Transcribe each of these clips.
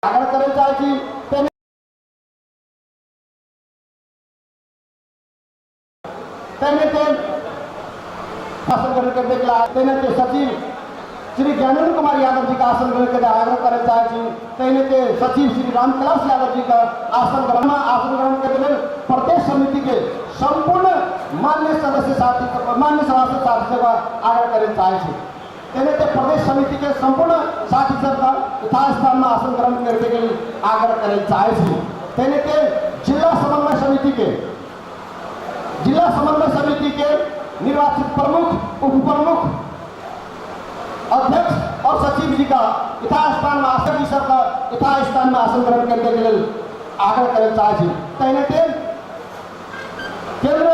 आग्रह करे जाए आसन ग्रहण करने के लिए सचिव श्री ज्ञानेंद्र कुमार यादव जी का आसन ग्रहण के आग्रह करे जाए सचिव श्री रामकलास यादव जी का आसन ग्रहण करने में प्रदेश समिति के संपूर्ण मान्य सदस्य साथी मान्य सभासद साथी का आग्रह करे जाए प्रदेश समिति के संपूर्ण साथी सब का यथास्थान में आसन ग्रहण करने के लिए आग्रह करे जाए जिला समन्वय समिति के निर्वाचित प्रमुख उप प्रमुख अध्यक्ष और सचिव जी का यथास्थान में आसन ग्रहण करने के लिए आग्रह करे जाए केंद्र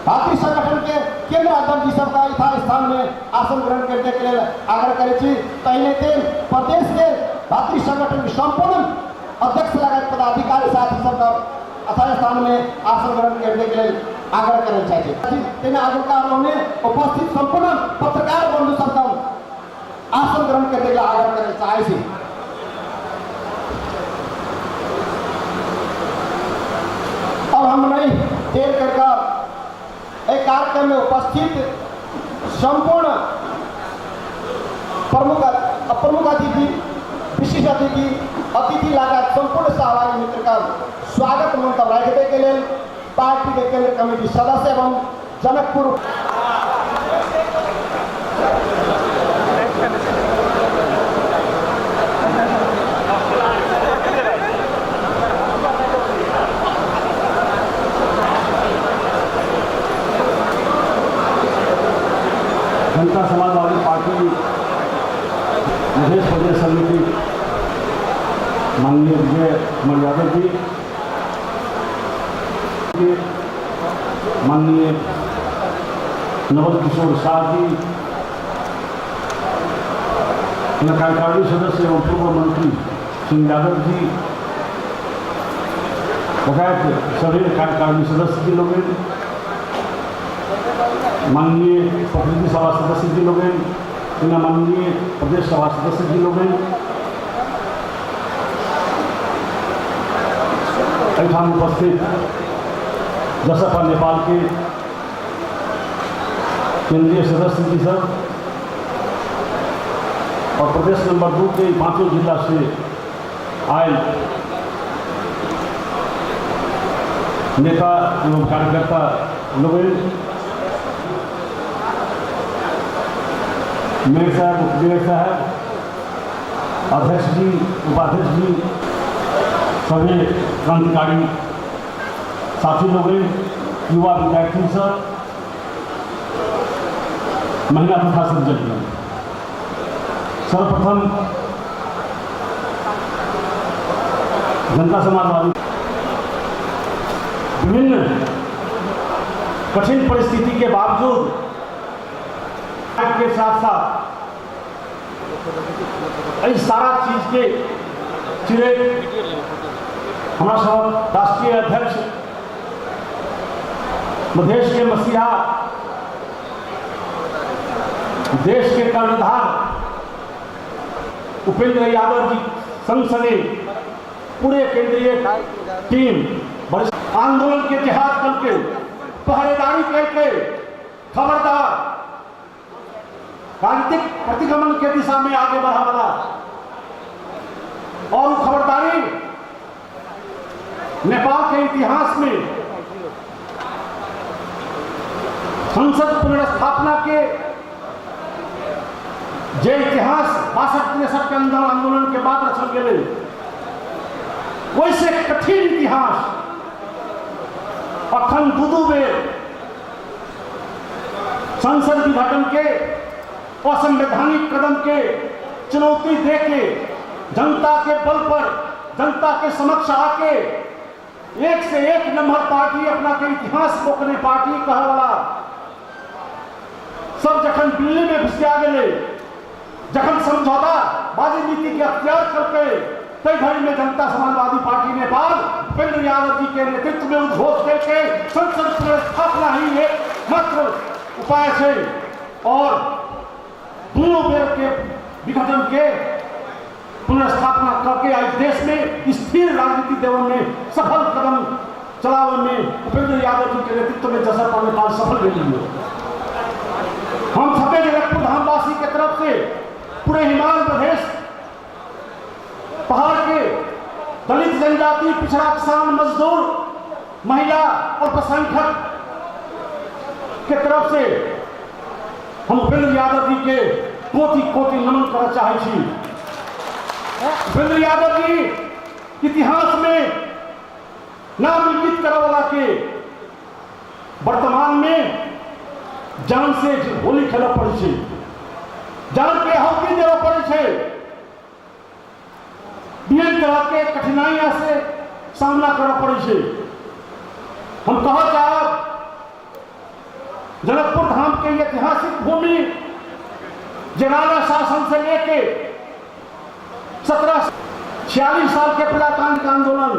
भारतीय संगठन के केंद्र अध्यक्ष जी सब का यथास्थान में आसन ग्रहण करने के लिए आग्रह करे प्रदेश के भारतीय संगठन के संपूर्ण अध्यक्ष लगायत पदाधिकारी साथी सब का यथास्थान में आसन ग्रहण करने के लिए आग्रह करना चाहिए। आग्रहकारों ने उपस्थित संपूर्ण पत्रकार बंधु सब का आसन ग्रहण करने के लिए आग्रह करना चाहिए। अब हम नहीं देर कर एक कार्यक्रम में उपस्थित संपूर्ण प्रमुख अतिथि विशिष्ट अतिथि लगायत संपूर्ण सहभागी मित्र का स्वागत मंतव्य रखने के लिए पार्टी के केंद्र कमेटी सदस्य एवं जनकपुर जनता समाजवादी पार्टी मधेश प्रदेश समिति माननीय विजय कुमार यादव जी, माननीय नवल किशोर शाह जी, कार्यकारिणी सदस्य एवं पूर्व मंत्री सिंह यादव जी, बकायत सभी कार्यकारिणी सदस्य जी लोग, माननीय प्रतिनिधि सभा सदस्य जी लोग, माननीय प्रदेश सभा सदस्य जी लोग, एठाम उपस्थित जसपा नेपाल के केंद्रीय सदस्य जी सब और प्रदेश नंबर 2 के 5 जिला से आए नेता एवं कार्यकर्ता लोग, मेयर साहब, उपमेयर साहब, अध्यक्ष जी, उपाध्यक्ष जी, सभी क्रांतिकारी साथी लोग, युवा विद्यार्थी सब, महिला तथा सज्जन, सर्वप्रथम जनता समाजवादी विभिन्न कठिन परिस्थिति के बावजूद के साथ साथ इस सारा चीज के चिरे हमारा सब राष्ट्रीय अध्यक्ष मधेश के मसीहा, देश के कर्णधार उपेंद्र यादव जी संग सने पूरे केंद्रीय टीम वरिष्ठ आंदोलन के इतिहास करके पहरेदारी करके खबरदार राजनीतिक प्रतिगमन के दिशा में आगे बढ़ा वाला और खबरदारी नेपाल के इतिहास में संसद पुनर्स्थापना के जे इतिहास 62-63 के आंदोलन के बाद रचल गए वैसे कठिन इतिहास अखन दूदू में संसद विघटन के असंवैधानिक कदम के चुनौती दे के जनता के बल पर जनता के समक्ष आके एक से एक नंबर पार्टी अपना के इतिहास रोकने पार्टी कहा वाला सब जखन दिल्ली में घुसिया गए, जखन समझौता बाजी नीति के अख्तियार करके तय घड़ी में जनता समाजवादी पार्टी नेपाल उपेंद्र यादव जी के नेतृत्व में उद्घोष करके संसद पुनर्स्थापना ही एकमात्र उपाय से और दोनों बेर के विघटन के पुनर्स्थापना करके आज देश में स्थिर राजनीति देवन में सफल कदम चलावन में उपेंद्र यादव जी के नेतृत्व में जसपा नेपाल सफल रही है। हम सभी जनकपुर धामवासी के तरफ से पूरे हिमालय प्रदेश पहाड़ के दलित जनजाति पिछड़ा किसान मजदूर महिला और अल्पसंख्यक के तरफ से हम उपेंद्र यादव जी के कोटि कोटि नमन करना चाहे। उपेंद्र यादव जी इतिहास में नाम अंकित करे वाला के वर्तमान में जान से होली खेल पड़े, जान के हॉकी देव पड़े, विभिन्न तरह के कठिनाइयों से सामना करना पड़े। हम कहा चाहब जनकपुर धाम के ऐतिहासिक भूमि जनाना शासन से लेके 1746 साल के प्रजातांत्रिक आंदोलन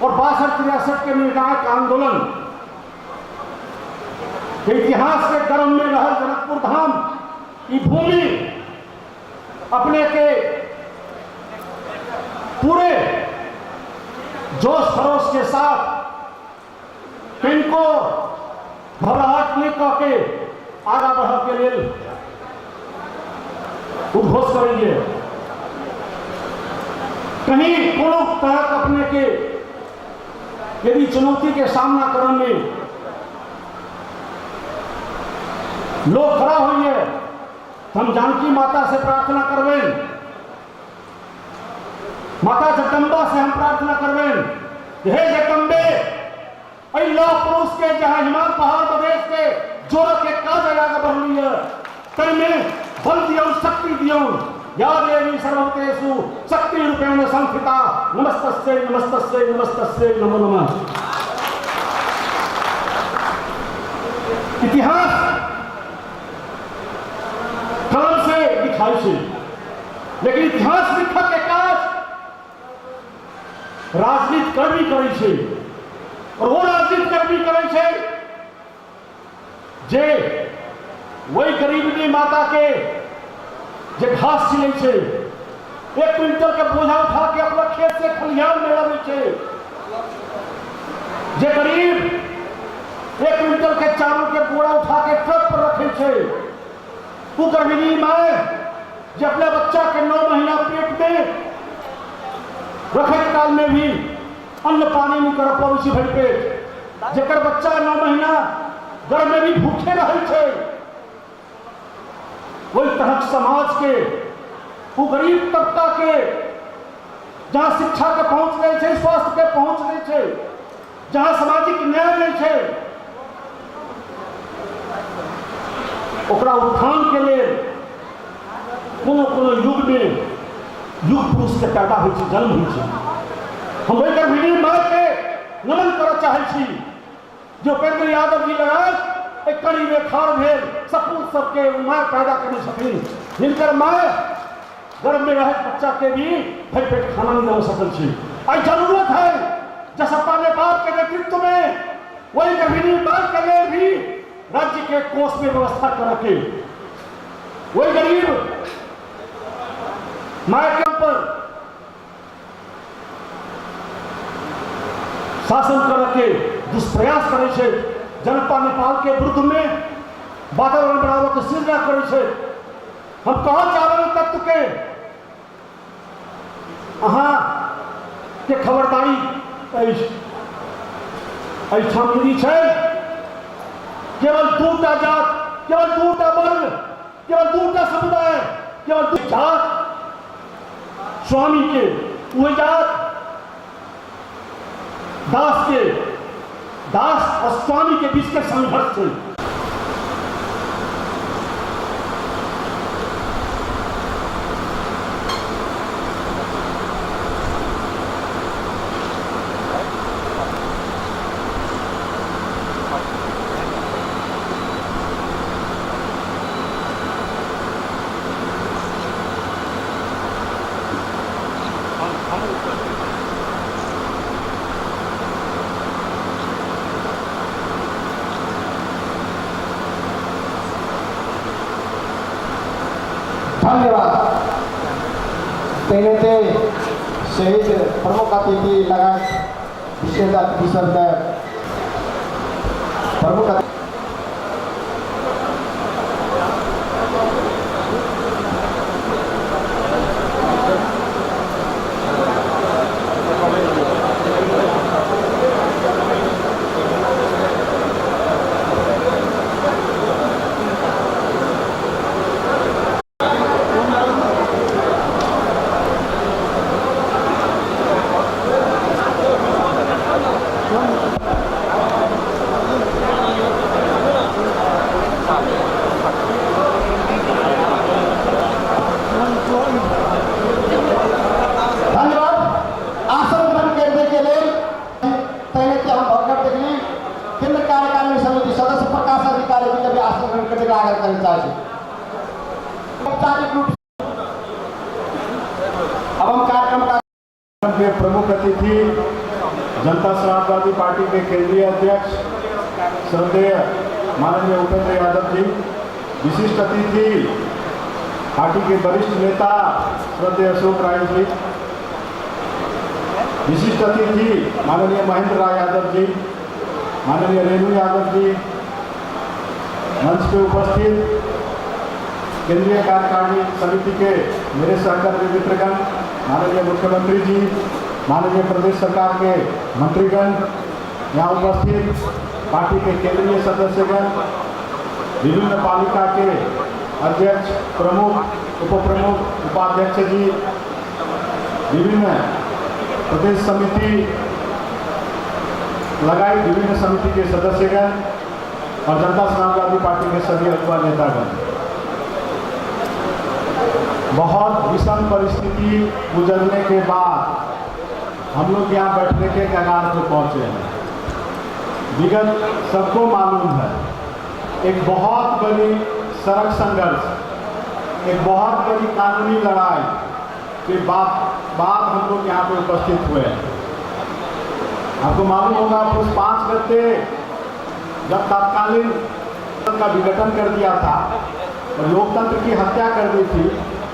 और 62-63 के निर्णायक आंदोलन के इतिहास के गर्म में रह जनकपुर धाम की भूमि अपने के पूरे जोश खरोश के साथ इनको घबराहट नहीं करके आगा बढ़ के लिए उद्घोष करेंगे। कहीं कोनो तरह अपने के यदि चुनौती के सामना करने में लोग खड़ा हुई है तो हम जानकी माता से प्रार्थना करवें, माता जगदम्बा से हम प्रार्थना करवें, हे जगदम्बे अल्लाह पुरुष के जहां हिमालय पहाड़ प्रदेश के जोर के का जगह बढ़ लिया तय में बल दियो शक्ति दियो या देवी सर्वभूतेषु शक्ति रूपेण संस्थिता नमस्तस्यै नमस्तस्यै नमस्तस्यै नमो नमः। इतिहास कलम से दिखाई से, लेकिन इतिहास लिखा के काज राजनीति कर्मी करे छे और वो राजनीति कर्मी करे छे जे वही गरीबनी माता के जे घास छिले छे, 1 क्विंटल के बोझा उठा के अपना खेत से खलिहान में लावे छे, जे गरीब 1 क्विंटल के चावल के बोरा उठा के ट्रक पर रखे छे, वो गर्भिणी माए जे अपने बच्चा के 9 महीना पेट में रखे काल में भी अन्न पानी नहीं कर पावे भर पेट, जेकर बच्चा 9 महीना घर में भी भूखे रहे थे, वही तरह समाज के वो गरीब तबका के जहां शिक्षा के पहुंच गए थे, स्वास्थ्य के पहुंच गए थे, जहां सामाजिक न्याय नहीं थे, ओकरा उत्थान के लिए कोनो कोनो युग में युग पुरुष के पैदा हो जन्म हो। हम वही गर्भिणी माँ के नमन कर चाहे जो उपेंद्र यादव जी लगाए एक कड़ी में खार भेल सपूत सबके माँ पैदा करने सकिन, जिनकर माँ गर्भ में रहे बच्चा के भी भर पेट खाना नहीं दे सकल। आज जरूरत है जसपा नेपाल के नेतृत्व में वही गर्भिणी माँ के लिए भी राज्य के कोष में व्यवस्था करके वही गरीब माँ के ऊपर शासन करके दुष्प्रयास करे छे, जनता नेपाल के विरुद्ध में वातावरण बनावे के सृजना करे छे। हम कहा चावल तत्व के अहाँ के खबरदारी मिली है। केवल 2टा जात, केवल 2टा वर्ग, केवल 2टा समुदाय, केवल 2 जात स्वामी के वही जात दास के दास और स्वामी के बीच के संघर्ष से તેને તે શહીદ પ્રમુખ અતિથિ लगायत विशेष अतिथि सर्व प्रमुख के प्रमुख अतिथि जनता समाजवादी पार्टी के केंद्रीय अध्यक्ष श्रद्धेय माननीय उपेंद्र यादव जी, विशिष्ट अतिथि पार्टी के वरिष्ठ नेता श्रद्धेय अशोक राय जी, विशिष्ट अतिथि माननीय महेंद्र राय यादव जी, माननीय रेणु यादव जी, मंच पे उपस्थित केंद्रीय कार्यकारिणी समिति के मेरे सहकर्मी मित्रगण, माननीय मुख्यमंत्री जी, माननीय प्रदेश सरकार के मंत्रीगण, यहाँ उपस्थित पार्टी के केंद्रीय सदस्यगण, विभिन्न पालिका के अध्यक्ष, प्रमुख, उप प्रमुख, उपाध्यक्ष जी, विभिन्न प्रदेश समिति लगाई विभिन्न समिति के सदस्यगण और जनता समाजवादी पार्टी के सभी अगुवा नेतागण, बहुत विषम परिस्थिति गुजरने के बाद हम लोग यहाँ बैठने के कगार पर पहुँचे हैं। विगत सबको मालूम है, एक बहुत बड़ी सड़क संघर्ष, एक बहुत बड़ी कानूनी लड़ाई के बाद हम लोग यहाँ पे उपस्थित हुए हैं। आपको मालूम होगा उस 5 गते जब तत्कालीन का विघटन कर दिया था और लोकतंत्र की हत्या कर दी थी,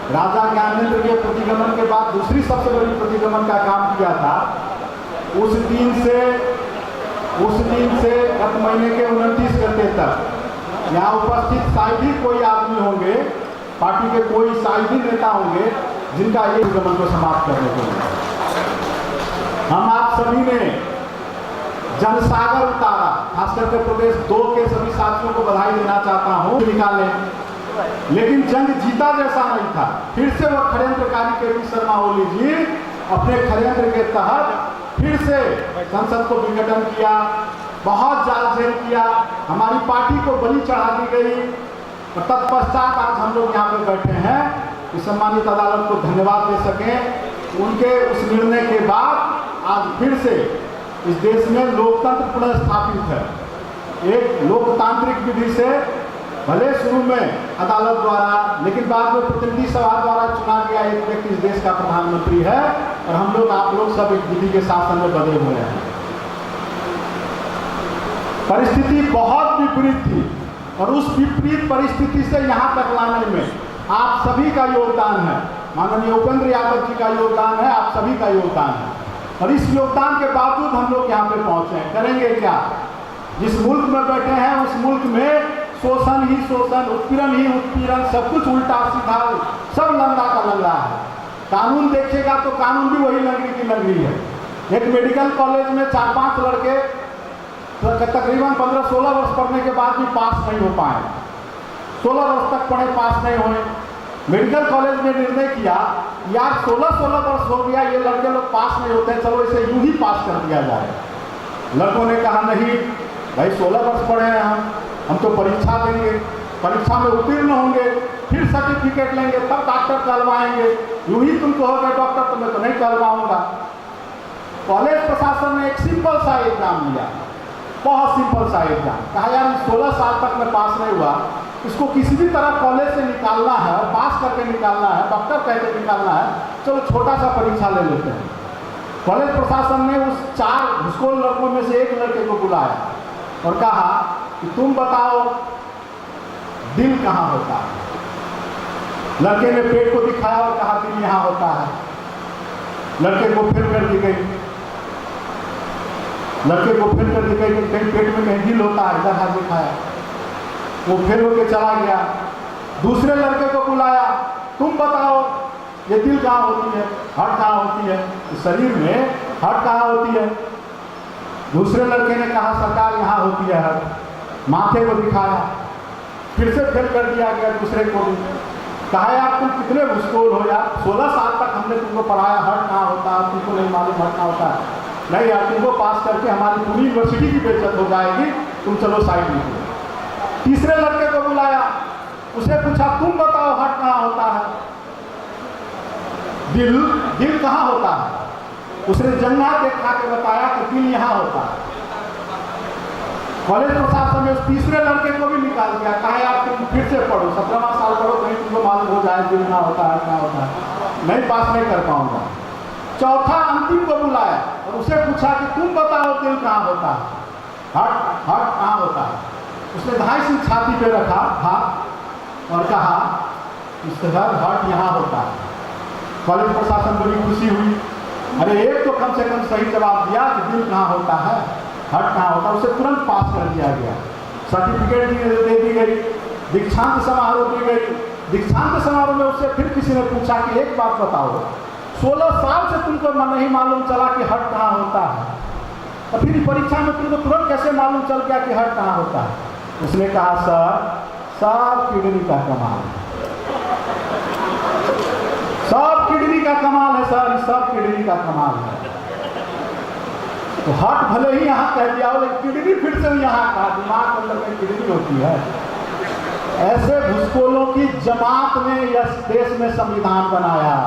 राजा ज्ञानेंद्र के प्रतिगमन के बाद दूसरी सबसे बड़ी प्रतिगमन का काम किया था। उस दिन से गत महीने के 29 गते तक यहाँ उपस्थित शायद ही कोई आदमी होंगे, पार्टी के कोई शायद ही नेता होंगे जिनका ये प्रतिगमन को समाप्त करने को मिला। हम आप सभी ने जनसागर उतारा, खास करके प्रदेश 2 के सभी साथियों को बधाई देना चाहता हूँ निकाले, लेकिन जंग जीता जैसा नहीं था। फिर से वह षड्यंत्रकारी के शर्मा ओली जी अपने षड्यंत्र के तहत फिर से संसद को विघटन किया, बहुत जाल झेल किया, हमारी पार्टी को बलि चढ़ा दी गई और तत्पश्चात आज हम लोग यहाँ पे बैठे हैं कि सम्मानित अदालत को धन्यवाद दे सकें। उनके उस निर्णय के बाद आज फिर से इस देश में लोकतंत्र पुनः स्थापित है। एक लोकतांत्रिक विधि से, भले शुरू में अदालत द्वारा, लेकिन बाद में प्रतिनिधि सभा द्वारा चुना गया एक व्यक्ति इस देश का प्रधानमंत्री है और हम लोग आप लोग सब एक विधि के शासन में बंधे हुए हैं। परिस्थिति बहुत विपरीत थी और उस विपरीत परिस्थिति से यहाँ तक लाने में आप सभी का योगदान है, माननीय उपेंद्र यादव जी का योगदान है, आप सभी का योगदान है। और इस योगदान के बावजूद हम लोग यहाँ पे पहुँचे हैं। करेंगे क्या? जिस मुल्क में बैठे हैं उस मुल्क में शोषण ही शोषण, उत्पीड़न ही उत्पीड़न, सब कुछ उल्टा सीधा, सब लंगड़ा का लंगड़ा है। कानून देखिएगा तो कानून भी वही लंगड़ी की लंगड़ी है। एक मेडिकल कॉलेज में 4-5 लड़के तकरीबन 15-16 वर्ष पढ़ने के बाद भी पास नहीं हो पाए, 16 वर्ष तक पढ़े, पास नहीं हुए। मेडिकल कॉलेज में निर्णय किया यार 16 वर्ष हो गया, ये लड़के लोग पास नहीं होते, चलो इसे यूं ही पास कर दिया जाए। लड़कों ने कहा नहीं भाई, 16 वर्ष पढ़े हैं हम तो परीक्षा देंगे, परीक्षा में उत्तीर्ण होंगे, फिर सर्टिफिकेट लेंगे, तब डॉक्टर कहलवाएंगे। यूं ही तुम कहोगे डॉक्टर, तो मैं तो नहीं कहलवाऊंगा। कॉलेज प्रशासन ने एक सिंपल सा एग्जाम लिया, बहुत सिंपल सा एग्जाम, कहा यार 16 साल तक मैं पास नहीं हुआ, इसको किसी भी तरह कॉलेज से निकालना है और पास करके निकालना है, डॉक्टर कहकर निकालना है, चलो छोटा सा परीक्षा ले लेते हैं। कॉलेज प्रशासन ने उस 4 घुसखोर लड़कों में से एक लड़के को बुलाया और कहा कि तुम बताओ दिल कहाँ होता है। लड़के ने पेट को दिखाया और कहा दिल यहाँ होता है। लड़के को फेल कर दी गई, लड़के को फेल कर दी गई, कहीं पेट में कहीं ढील होता है, इधर हाथ दिखाया, वो फेल होकर चला गया। दूसरे लड़के को बुलाया, तुम बताओ ये दिल कहाँ होती है, हार्ट कहाँ होती है, इस शरीर में हार्ट कहाँ होती है। दूसरे लड़के ने कहा सरकार यहाँ होती है हार्ट, माथे को दिखाया, फिर से फेल कर दिया गया। दूसरे को भी कहा यार तुम कितने मुश्किल हो यार, 16 साल तक हमने तुमको पढ़ाया, हार्ट कहाँ होता है, तुमको नहीं मालूम हार्ट कहाँ होता है। नहीं यार तुमको पास करके हमारी पूरी यूनिवर्सिटी की बेइज्जत हो जाएगी, तुम चलो साइड में। तीसरे लड़के को बुलाया, उसे पूछा तुम बताओ हार्ट कहाँ होता है, दिल कहाँ होता है। उसने जंगा देखा के बताया कि दिल यहाँ होता है। कॉलेज प्रशासन ने उस तीसरे लड़के को भी निकाल दिया, कहा यार तुम फिर से पढ़ो, 17वां साल पढ़ो, कहीं तुमको मालूम हो जाए दिल ना होता है क्या होता है, नहीं पास नहीं कर पाऊंगा। चौथा अंतिम को बुलाया और उसे पूछा कि तुम बताओ दिल कहाँ होता है, हार्ट कहाँ होता है। उसने 2.5 इंच छाती पे रखा हाथ और कहा इसके बाद हार्ट यहाँ होता है। कॉलेज प्रशासन बड़ी खुशी हुई, अरे एक तो कम से कम सही जवाब दिया कि दिल कहाँ होता है, हार्ट कहाँ होता है, उसे तुरंत पास कर दिया गया। सर्टिफिकेट दे दी गई, दीक्षांत समारोह दी गई। दीक्षांत समारोह में उससे फिर किसी ने पूछा कि एक बात बताओ, 16 साल से तुमको नहीं मालूम चला कि हार्ट कहाँ होता है, और फिर परीक्षा में तुमको तुरंत कैसे मालूम चल गया कि हार्ट कहाँ होता है। उसने कहा सर सब किडनी का कमाल है, सब किडनी का कमाल है सर, सब किडनी का कमाल है। तो हार्ट भले ही यहाँ कह दिया हो, लेकिन किडनी फिर से यहाँ कहा, दिमाग के अंदर में किडनी होती है। ऐसे घुसखोरों की जमात ने इस देश में संविधान बनाया।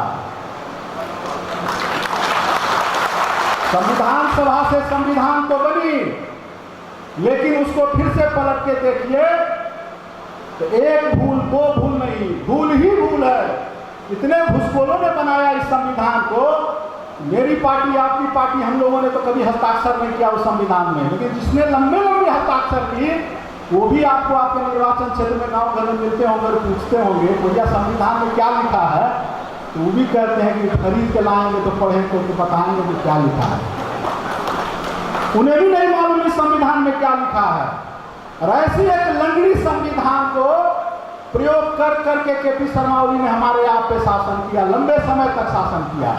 संविधान सभा से संविधान तो बनी, लेकिन उसको फिर से पलट के देखिए तो एक भूल दो भूल नहीं, भूल ही भूल है। इतने घुसखोरों ने बनाया इस संविधान को। मेरी पार्टी आपकी पार्टी हम लोगों ने तो कभी हस्ताक्षर नहीं किया उस संविधान में, लेकिन जिसने लंबे लंबे हस्ताक्षर किए वो भी आपको आपके निर्वाचन क्षेत्र में गांव घर में मिलते होंगे और पूछते होंगे भैया संविधान में क्या लिखा है, तो वो भी कहते हैं कि खरीद के लाएंगे तो पढ़ेंगे तो बताएंगे कि क्या लिखा है। उन्हें भी नहीं मालूम इस संविधान में क्या लिखा है। और ऐसी एक लंगड़ी संविधान को प्रयोग कर करके केपी शर्मा ओली ने हमारे आप पे शासन किया, लंबे समय तक शासन किया।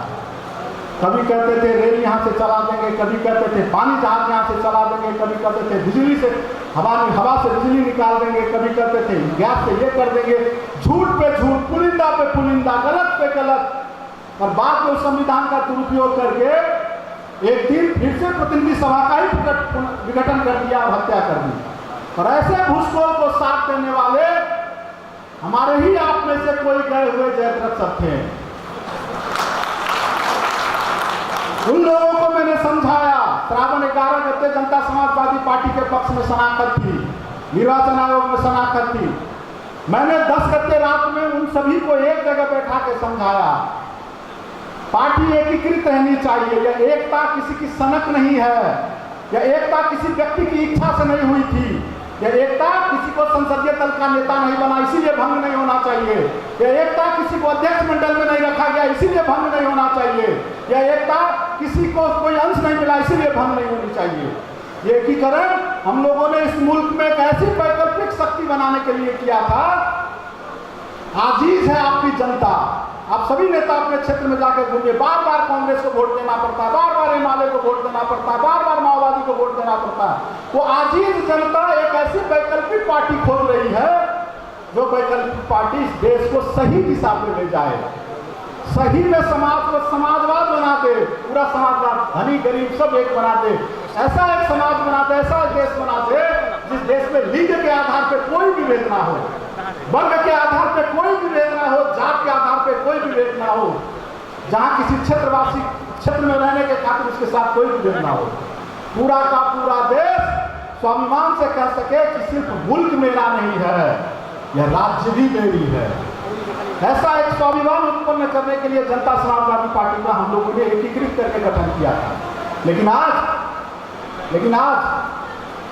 कभी कहते थे रेल यहाँ से चला देंगे, कभी कहते थे पानी जहाज यहाँ से चला देंगे, कभी कहते थे बिजली से हवा से बिजली निकाल देंगे, कभी कहते थे गैस से ये कर देंगे। झूठ पे झूठ, पुलिंदा पे पुलिंदा, गलत पे गलत। और बाद में उस संविधान का दुरुपयोग करके एक दिन फिर से प्रतिनिधि सभा का ही विघटन कर दिया और हत्या कर दी। और ऐसे घूसखोर को साथ देने वाले हमारे ही आप में से कोई गए हुए जयद्रथ सब थे। उन लोगों को मैंने समझाया। श्रावण 11 गते जनता समाजवादी पार्टी के पक्ष में शनाख्त थी, निर्वाचन आयोग में शनाख्त थी। मैंने 10 गते रात में उन सभी को एक जगह बैठा के समझाया, पार्टी एकीकृत रहनी चाहिए। यह एकता किसी की सनक नहीं है, यह एकता किसी व्यक्ति की इच्छा से नहीं हुई थी। यह एकता किसी को संसदीय दल का नेता नहीं बना इसीलिए भंग नहीं होना चाहिए। यह एकता किसी को अध्यक्ष मंडल में नहीं रखा गया इसीलिए भंग नहीं होना चाहिए। यह एकता किसी को कोई अंश नहीं मिला इसीलिए भंग नहीं होनी चाहिए। ये एकीकरण हम लोगों ने इस मुल्क में एक ऐसी वैकल्पिक शक्ति बनाने के लिए किया था। आजीज है आपकी जनता, आप सभी नेता अपने क्षेत्र में जाकर घूमिए, बार बार कांग्रेस को वोट देना पड़ता है, बार बार एमआलए को वोट देना पड़ता है, बार बार माओवादी को वोट देना पड़ता है। वो आजीज जनता एक ऐसी वैकल्पिक पार्टी खोज रही है जो वैकल्पिक पार्टी इस देश को सही दिशा में ले जाए, सही में समाज को समाजवाद बना दे, पूरा समाजवाद धनी गरीब सब एक बना दे, ऐसा एक समाज बना दे, ऐसा एक देश बना दे जिस देश में लिंग के आधार पर कोई भी भेद ना हो, वर्ग के आधार पर कोई भी भेद ना हो, जात के आधार पर कोई भी भेद ना हो, जहाँ किसी क्षेत्रवासी क्षेत्र में रहने के खातिर उसके साथ कोई भी भेद ना हो। पूरा का पूरा देश स्वाभिमान से कह सके कि सिर्फ मुल्क मेरा नहीं है, यह राज्य भी मेरी है। ऐसा एक स्वाभिमान उत्पन्न करने के लिए जनता समाजवादी पार्टी का हम लोगों ने एकीकृत करके गठन किया था। लेकिन आज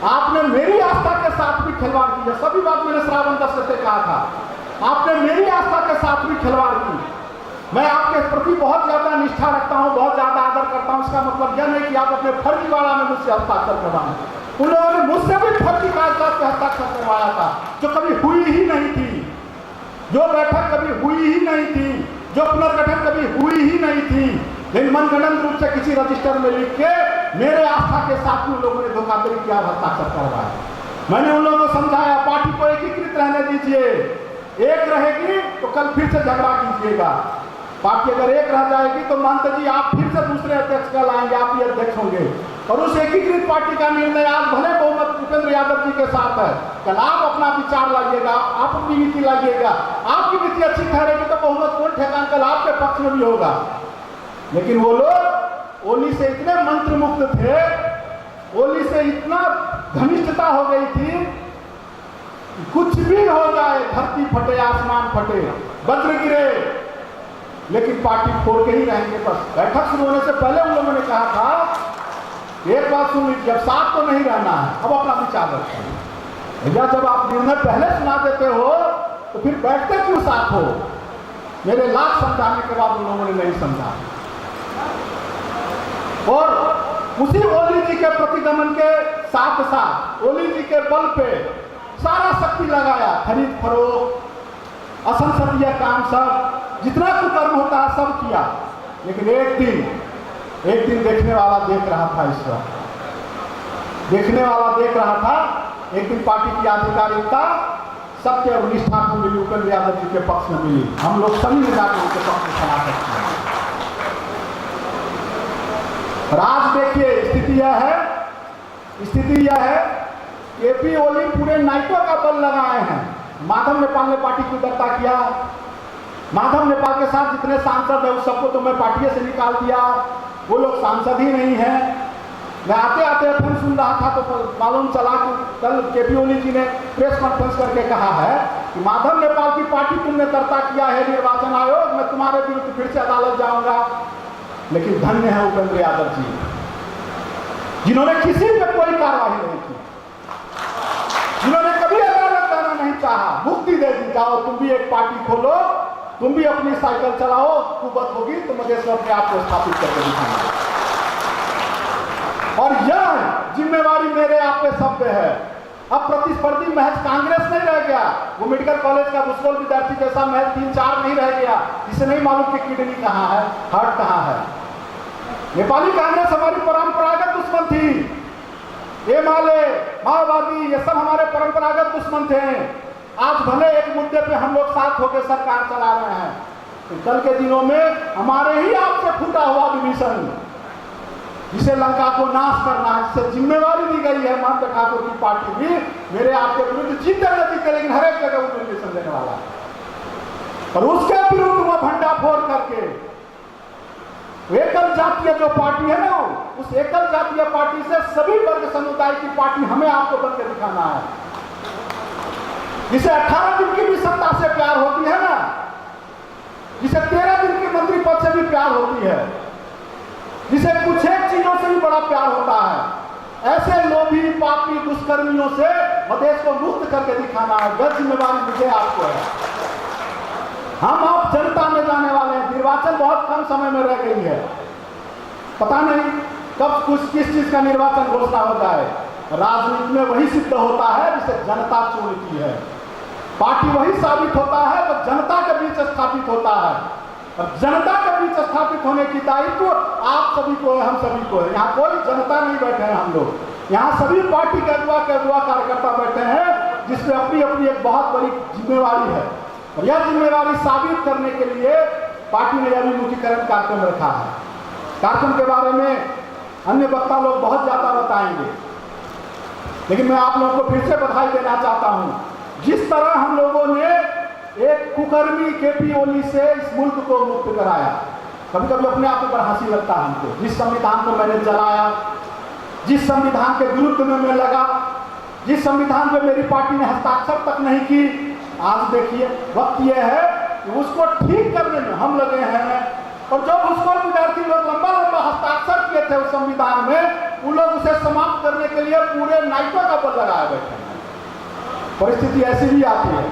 आपने मेरी आस्था के साथ भी खिलवाड़ किया। सभी बात मैंने श्रावण 10 से कहा था, आपने मेरी आस्था के साथ भी खिलवाड़ की। मैं आपके प्रति बहुत ज़्यादा निष्ठा रखता हूँ, बहुत ज़्यादा आदर करता हूँ। इसका मतलब यह नहीं कि आप अपने फर्जीवाड़ा में मुझसे हस्ताक्षर करवाएं। उन लोगों ने मुझसे भी फर्जी कागजात पे हस्ताक्षर करवाया था, जो कभी हुई ही नहीं थी, जो बैठक कभी हुई ही नहीं थी, जो पुनर्गठन कभी हुई ही नहीं थी। लेकिन मनगढ़ंत रूप से किसी रजिस्टर में लिख के मेरे आस्था के साथ उन लोगों ने धोखाधड़ी किया, हस्ताक्षर करवाया। मैंने उन लोगों को समझाया, पार्टी को एकीकृत रहने दीजिए, एक रहेगी तो कल फिर से झगड़ा कीजिएगा। पार्टी अगर एक रह जाएगी तो मानते जी आप फिर से दूसरे अध्यक्ष का लाएंगे, आप ही अध्यक्ष होंगे। और उस एकीकृत पार्टी का निर्णय आज भले बहुमत भूपेंद्र यादव जी के साथ है, कल आप अपना विचार लाइएगा, आप अपनी नीति लाइएगा, आपकी नीति अच्छी ठहरेगी तो बहुमत कौन ठेकान कल आपके पक्ष में भी होगा। लेकिन वो लोग ओली से इतने मंत्रमुग्ध थे, ओली से इतना घनिष्ठता हो गई थी, कुछ भी हो जाए, धरती फटे, आसमान फटे, वज्र गिरे, लेकिन पार्टी फोड़ के ही रहेंगे। बस बैठक शुरू होने से पहले उन लोगों ने कहा था, एक बात सुन लीजिए, अब साथ तो नहीं रहना है, अब अपना विचार रखें। भैया जब आप निर्णय पहले सुना देते हो तो फिर बैठते क्यों साथ हो? मेरे लाख समझाने के बाद उन लोगों ने नहीं समझा। और उसी ओली जी के प्रतिगमन के साथ साथ ओली जी के बल पे सारा शक्ति लगाया, खरीद फरोख्त, असंसदीय काम, सब जितना कुकर्म होता है सब किया। लेकिन एक दिन देखने वाला देख रहा था, ईश्वर देखने वाला देख रहा था। एक दिन पार्टी की आधिकारिकता सत्य और निष्ठा को मिली, भूपेंद्र यादव जी के पक्ष में मिली। हम लोग सभी ने जाकर उनके पक्ष में खड़ा सकते हैं। और आज देखिए स्थिति यह है, एपी ओली पूरे नाइटों का बल लगाए हैं। माधव नेपाल ने पार्टी की उदरता किया, माधव नेपाल के साथ जितने सांसद है उस सबको तो मैं पार्टी से निकाल दिया, वो लोग सांसद ही नहीं है। मैं आते आते फिर सुन रहा था तो मालूम चला कि कल केपी ओली जी ने प्रेस कॉन्फ्रेंस करके कहा है कि माधव नेपाल की पार्टी तुमने तरता किया है निर्वाचन आयोग, मैं तुम्हारे विरुद्ध फिर से अदालत जाऊंगा। लेकिन धन्य है भूपेंद्र यादव जी, जिन्होंने किसी पे कोई कार्रवाई नहीं की, जिन्होंने कभी अदालत जाना नहीं चाहा, मुक्ति दे दी, जाओ तुम भी एक पार्टी खोलो, तुम भी अपनी साइकिल चलाओ, कुबत होगी तो मधेश्वर में आपको स्थापित करके दिखाएंगे। और यह जिम्मेवारी मेरे आप पे सब पे है। अब प्रतिस्पर्धी महज कांग्रेस नहीं रह गया, वो मेडिकल कॉलेज का भूसकोल विद्यार्थी जैसा महज 3-4 नहीं रह गया, इसे नहीं मालूम कि किडनी कहाँ है, हार्ट कहाँ है। नेपाली कांग्रेस हमारी परंपरागत दुश्मन थी, ये माले माओवादी ये सब हमारे परंपरागत दुश्मन थे। आज भले एक मुद्दे पे हम लोग साथ होकर सरकार चला रहे हैं, तो कल के दिनों में हमारे ही आपसे फूटा हुआ विभीषण, जिसे लंका को नाश करना है, जिसे जिम्मेवारी दी गई है, महंत ठाकुर की पार्टी भी मेरे आपके विरुद्ध जीते न जीते लेकिन हर एक जगह वो विभीषण देने वाला है। और उसके विरुद्ध वो भंडाफोड़ करके एकल जातीय जो पार्टी है ना, उस एकल जातीय पार्टी से सभी वर्ग समुदाय की पार्टी हमें आपको बन के दिखाना है, जिसे 18 दिन की भी सत्ता से प्यार होती है ना, जिसे 13 दिन की मंत्री पद से भी प्यार होती है, जिसे कुछ एक चीजों से भी बड़ा प्यार होता है। ऐसे लोभी पापी दुष्कर्मियों से मधेश को मुक्त करके दिखाना है, यह जिम्मेवारी मुझे आपको है। हम आप जनता में जाने वाले हैं, निर्वाचन बहुत कम समय में रह गई है, पता नहीं कब किस चीज का निर्वाचन घोषणा हो जाए। राजनीति में वही सिद्ध होता है जिसे जनता चुनती है, पार्टी वही साबित होता है तो जनता के बीच स्थापित होता है। और जनता के बीच स्थापित होने की दायित्व आप सभी को है, हम सभी को है। यहाँ कोई जनता नहीं बैठे हैं हम लोग, यहाँ सभी पार्टी के अगुआ कार्यकर्ता बैठे हैं, जिसमें अपनी अपनी एक बहुत बड़ी जिम्मेवारी है। और यह जिम्मेवारी साबित करने के लिए पार्टी ने अभिमुखीकरण कार्यक्रम रखा है। कार्यक्रम के बारे में अन्य वक्ता लोग बहुत ज्यादा बताएंगे, लेकिन मैं आप लोगों को फिर से बधाई देना चाहता हूँ। जिस तरह हम लोगों ने एक कुकर्मी केपी ओली से इस मुल्क को मुक्त कराया, कभी कभी अपने आप पर हंसी लगता है हमको। जिस संविधान को मैंने जलाया, जिस संविधान के विरुद्ध में मैं लगा, जिस संविधान पे मेरी पार्टी ने हस्ताक्षर तक नहीं की, आज देखिए वक्त यह है कि उसको ठीक करने में हम लगे हैं। और जो उसको विद्यार्थी लोग लंबा हस्ताक्षर किए थे उस संविधान में, उन लोग उसे समाप्त करने के लिए पूरे नाइटों का बल लगाए बैठे हैं। परिस्थिति ऐसी भी आती है,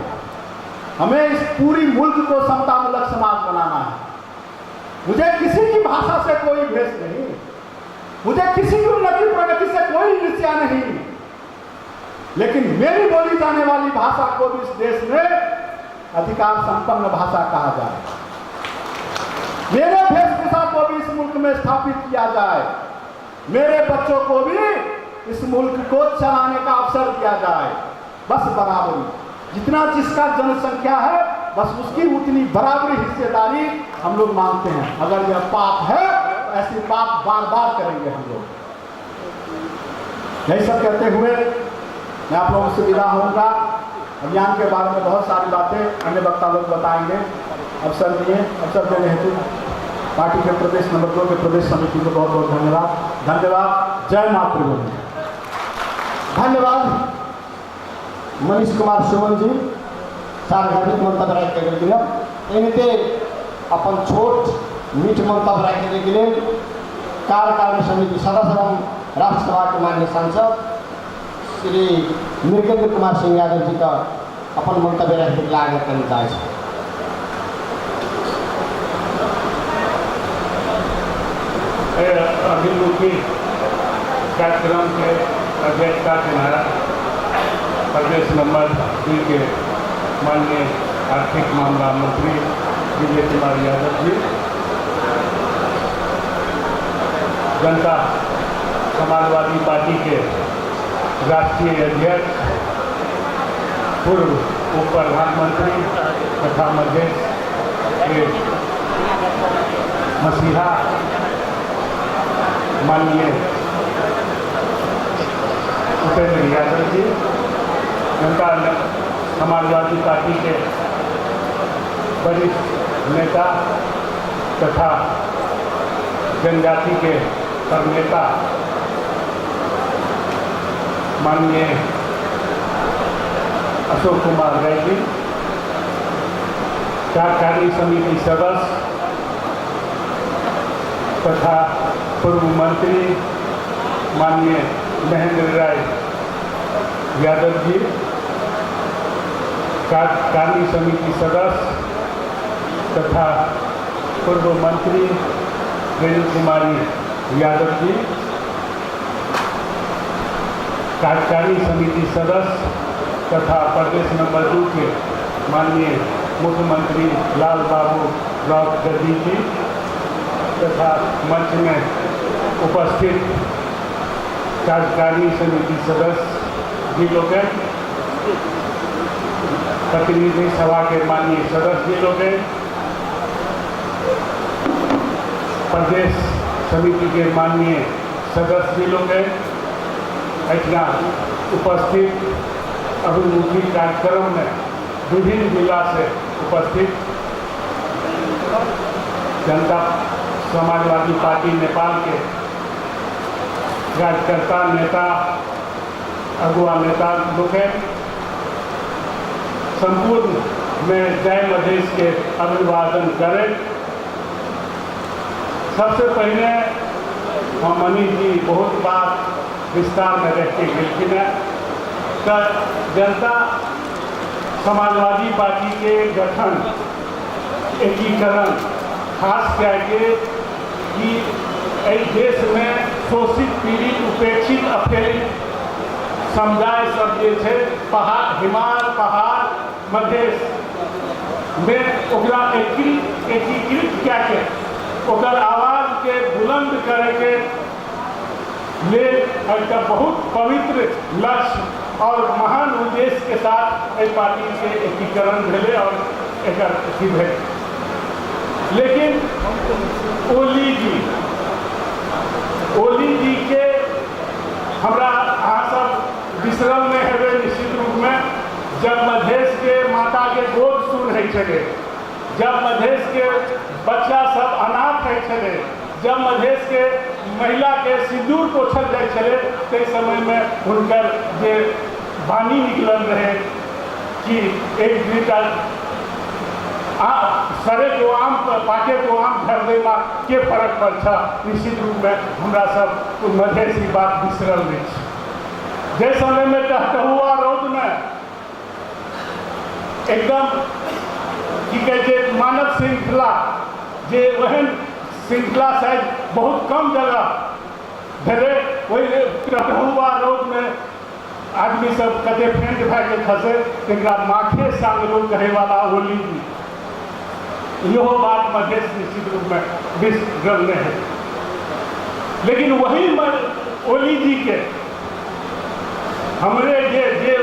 हमें इस पूरी मुल्क को समतामूलक समाज बनाना है। मुझे किसी की भाषा से कोई भेष नहीं, मुझे किसी की उन्नति प्रगति से कोई ईर्ष्या नहीं, लेकिन मेरी बोली जाने वाली भाषा को भी इस देश में अधिकार संपन्न भाषा कहा जाए, मेरे वेशभूषा को भी इस मुल्क में स्थापित किया जाए, मेरे बच्चों को भी इस मुल्क को चलाने का अवसर दिया जाए। बस बराबरी, जितना जिसका जनसंख्या है बस उसकी उतनी बराबरी हिस्सेदारी हम लोग मांगते हैं। अगर यह पाप है तो ऐसे पाप बार बार करेंगे हम लोग। यही सब कहते हुए मैं आप लोगों से विदा होऊंगा। अभियान के बारे में बहुत सारी बातें अन्य वक्ता लोग बताएंगे। अवसर देने हेतु पार्टी के प्रदेश नंबर 2 के प्रदेश समिति को बहुत बहुत धन्यवाद। धन्यवाद। जय मातृभूमि। धन्यवाद मनीष कुमार सुमन जी सार्वजनिक मंतव्य रखे अपन छोट मीठ मंतव्य रखे के लिए कार्यकारिणी समिति सदस्य एवं राष्ट्रसभा के माननीय सांसद श्री मृगेंद्र कुमार सिंह यादव जी का अपन मंतव्य रखे के लिए आगे करना चाहिए। अभिमुखी कार्यक्रम के अध्यक्षता के प्रदेश नंबर 2 के माननीय आर्थिक मामला मंत्री विजय कुमार यादव जी, जनता समाजवादी पार्टी के राष्ट्रीय अध्यक्ष, पूर्व उप प्रधानमंत्री तथा मध्य के मसीहा माननीय उपेंद्र यादव जी, जनता समाजवादी पार्टी के वरिष्ठ नेता तथा जनजाति के नेता माननीय अशोक कुमार राय जी, कार्यकारिणी समिति सदस्य तथा पूर्व मंत्री माननीय महेंद्र राय यादव जी, कार्यकारिणी समिति सदस्य तथा पूर्व मंत्री रेणु कुमारी यादव जी, कार्यकारिणी समिति सदस्य तथा प्रदेश नंबर 2 के माननीय मुख्यमंत्री लाल बाबू राउत गद्दी जी तथा मंच में उपस्थित कार्यकारिणी समिति सदस्य जी लोग, प्रतिनिधि सभा के माननीय सदस्य जी लोग, प्रदेश समिति के माननीय सदस्य जी लोग, इतना उपस्थित अभिमुखी कार्यक्रम में विभिन्न जिला से उपस्थित जनता समाजवादी पार्टी नेपाल के कार्यकर्ता नेता अगुआ नेता लोग, संपूर्ण में जय मधेश के अभिवादन करें। सबसे पहले हम मनीष जी बहुत बात विस्तार में रह के गेलखिन है तो जनता समाजवादी पार्टी के गठन एकीकरण खास करके कि इस देश में शोषित पीड़ित उपेक्षित अपेक्षित समुदाय सब जे छै पहाड़ हिमालय पहाड़ मधेश में ओकरा एकीकृत क्या के ओकर आवाज के बुलंद करे के लिए एक बहुत पवित्र लक्ष्य और महान उद्देश्य के साथ इस पार्टी के एकीकरण भेले और एक अथी भेल। लेकिन ओली जी के हमरा अहाँ सब बिसरल में हेबे निश्चित रूप में। जब मधेश के माता के गोद सुन है छे, जब मधेश के बच्चा सब अनाथ है छे, जब मधेश के महिला के सिंदूर पोछल जाए छे, ते समय में हुनकर जे वाणी निकलल रहे कि एक बेटा सरे को आम पाके को आम घर दे माँ के फर्क पड़ा। निश्चित रूप में हमरा सब मधेश की बात बिसरल नहीं। जे समय में टहटहुआ रौद में एकदम की कहे मानव श्रृंखला जे वहन श्रृंखला शायद बहुत कम जगह भेले वही हुआ रोड में आदमी सब कते फेंट भए के खसे तकरा माखे संग लोग कहे वाला ओली जी इहो बात मधेश निश्चित रूप में विश्व है। लेकिन वही ओली जी के हमरे जे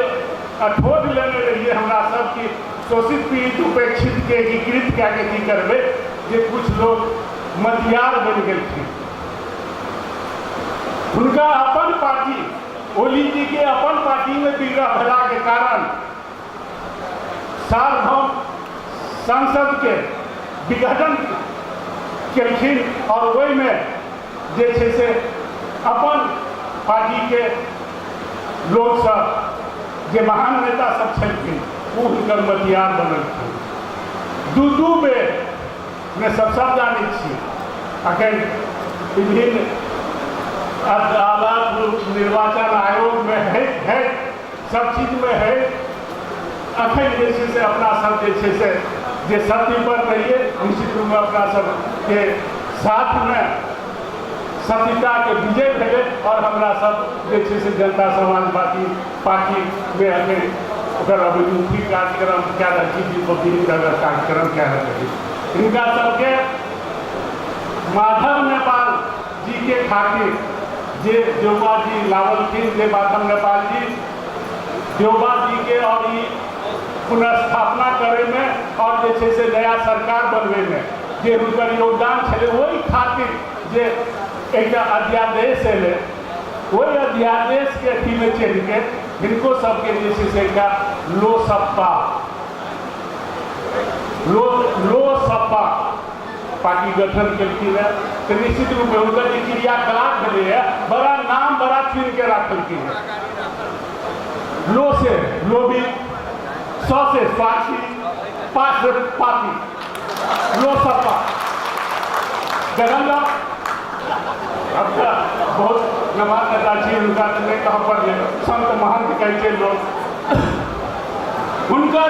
अठोट लेने रहिए हमरा सबकी शोषित पीड़ित उपेक्षित के एकीकृत क्या के की करबे जे कुछ लोग मतियार बन गए। उनका अपन पार्टी ओली जी के अपन पार्टी में बिगड़ा भला के कारण सार्वभौम संसद के विघटन केलखिन और वही में जे छे से अपन पार्टी के लोग सब जे महान नेता सब छलखिन वो हुनकर मतियार बनलखिन। दू बेर में सब जानै छी अखन विभिन्न अदालत निर्वाचन आयोग में है सब चीज में है। अखन जे छै से अपना सब जे छै से जे सत्य पर रहिए निश्चित रूप में अपना सब के साथ में सत्यता के विजय भेले और हमरा सब जे छै से जनता समाजवादी पार्टी में अखन ओकर अभिमुखी कार्यक्रम क्या रखी विभिन्न कार्यक्रम क्या रखी इनका सबके माधव नेपाल जी के खातिर जे देवबा जी लावलखिन जे माधव नेपाल जी देवबा जी के और पुनर्स्थापना करे में और जे छै से नया सरकार बनवे में जे हुनकर योगदान छले वही खातिर जे एक अध्यादेश एले वही अध्यादेश के अथी में चल के हिनको सबके जे छै से लो सपा पार्टी गठन केलखिन है। तो निश्चित रूप में उनका जो क्रियाकलाप भेले है बड़ा नाम बड़ा चुन के रखलखिन है। लो से लोभी, सौ से स्वार्थी, पाँच से पापी, लो सपा जगन्नाथ अब बहुत नवाज नेता जी उनका नहीं कहा पर संत महंत कहते लोग उनकर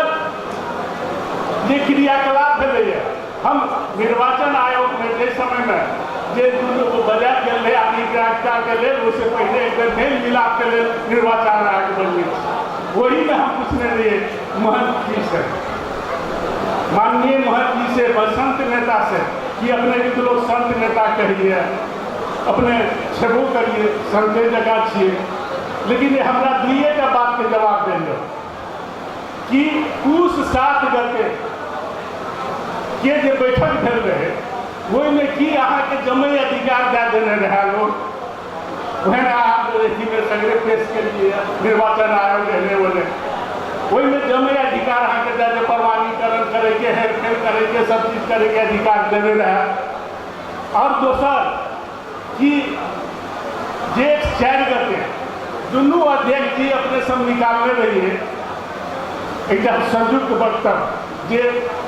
ये क्रियाकलाप भेले है। हम निर्वाचन आयोग में जिस समय में जे बजा के ले अधिकारिता के लिए उससे पहले एक मेल मिलाप के लिए निर्वाचन आयोग बनने वही में हम पूछने रहिए महंत जी से, माननीय महंत जी से, संत नेता से कि अपने भी तो लोग संत नेता कहिए अपने छेबो करिए संते जगह छिए लेकिन हमारा दुए का बात के जवाब देंगे कि उस 7 गते के जे बैठक भेल रहे वही में कि अहाँ के जमे अधिकार दे देने रहे लोग वह में सगरे पेश के लिए निर्वाचन आयोग रहने वाले वही में जमे अधिकार अहाँ के दे प्रमाणीकरण करे के हेर फेर करे के सब चीज करे के अधिकार देने रहे। और दोसर कि जे 4 गते दुनू अध्यक्ष जी अपने सब निकालने रहिए एक संयुक्त वक्तव्य जे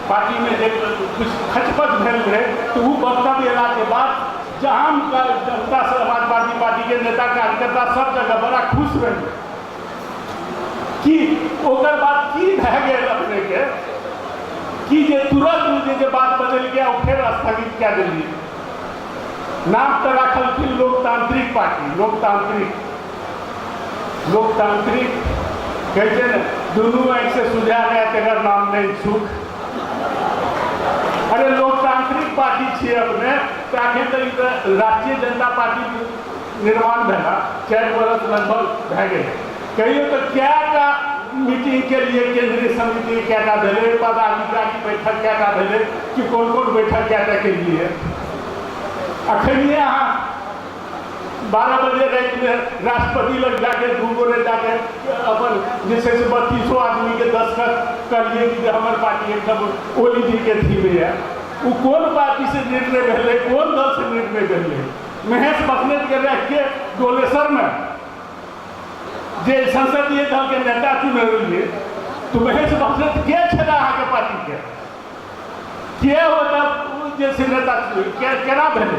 पार्टी में जे कुछ खचपच भेल रहे तो वो वक्तव्य अला के बाद जहाँ जनता समाजवादी पार्टी के नेता कार्यकर्ता सब जगह बड़ा खुश रहे कि ओकर बाद की भए गेल अपने के कि जे तुरंत जे बात बदल गया और फिर स्थगित क्या दिल्ली नाम तो रखल लोकतांत्रिक पार्टी लोकतांत्रिक कहते न दोनों एक से सुझा गया तेरा नाम नहीं सुख। अरे लोकतांत्रिक पार्टी छे अपने ताकि तो राष्ट्रीय जनता पार्टी निर्माण भेला 4 वर्ष लगभग भे गए कहियो तो क्या का मीटिंग के लिए केंद्रीय समिति क्या भेले पदाधिकारी बैठक क्या भेले कि कौन बैठक क्या के लिए अखनिए अहाँ 12 बजे रात में राष्ट्रपति लग जाके 2 गोरे जाके अपन जैसे 3200 आदमी के दस्तखत करिए कि हमारे पार्टी एकदम ओली जी के थी में है वो कौन पार्टी से निर्णय भेले कौन दल से निर्णय भेले महेश बसनेत के रह के डोलेसर में जे संसदीय दल के नेता चुने रहिए तो महेश बसनेत के छला के पार्टी के होता जैसे नेता केना भेले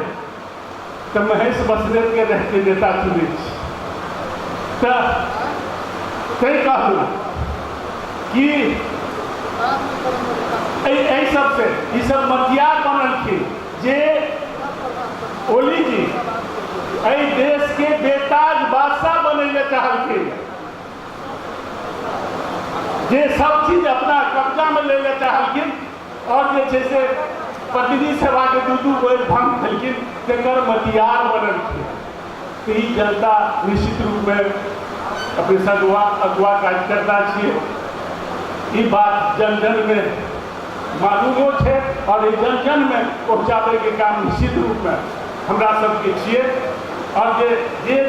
तो महेश बसनेत के रहते नेता चुने कहूँ कि सब से ये सब मतियार बनलखिन जे ओली जी एहि देश के बेताज बादशाह बनैले चाहलखिन, जे सब चीज अपना कब्जा में ले चाहलखिन और जे छै से प्रतिनिधि सभा के दू बेर भंग केलखिन, तेकर मतियार बनलखिन। तो ई जनता निश्चित रूप में अपने अगुआ कार्यकर्ता छियै, ई बात जन जन में मालूमो है और जन जन में पहुँचाबे के काम निश्चित रूप में हमरा सबके छियै। और जे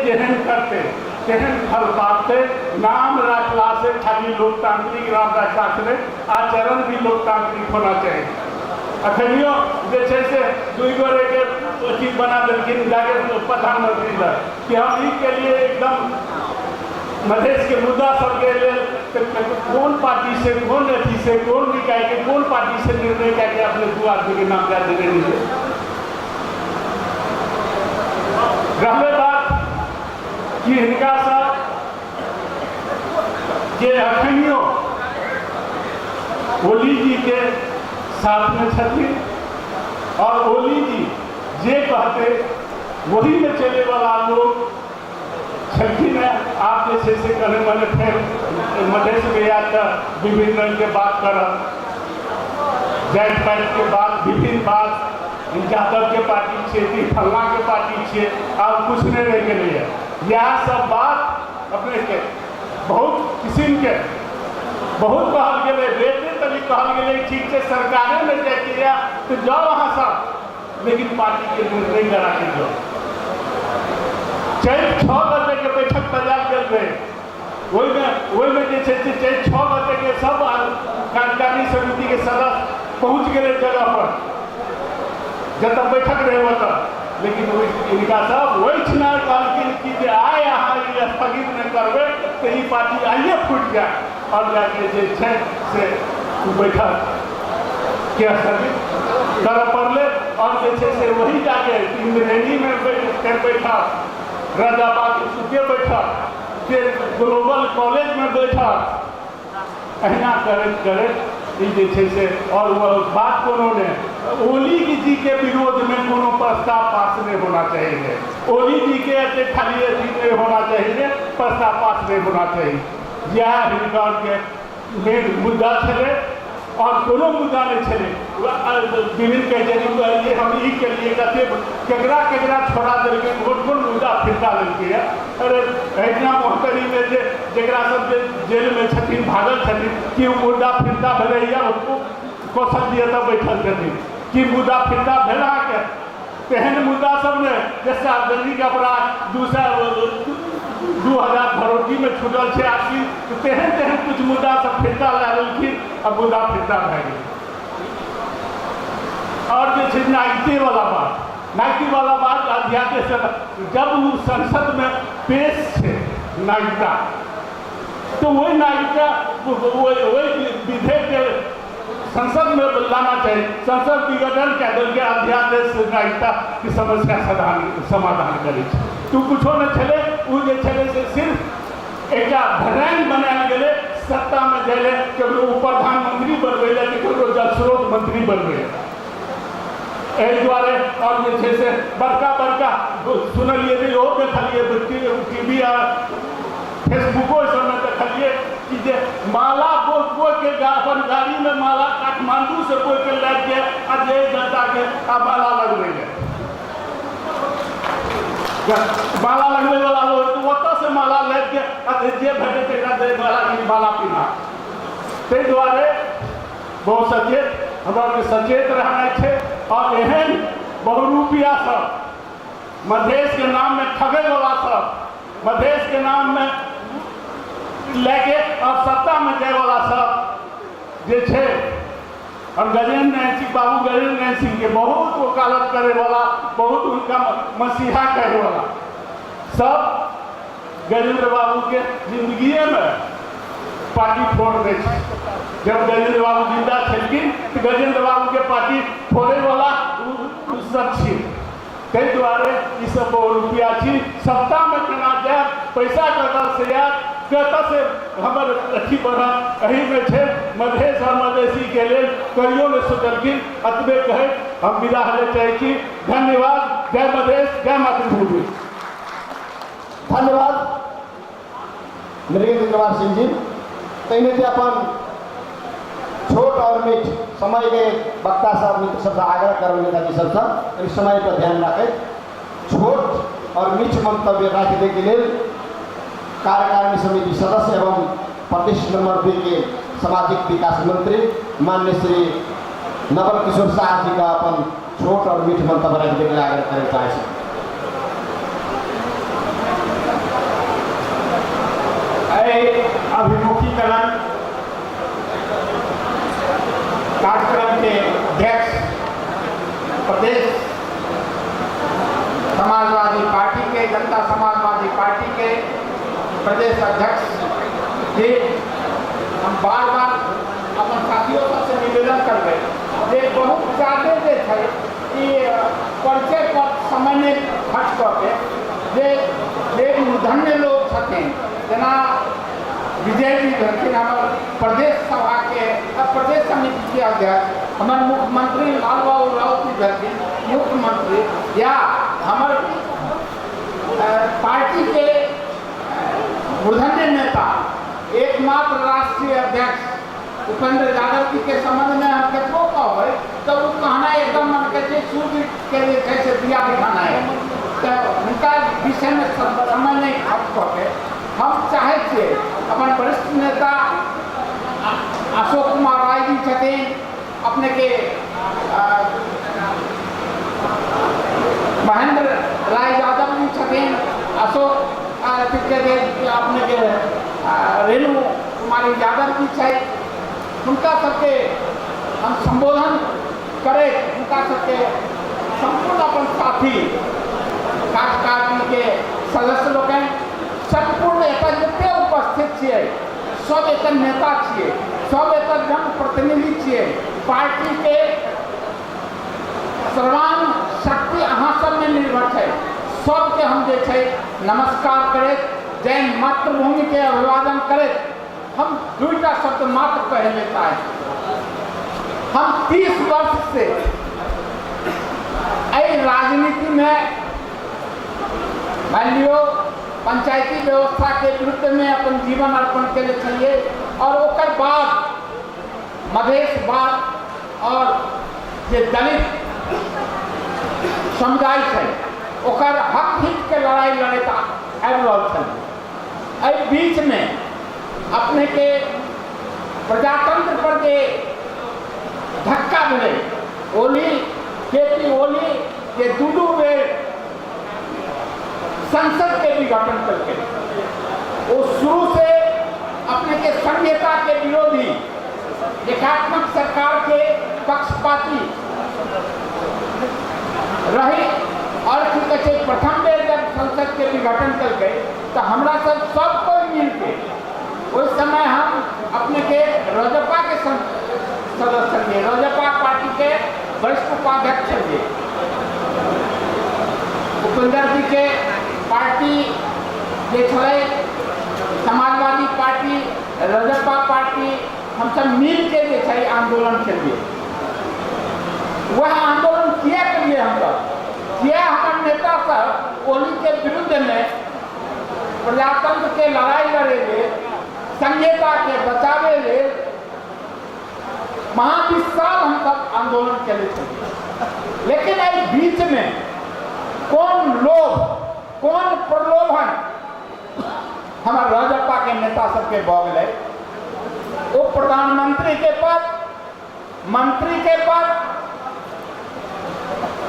जेहन करते तेहन फल पाते। नाम रखला से खाली लोकतांत्रिक नाम रखला से नहीं, आचरण भी लोकतांत्रिक होना चाहिए। अखनियो जे छै से दुई गोरे के चीज बना देलखिन जाके प्रधानमंत्री लग कि हम ई के लिए एकदम मधेश के मुद्दा सबके लेल कौन पार्टी से कौन अथी से कौन निकाय के कौन पार्टी से निर्णय करके अपने दू आदमी के नाम दे देने लीजिए। रहले बात कि हिनका सब जे अखनियो ओली जी के साथ में छथिन और ओली जी जे कहते वही में चले वाला लोग छलखिन है। आप जैसे से कहने वाले फिर मधेश में या तो विभिन्न रंग के बात करब, जाति पाति के बात, विभिन्न बात, यादव के पार्टी छे, फल्ला के पार्टी छे, और कुछ नहीं रह गए। यह सब बात अपने के बहुत किस्म के बहुत कहल गए, बेटे तभी कहल गए ठीक से सरकारें में तय किया तो जाओ वहाँ सब, लेकिन पार्टी के निर्णय करा के जाओ। चाहे 6 बजे के बैठक तैयार कर रहे, वही में जे चाहे 6 बजे के सब कार्यकारी समिति के सदस्य पहुँच गए जगह पर जब तक बैठक रहे होता, लेकिन इनका सब वही चुनाव कहलखिन कि आए अहाँ स्थगित नहीं करबे तो ये पार्टी आइए फूट जाए और जाके जे छै से बैठक के स्थगित कर पड़ले और जे छै से वही जाके इंद्रेणी में बैठक, राजाबाग के बैठक, फिर ग्लोबल कॉलेज में बैठक, अहिना करैत करैत जे छै से और बात कोनो ने ओली जी के विरोध में कोनो प्रस्ताव पास नहीं होना चाहिए। ओली जी के खाली अथी नहीं होना चाहिए, प्रस्ताव पास नहीं होना चाहिए। यह हिनकर के मेन मुद्दा छे और कोनो मुद्दा नहीं छे। विभिन्न के जरिए हम ई के लिए केकरा छोड़ा देलकै, कोन मुद्दा फिरता लेलकै है। अरे एहिना मोहतरी में जरा सब जेल में छथिन, भागल छथिन कि मुद्दा फिरता भेलैया क्वेश्चन दिए तो बैठल छथिन कि मुद्दा फिरता भेला के तेहन मुद्दा सब ने जैसे आर्थिक अपराध 2000 भरोटी में छूटल है आदमी, तेहन कुछ मुद्दा सब फिरता ला लेलखिन और मुद्दा फिरता भए गेल। और जे छै नागरिकता वाला बात अध्यादेश जब वो संसद में पेश है नागरिकता, तो वही नागरिकता वही विधेयक के संसद में लाना चाहिए। संसद विघटन कह दिल के अध्यादेश नागरिकता की समस्या समाधान करे। तो कुछो न छे, वो जे छे से सिर्फ एक भराइन बनायल गेले, सत्ता में जाए ककरो प्रधानमंत्री बनबे ले, ककरो जल स्रोत मंत्री बनबे एहि दुआरे। और जे छै से बड़का सुनलिए देखलिए टीवी आ फेसबुको सबमें देखलिए कि जे माला बोल के अपन गाड़ी में माला काठमांडू से बोल के लग के आ जे जनता के आ माला लगबे माला लगबे वाला लोग ओतऽ से माला लग के जे भेटे तेकरा दे माला पीना। ताहि दुआरे बहुत सचेत हमरा सचेत रहना है। और एहन बहुरूपिया सब मधेश के नाम में ठगे वाला सब, मधेश के नाम में लेके और सत्ता में जाए वाला सब जे छे, और गजेंद्र नारायण सिंह बाबू गजेंद्र नारायण सिंह के बहुत वकालत करे वाला, बहुत उनका मसीहा कहे वाला सब गजेंद्र बाबू के जिंदगी में पार्टी फोड़ दे। जब गजेंद्र बाबू जिंदा छलखिन तो गजेंद्र बाबू के पार्टी फोड़े वाला सब छी। ताहि दुआरे ई सब रुपया छी, सत्ता में केना जाए, पैसा कतऽ से आयत, कतऽ से हमर अथी बढ़त, एही में छे मधेश और मधेसी के लेल कहियो ने सोचलखिन। अतबे कहे हम विदा होले चाहै छी। धन्यवाद। जय मधेश, जय मातृभूमि। धन्यवाद मृगेंद्र कुमार सिंह जी। तैने थे अपन छोट और मीठ समय के वक्ता सब मित्र सब आग्रह कर नेताजी सब इस समय पर ध्यान रखें। छोट और मीठ मंतव्य रखने के लिए कार्यकारिणी समिति सदस्य एवं प्रदेश नंबर 2 के सामाजिक विकास मंत्री माननीय श्री नवल किशोर शाह जी का अपन छोट और मीठ मंतव्य रखने के लिए आग्रह करना चाहे। अभिमुखीकरण कार्यक्रम के अध्यक्ष प्रदेश समाजवादी पार्टी के जनता समाजवादी पार्टी के प्रदेश अध्यक्ष जी, हम बार बार अपन साथियों सबसे निवेदन कर रहे जे बहुत ज़्यादा जे है कि परिचय पर समय में खर्च करके जे मूर्धन्य लोग छथिन जना विजय जी भेलखिन हमार प्रदेश सभा के प्रदेश समिति के अध्यक्ष, हमार मुख्यमंत्री लाल बाबू राउत जी भेलखिन मुख्यमंत्री, या हमार पार्टी के मूर्धन्य नेता एकमात्र राष्ट्रीय अध्यक्ष उपेंद्र यादव जी के संबंध में हम कितनों कहबै तो वो कहना एकदम मन के सूर्य के लिए कैसे दिया दिखाना है, तो उनका विषय में समय नहीं खर्च करके हम चाहे थे अपन वरिष्ठ नेता अशोक कुमार राय जी छथिन, अपने के महेंद्र राय यादव जी छथिन, अशोक अपने के रेणु कुमारी यादव जी छै, उनका सबके हम संबोधन करे, उनका सबके संपूर्ण अपन साथी कार्यकारिणी के सदस्य लोग संपूर्ण एक जते उपस्थित छे, सब एक नेता छे, सब एक जनप्रतिनिधि छे, पार्टी के सर्वांग शक्ति अहाँ सब में निर्भर है। सबके हम जे छै नमस्कार करे, जय मातृभूमि के अभिवादन करे। हम दुईटा शब्द मात्र कहे लेता है। हम 30 वर्ष से राजनीति में मान लियो पंचायती व्यवस्था के विरुद्ध में अपन जीवन अर्पण के चाहिए, और ओकर बाद मधेशवाद और जे दलित समुदाय है ओकर हक हित के लड़ाई लड़ता आबि रहल छल। एहि बीच में अपने के प्रजातंत्र पर जे धक्का मिले, ओली केपी ओली के दू बेर संसद के विघटन करके वो शुरू से अपने के संहिता के विरोधी एकात्मक सरकार के पक्षपाती रही, और प्रथम बेर जब संसद के विघटन करके तो हमरा सब कोई मिल के उस समय हम अपने के रोजपा के सदस्य थे, रोजपा पार्टी के वरिष्ठ उपाध्यक्ष थे, उपेंद्र जी के पार्टी जे समाजवादी पार्टी रोजपा पार्टी हम सब मिल के जे आंदोलन के लिए वह आंदोलन किया के लिए हम सब किया। हमारे नेता सब ओली के विरुद्ध में प्रजातंत्र के लड़ाई लड़ेंगे, संहिता के बचावे ले महाविशाल हम सब आंदोलन के लिए। लेकिन इस बीच में कौन लोभ कौन प्रलोभन हमारे राजपा के नेता सबके बगले, वो प्रधानमंत्री के पद, मंत्री के पद,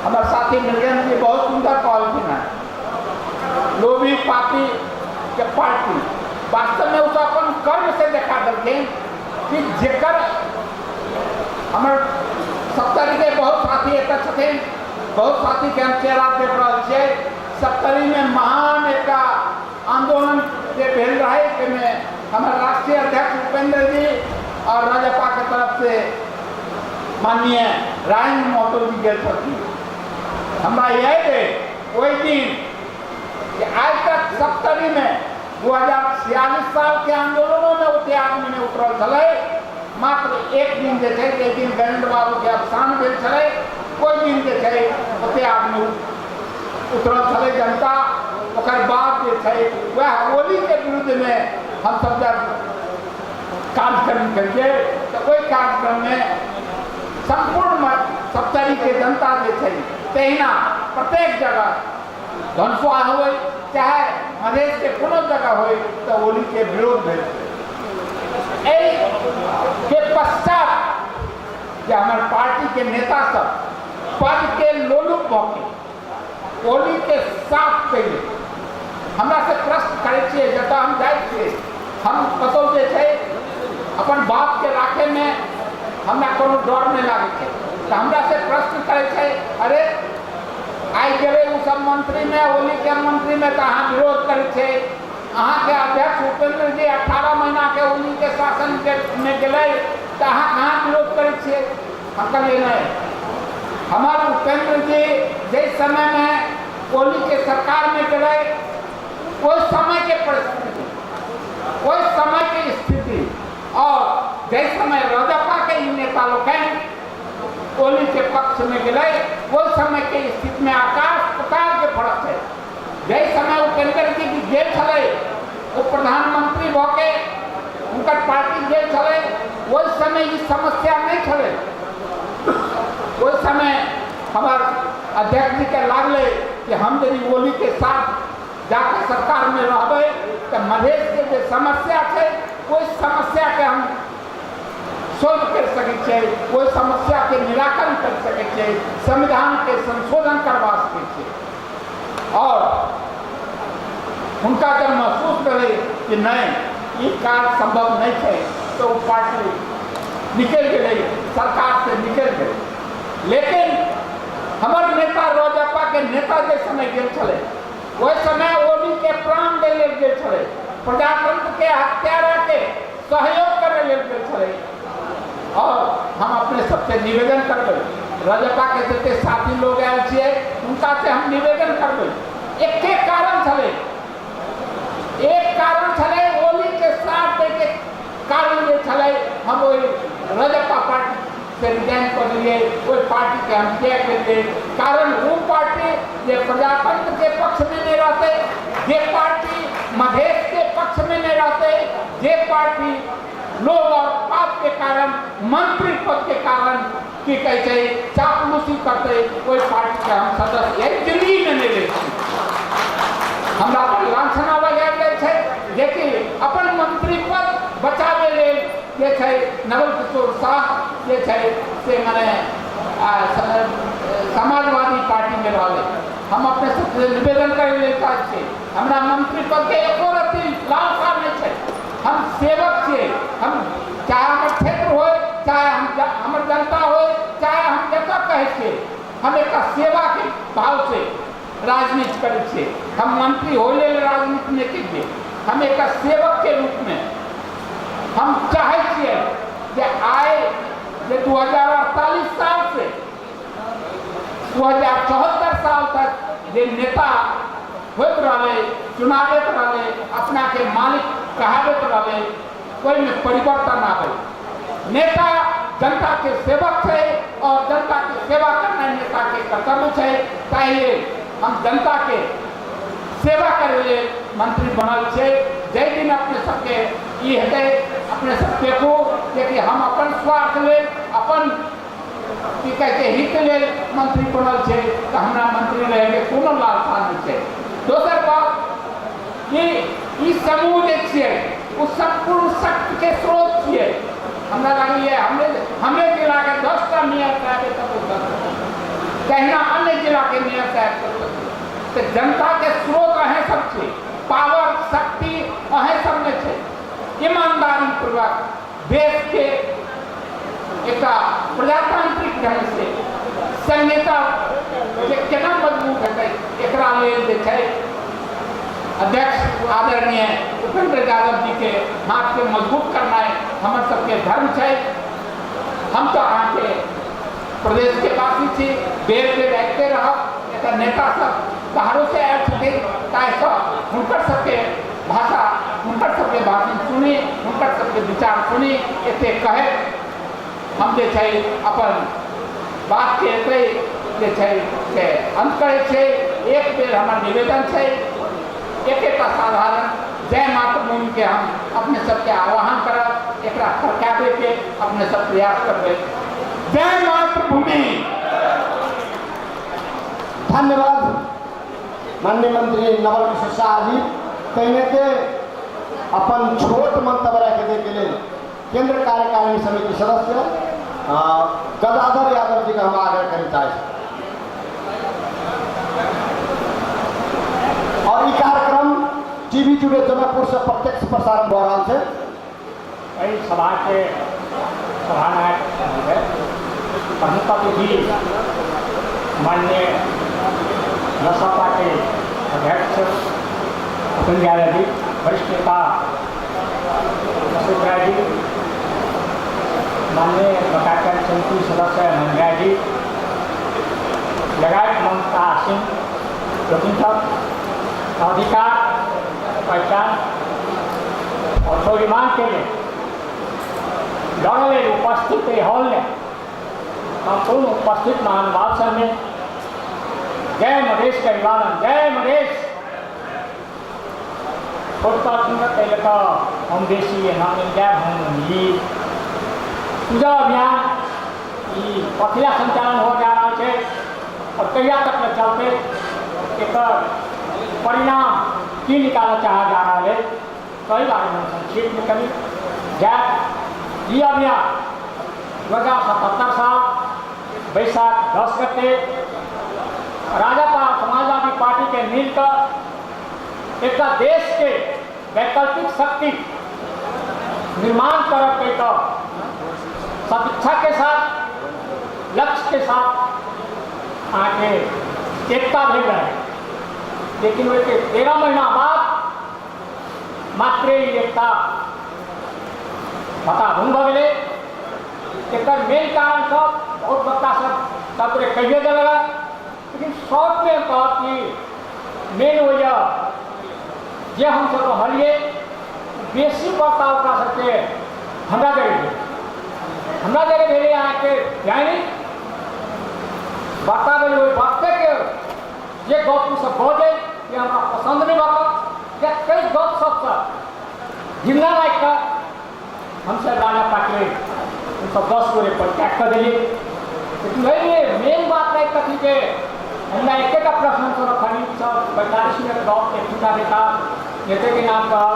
हमारे साथी मृगेंद्र जी बहुत सुंदर कहलखिन है, लोभी पापी के पार्टी वास्तव में उसको अपन कर्म से देखा देलखिन कि जेकर हमारे 70 के बहुत साथी एक छथिन, बहुत साथी के हम चेहरा देख रहा छे। 70 में महान एक आंदोलन जे भेल रहे में हमारे राष्ट्रीय अध्यक्ष उपेंद्र जी और राजपा के तरफ से माननीय राजेंद्र महतो जी गए थे। हमारा यह है वही दिन कि आज तक 70 में 2046 साल के आंदोलनों में त्याग में उतरल चले, मात्र एक दिन जे दिन वीरेंद्र बाबू के अवसान भेल चले, कोई दिन जे छै ओते आदमी उतरल छलै जनता। ओकर बाद जे छै वह ओली के विरुद्ध में हम सब जब कार्यक्रम करिए तो ओहि कार्यक्रम में संपूर्ण सप्तरी के जनता जे छै तहिना प्रत्येक जगह धनसुआ हो चाहे मधेश के कोनो जगह हो तो ओली के विरोध भेल। के पश्चात जे हमारे पार्टी के नेता सब पद के लोलुप भके ओली के साथ कैले हमरा से प्रश्न करे छिए जतऽ हम जाए छिए हम कतौ जे छै अपन बात के राखे में हमरा कोनो डर नहीं लागे छै तो हमरा से प्रश्न करे छै अरे आई गेले उ सब मंत्री में ओली के मंत्री में तो अहाँ विरोध करे छै अहाँ के अध्यक्ष उपेंद्र जी 18 महीना के ओली के शासन में गेले तो अहाँ कहाँ विरोध करे छिए। हम कहलिए नहीं हमारे उपेंद्र जी जिस समय में ओली के सरकार में गए उस समय के परिस्थिति उस समय की स्थिति और जिस समय राजपा के नेता लोग ओली के पक्ष में गए उस समय के स्थिति में आकाश पताल के फर्क है। जिस समय उपेंद्र जी की जेल चले वो प्रधानमंत्री होके उनका पार्टी जेल चले उस समय ये समस्या नहीं चले। उस समय हमारे अध्यक्ष जी के लागले कि हम यदि ओली के साथ जाकर सरकार में रहबे तो मधेश के जो समस्या है वो समस्या के हम सोल्व कर सके वो समस्या के निराकरण कर सके संविधान के संशोधन करवा सके और उनका जब महसूस करे कि नहीं ये कार्य संभव नहीं है तो वो पार्टी निकल गई सरकार से निकल गई। लेकिन हमारे नेता राजपा के नेता जिस समय गेल चले वही समय ओली के प्राण दे गेल चले प्रजातंत्र के हत्यारा के सहयोग करे गेल चले। और हम अपने सबसे निवेदन करबे राजपा के जते साथी लोग आयल छे उनका से हम निवेदन करबे एक कारण छले ओली के साथ के कारण ये छले हम वही राजपा पार्टी से रिजाइन कर लिए कोई पार्टी के हम त्याग कर लिए कारण वो पार्टी ये प्रजातंत्र के पक्ष में नहीं रहते ये पार्टी मधेश के पक्ष में नहीं रहते ये पार्टी लोग और पाप के कारण मंत्री पद के कारण कि कहते चापलूसी करते कोई पार्टी के हम सदस्य दिल्ली में नहीं रहते हमरा पर लांछना लगायल गेल छै जेकि अपन मंत्री पद बचावे लेल जे छै नवल किशोर शाह जे छै से माने समाजवादी पार्टी में रहले। हम अपने सबसे निवेदन करे लेल चाहै छी हमरा मंत्री पद के एको रत्ती लालसा नहीं छै। हम सेवक छे हम चाहे हमारे क्षेत्र हो चाहे हमारे जनता हो चाहे हम जतऽ कहे छे हम एक सेवा के भाव से राजनीति करे छे। हम मंत्री हो ले राजनीति नहीं कीजिए हम एक सेवक के रूप में हम चाहे छे कि आए जे 2048 साल से 2074 साल तक जे नेता होते रहे चुनावित रहे अपना के मालिक कहावत रहे कोई में परिवर्तन आवे। नेता जनता के सेवक है और जनता की सेवा करना नेता के कर्तव्य है। चाहिए हम जनता के सेवा करे लिए मंत्री बनल छे जय दिन अपने सबके ये है अपने सबके को कि हम अपन स्वार्थ ले अपन की कहते हित ले मंत्री बनल छे तो हमरा मंत्री रहे के कोनो लालसा नहीं छे। दोसर बात कि इस समूह जे छिए उस संपूर्ण शक्ति के स्रोत छिए। हमरा लगी हमरे जिला के 10टा मेयर साहब तक कहना अन्य जिला के मेयर साहब तो जनता के स्रोत अहे सब छे पावर शक्ति अहे सब में छे। ईमानदारी पूर्वक देश के एक प्रजातांत्रिक ढंग से संहिता केना मजबूत है एकरा लेल जे छै अध्यक्ष आदरणीय उपेंद्र यादव जी के हाथ के मजबूत करना है हमर सबके धर्म है। हम तो अहाँ के प्रदेश के वासी थी बेर पे बैठते रह एक नेता सब बाहरों से आयल छथिन ताकि हुनकर सबके भाषा हुनकर सबके भाषण सुनी हुनकर सबके विचार सुनी एते कहे हम जे छै अपन बात के एतरे जे छै से अंत करे छै। एक बेर हमर निवेदन छै, एक साधारण जय मातृभूमि के हम अपने सबके आह्वान करब, एक फरकाबे के अपने सब प्रयास करबे। जय मातृभूमि। धन्यवाद माननीय मंत्री नवल किशोर शाह जी। कहने के अपन छोट मंतव्य रखे के लिए केंद्र कार्यकारिणी समिति सदस्य गदाधर यादव जी का हम आग्रह करना चाहे। और ये कार्यक्रम टीवी टुडे जनकपुर से प्रत्यक्ष प्रसारण हो रहा है। कई सभा के सभानायक प्रमुख अतिथि माननीय लोकसभा के अध्यक्ष उपेंद्र यादव जी, वरिष्ठ नेता अशोक राय जी, माननीय कार्यकारी समिति सदस्य मंजरा जी, लगायत ममता सिंह जोगिंदर अधिकार पहचान और स्वाभिमान के लिए दौड़े उपस्थित हॉल ने संपूर्ण उपस्थित महानुभाव सब में जय मधेश के अभिवादन। जय मधेश। छोटा सुंदर हम देशी नाम जय भूमि पूजा अभियान पथिला संचालन हो जा रहा है और कहिया तक में चलते एक परिणाम की निकाला चाहा जा रहा है। कई बारे में संक्षेप में कभी जय ये अभियान 2077 साल बैसाख 10 गते राजापा समाजवादी पार्टी के मिलकर एक देश के वैकल्पिक शक्ति निर्माण कर सदिच्छा के साथ लक्ष्य के साथ आगे एकता भेज रहे। लेकिन वे 13 महीना बाद मात्र एकता पता भंग भले एक मेन कारण सब बहुत बच्चा सब कहिए लगा। लेकिन शॉर्ट में कहा कि मेन वजह जे हम सब हलिए बेसी बर्ताव कर सकते हमरा जगह भेले यहाँ के यानी बर्ताव वक्त के ये गप सब बजे ये हमारा पसंद नहीं बात या कई गप सब जिंदा लायक का हमसे राजा पाटिल उन सब 10 गोरे पर टैग कर दिए। लेकिन भाई मेन बात नहीं कथी के हमरा एक का प्रश्न तो रखनी सब 45 मिनट गप के चुका देता नेता के नाम पर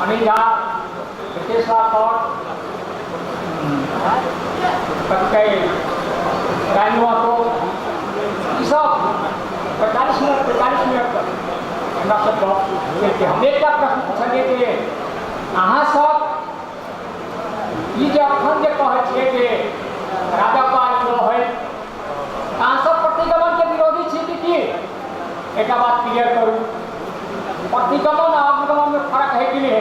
अनिल झा रितेश राठौर रानुआ को सब 45 मिनट हमरा सब गप हम एक का प्रश्न पूछने के लिए अहाँ सब ये जो अखन जे कहे छे कि राजापाल जो है अहाँ सब प्रतिगमन के विरोधी छी कि एक बात क्लियर करूँ। प्रतिगमन और अवगमन में फर्क है कि नहीं है?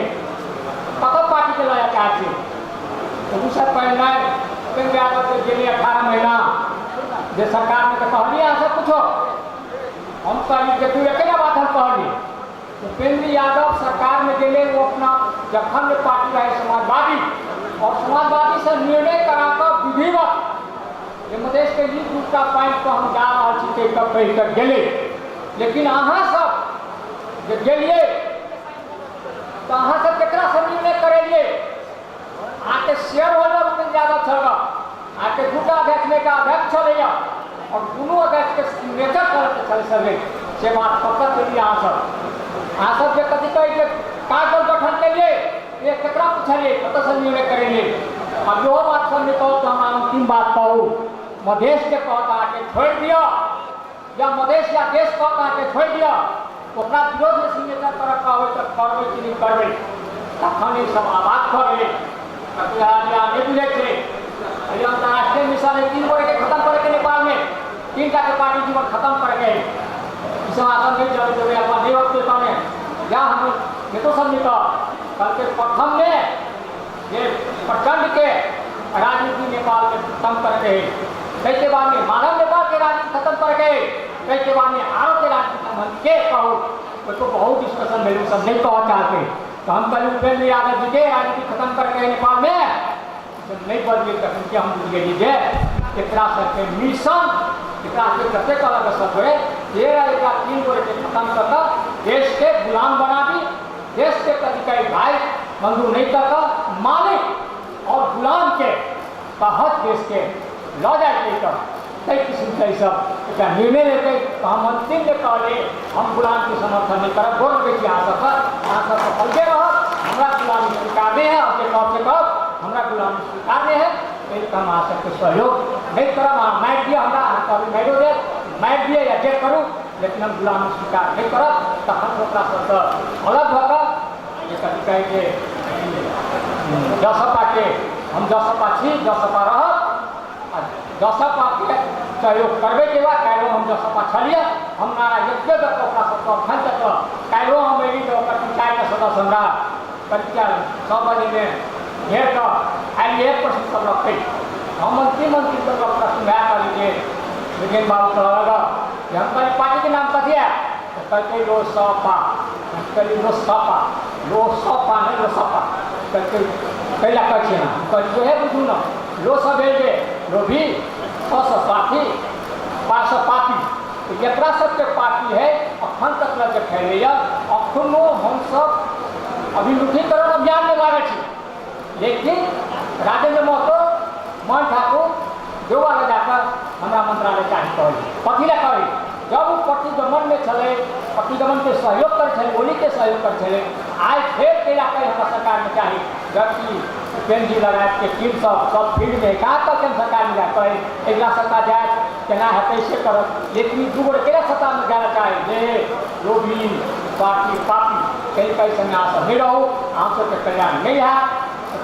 कतब पार्टी के लाया चाहे तो दूसरा पहले उपेंद्र यादव के जेल 18 महीना जो सरकार ने तो कहलिए यहाँ से पूछो हम कहली तू एक बात हम कहली उपेंद्र यादव सरकार में गेले वो अपना जखन में पार्टी रहे समाजवादी और समाजवादी से निर्णय कराकर विधिवत ये मधेश के लिए दूसरा पॉइंट पर हम जा रहा छी कह कर गेले। लेकिन अहाँ सब जब गेलिए तो अहाँ सब केकरा से निर्णय करेलिए आके शेयर होल्डर उपेंद्र यादव छल आके दूटा अध्यक्ष में का अध्यक्ष चले और दोनों अध्यक्ष के सिग्नेचर करके चल सके से बात पकड़ के लिए अहाँ सब जे कथी कहे कागज गठन के लिए ये केकरा पूछलिए कत से निर्णय करेंगे। और जो बात सब निकल तो हम अंतिम बात कहूँ मधेश के कहता आके छोड़ दिया या मधेश या देश कहता आके छोड़ दिया ओकरा विरोध में सिग्नेचर करब कहबै तो करबै कि नहीं करबै तखन सब आवाज करे नहीं बुझे थे। अंतर्राष्ट्रीय मिशन 3 गोरे के खत्म करे के नेपाल में 3 टा के पार्टी जीवन खत्म करके आसन नहीं चल देवे अपन देवक के सामने या हम नेतो सब निकल कल के प्रथम में ये प्रचंड के राजनीति नेपाल में खत्म करके कई के बाद में मानव नेपाल के राजनीति खत्म करके कई के बाद में आरोप के राजनीति खत्म के कहो तो बहुत डिस्कशन मेरे सब नहीं कह चाहते तो हम कल उपेंद्र यादव जी के राजनीति खत्म करके नेपाल में नहीं बदले क्योंकि हम बुझ गए एकरा सबके मिशन एकरा से कतेक अलग सब है ये रहेगा 3 गो के खत्म कर देश के गुलाम बना दी देश के कई भाई बंधु नहीं करता मालिक और गुलाम के हक देश के लौ जाए कई किस्म के सब एक निर्णय लेते हम अंतिम में कहले हम गुलाम के समर्थन नहीं करब बोल रहे यहाँ सब हल्के रह हमारा गुलामी स्वीकारने है अपने तौर से कब हमारा गुलामी स्वीकारने है एक हम आ सकते सहयोग नहीं करब मैट दिए हमारा कभी मैडो दे मैट दिए या जे करूँ लेकिन हम गुलामी स्वीकार नहीं करब तखन सबसे अलग होकर ये कभी कहे जसपा के हम जसपा छी जसपा रह जसपा के सहयोग करबे के बाद काल्हि हम जसपा छलिए हम नारा जतबे तक ओकरा सबके अखन तक काल्हि हम एली तऽ ओकर पंचायत सदस्य हमरा परीक्षा 6 बजे में घेर कर आइए 1% सब रखे हम मंत्री तक प्रश्न भए करी विजय बाबू कहलगा कि हम पार्टी के नाम कथी है तो कहते लोसपा कहली लोसपा नहीं लोसपा कहते कैला कहै ना कहली वह बुझू ना लो सब है लो भी साथी पास पार्टी तो एकरा सबके पार्टी है अखन तक लग फैले अखनो हम सब अभिमुखीकरण अभियान में लागे छी लेकिन राजेंद्र महतो मन ठाकुर देवा ले जाकर हमारा मंत्रालय चाहिए कही कथी ला कही जब वो प्रतिगमन में चले प्रतिगमन के सहयोग कर चले बोली के सहयोग कर चले आज फिर कैला कहीं हमारा सरकार में चाहिए जबकि उपेंद्र जी लगाए के टीम सब फील्ड में कहाँ तक सरकार में जाए कहे अगला सत्ता जाए केना है कैसे कर लेकिन दूगो केना सत्ता में जाना चाहे जे जो भी पार्टी कहीं कहीं संगे आशा नहीं रहो हम सबके कल्याण नहीं है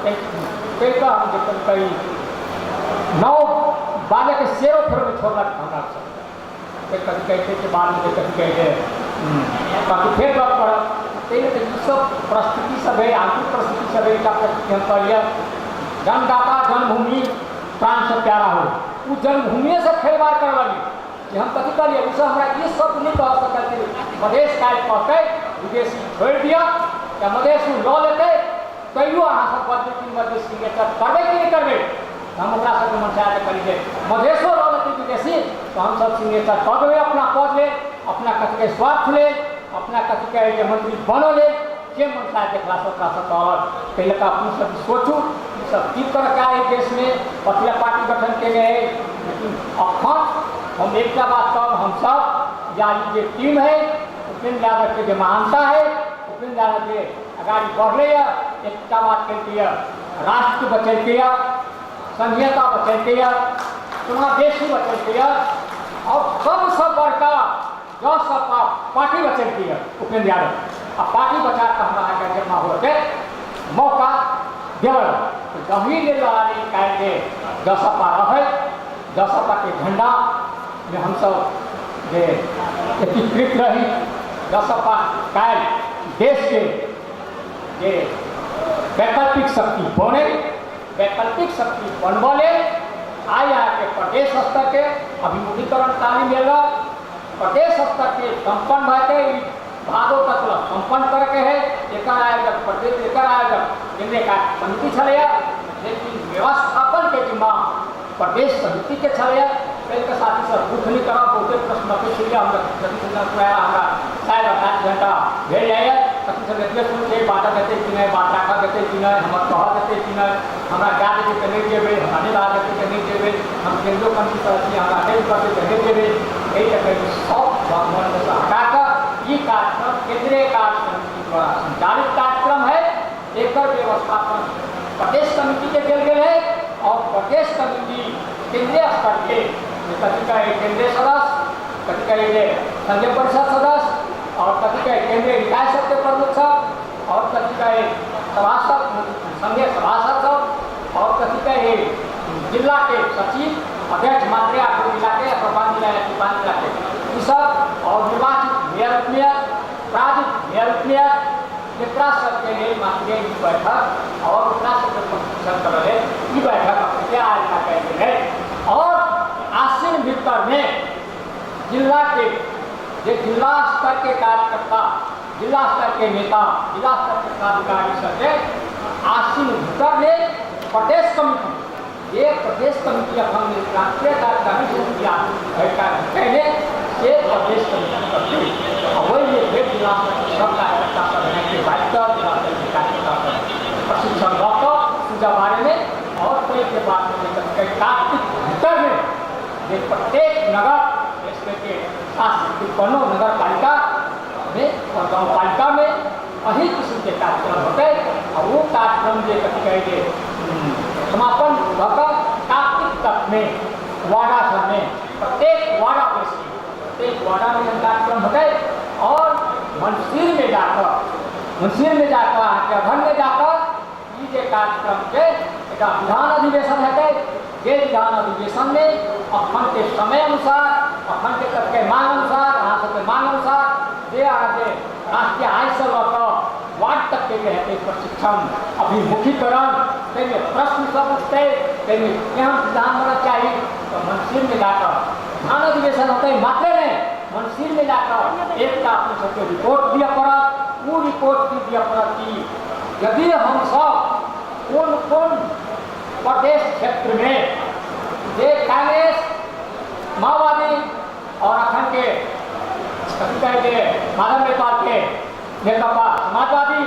कहीं हम कहीं 9 बालक के शेरों फेरों में छोड़ना हमारा सब कभी कहते के बाद में कभी कहते बाकी फिर बात पड़ा सब परिस्थिति सब है आंतरिक परिस्थिति सब है का करिए जन्मदाता जन्मभूमि प्राण से प्यारा हो उस जन्मभूमि से खेलवाड़ कर लगी कि हम कथी करिए उससे हमारा ये सब नहीं कह सकते मधेश का कहते विदेशी छोड़ दिया या मधेश लॉ लेते कहियो अहाँ सब बदले मधेश सिग्नेचर करबे कि नहीं करबे हम ओकरा सबके मंचायत करिए मधेशो लॉ लेते विदेशी तो हम सब सिग्नेचर कर देवे अपना पद ले अपना कथी के स्वार्थ ले अपना कथी के मंत्री बनो ले के मंत्रालय देखला सब और पहले का अपनी सब सोचू सब की तरह का है देश में पतिया पार्टी गठन के गए लेकिन अखन हम एक बात कब हम सब यानी जो टीम है उपेंद्र यादव के जो महानता है उपेंद्र यादव के आगे बढ़ रही है एक बात कहती है राष्ट्र बचैती है संघीयता बचैती है तुम्हारा देश ही बचैती है और सबसे बड़का जो सब पार्टी बचैती है उपेंद्र यादव अब पार्टी बचा कर हमारा जमा हो के मौका देवल तो गंभीर लड़ाई के जसपा रहे जसपा के झंडा में हम सब एकीकृत रही जसपा काल देश के वैकल्पिक शक्ति बने वैकल्पिक शक्ति बनबले आया के प्रदेश स्तर के अभिमुखीकरण तालीम मिला प्रदेश स्तर के संपन्न भाते भादो तक संपन्न करके है एक आयोजक प्रदेश एक आयोजक केंद्रीय कार्य समिति छे लेकिन व्यवस्थापन के जिम्मा प्रदेश समिति के छे के साथ ही सर दुख नहीं करा बहुते प्रश्न अपेक्षित हमारा शायद 28 घंटा भेज जाए कभी से देखते सुन के बाटा देते कि नहीं बात रखा देते कि नहीं हमारे कह देते कि नहीं हमारा क्या देते कि नहीं देवे हमारे बात देते कि नहीं देवे हम केंद्रीय कमिटी तरफ हमारा नहीं करते कि नहीं देवे यही तक सब मन से हटाकर ये कार्यक्रम केंद्रीय कार्य समिति द्वारा संचालित कार्यक्रम है एक व्यवस्थापन प्रदेश समिति के दिल गए है और प्रदेश समिति केंद्रीय स्तर के कभी का केंद्रीय सदस्य कभी का संघीय परिषद सदस्य और कभी का केंद्रीय निकाय सब के प्रमुख सब और कभी का सभासद संघीय सभासद सब और कभी का जिला के सचिव अध्यक्ष मंत्री आठ जिला के या 5 जिला या 5 जिला के ये सब और निर्वाचित मेयर प्राजित मेयर जितना सबके लिए मांगे की बैठक और उतना सबके प्रशिक्षण कर रहे ये बैठक क्या आयोजना कहते हैं और आसीन भीतर में जिला के जिला स्तर के कार्यकर्ता जिला स्तर के नेता जिला स्तर के पदाधिकारी सबके आसीन भीतर में प्रदेश कमिटी ये प्रदेश कमेटी अपन राष्ट्रीय कार्यकारिणी समितियाँ कहने से प्रदेश कमेटी करती वही ये भेद जिला सब कार्यकर्ता सब हैं कि कार्यकर्ता प्रशिक्षण डॉक्टर पूजा बारे में और कई के बाद में कार्तिक भीतर में ये प्रत्येक नगर इसमें के बनो नगर पालिका में और गाँव पालिका में वही किस्म के कार्यक्रम होते और वो कार्यक्रम ये कहेंगे समापन होकर कार्तिक तक में वाड़ा सब में प्रत्येक वाड़ा प्रत्येक वाड़ा में कार्यक्रम होते और मंसिर में जाकर घर में जाकर ये कार्यक्रम के विधान अधिवेशन है ये विधान अधिवेशन में अखंड के समय अनुसार अखंड के तक के मांग अनुसार यहाँ के मांग अनुसार ये आगे राष्ट्रीय आय से वार्ड तक के रहते प्रशिक्षण अभिमुखीकरण प्रश्न सब उठते यहाँ विधान होना चाहिए तो मंसिर में जाकर विधान अधिवेशन होते ही मात्र नहीं मंसिर में जाकर एक का अपने सबके रिपोर्ट दिया पड़ा वो रिपोर्ट की दिया पड़ा कि यदि हम सब कौन प्रदेश क्षेत्र में ये कांग्रेस माओवादी और अखंड के माधव नेपाल के नेता समाजवादी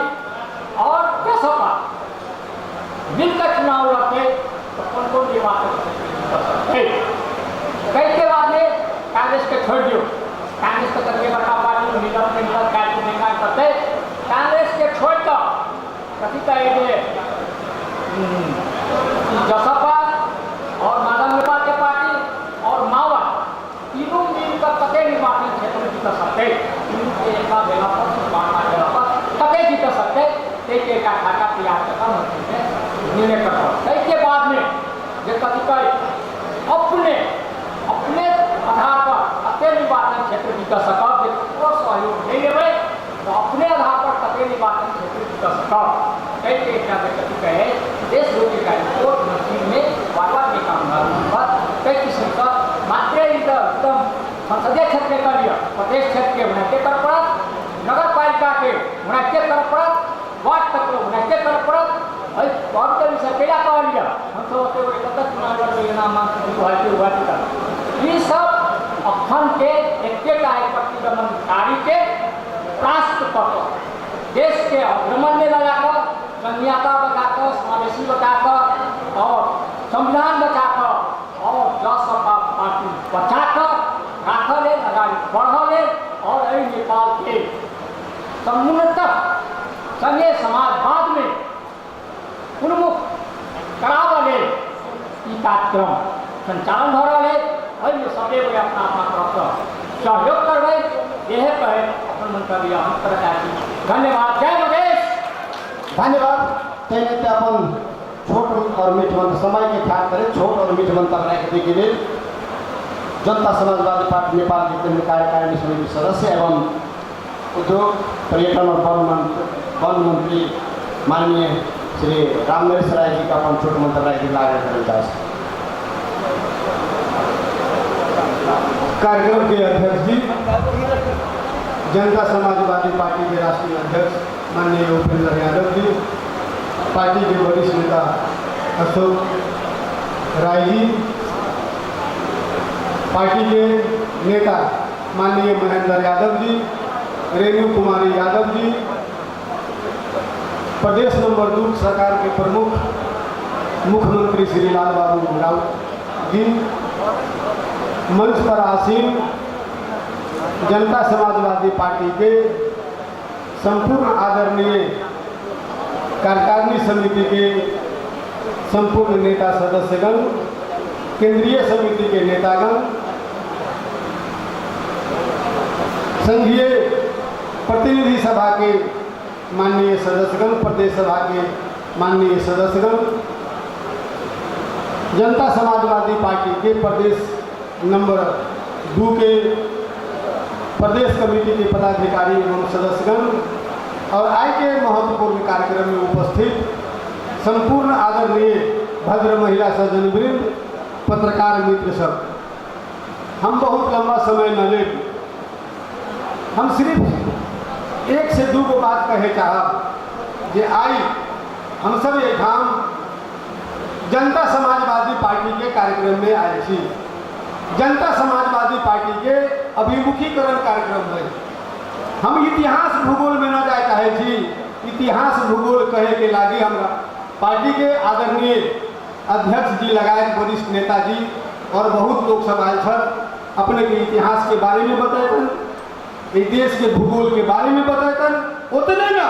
और बसपा मिलकर चुनाव लड़ते तो कौन ये बात कई के बाद में कांग्रेस के छोड़ दियो कांग्रेस को करके बड़ा पार्टी निकल करते कांग्रेस के छोड़ कर कथी कहेंगे बसपा और माधव नेपाल के पार्टी और माओवादी तीनों मिलकर कते निर्वाचन क्षेत्र में जीत सकते कते जीत सकते एक खाता तैयार करता निर्णय करता कई के बाद में जो कथी कहे अपने आधार पर कते निर्वाचन क्षेत्र जीत सकब सहयोग नहीं लेवे तो अपने आधार पर कते निर्वाचन क्षेत्र जीत सकब कई के कथी कहे देश रोटी का रिपोर्ट मशीन में बार के काम कई किस्म का मात्र एकदम संसदीय क्षेत्र के लिए प्रदेश क्षेत्र के उन्नति कर पड़त नगर पालिका के उन्नति कर पड़त वार्ड तक उन्नति कर पड़त बहुत कभी सरकेला कह लिया हम तो चुनाव हुआ ये सब अखंड के एक प्रतिबंधकारी के राष्ट्र तत्व देश के अग्रमण में लगाकर संघीयता बचाकर समावेशी बचाकर और संविधान बचाकर और बसपा पार्टी बचाकर राखले अगाडि बढ़ले और नेपाल के समुन्नत संघीय समाजवाद में उन्मुख करावले कार्यक्रम संचालन हो रहा है सदैव अपना तरफ सहयोग करवे यह कहे अपन मंतव्य हम करता धन्यवाद जय मधेश धन्यवाद कहने के अपन छोट और मीठ मंत्र समय के ख्याल करें छोट और मीठ मंत्र रखने के लिए जनता समाजवादी पार्टी नेपाल की केंद्रीय कार्यकारिणी समिति सदस्य एवं उद्योग पर्यटन और वन मंत्री माननीय श्री रामनरेश राय जी का अपन छोट मंत्र राय जी लागू करना चाहते कार्यक्रम के अध्यक्ष जी जनता समाजवादी पार्टी के राष्ट्रीय अध्यक्ष माननीय उपेंद्र यादव जी पार्टी के वरिष्ठ नेता अशोक राय जी पार्टी के नेता माननीय महेंद्र यादव जी रेणु कुमारी यादव जी प्रदेश नंबर 2 सरकार के प्रमुख मुख्यमंत्री श्री लाल बाबू राउत जी मंच पर आसीन जनता समाजवादी पार्टी के संपूर्ण आदरणीय कार्यकारिणी समिति के संपूर्ण नेता सदस्यगण केंद्रीय समिति के नेतागण संघीय प्रतिनिधि सभा के माननीय सदस्यगण प्रदेश सभा के माननीय सदस्यगण जनता समाजवादी पार्टी के प्रदेश नंबर 2 के प्रदेश कमेटी के पदाधिकारी एवं सदस्यगण और आज के महत्वपूर्ण कार्यक्रम में उपस्थित संपूर्ण आदरणीय भद्र महिला सज्जनवृंद पत्रकार मित्र सब हम बहुत लंबा समय न ले हम सिर्फ 1 से 2 बात कहे चाहब जे आई हम सब ये जनता समाजवादी पार्टी के कार्यक्रम में आए छी। जनता समाजवादी पार्टी के अभिमुखीकरण कार्यक्रम है। हम इतिहास भूगोल में न जाए चाहे छी। इतिहास भूगोल कहे के लागी हमरा पार्टी के आदरणीय अध्यक्ष जी लगायत वरिष्ठ नेताजी और बहुत लोग सब आए छल अपने के इतिहास के बारे में बताएतन, देश के भूगोल के बारे में बताएतन। उतने ना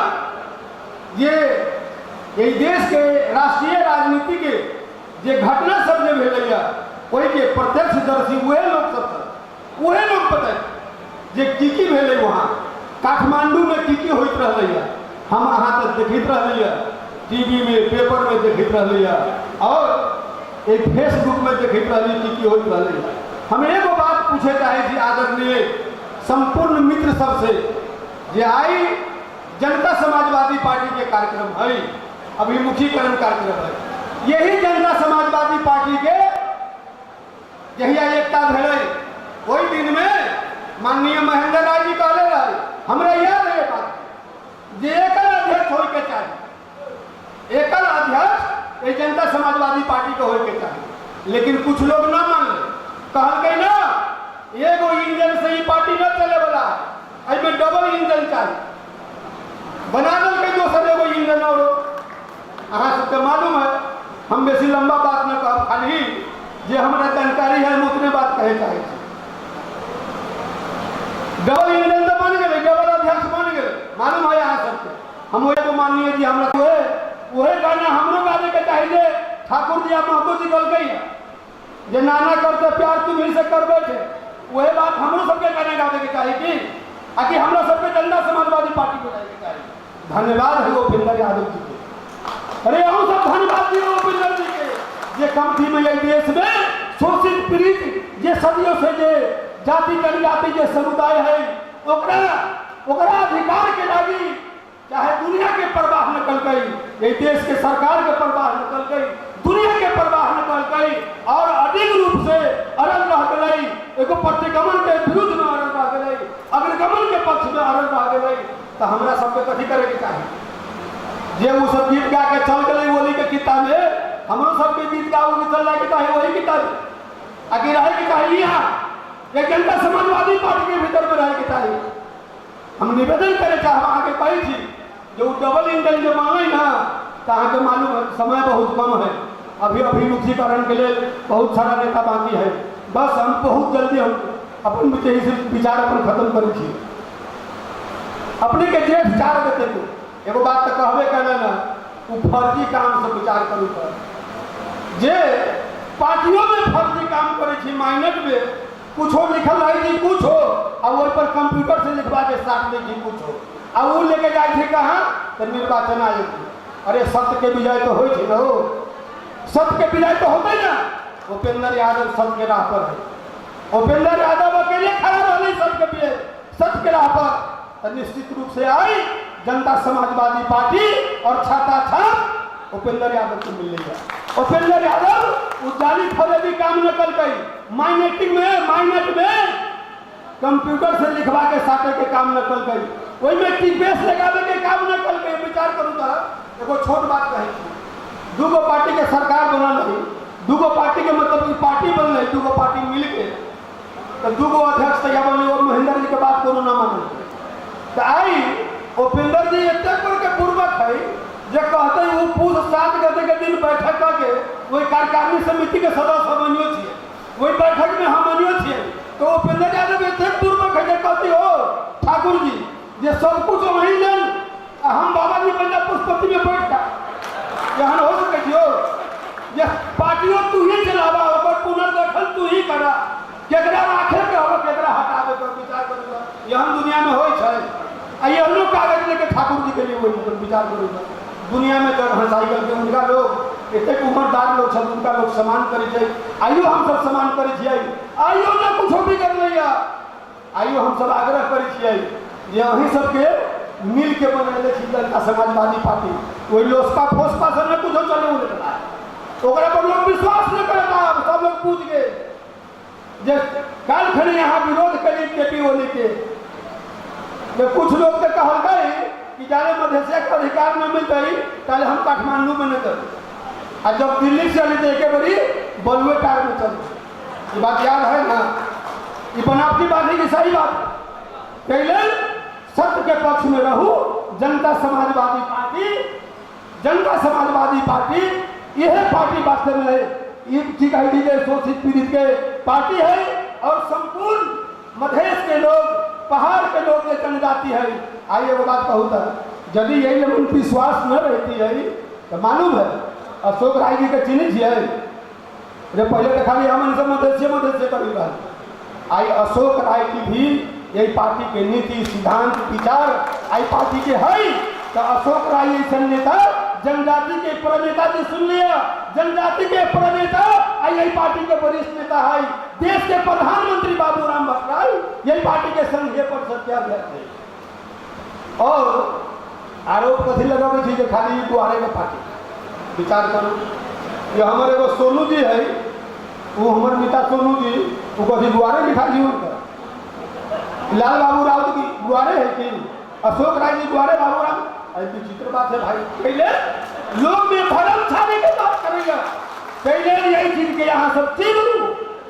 ये देश के राष्ट्रीय राजनीति के जे घटना सब जे भेलैया वही के प्रत्यक्षदर्शी वह लोग सब वह लोग बताए जे की भेलै वहाँ काठमांडू में की होइत रहलैया। हम अहाँ तक देखित रहलैया, टीवी में पेपर में देखित रहलैया और एक फेसबुक में देखित रहली की होइत रहलैया। हम एगो बात पूछे चाहे छी आदरणीय संपूर्ण मित्र सबसे जे आई जनता समाजवादी पार्टी के कार्यक्रम है, अभिमुखीकरण कार्यक्रम है। यही जनता समाजवादी पार्टी के यही एकता भेलै वही दिन में माननीय महेंद्र राय जी कहले रहे, हमरा याद है बात जे एकल अध्यक्ष होय के चाहिए, एकल अध्यक्ष ये जनता समाजवादी पार्टी के होय के चाहिए। लेकिन कुछ लोग न मानले, कहलकै ना एगो इंजन से ही पार्टी न चले वाला, एमे डबल इंजन चाहिए। बना देलकै दोसर एगो इंजन। और अहाँ सबके मालूम है, हम बेसी लंबा बात न कहब, खाली जे हमरा जानकारी है हम उतने बात कहे चाहे छी। डबल इंजन तो बन गए, डबल अध्यक्ष बन गए, मालूम है यहाँ सबके। हम वही को मानिए जी हमरा वही गाना हमरो गाने के चाहिए। ठाकुर जी महतो जी गलकै जे नाना करते प्यार तुम ही से कर बैठे, वही बात हमरो सबके गाने गावे के चाहिए कि हमरा सबके जनता समाजवादी पार्टी को जाए के चाहिए। धन्यवाद है उपेंद्र यादव जी के। अरे हम सब धन्यवाद दी उपेंद्र जी के ये कम थी में ये देश में शोषित पीड़ित ये सदियों से जे जाति जनजाति जे समुदाय है ओकरा अधिकार के लागी चाहे दुनिया के परवाह निकल गई, ये देश के सरकार के परवाह निकल गई, दुनिया के परवाह निकल गई और अधिक रूप से अड़ल रह गई। एगो प्रतिगमन के विरुद्ध में अड़ल रह गई, अग्रगमन के पक्ष में अड़ल रह गई। तो हमरा सबके कथी करे के चाहिए? जे वो सब गीत गा के चल गई होली के किताब में, हमरो सबके गीत गाओ के चल जाए के चाहिए वही किताब। आगे रहे के चाहिए यहाँ ये जनता समाजवादी पार्टी के भीतर में रहे के चाहिए। हम निवेदन करे चाहे आगे कही थी जो डबल इंजन जो मांगे ना तो आगे मालूम है समय बहुत कम है, अभी अभिमुखीकरण के लिए बहुत सारा नेता बाकी है। बस हम बहुत जल्दी हम अपन विचार अपन खत्म करे छी। अपने के जेठ 4 देते को एगो बात तो कहबे करे ना वो फर्जी काम से विचार करू कर जे पार्टियों में फर्जी काम करे छी। माइनेट में कुछ हो लिखल रही थी कुछ हो और वही पर कंप्यूटर से लिखवा के साथ में थी कुछ हो और वो लेके जाए थे कहाँ तो निर्वाचन आयोग। अरे सत्य के विजय तो हो थी ना, हो सत्य के विजय तो होते ना। उपेंद्र यादव सत्य के राह पर है, उपेंद्र यादव अकेले खड़ा रहे सत्य के राह पर। तो निश्चित रूप से आई जनता समाजवादी पार्टी और छाता छाप उपेंद्र यादव को मिल गया। उपेंद्र यादव उजाली फरेबी काम न कर गई, माइनेट में कंप्यूटर से लिखवा के साटे के काम न कर गई, वही में टीपीएस लगावे के काम न कर गई। विचार करूँ तो एगो छोट बात कही, दूगो पार्टी के सरकार बनल रही, दूगो पार्टी के मतलब पार्टी बन रही, दूगो पार्टी मिल के तो दूगो अध्यक्ष तैयार बन और महेंद्र जी के बात कोनो न माने तो आई उपेंद्र जी इतने करके पूर्वक है जो कहते वो पूछ 7 गते के दिन बैठक करके वही कार्यकारिणी समिति के सदस्य बनियो छे, वही बैठक में हम बनियो छे। तो उपेंद्र यादव इतने पूर्वक है जो कहती हो ठाकुर जी जे सब कुछ वहीं लेन हम बाबा जी बंदा पुष्पति में बैठ का यहाँ हो सके हो ये पार्टियों तू ही चलावा ओकर पुनर्गठन तू ही करा, केकरा राखे के हो केकरा हटावे के विचार करूंगा। यहाँ दुनिया में होई छै ये लोग कागज लेके ठाकुर जी के लिए वही विचार करूंगा। दुनिया में जब साइकिल के उनका लोग एक उम्रदार लोग सब उनका लोग सम्मान करे, आइयो हम सब सम्मान करे, आइयो ना कुछ भी कर लिया, आइयो हम सब आग्रह करे जे अहीं सबके मिल के बनैले छी जनता समाजवादी पार्टी। वही लोसपा फोसपा से न कुछ चले उठला ओकरा पर लोग विश्वास नहीं करता। सब लोग पूछ गए जे कल फिर यहाँ विरोध करी केपी ओली के कुछ लोग तो कहल गए कि जाने मधेसिया के अधिकार न मिलते पहले हम काठमांडू में न कर और जब दिल्ली से चली तो एक बड़ी बलुए कार में चल। ये बात याद है ना? ये बनावटी बात है कि सही बात? पहले सत्य के पक्ष में रहूं। जनता समाजवादी पार्टी यह पार्टी वास्तव में शोषित पीड़ित के पार्टी है और संपूर्ण मधेश के लोग, पहाड़ के लोग ये जनजाति है। आइए वो बात कहूँ था, यदि यही लोग उनकी विश्वास न रहती है तो मालूम है अशोक राय जी के चिन्हित है रे पहले तो खाली हम मधेश करी बात। आई अशोक राय की भी यही पार्टी के नीति सिद्धांत विचार आई पार्टी के है। तो अशोक राय ऐसा नेता जनजाति के प्रणेता जी सुन लिया, जनजाति के प्रणेता यही पार्टी के वरिष्ठ नेता है। देश के प्रधानमंत्री बाबूराम भट्टराय यही पार्टी के संघीय परिषद के अध्यक्ष है। और आरोप कथी लगावे थी जो खाली गुआरे के पार्टी। विचार करो, ये हमारे एगो सोनू जी है, वो हमारे नेता सोनू जी वो कभी गुआरे लिखा जीवन का। लाल बाबू राउत की गुआरे है कि अशोक राय जी गुआरे बाबूराम? विचित्र बात है भाई। पहले लोग में भरम छाने की बात करेगा, पहले यही चीज के यहाँ सब चीज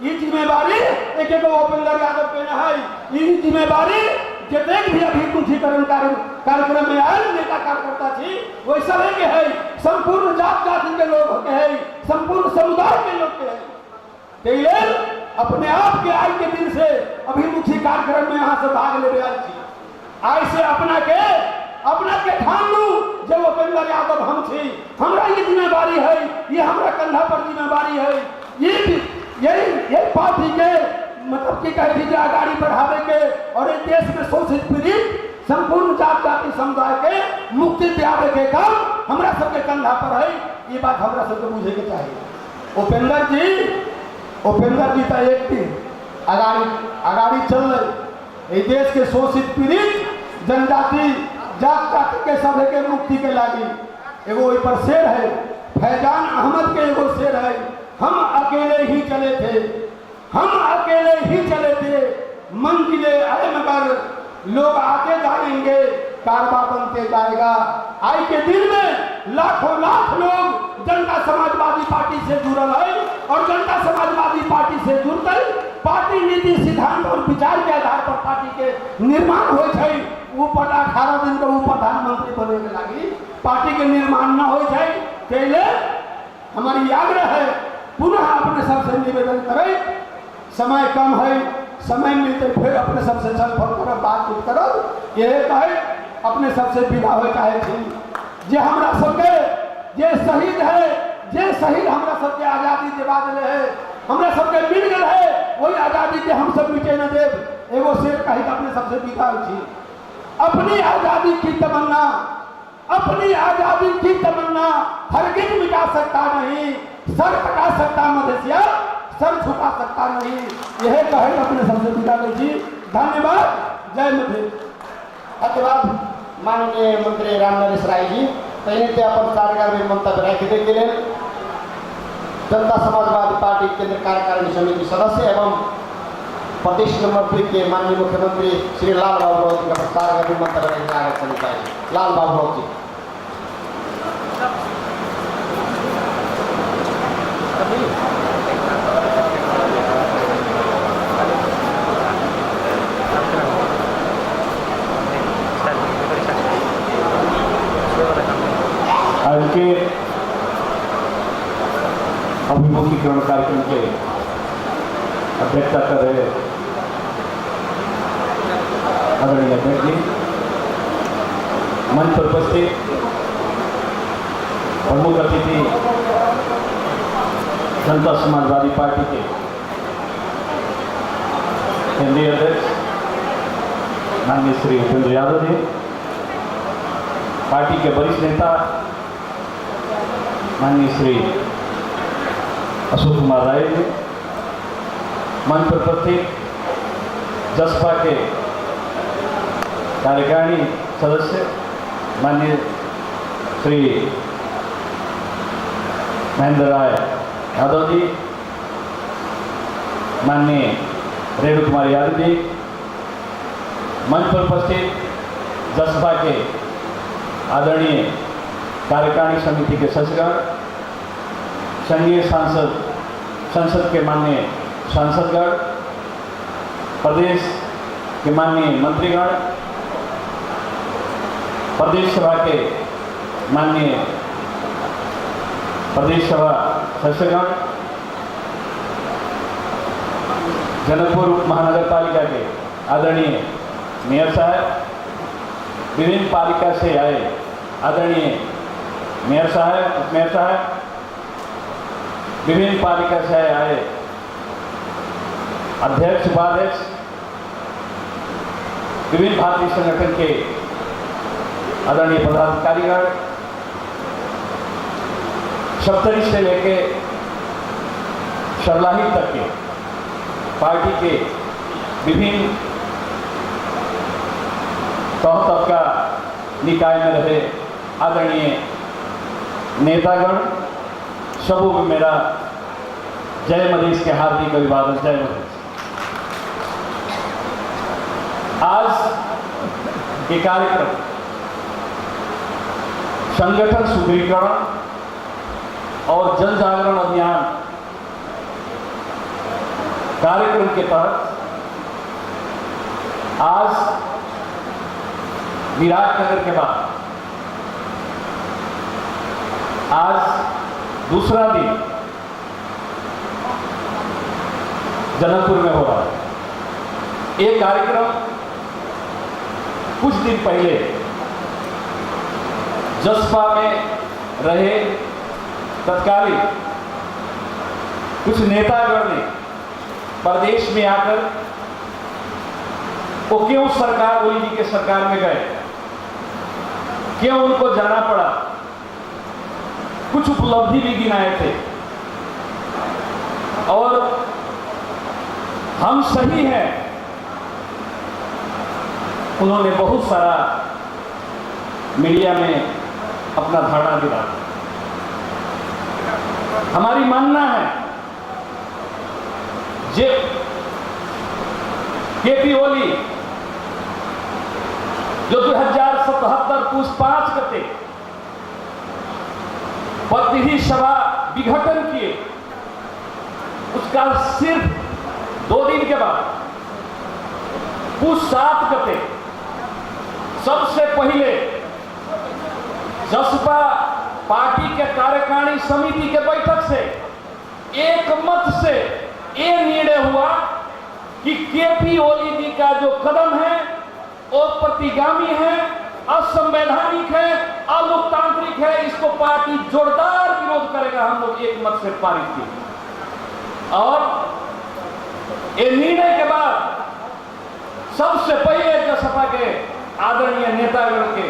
ये जिम्मेवारी एक उपेंद्र यादव पे है। ये जिम्मेवारी जितने भी अभिमुखीकरण कार्यक्रम में आए नेता कार्यकर्ता थी वैसा है संपूर्ण जाति के लोग के है, संपूर्ण समुदाय के लोग के है। पहले अपने आप के आज के दिन से अभिमुखी कार्यक्रम में यहाँ से भाग ले रही थी। आज से अपना के ठान लू जब उपेंद्र यादव हम थी, हमारा ये जिम्मेवारी है, ये हमारा कंधा पर जिम्मेवारी है। यही पार्टी के मतलब की कह दीजिए आगाड़ी बढ़ावे के और इस देश में शोषित पीड़ित संपूर्ण जाति समुदाय के मुक्ति दिलावे के काम हमारा सबके कंधा पर है। ये बात हमारा सबके बुझे के चाहिए। उपेंद्र जी तो एक दिन आगाड़ी चल रहे देश के शोषित पीड़ित जनजाति जाति के सभे के मुक्ति के लागी। एगो पर शेर है, फैजान अहमद के एगो शेर है, हम अकेले ही चले थे मंजिले आए मगर लोग आते जाएंगे कारवा बनते जाएगा। आज के दिन में लाखों लोग जनता समाजवादी पार्टी से जुड़ल है और जनता समाजवादी पार्टी से जुड़ते पार्टी नीति सिद्धांत और विचार के आधार पर पार्टी के निर्माण हो। 18 दिन को प्रधानमंत्री बने के लगी पार्टी के निर्माण न हो जाए। पहले हमारी आग्रह है, पुनः अपने सबसे निवेदन करें, समय कम है, समय मिलते फिर अपने सबसे संपर्क करो, बातचीत करो। ये कहे अपने सबसे विदा हो चाहे थी जे हमरा सबके जे शहीद है, जे शहीद हमरा सबके आज़ादी दिवा दिले है, हमरा सबके मिल गए है, वही आज़ादी के हम सब मिटे न देव। एगो शेर कही अपने सबसे विदा हो थी। अपनी आज़ादी की तमन्ना हरगिज मिटा सकता नहीं, सर कटा सकता मधेसिया, सर झुका सकता नहीं। यह कहे अपने सबसे विदा जी। धन्यवाद, जय मधेश। धन्यवाद माननीय मंत्री रामनरेश राय जी। ते अपन कार्यकारी मंतव्य रखने के लिए जनता समाजवादी पार्टी केंद्र कार्यकारिणी समिति सदस्य एवं प्रदेश नंबर 2 के माननीय मुख्यमंत्री श्री लाल बाबू राउत का कार्यकारी मंतव्य रखने आगे चलना चाहिए। लाल बाबू राउत जी। आज के अभिमुखीकरण कार्यक्रम के अध्यक्षता कर रहे आदरणीय अध्यक्ष जी, मंच पर उपस्थित प्रमुख अतिथि जनता समाजवादी पार्टी के केंद्रीय अध्यक्ष माननीय श्री उपेंद्र यादव जी, पार्टी के वरिष्ठ नेता माननीय श्री अशोक कुमार राय जी, मंच पर उपस्थित जसपा के कार्यकारिणी सदस्य माननीय श्री महेंद्र राय यादव जी, माननीय रेणु कुमार यादव जी, मंच पर उपस्थित जसपा के आदरणीय कार्यकारिणी समिति के सदस्यगण, संघीय संसद के माननीय सांसदगण, प्रदेश के माननीय मंत्रीगण, प्रदेश सभा के माननीय प्रदेश सभा सदस्यगण, जनकपुर महानगर पालिका के आदरणीय मेयर साहब, विभिन्न पालिका से आए आदरणीय मेयर साहब, उप मेयर साहब, विभिन्न पालिका से आए अध्यक्ष, उपाध्यक्ष, विभिन्न भारतीय संगठन के आदरणीय पदाधिकारीगण, सप्तरी से लेके सरलाही तक के पार्टी के विभिन्न तह तबका निकाय में रहे आदरणीय नेतागण, सबों को मेरा जय मधेश के हार्दिक अभिवादन। जय मधेश। आज ये कार्यक्रम संगठन सुदृढ़ीकरण और जन जागरण अभियान कार्यक्रम के तहत आज विराटनगर के बाद आज दूसरा दिन जनकपुर में हो रहा है। एक कार्यक्रम कुछ दिन पहले जसपा में रहे तत्कालीन कुछ नेतागण ने प्रदेश में आकर वो क्यों सरकार, ओली जी के सरकार में गए, क्यों उनको जाना पड़ा, कुछ उपलब्धि भी गिनाए थे और हम सही हैं, उन्होंने बहुत सारा मीडिया में अपना धारणा दिया। हमारी मानना है जे केपी ओली जो 2077 पूस 5 गते प्रतिनिधि सभा विघटन किए, उसका सिर्फ 2 दिन के बाद पूस 7 गते सबसे पहले जसपा पार्टी के कार्यकारिणी समिति के बैठक से एक मत से ये निर्णय हुआ कि केपी ओली जी का जो कदम है वो प्रतिगामी है, असंवैधानिक है, अलोकतांत्रिक है, इसको पार्टी जोरदार विरोध करेगा। हम लोग एक मत से पारित किए और ये निर्णय के बाद सबसे पहले जसपा के आदरणीय नेतागण के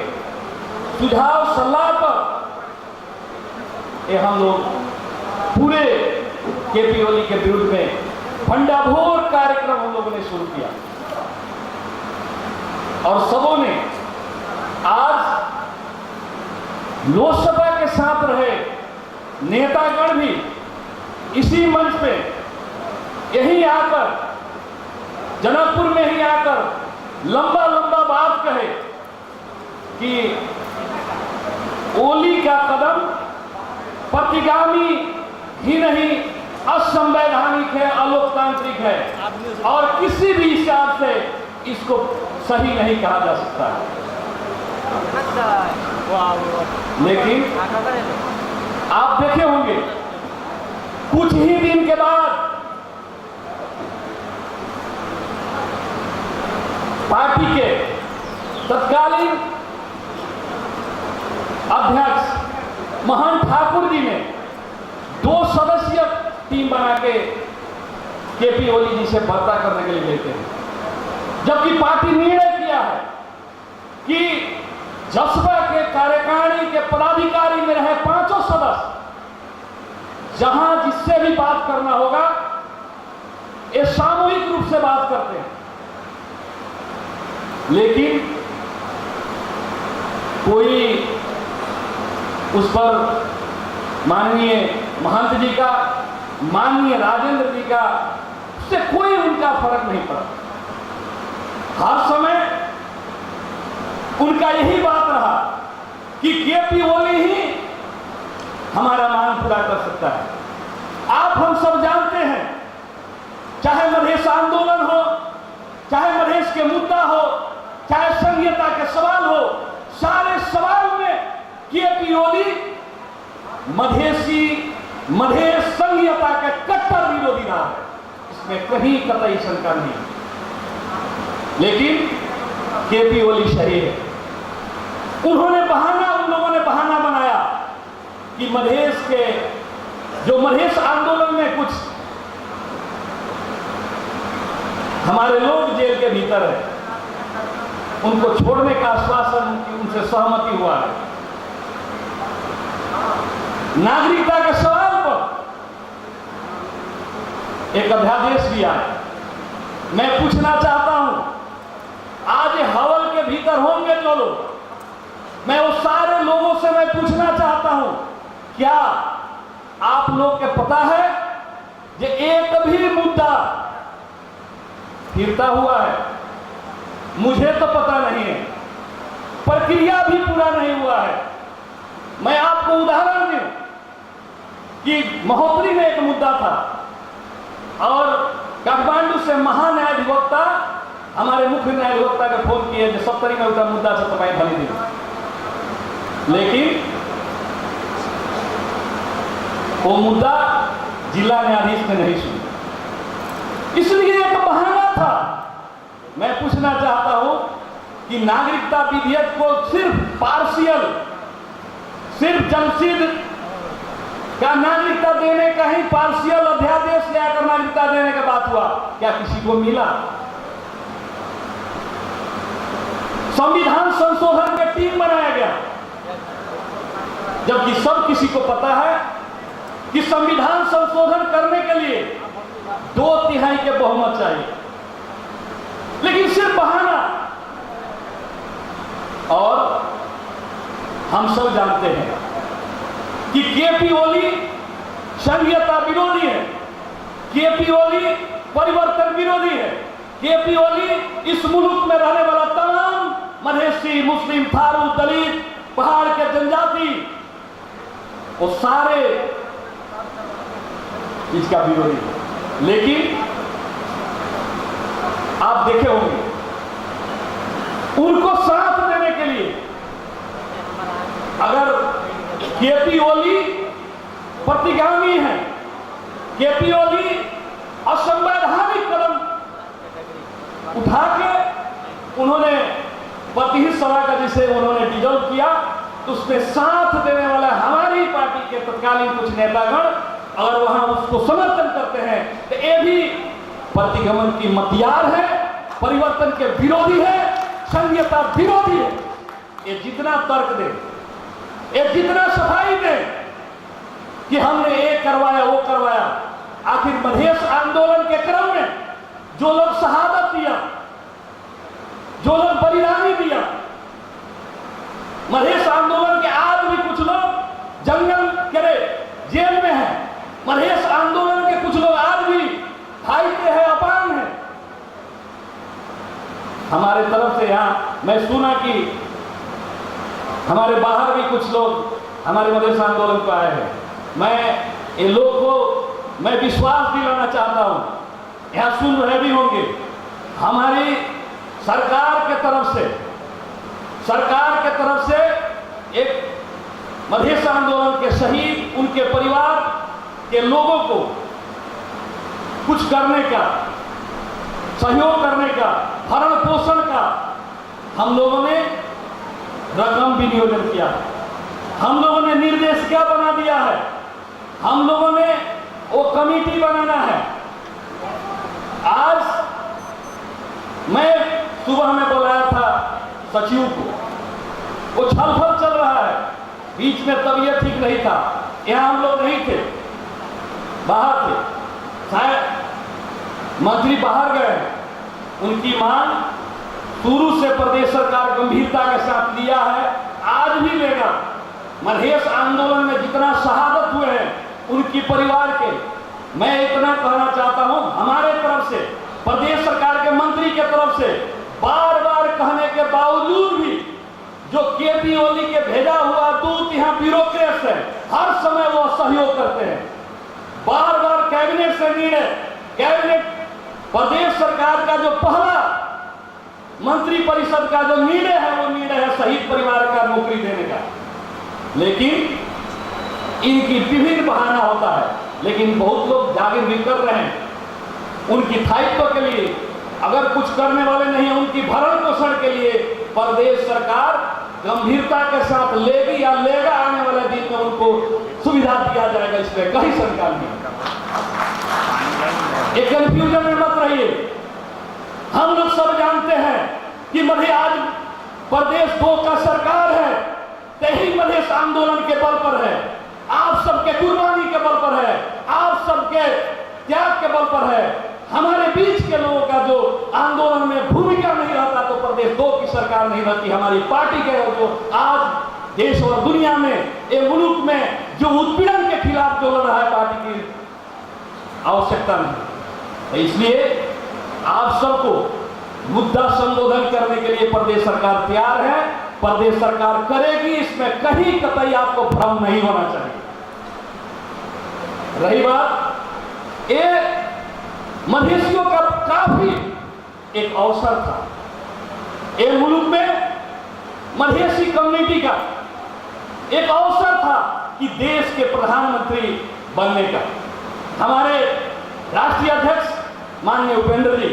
सुझाव सलाह पर ये हम लोग पूरे केपी ओली के विरुद्ध में भंडाफोड़ कार्यक्रम हम लोगों ने शुरू किया और सबों ने आज लोकसभा के साथ रहे नेतागण भी इसी मंच पे यही आकर, जनकपुर में ही आकर लंबा लंबा बात कहे कि ओली का कदम प्रतिगामी ही नहीं, असंवैधानिक है, अलोकतांत्रिक है और किसी भी हिसाब से इसको सही नहीं कहा जा सकता है। लेकिन आप देखे होंगे कुछ ही दिन के बाद पार्टी के तत्कालीन अध्यक्ष महंत ठाकुर जी ने 2 सदस्यीय टीम बना के केपी ओली जी से वार्ता करने के लिए भेजते हैं, जबकि पार्टी निर्णय किया है कि जसपा के कार्यकारिणी के पदाधिकारी में रहे 5 सदस्य, जहां जिससे भी बात करना होगा ये सामूहिक रूप से बात करते हैं, लेकिन कोई उस पर माननीय महंत जी का, माननीय राजेंद्र जी का, उससे कोई उनका फर्क नहीं पड़ा। हर समय उनका यही बात रहा कि केपी ओली ही हमारा मांग पूरा कर सकता है। आप हम सब जानते हैं, चाहे मधेश आंदोलन हो, चाहे मधेश के मुद्दा हो, चाहे संघीयता के सवाल हो, सारे सवाल में केपी ओली मधेश संघीयता के कट्टर विरोधी रहा है, इसमें कहीं कतई शंका नहीं। लेकिन केपी ओली शरीर है, उन लोगों ने बहाना बनाया कि मधेश आंदोलन में कुछ हमारे लोग जेल के भीतर है, उनको छोड़ने का आश्वासन उनसे सहमति हुआ है। नागरिकता के सवाल पर एक अध्यादेश भी आया। मैं पूछना चाहता हूं, आज हवल के भीतर होंगे जो लोग, मैं उस सारे लोगों से मैं पूछना चाहता हूं, क्या आप लोग के पता है कि एक भी मुद्दा फिरता हुआ है? मुझे तो पता नहीं है, प्रक्रिया भी पूरा नहीं हुआ है। मैं आपको उदाहरण दूं कि महोत्तरी में एक मुद्दा था और काठमांडू से महान्यायाधिवक्ता हमारे मुख्य न्यायाधिवक्ता के फोन किए जो 70 में उठा मुद्दा से तपाईँ भली दी, लेकिन वो मुद्दा जिला न्यायाधीश ने नहीं सुनी, इसलिए एक बहाना था। मैं पूछना चाहता हूं कि नागरिकता विधेयक को सिर्फ जमशेद का नागरिकता देने का ही पार्शियल अध्यादेश लाकर नागरिकता देने का बात हुआ, क्या किसी को मिला? संविधान संशोधन की टीम बनाया गया, जबकि सब किसी को पता है कि संविधान संशोधन करने के लिए 2/3 के बहुमत चाहिए, लेकिन सिर्फ बहाना। और हम सब जानते हैं कि केपी ओली संघीयता विरोधी है, केपी ओली परिवर्तन विरोधी है, केपी ओली इस मुल्क में रहने वाला तमाम मधेसी, मुस्लिम, थारू, दलित, पहाड़ के जनजाति, वो सारे इसका विरोधी है। लेकिन आप देखे होंगे, उनको साथ देने के लिए अगर केपी ओली प्रतिगामी है, केपी ओली असंवैधानिक कदम उठा के उन्होंने प्रतिहित सभा का जिसे उन्होंने डिजोल्व किया, तो उसमें साथ देने वाला हमारी पार्टी के तत्कालीन कुछ नेतागण अगर वहां उसको समर्थन करते हैं तो ये भी प्रतिगमन की मतियार है, परिवर्तन के विरोधी है, संघीयता विरोधी है। ये जितना तर्क दे, ये जितना सफाई दे कि हमने ये करवाया वो करवाया, आखिर मधेश आंदोलन के क्रम में जो लोग शहादत दिया, जो लोग बलिदानी दिया, मधेश आंदोलन के आज भी कुछ लोग जंगल के जेल में हैं, मधेश आंदोलन के कुछ लोग आज भी घायते हैं, अपांग हैं। हमारे तरफ से यहाँ मैं सुना कि हमारे बाहर भी कुछ लोग हमारे मधेश आंदोलन को आए हैं। मैं इन लोग को मैं विश्वास दिलाना चाहता हूँ, यहाँ सुन रहे भी होंगे, हमारी सरकार के तरफ से एक मधेश आंदोलन के शहीद, उनके परिवार के लोगों को कुछ करने का, सहयोग करने का, भरण पोषण का हम लोगों ने रकम विनियोजन किया, हम लोगों ने निर्देशिका बना दिया है, हम लोगों ने वो कमेटी बनाना है। आज मैं सुबह में बुलाया था सचिव को, वो छलफल चल रहा है, बीच में तबीयत ठीक नहीं था, यहाँ हम लोग नहीं थे, बाहर थे, शायद मंत्री बाहर गए। उनकी मांग शुरू से प्रदेश सरकार गंभीरता के साथ लिया है, आज भी लेगा। मधेश आंदोलन में जितना शहादत हुए हैं उनकी परिवार के, मैं इतना कहना चाहता हूं, हमारे तरफ से, प्रदेश सरकार के मंत्री के तरफ से बार बार कहने के बावजूद भी जो केपी ओली के भेजा हुआ दूत यहाँ ब्यूरोक्रेट्स है, हर समय वो सहयोग करते हैं। बार बार कैबिनेट से निर्णय, कैबिनेट प्रदेश सरकार का जो पहला मंत्री परिषद का जो निर्णय है वो निर्णय है शहीद परिवार का नौकरी देने का। लेकिन इनकी विभिन्न बहाना होता है, लेकिन बहुत लोग जागिर भी कर रहे हैं उनकी स्थायित्व के लिए। अगर कुछ करने वाले नहीं है उनकी भरण पोषण के लिए प्रदेश सरकार गंभीरता के साथ लेगी या लेगा। आने वाले दिन में उनको सुविधा दिया जाएगा, इसमें कहीं शंका नहीं। एक कंफ्यूजन में मत रहिए। हम लोग सब जानते हैं कि मध्य आज प्रदेश 2 का सरकार है, यही मधेश आंदोलन के बल पर है, आप सबके कुर्बानी के बल पर है, आप सबके त्याग के बल पर है। हमारे बीच के लोगों का जो आंदोलन में भूमिका नहीं रहता तो प्रदेश 2 की सरकार नहीं रहती। हमारी पार्टी के जो आज देश और दुनिया में, ये मुल्क में जो उत्पीड़न के खिलाफ जो लड़ रहा है, पार्टी की आवश्यकता नहीं। इसलिए आप सबको मुद्दा संबोधन करने के लिए प्रदेश सरकार तैयार है, प्रदेश सरकार करेगी, इसमें कहीं कतई आपको भ्रम नहीं होना चाहिए। रही बात ये मधेसियों का काफी एक अवसर था, ये मुल्क में मधेसी कम्युनिटी का एक अवसर था कि देश के प्रधानमंत्री बनने का। हमारे राष्ट्रीय अध्यक्ष माननीय उपेंद्र जी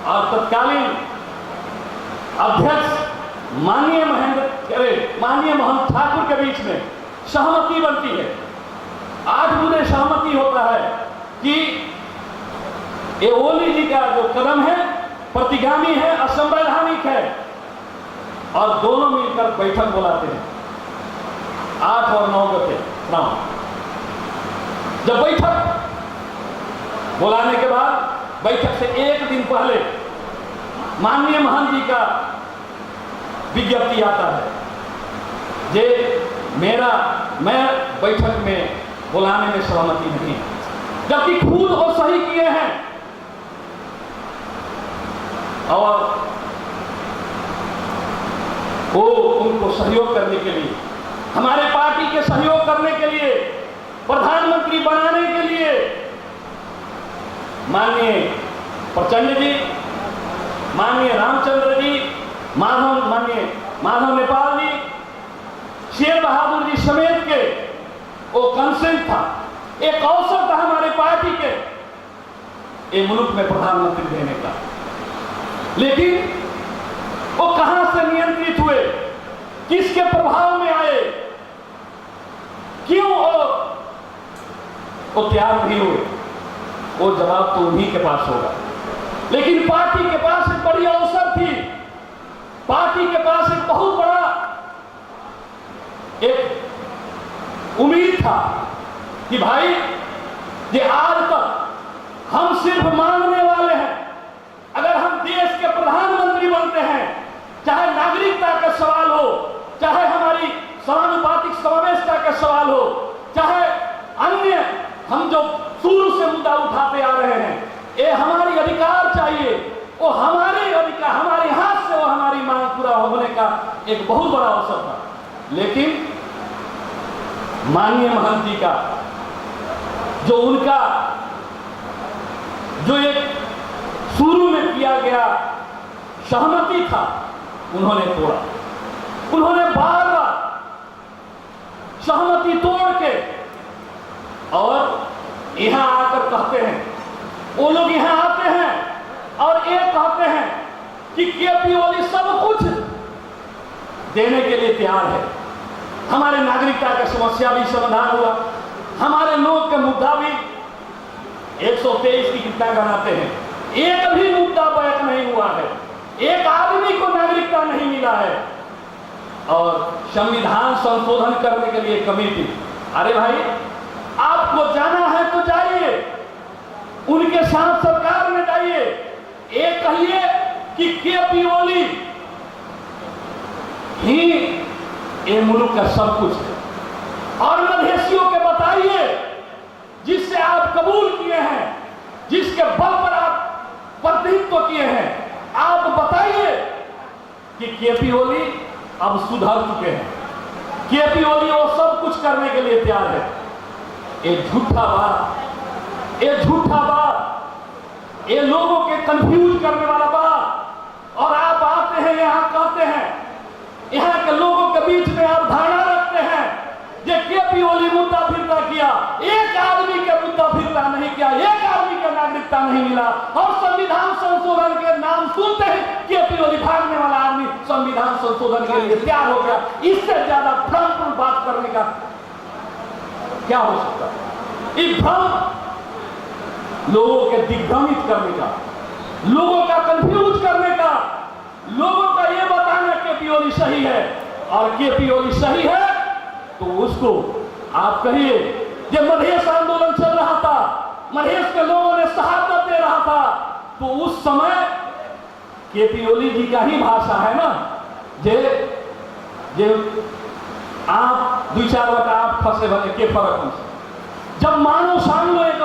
और तत्कालीन अध्यक्ष माननीय महंत ठाकुर के बीच में सहमति बनती है। आज मुझे सहमति होता है कि ये ओली जी का जो कदम है प्रतिगामी है, असंवैधानिक है, और दोनों मिलकर बैठक बुलाते हैं 8 और 9 गते। जब बैठक बुलाने के बाद बैठक से एक दिन पहले माननीय महंत जी का विज्ञप्ति आता है मैं बैठक में बुलाने में सहमति नहीं, जबकि खुद वो सही किए हैं और वो उनको सहयोग करने के लिए, हमारे पार्टी के सहयोग करने के लिए, प्रधानमंत्री बनाने के लिए माननीय प्रचंड जी, माननीय रामचंद्र जी, माननीय माधव नेपाल जी, शेर बहादुर जी समेत के वो कंसेंट था, एक अवसर था हमारे पार्टी के ये मुल्क में प्रधानमंत्री देने का। लेकिन वो कहां से नियंत्रित हुए, किसके प्रभाव में आए, क्यों वो तैयार नहीं हुए, वो जवाब तो उन्हीं के पास होगा। लेकिन पार्टी के पास एक बड़ी अवसर थी, पार्टी के पास एक बहुत बड़ा एक उम्मीद था कि भाई ये आज तक हम सिर्फ मांगने वाले हैं, अगर हम देश के प्रधानमंत्री बनते हैं, चाहे नागरिकता का सवाल हो, चाहे हमारी समानुपातिक समावेशता का सवाल हो, चाहे अन्य हम जो शुरू से मुद्दा उठाते आ रहे हैं, ये हमारी अधिकार चाहिए, वो हमारे अधिकार, हमारे हाथ से वो हमारी मांग पूरा होने का एक बहुत बड़ा अवसर था। लेकिन माननीय महंत जी का जो उनका जो एक शुरू में किया गया सहमति था, उन्होंने तोड़ा। उन्होंने बार बार सहमति तोड़ के और यहां आकर कहते हैं, वो लोग यहां आते हैं और ये कहते हैं कि केपी ओली सब कुछ देने के लिए तैयार है। हमारे नागरिकता का समस्या भी समाधान हुआ, हमारे लोग का मुद्दा भी 123 की कितना गणाते हैं, एक भी मुद्दा बैक नहीं हुआ है, एक आदमी को नागरिकता नहीं मिला है। और संविधान संशोधन करने के लिए कमेटी, अरे भाई आपको जाना है तो जाइए, उनके साथ सरकार में जाइए, एक कहिए कि केपी ओली ही ये मुल्क का सब कुछ है, और मधेसियों के बताइए जिससे आप कबूल किए हैं, जिसके बल पर आप प्रतिनिधित्व किए हैं, आप बताइए कि केपी ओली अब सुधर चुके हैं, केपी ओली वो सब कुछ करने के लिए तैयार है। एक झूठा बात ये झूठा बात, ये लोगों के कंफ्यूज करने वाला बात। और आप आते हैं यहाँ कहते हैं, यहाँ के लोगों के बीच में आप धारणा रखते हैं ये केपी ओली मुद्दा फिरता किया, एक आदमी के मुद्दा फिरता नहीं किया, एक आदमी का नागरिकता नहीं मिला, और संविधान संशोधन के नाम सुनते ही केपी ओली भागने वाला आदमी संविधान संशोधन के लिए तैयार हो गया। इससे ज्यादा भ्रमपूर्ण बात करने का क्या हो सकता है? इस भ्रम लोगों के दिग्भ्रमित करने का, लोगों का कंफ्यूज करने का, लोगों का यह बताना केपी ओली सही है, और केपी ओली सही है तो उसको आप कहिए जब मधेश आंदोलन चल रहा था, मधेश के लोगों ने शहादत दे रहा था, तो उस समय केपी ओली जी का ही भाषा है ना, जे आप 2-4 बता आप फंसे भले के फर्क हमसे। जब मानव सांगो एक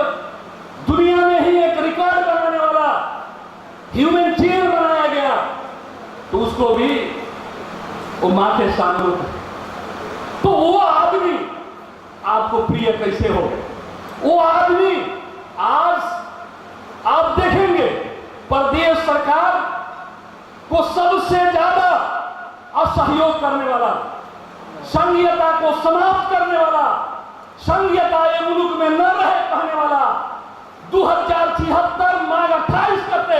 दुनिया में ही एक रिकॉर्ड बनाने वाला ह्यूमन चेयर बनाया गया, तो उसको भी वो माथे सांगो, तो वो आदमी आपको प्रिय कैसे हो? वो आदमी आज आप देखेंगे प्रदेश सरकार को सबसे ज्यादा असहयोग करने वाला, संघीयता को समाप्त करने वाला, संघीयता ये मुल्क में न रहे कहने वाला, 2076 मार्च 28 करते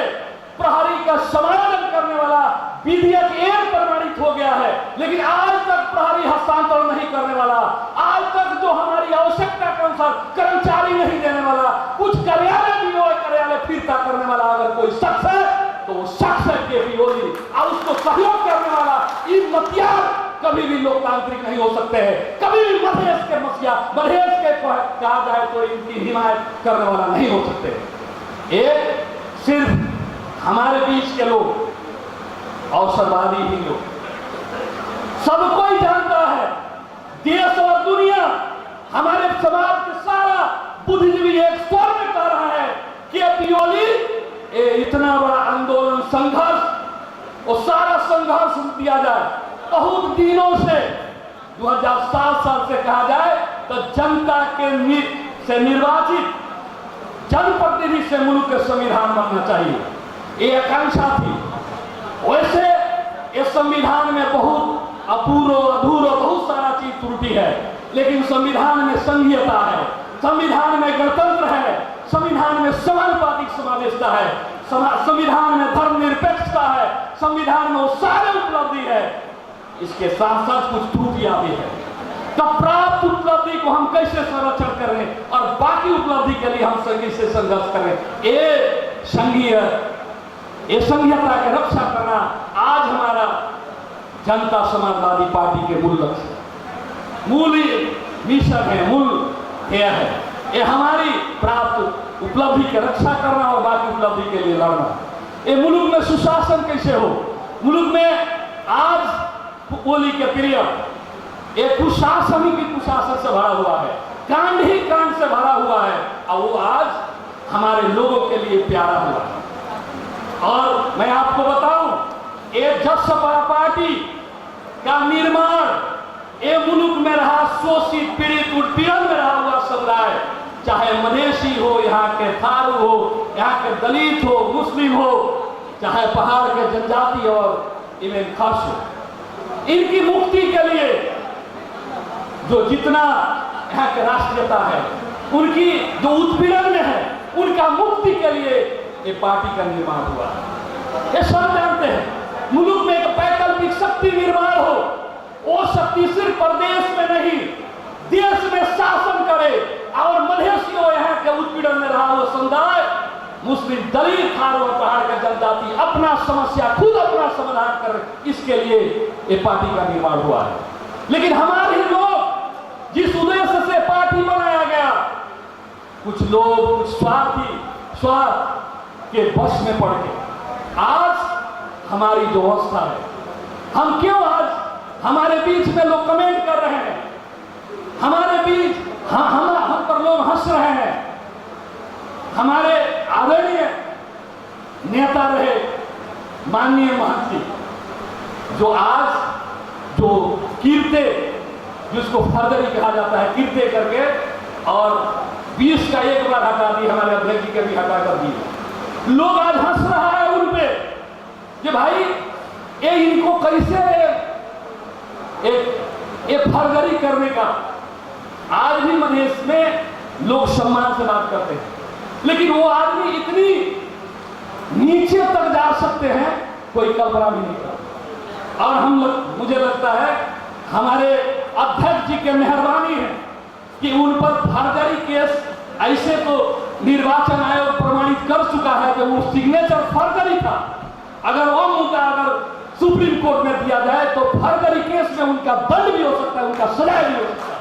प्रहरी का समायोजन करने वाला विधेयक एक प्रमाणित हो गया है, लेकिन आज तक प्रहरी हस्तांतरण नहीं करने वाला, आज तक जो हमारी आवश्यकता के अनुसार कर्मचारी नहीं देने वाला, कुछ कार्यालय भी कार्यालय फिरता करने वाला अगर कोई शख्स है तो वो शख्स है केपी ओली, और उसको सहयोग करने वाला इन मतियार कभी भी लोकतांत्रिक नहीं हो सकते हैं, कभी भी मधेश के मसीहा, मधेश के कहा जाए तो इनकी हिमायत करने वाला नहीं हो सकते। ये सिर्फ हमारे बीच के लोग, अवसरवादी ही लोग, सब कोई जानता है, देश और दुनिया, हमारे समाज के सारा बुद्धिजीवी एक स्वर में कह रहा है केपी ओली ये इतना बड़ा आंदोलन संघर्ष, वो सारा संघर्ष दिया जाए। बहुत दिनों से 2007 साल से कहा जाए तो जनता के से निर्वाचित जनप्रतिनिधि से मुल्क के संविधान बनना चाहिए, ये आकांक्षा थी। वैसे इस संविधान में बहुत अपूर्ण अधूरा बहुत सारा चीज त्रुटि है, लेकिन संविधान में संघीयता है, संविधान में गणतंत्र है, संविधान में समानुपातिक समावेशता है, संविधान में धर्मनिरपेक्षता है, संविधान में वो सारे उपलब्धि है। इसके साथ साथ कुछ त्रुटियां भी है, तो प्राप्त उपलब्धि को हम कैसे संरक्षण करें और बाकी उपलब्धि के लिए हम संघीय से संघर्ष करें। ये संघीयता की रक्षा करना आज हमारा जनता समाजवादी पार्टी के मूल लक्ष्य, मूल मिशन है, मूल ध्येय है। ये हमारी प्राप्त उपलब्धि की रक्षा करना और बाकी उपलब्धि के लिए लड़ना। ये मुल्क में सुशासन कैसे हो, मुल्क में आज ओली के पीरियड एक कुशासन ही कुशासन से भरा हुआ है, कांड ही कांड से भरा हुआ है, और वो आज हमारे लोगों के लिए प्यारा हुआ है। और मैं आपको बताऊं, एक जब सपा पार्टी का निर्माण ये मुल्क में रहा शोषित पीड़ित उत्पीड़न में रहा हुआ समुदाय, चाहे मधेसी हो, यहाँ के थारू हो, यहाँ के दलित हो, मुस्लिम हो, चाहे पहाड़ के जनजाति और इवन खास हो, इनकी मुक्ति के लिए जो जितना यहाँ के राष्ट्रीयता है, उनकी जो उत्पीड़न में है, उनका मुक्ति के लिए ये पार्टी का निर्माण हुआ। ये सब जानते हैं, मुल्क में एक वैकल्पिक शक्ति निर्माण हो, वो शक्ति सिर्फ प्रदेश में नहीं देश में शासन करे, और मधेसियों यहाँ के उत्पीड़न में रहा हुआ समुदाय, मुस्लिम दलित थारू और पहाड़ के जनजाति अपना समस्या खुद अपना समाधान करे, इसके लिए ये पार्टी का निर्माण हुआ है। लेकिन हमारे लोग जिस उद्देश्य से पार्टी बनाया गया, कुछ लोग कुछ स्वार्थ के वश में पड़ के आज हमारी जो अवस्था है, हम क्यों आज हमारे बीच में लोग कमेंट कर रहे हैं, हमारे बीच हम पर लोग हंस रहे हैं। हमारे आदरणीय नेता रहे माननीय महंत जी, जो आज जो कीर्ते, जिसको फर्दरी कहा जाता है, कीर्ते करके और 20 का एक बार हटा दी, हमारे अध्यक्ष जी के भी हटा कर दिए। लोग आज हंस रहा है उन पे कि भाई ये इनको कैसे एक फर्जरी करने का। आज भी मधेश में लोग सम्मान से बात करते हैं, लेकिन वो आदमी इतनी नीचे तक जा सकते हैं कोई कल्पना भी नहीं करता। और मुझे लगता है हमारे अध्यक्ष जी के मेहरबानी है कि उन पर फर्जरी केस ऐसे तो निर्वाचन आयोग प्रमाणित कर चुका है कि वो सिग्नेचर फर्जरी था। अगर वो मुद्दा अगर सुप्रीम कोर्ट में दिया जाए तो फर्जरी केस में उनका दंड भी हो सकता है, उनका सजा भी हो सकता है।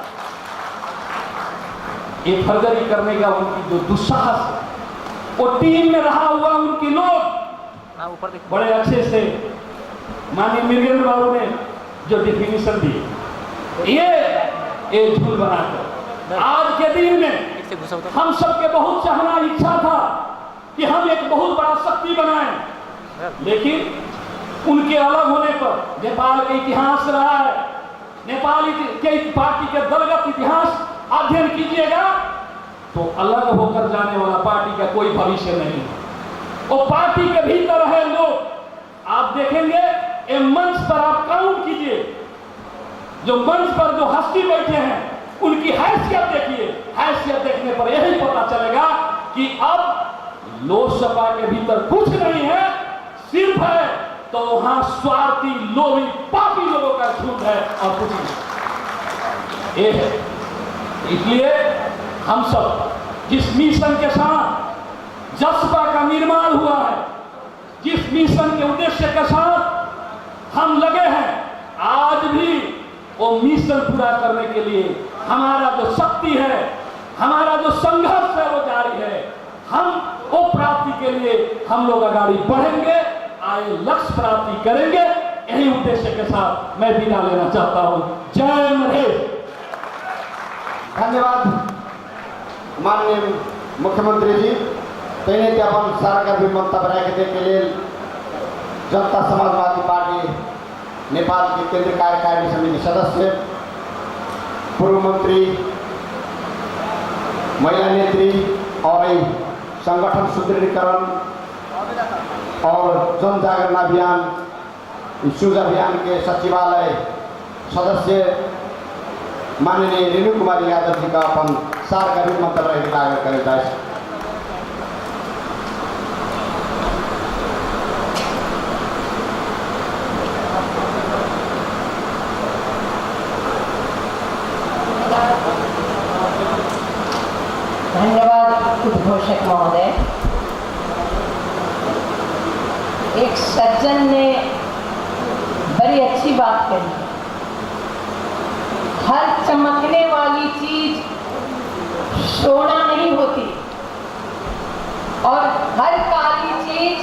ये फर्जरी करने का उनकी जो दुस्साहस है, वो टीम में रहा हुआ उनके लोग बड़े अच्छे से माननीय मिर्गेंद्र बाबू ने जो डिफिनेशन दी, ये झूल बनाकर आज के दिन में हम सबके बहुत चाहना इच्छा था कि हम एक बहुत बड़ा शक्ति बनाएं, लेकिन उनके अलग होने पर नेपाल का इतिहास रहा है। नेपाल के पार्टी के दलगत इतिहास अध्ययन कीजिएगा तो अलग होकर जाने वाला पार्टी का कोई भविष्य नहीं है। वो पार्टी के भीतर है लोग। आप देखेंगे ये मंच पर आप काउंट कीजिए, जो मंच पर जो हस्ती बैठे हैं उनकी हैसियत देखिए। हैसियत देखने पर यही पता चलेगा कि अब लोकसभा के भीतर कुछ नहीं है, सिर्फ है तो वहां स्वार्थी लोभी पापी लोगों का झुंड है और कुछ नहीं। ये है, इसलिए हम सब जिस मिशन के साथ जज्बा का निर्माण हुआ है, जिस मिशन के उद्देश्य के साथ हम लगे हैं, आज भी वो मिशन पूरा करने के लिए हमारा जो शक्ति है, हमारा जो संघर्ष है वो जारी है। हम वो प्राप्ति के लिए हम लोग आगे बढ़ेंगे, आए लक्ष्य प्राप्ति करेंगे। यही उद्देश्य के साथ मैं विदा लेना चाहता हूं। जय मधेश। धन्यवाद माननीय मुख्यमंत्री जी। तेने ते अपन सरकार भी मंतव्य रखे के लिए जनता समाजवादी पार्टी नेपाल के केंद्रीय कार्यकारिणी समिति सदस्य, पूर्व मंत्री, महिला नेत्री और संगठन सुदृढ़ीकरण और जन जागरण अभियान सूझ अभियान के सचिवालय सदस्य माननीय रेणु कुमारी यादव जी का अपन सरकार भी मंतव्य रखे आग्रह करे जाए। धन्यवाद उद्घोषक महोदय। एक सज्जन ने बड़ी अच्छी बात कही, हर चमकने वाली चीज सोना नहीं होती और हर काली चीज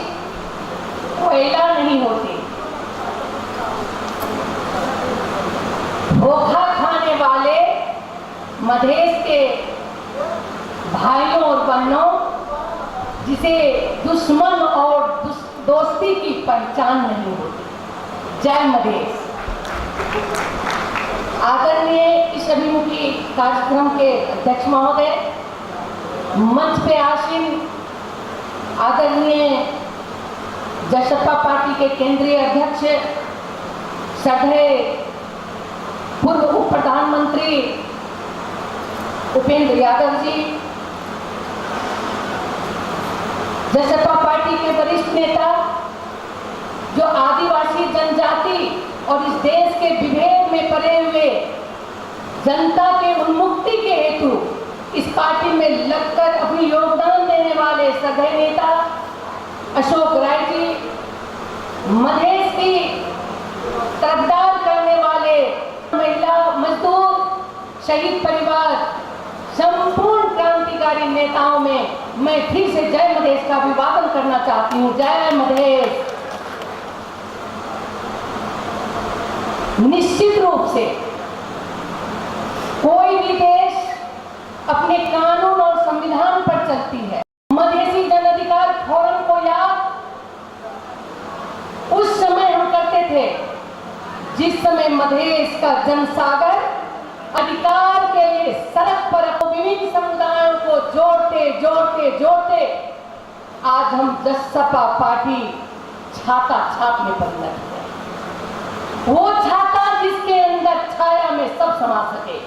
कोयला नहीं होती। धोखा खाने वाले मधेश के भाइयों और बहनों, जिसे दुश्मन और दोस्ती की पहचान नहीं होती। जय मधेश। आदरणीय इस अभिमुखी कार्यक्रम के अध्यक्ष महोदय, मंच पे आसीन आदरणीय जसपा पार्टी के केंद्रीय अध्यक्ष, सधे पूर्व उप प्रधानमंत्री उपेंद्र यादव जी, जसपा पार्टी के वरिष्ठ नेता, जो आदिवासी जनजाति और इस देश के विभेद में पड़े हुए जनता के उन्मुक्ति के हेतु इस पार्टी में लगकर अपनी योगदान देने वाले सदस्य नेता अशोक राय जी, मधेश की तरफदार करने वाले महिला मजदूर शहीद परिवार, संपूर्ण क्रांतिकारी नेताओं में मैं फिर से जय मधेश का अभिवादन करना चाहती हूँ। जय मधेश। निश्चित रूप से कोई भी देश अपने कानून और संविधान पर चलती है। मधेसी जन अधिकार फोरम को याद उस समय हम करते थे जिस समय मधेश का जनसागर अधिकार के लिए सड़क पर विभिन्न समुदायों को जोड़ते जोड़ते आज हम जसपा पार्टी छाता छाप में परिणत हुए। वो छाता जिसके अंदर छाया में सब समा सके,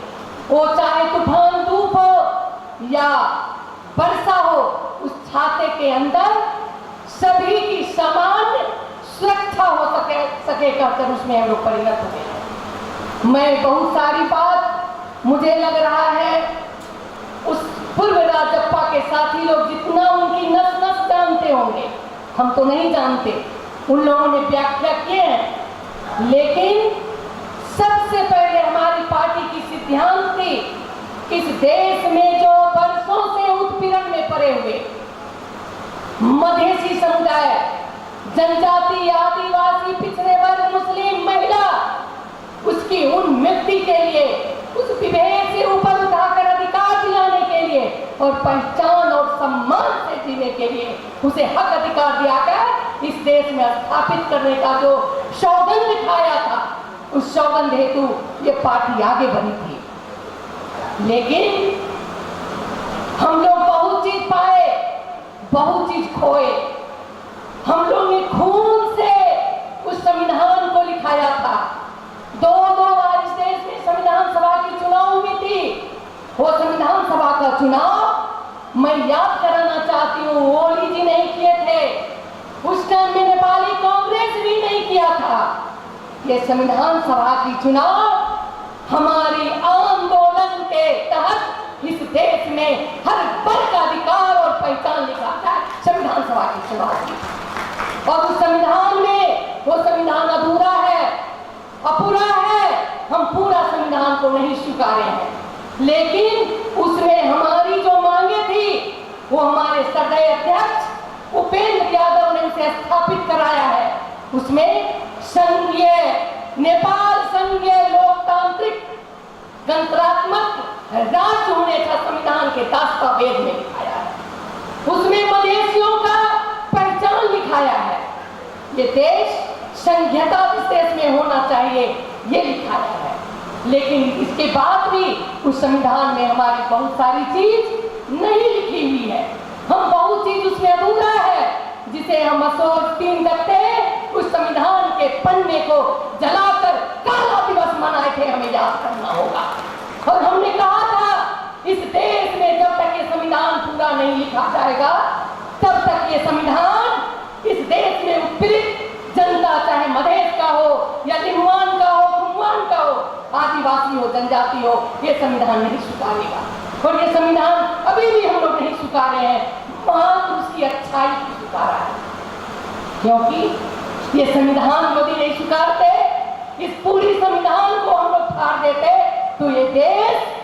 वो चाहे तूफान धूप हो या वर्षा हो, उस छाते के अंदर सभी की समान सुरक्षा हो सके कर उसमें हम लोग परिणत हो गए। मैं बहुत सारी बात मुझे लग रहा है उस पूर्व राजप्पा के साथी लोग जितना उनकी नस नस जानते होंगे, हम तो नहीं जानते, उन लोगों ने व्याख्या किए हैं। लेकिन सबसे पहले हमारी पार्टी की सिद्धांत थी, इस देश में जो वर्षों से उत्पीड़न में पड़े हुए मधेसी समुदाय, जनजाति, आदिवासी, पिछड़े वर्ग, मुस्लिम, महिला, उसकी उन्मुक्ति के लिए, उस विभेद से ऊपर उठाकर अधिकार दिलाने के लिए और पहचान और सम्मान से जीने के लिए उसे हक अधिकार दिलाकर इस देश में स्थापित करने का जो सौगंध दिखाया था, उस सौगंध हेतु ये पार्टी आगे बढ़ी थी। लेकिन हम लोग बहुत चीज पाए, बहुत चीज खोए। हम लोग ने खून से उस संविधान को लिखाया था। दो बार इस देश में संविधान सभा की चुनाव हुई थी। वो संविधान सभा का चुनाव मैं याद कराना चाहती हूँ, ओली जी नहीं किए थे, उस टाइम में नेपाली कांग्रेस भी नहीं किया था। ये संविधान सभा की चुनाव हमारी आंदोलन के तहत इस देश में हर वर्ग का अधिकार और पहचान लिखा है संविधान सभा की चुनाव। और उस संविधान में वो संविधान अधूरा है, अपूरा है, हम पूरा संविधान को नहीं स्वीकारे हैं। लेकिन उसमें हमारी जो मांगे थी वो हमारे सदैव अध्यक्ष उपेंद्र यादव ने उसे स्थापित कराया है। उसमें संघीय नेपाल संघीय लोकतांत्रिक गणतंत्रात्मक राज्य होने का संविधान के दस्तावेज में लिखाया है। उसमें मधेसियों का पहचान लिखाया है। ये देश संघीयता इस देश में होना चाहिए, ये लिखाया है। लेकिन इसके बाद भी उस संविधान में हमारी बहुत सारी चीज नहीं लिखी हुई है। हम बहुत चीज उसमें अधूरा है, जिसे हम अशोक 3 गते उस संविधान के पन्ने को जलाकर काला दिवस मनाए थे, हमें याद करना होगा। और हमने कहा था इस देश में जब तक ये संविधान पूरा नहीं लिखा जाएगा तब तक ये संविधान इस देश में उत्पीड़ित जनता, चाहे मधेश का हो या लिंगवान का हो, कुंवान का हो, आदिवासी हो, जनजाति हो, ये संविधान नहीं स्वीकारेगा। और ये संविधान अभी भी हम लोग नहीं स्वीकारे हैं, मात्र उसकी अच्छाई को स्वीकारा है। क्योंकि ये संविधान यदि नहीं स्वीकारते, इस पूरी संविधान को हम लोग फाड़ देते, तो ये देश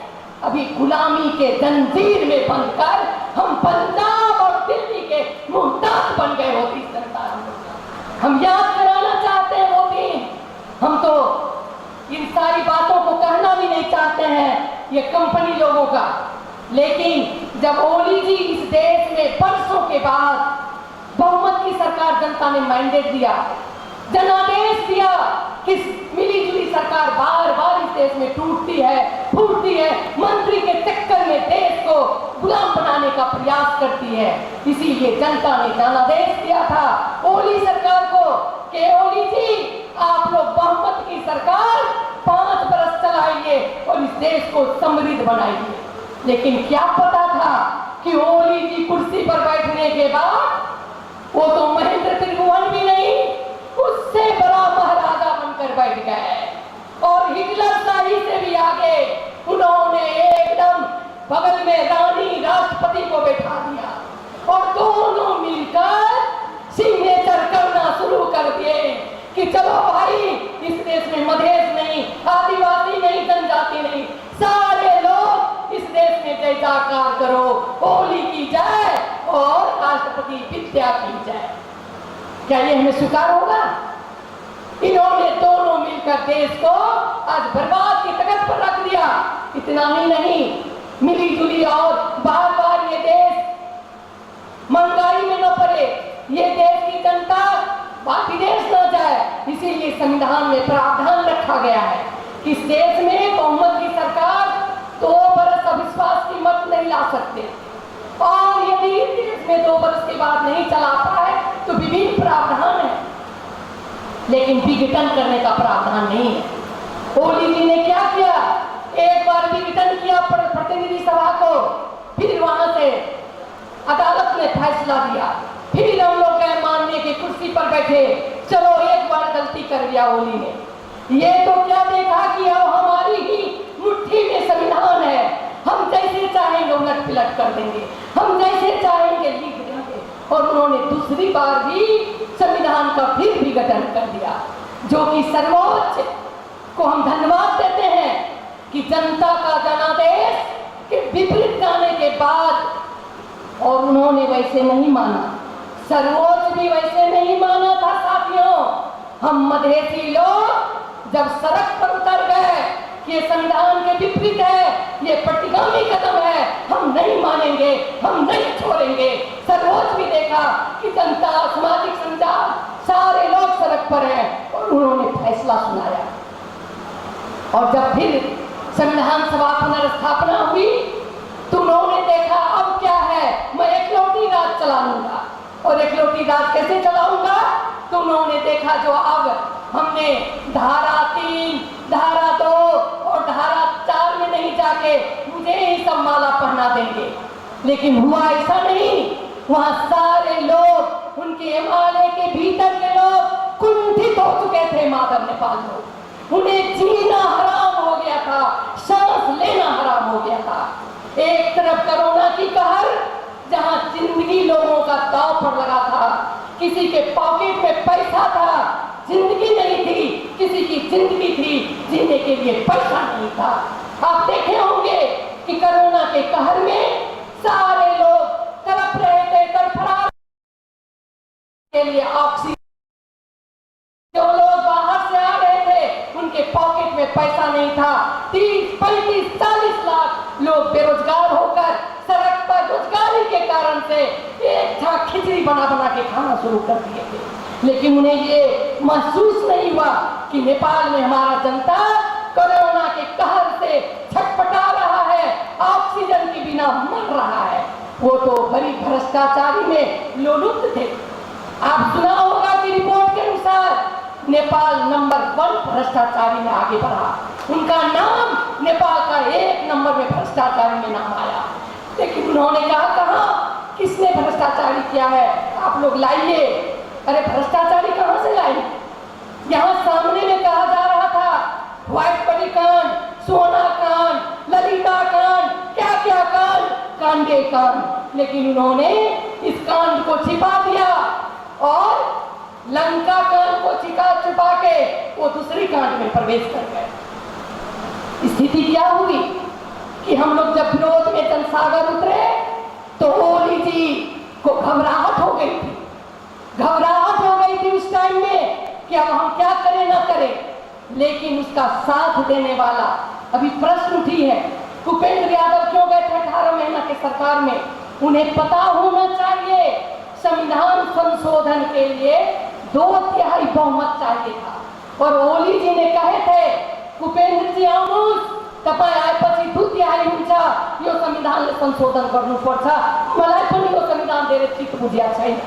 अभी गुलामी के जंजीर में बंधकर हम पंजाब और दिल्ली के मुहताज बन गए होती सरकार। हम याद कराना चाहते हैं वो दिन, हम तो इन सारी बातों को कहना भी नहीं चाहते हैं, ये कंपनी लोगों का। लेकिन जब ओली जी इस देश में वर्षों के बाद बहुमत की सरकार जनता ने मैंडेट दिया, जनादेश दिया कि मिली जुली सरकार बार बार इस देश में टूटती है, फूटती है, मंत्री के चक्कर में देश को गुलाम बनाने का प्रयास करती है। इसीलिए जनता ने जनादेश दिया था ओली सरकार को कि ओली जी आप लोग बहुमत की सरकार 5 वर्ष चलाइए और इस देश को समृद्ध बनाइए। लेकिन क्या पता था कि ओली जी कुर्सी पर बैठने के बाद वो तो महेंद्र त्रिभुवन भी नहीं, उससे बड़ा महाराजा बनकर बैठ गए। और हिटलर शाही से भी आगे उन्होंने एकदम बगल में रानी राष्ट्रपति को बैठा दिया और दोनों मिलकर सिग्नेचर करना शुरू कर दिए कि चलो भाई इस देश में मधेश नहीं, आदिवासी नहीं, जनजाति नहीं, सारे लोग इस देश में जय जयकार करो, ओली की जय और राष्ट्रपति विद्या की जय। क्या ये हमें स्वीकार होगा? इन्होंने दोनों मिलकर देश को आज बर्बाद की तकत पर रख दिया। इतना ही नहीं, मिली जुली और बार बार ये देश महंगाई में न पड़े, ये देश की जनता बाकी देश न जाए, इसीलिए संविधान में प्रावधान रखा गया है कि इस देश में बहुमत की सरकार 2 बरस अविश्वास की मत नहीं ला सकते। और ये समाजवाद नहीं चला पाए तो विभिन्न प्रावधान है, लेकिन विघटन करने का प्रावधान नहीं है। ओली जी ने क्या किया, एक बार विघटन किया प्रतिनिधि सभा को, फिर वहां से अदालत ने फैसला दिया, फिर हम लोग गए मानने की कुर्सी पर बैठे, चलो एक बार गलती कर दिया ओली ने। ये तो क्या देखा कि अब हमारी ही मुट्ठी में संविधान है, हम जैसे चाहेंगे उलट पिलट कर देंगे, हम जैसे चाहेंगे लिख देंगे। और उन्होंने दूसरी बार भी संविधान का फिर विघटन कर दिया, जो कि सर्वोच्च को हम धन्यवाद देते हैं कि जनता का जनादेश के विपरीत जाने के बाद, और उन्होंने वैसे नहीं माना, सर्वोच्च भी वैसे नहीं माना था। साथियों, हम मधेसी लोग जब सड़क पर उतर गए कि ये संविधान के विपरीत है, ये प्रतिगामी कदम है, हम नहीं मानेंगे, हम नहीं छोड़ेंगे। सर्वोच्च भी देखा कि जनता, सामाजिक संजाल, सारे लोग सड़क पर हैं, और उन्होंने फैसला सुनाया। और जब फिर संविधान सभा पुनर्स्थापना हुई तो उन्होंने देखा अब क्या है, मैं एकलौती राज चला लूंगा। और एकलौती राज कैसे चलाऊंगा, तो उन्होंने देखा जो अब हमने धारा 3, धारा 2 और धारा 4 में नहीं जाके मुझे ही सब माला पहना देंगे। लेकिन हुआ ऐसा नहीं, वहां सारे लोग, उनके हिमालय के भीतर के लोग कुंठित हो चुके थे। माधव नेपाल लोग, उन्हें जीना हराम हो गया था, सांस लेना हराम हो गया था। एक तरफ कोरोना की कहर, जहां जिंदगी लोगों का दांव पर लगा था, किसी के पॉकेट में पैसा था, जिंदगी नहीं थी, किसी की जिंदगी थी, जीने के लिए पैसा नहीं था। आप देखे होंगे कि कोरोना के कहर में सारे लोग तड़प रहे थे, तड़फड़ा के लिए ऑक्सीजन। जो लोग बाहर से आ रहे थे उनके पॉकेट में पैसा नहीं था। 30, 35, 40 लाख लोग बेरोजगार होकर सड़क पर रोजगारी के कारण से एक झांक खिचड़ी बना बना के खाना शुरू कर दिए थे। लेकिन उन्हें ये महसूस नहीं हुआ कि नेपाल में हमारा जनता कोरोना के कहर से छटपटा रहा है, ऑक्सीजन के बिना मर रहा है। वो तो गरीब भ्रष्टाचारी में लोलुप्त थे। आप सुना होगा कि रिपोर्ट के अनुसार नेपाल नंबर 1 भ्रष्टाचारी में आगे बढ़ा, उनका नाम नेपाल का 1 नंबर में भ्रष्टाचारी में नाम आया। लेकिन उन्होंने कहा किसने भ्रष्टाचारी किया है, आप लोग लाइए। अरे भ्रष्टाचारी कहां से लाए? यहाँ सामने में कहा जा रहा था व्हाइट बॉडी कांड, सोना कांड, ललिता कांड, क्या क्या कांड, कांडे कांड। लेकिन उन्होंने इस कांड को छिपा दिया और लंका कांड को छिपा के वो दूसरी कांड में प्रवेश कर गए। स्थिति क्या हुई कि हम लोग जब विरोध में जनसागर उतरे तो ओली जी को घबराहट हो गई थी, घबराहट हो गई थी उस टाइम में कि अब हम क्या करें ना करें। लेकिन उसका साथ देने वाला, अभी प्रश्न उठी है भूपेंद्र यादव क्यों गए थे 18 महीना के सरकार में? उन्हें पता होना चाहिए संविधान संशोधन के लिए 2/3 बहुमत चाहिए था। और ओली जी ने कहे थे भूपेंद्र जी आउनुस तपाईं आएपछि 2/3 हुन्छ, यो संविधानले संशोधन गर्नुपर्छ, मलाई पनि यो संविधान धेरै चित्त बुझिया छैन।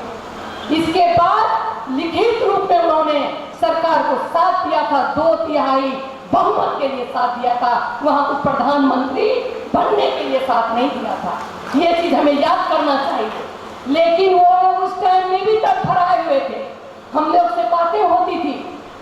इसके बाद लिखित रूप में उन्होंने सरकार को साथ दिया था, 2/3 बहुमत के लिए साथ दिया था, वहां उप प्रधानमंत्री बनने के लिए साथ नहीं दिया था। ये चीज हमें याद करना चाहिए। लेकिन वो लोग उस टाइम में भी तड़फड़ाए हुए थे। हम लोग से बातें होती थी,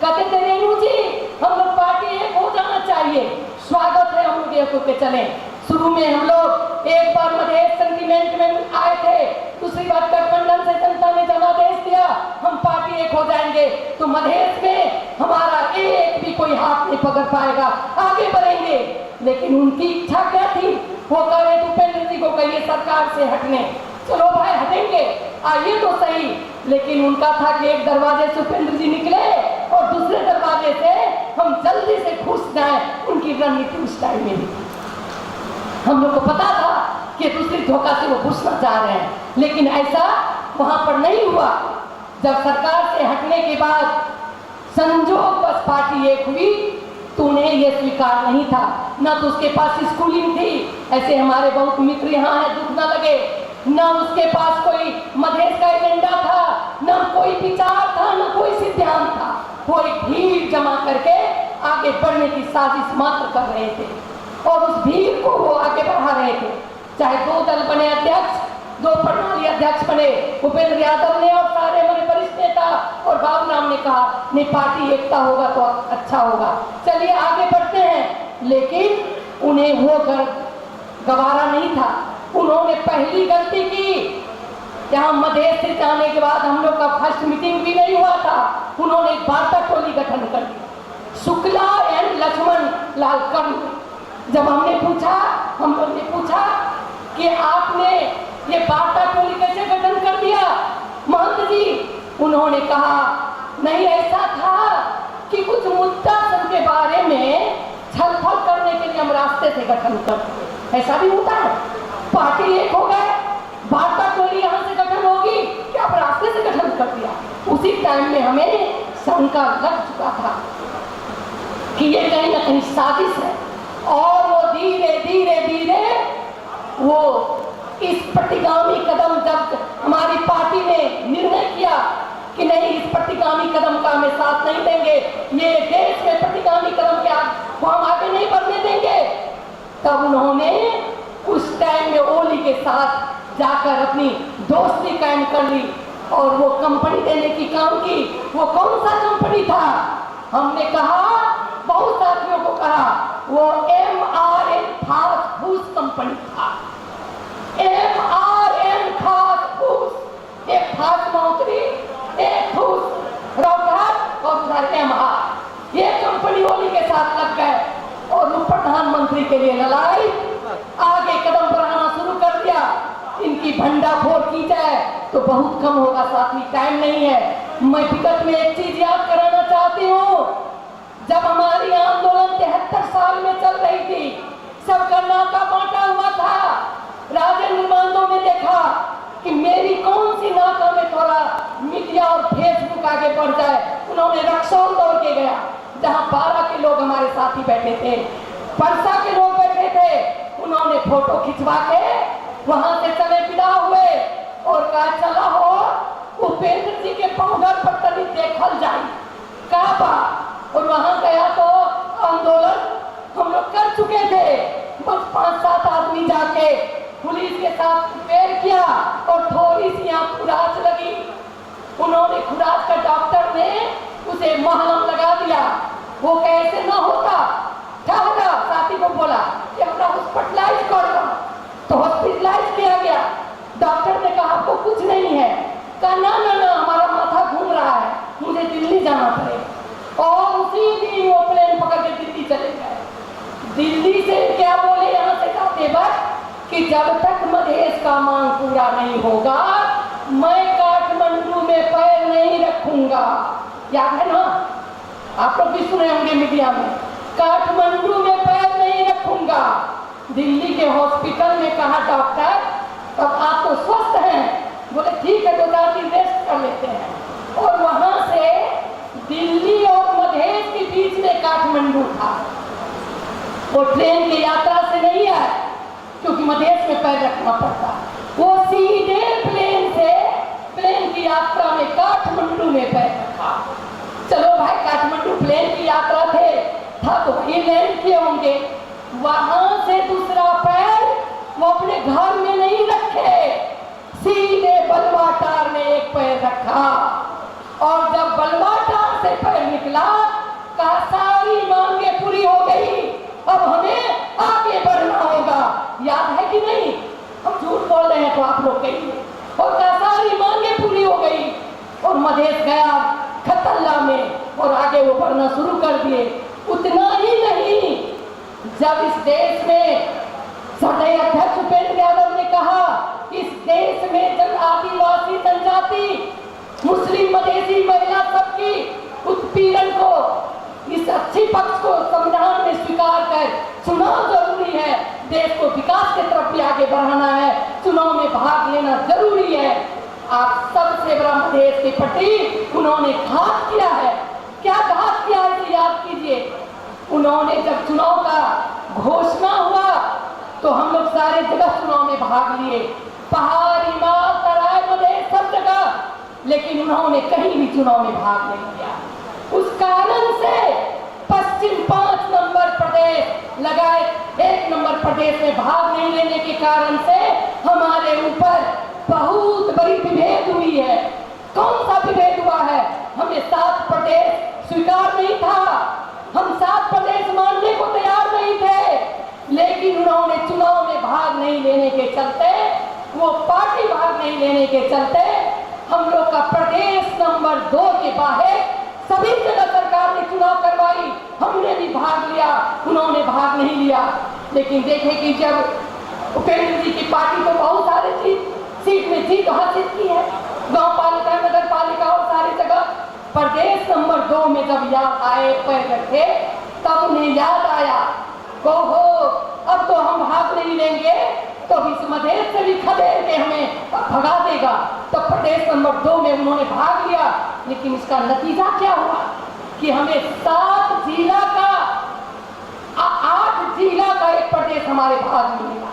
कहते थे रेणु जी हम लोग पार्टी एक हो जाना चाहिए, स्वागत है हम लोग एक होके चले। शुरू में हम लोग एक बार मधेश सेंटिमेंट में आए थे, दूसरी बार गठबंधन से जनता ने जनादेश दिया हम पार्टी एक हो जाएंगे तो मधेश में हमारा एक भी कोई हाथ नहीं पकड़ पाएगा, आगे बढ़ेंगे। लेकिन उनकी इच्छा क्या थी? वो कह रहे भूपेंद्र जी को कहिए सरकार से हटने। चलो भाई हटेंगे, आइए तो सही। लेकिन उनका था कि एक दरवाजे से उपेंद्र जी निकले और दूसरे दरवाजे से हम जल्दी से घुस जाएं। उनकी रणनीति उस टाइम में भी हम लोग को पता था कि दूसरी धोखा से वो घुसना चाह रहे हैं, लेकिन ऐसा वहां पर नहीं हुआ। जब सरकार से हटने के बाद संजोग बस पार्टी एक हुई तो उन्हें यह स्वीकार नहीं था, ना तो उसके पास स्कूलिंग थी। ऐसे हमारे बहुत मित्र यहाँ है, दुख ना लगे, न उसके पास कोई मधेश का एजेंडा था, न कोई विचार था, न कोई सिद्धांत था। वो एक भीड़ जमा करके आगे बढ़ने की साजिश मात्र कर रहे थे और उस भीड़ को वो आगे बढ़ा रहे थे। चाहे 2 दल बने अध्यक्ष, 2 प्रणाली अध्यक्ष बने, भूपेंद्र यादव ने और सारे हमारे वरिष्ठ नेता और बाबू राम ने कहा नहीं पार्टी एकता होगा तो अच्छा होगा, चलिए आगे बढ़ते हैं। लेकिन उन्हें वो गवारा नहीं था। उन्होंने पहली गलती की, जहां मधेश से जाने के बाद हम लोग का फर्स्ट मीटिंग भी नहीं हुआ था, उन्होंने एक वार्ता टोली गठन कर दी, शुक्ला एंड लक्ष्मण लाल कर्ण। जब हम लोग ने पूछा कि आपने ये वार्ता टोली कैसे गठन कर दिया महंत जी, उन्होंने कहा नहीं ऐसा था कि कुछ मुद्दा सब के बारे में छलफल करने के लिए हम रास्ते से गठन कर। ऐसा भी होता है, पार्टी एक हो गए, वार्ता टोली यहाँ से गठन होगी कि आप रास्ते से गठन कर दिया। उसी टाइम में हमें शंका लग चुका था कि ये कहीं ना कहीं साजिश है और वो धीरे धीरे धीरे वो इस प्रतिगामी कदम, जब हमारी पार्टी ने निर्णय किया कि नहीं इस प्रतिगामी कदम का हमें साथ नहीं देंगे, ये देश में प्रतिगामी कदम के को हम आगे नहीं बढ़ने देंगे, तब उन्होंने उस टाइम में ओली के साथ जाकर अपनी दोस्ती कायम कर ली और वो कंपनी देने की काम की। वो कौन सा कंपनी था? हमने कहा, बहुत साथियों को कहा, वो MRN फास्ट फूड कंपनी था। MRN फास्ट फूड, एक फास्ट मौतरी, एक फूड रोटर और उधर MR, ये कंपनी ओली के साथ लग गए और वो प्रधानमंत्री के लिए लड़ाई आगे कदम बढ़ाना शुरू कर दिया। इनकी भंडाफोड़ की जाए तो बहुत कम होगा साथी, टाइम नहीं है। मैं विगत में एक चीज याद कराना चाहती हूँ, जब हमारी आंदोलन 73 साल में चल रही थी, सबका नाका बांटा हुआ था। राजेंद्र बांधो ने देखा कि मेरी कौन सी नाका में थोड़ा मीडिया और फेसबुक आगे बढ़ जाए, उन्होंने रक्सौल दौड़ के गया, जहाँ 12 के लोग हमारे साथी बैठे थे, परसा के लोग बैठे थे। उन्होंने फोटो खिंचवा के वहां से चले विदा हुए और कहा चला हो उपेंद्र जी के पौधर पर तभी देखल जाए काबा। और वहां गया तो आंदोलन हम लोग कर चुके थे, बस 5-7 आदमी जाके पुलिस के साथ पेड़ किया और थोड़ी सी यहाँ खुराक लगी। उन्होंने खुराक का डॉक्टर ने उसे महलम लगा दिया। वो कैसे ना होता, ठहरा, साथी को बोला कि हमरा हॉस्पिटलाइज कर दो, तो हॉस्पिटलाइज किया गया। डॉक्टर ने कहा आपको कुछ नहीं है, कहा ना ना ना हमारा माथा घूम रहा है, मुझे दिल्ली जाना पड़ेगा। और उसी दिन वो प्लेन पकड़ के दिल्ली चले गए। दिल्ली से क्या बोले यहाँ से जाते वक्त कि जब तक मधेश का मांग पूरा नहीं होगा मैं काठमांडू में पैर नहीं रखूंगा। याद है ना, आप लोग भी सुने होंगे मीडिया में, काठमांडू में पैर नहीं रखूंगा। दिल्ली के हॉस्पिटल में कहा डॉक्टर तब आप तो स्वस्थ हैं, बोले ठीक है 2-4 दिन रेस्ट कर लेते हैं। और वहां से दिल्ली और मधेश के बीच में काठमांडू था। वो ट्रेन की यात्रा से नहीं है क्योंकि मधेश में पैर रखना पड़ता, वो सीधे प्लेन की यात्रा में काठमांडू में पैर रखा। चलो भाई काठमांडू प्लेन की यात्रा था तो ये लैंड किए होंगे, वहां से दूसरा पैर वो अपने घर में नहीं रखे, सीधे बलवाटार में एक पैर रखा। और जब बलवाटार से पैर निकला कहा सारी मांगे पूरी हो गई, अब हमें आगे बढ़ना होगा। याद है कि नहीं? हम झूठ बोल रहे हैं तो आप लोग कहिए। और कहा सारी मांगे पूरी हो गई और मधेश गया खतल्ला में और आगे वो बढ़ना शुरू कर दिए। उतना ही नहीं, जब इस देश में सदैव अध्यक्ष उपेंद्र यादव ने कहा इस देश में जब आदिवासी जनजाति, मुस्लिम, मधेसी, महिला सबकी उत्पीड़न को, इस अच्छी पक्ष को संविधान में स्वीकार कर चुनाव जरूरी है, देश को विकास की तरफ भी आगे बढ़ाना है, चुनाव में भाग लेना जरूरी है। आप सबसे बड़ा मधेश के प्रति उन्होंने घात किया है। क्या घात किया है याद कीजिए। उन्होंने जब चुनाव का घोषणा हुआ तो हम लोग सारे जगह चुनाव में भाग लिए, पहाड़, हिमाल, तराई, मधेश, सब जगह, लेकिन उन्होंने कहीं भी चुनाव में भाग नहीं लिया। उस कारण से पश्चिम 5 नंबर प्रदेश लगाए 1 नंबर प्रदेश में भाग नहीं लेने के कारण से हमारे ऊपर बहुत बड़ी विभेद हुई है। कौन सा विभेद हुआ है? हमें 7 प्रदेश स्वीकार नहीं था, हम 7 प्रदेश मानने को तैयार नहीं थे, लेकिन उन्होंने चुनाव में भाग नहीं लेने के चलते, वो पार्टी भाग नहीं लेने के चलते हम लोग का प्रदेश नंबर 2 के बाहर सभी जगह सरकार ने चुनाव करवाई, हमने भी भाग लिया, उन्होंने भाग नहीं लिया। लेकिन देखे कि जब उपेंद्र जी की पार्टी तो बहुत सारे सीट में जीत हासिल की है, गांव पालिका, नगर पालिका और सारी जगह, प्रदेश नंबर 2 में जब याद आए पैर रखे, तब उन्हें याद आया हो अब तो हम भाग नहीं लेंगे तो इस मधेश से भी खदेड़ के हमें भगा देगा। तो प्रदेश नंबर 2 में उन्होंने भाग लिया, लेकिन इसका नतीजा क्या हुआ कि हमें 7 जिला का 8 जिला का एक प्रदेश हमारे भाग में मिला।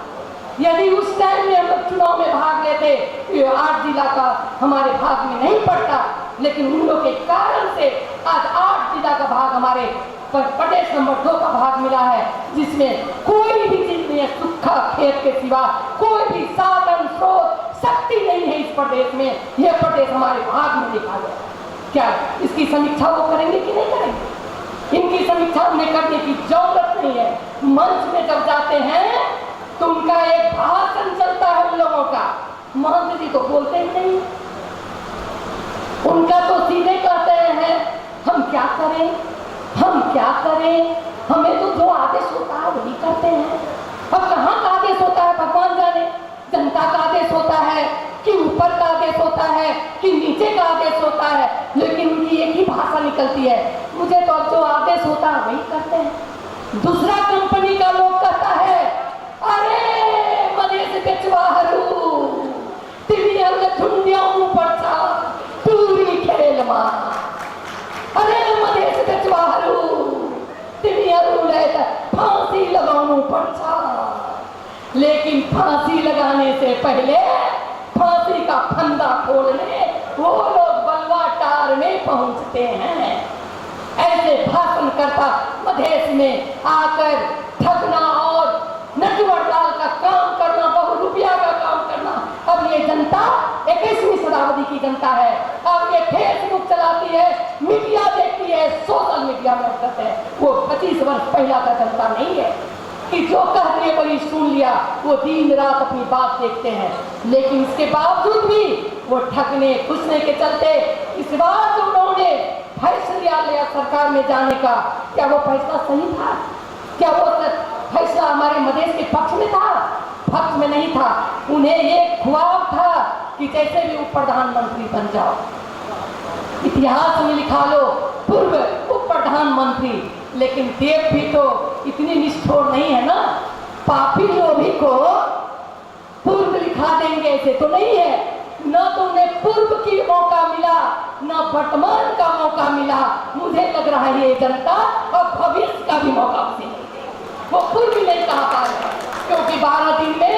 यदि उस टाइम में हम लोग चुनाव में भाग लेते तो 8 जिला का हमारे भाग में नहीं पड़ता, लेकिन उन लोग के कारण से आज 8 जिला का भाग हमारे प्रदेश नंबर 2 का भाग मिला है, जिसमें कोई भी चीज नहीं है, सूखा खेत के सिवा कोई भी साधन स्रोत शक्ति नहीं है इस प्रदेश में। यह प्रदेश हमारे भाग में लिखा गया। क्या इसकी समीक्षा वो करेंगे कि नहीं करेंगे? इनकी समीक्षा उन्हें करने की जरूरत नहीं है। मंच में जब जाते हैं तो उनका एक भाषण चलता है उन लोगों का, महंत जी तो बोलते ही नहीं, उनका तो सीधे कहते हैं हम क्या करें, हम क्या करें, हमें तो जो आदेश होता है वही करते हैं। अब कहाँ का आदेश होता है भगवान जाने, जनता का आदेश होता है कि ऊपर का आदेश होता है कि नीचे का आदेश होता है, लेकिन उनकी एक ही भाषा निकलती है, मुझे तो अब जो आदेश होता है वही करते हैं। दूसरा कंपनी का लोग कहता है अरे मधेश बेचवाहरू तिमियल झुंडियों पर था पूरी खेल मां, अरे मधेश बेचवाहरू तिमियल फांसी लगाऊं पर था। लेकिन फांसी लगाने से पहले फांसी का फंदा खोलने वो लोग बलवा टार में पहुंचते हैं। ऐसे भाषण करता मधेश में आकर ठगना और नटवर लाल का काम करना, बहु रुपया का काम करना। अब ये जनता 21वीं शताब्दी की जनता है। अब ये फेसबुक चलाती है, मीडिया देखती है, सोशल मीडिया में करते हैं। वो 25 वर्ष पहला का जनता नहीं है कि जो कह दिए वही सुन लिया, वो दिन रात अपनी बात देखते हैं। लेकिन इसके बावजूद भी वो ठगने घुसने के चलते इस बार जो उन्होंने फैसला लिया सरकार में जाने का, क्या वो फैसला सही था? क्या वो फैसला हमारे मधेश के पक्ष में था? पक्ष में नहीं था। उन्हें एक ख्वाब था कि जैसे भी वो प्रधानमंत्री बन जाओ, इतिहास में लिखा लो पूर्व उप प्रधानमंत्री। लेकिन देव भी तो इतनी निष्ठुर नहीं है ना, पापी लोभी को पूर्व लिखा देंगे ऐसे तो नहीं है। न तो उन्हें पूर्व की मौका मिला, न वर्तमान का मौका मिला। मुझे लग रहा है ये जनता और भविष्य का भी मौका उसे नहीं देगी। वो पूर्व नहीं कहा पा रहे, क्योंकि 12 दिन में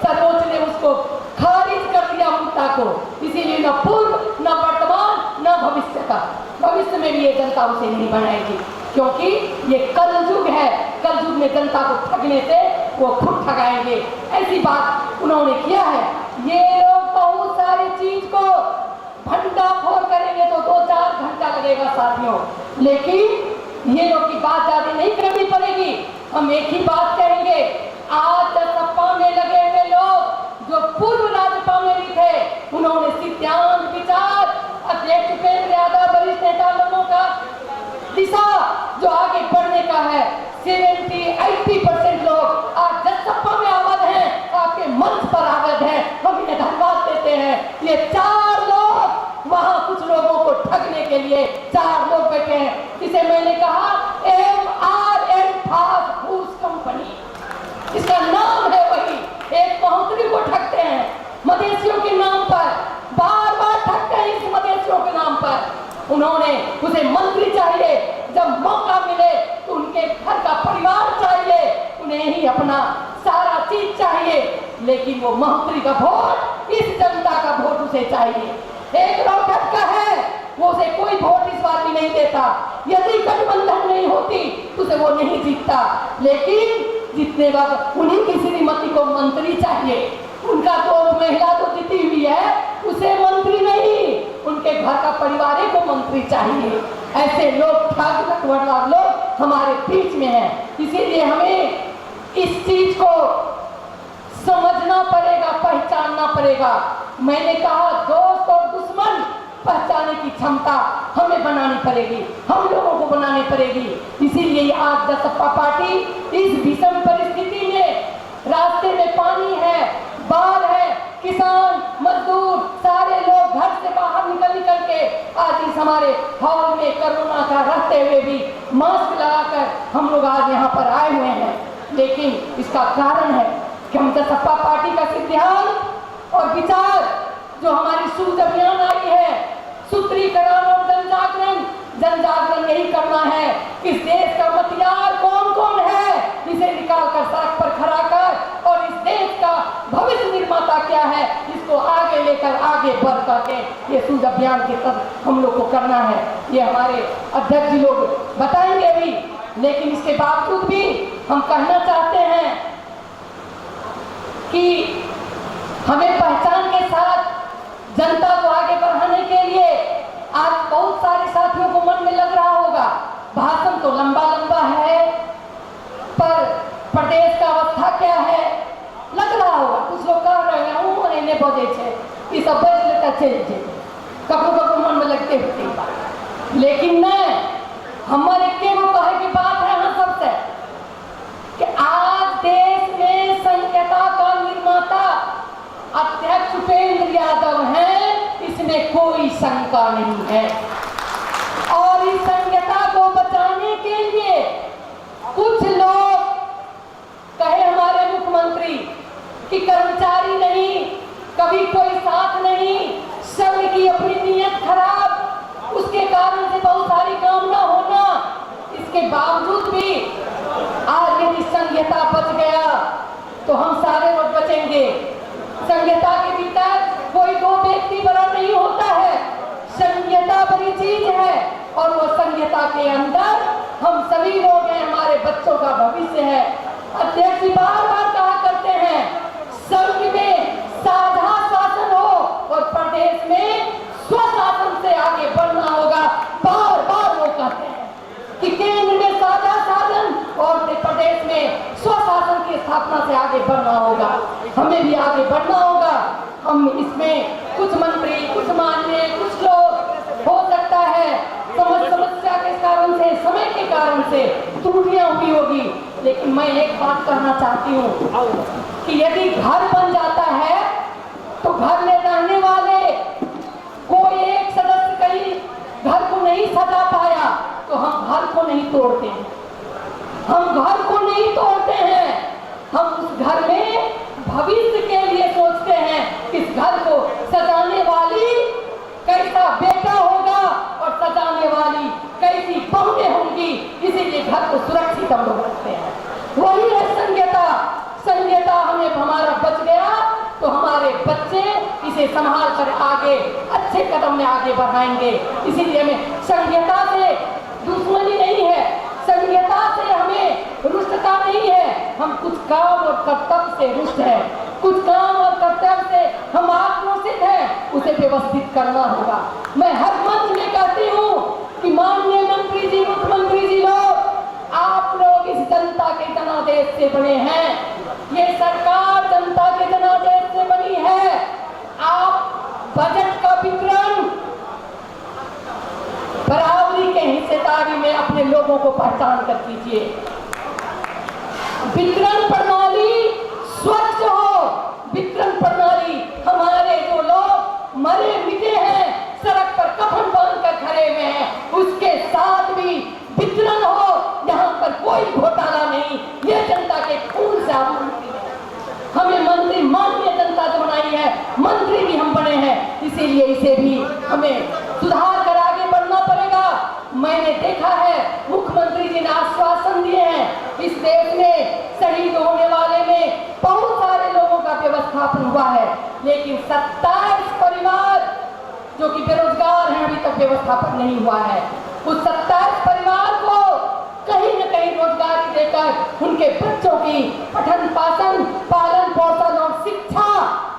सर्वोच्च ने उसको खारिज कर दिया मुद्दा को। इसीलिए न पूर्व, न वर्तमान, न भविष्य का, भविष्य में भी ये जनता उसे नहीं बनाएगी, क्योंकि ये कलयुग है। कलयुग में जनता को ठगने से वो खुद ठगाएंगे। ऐसी बात उन्होंने किया है। ये लोग बहुत सारी चीज को भंडाफोड़ करेंगे तो 2-4 घंटा लगेगा साथियों, लेकिन ये लोग की बात ज्यादा नहीं करनी पड़ेगी। हम एक ही बात कहेंगे, आज सपा में लगे हुए लोग जो पूर्व राज्यपाल में भी थे, उन्होंने सिद्धांत विचार अध्यक्ष उपेंद्र यादव वरिष्ठ नेता लोगों का दिशा जो आगे बढ़ने का है, 70-80% लोग आज सपा में आबाद हैं, आपके मंच पर आबाद हैं। हम इन्हें धन्यवाद देते हैं। ये 4 लोग वहां कुछ लोगों को ठगने के लिए 4 लोग बैठे हैं, जिसे मैंने कहा MRN फास्ट फूड कंपनी, इसका नाम है वही। एक महोत्सवी को ठगते हैं मधेशियों के नाम पर, बार बार ठगते हैं इस मधेशियों के नाम पर। उन्होंने उसे मंत्री चाहिए, जब मौका मिले तो उनके घर का परिवार चाहिए, उन्हें ही अपना सारा चीज चाहिए। लेकिन वो मंत्री का वोट, इस जनता का वोट उसे चाहिए। एक रोकट का है, वो उसे कोई वोट इस बार भी नहीं देता। यदि गठबंधन नहीं होती तो उसे वो नहीं जीतता, लेकिन जीतने वक्त उन्हीं की श्रीमती को मंत्री चाहिए। उनका तो महिला तो जीती हुई है, उसे मंत्री नहीं, उनके घर का परिवार को मंत्री चाहिए। ऐसे लोग ठग लोग हमारे बीच में हैं, इसीलिए हमें इस चीज को समझना पड़ेगा, पहचानना पड़ेगा। मैंने कहा दोस्त और दुश्मन पहचानने की क्षमता हमें बनानी पड़ेगी, हम लोगों को बनानी पड़ेगी। इसीलिए आज सपा पार्टी इस विषम परिस्थिति में, रास्ते में पानी है, बाढ़ है, किसान मजदूर सारे लोग घर से बाहर निकल के आज इस हमारे हॉल में कोरोना का रहते हुए भी मास्क लगाकर हम लोग आज यहाँ पर आए हुए हैं। लेकिन इसका कारण है कि हम सपा पार्टी का सिद्धांत और विचार जो हमारी सूझ अभियान आई है, सूत्रीकरण और जनजागरण यही करना है। इस देश का मतदार कौन कौन है, इसे निकालकर सड़क पर खड़ा कर, और इस देश का भविष्य निर्माता क्या है, इसको आगे लेकर आगे बढ़ करके ये सूझ अभियान के तहत हम लोग को करना है। ये हमारे अध्यक्ष जी लोग बताएंगे भी, लेकिन इसके बावजूद भी हम कहना चाहते हैं कि हमें पहचान के साथ जनता को आगे बढ़ाने के लिए आज बहुत सारे साथियों को मन में लग रहा होगा, भाषण तो लंबा लंबा है, पर प्रदेश का अवस्था क्या है लग रहा होगा। कुछ लोग कह रहे हैं महीने बजे छे, ई सब बज लेता चल कभी मन में लगते होते, लेकिन नहीं, हमारे के वो कहे की बात है हम सबसे कि आज देश में संहिता का निर्माता अध्यक्ष उपेंद्र यादव हैं, इसमें कोई शंका नहीं है। और इस संहिता को बचाने के लिए कुछ लोग कहे हमारे मुख्यमंत्री कि कर्मचारी नहीं, कभी कोई साथ नहीं, संघ की अपनी नीयत खराब, उसके कारण से बहुत सारी काम ना होना। इसके बावजूद भी आज यदि संहिता बच गया तो हम सारे लोग बचेंगे। संहिता के भीतर कोई दो व्यक्ति बड़ा नहीं होता है, संहिता बड़ी चीज है, और वो संहिता के अंदर हम सभी लोग हैं, हमारे बच्चों का भविष्य है। अध्यक्ष जी बार बार कहा करते हैं संघ में साझा शासन हो और प्रदेश में स्वशासन से आगे बढ़ना होगा। बार बार वो कहते हैं कि केंद्र में साझा शासन और प्रदेश में स्वशासन की स्थापना से आगे बढ़ना होगा। हमें भी आगे बढ़ना होगा। हम इसमें कुछ मंत्री, कुछ मान्य, कुछ लोग हो सकता है समस्या के कारण से, समय के कारण से त्रुटियां हुई होगी, लेकिन मैं एक बात कहना चाहती हूँ कि यदि घर बन जाता है तो घर में रहने वाले कोई एक सदस्य कहीं घर को नहीं सजा पाया तो हम घर को नहीं तोड़ते हैं, हम घर को नहीं तोड़ते हैं, हम उस घर में भविष्य के लिए सोचते हैं। इस घर को सजाने वाली कैसा बेटा होगा और सजाने वाली कैसी बहुएं होंगी, इसीलिए घर को सुरक्षित हम लोग रखते हैं। वही है संहिता। संहिता हमें हमारा बच गया तो हमारे बच्चे इसे संभाल कर आगे अच्छे कदम में आगे बढ़ाएंगे। इसीलिए हमें संहिता से दुश्मनी नहीं है, संहिता से हमें रुष्टता नहीं है। हम कुछ काम और कर्तव्य से रुष्ट है, कुछ काम और कर्तव्य से हम आक्रोशित हैं, उसे व्यवस्थित करना होगा। मैं हर मंच में कहती हूँ कि माननीय मंत्री जी, मुख्यमंत्री जी लोग, आप लोग इस जनता के जनादेश से बने हैं, ये सरकार जनता के जनादेश से बनी है। आप बजट का वितरण बराबरी के हिस्सेदारी में अपने लोगों को पहचान कर कीजिए। वितरण प्रणाली स्वच्छ हो, वितरण प्रणाली हमारे जो लोग मरे मिटे हैं, सड़क पर कफन बांध कर खड़े हुए हैं, उसके साथ भी वितरण हो, यहाँ पर कोई घोटाला नहीं। ये जनता के खून से आप मंत्री हैं, हमें मंत्री माननीय जनता जो बनाई है, मंत्री भी हम बने हैं, इसीलिए इसे भी हमें सुधार कर आगे बढ़ना पड़ेगा। मैंने देखा है मुख्यमंत्री जी ने आश्वासन दिए हैं, इस देश में शहीद होने वाले में बहुत सारे लोगों का व्यवस्था व्यवस्थापन हुआ है, लेकिन 27 परिवार जो कि बेरोजगार हैं अभी तक व्यवस्थापन नहीं हुआ है। उस 27 परिवार को कहीं न कहीं रोजगारी देकर उनके बच्चों की पठन पालन पोषण और शिक्षा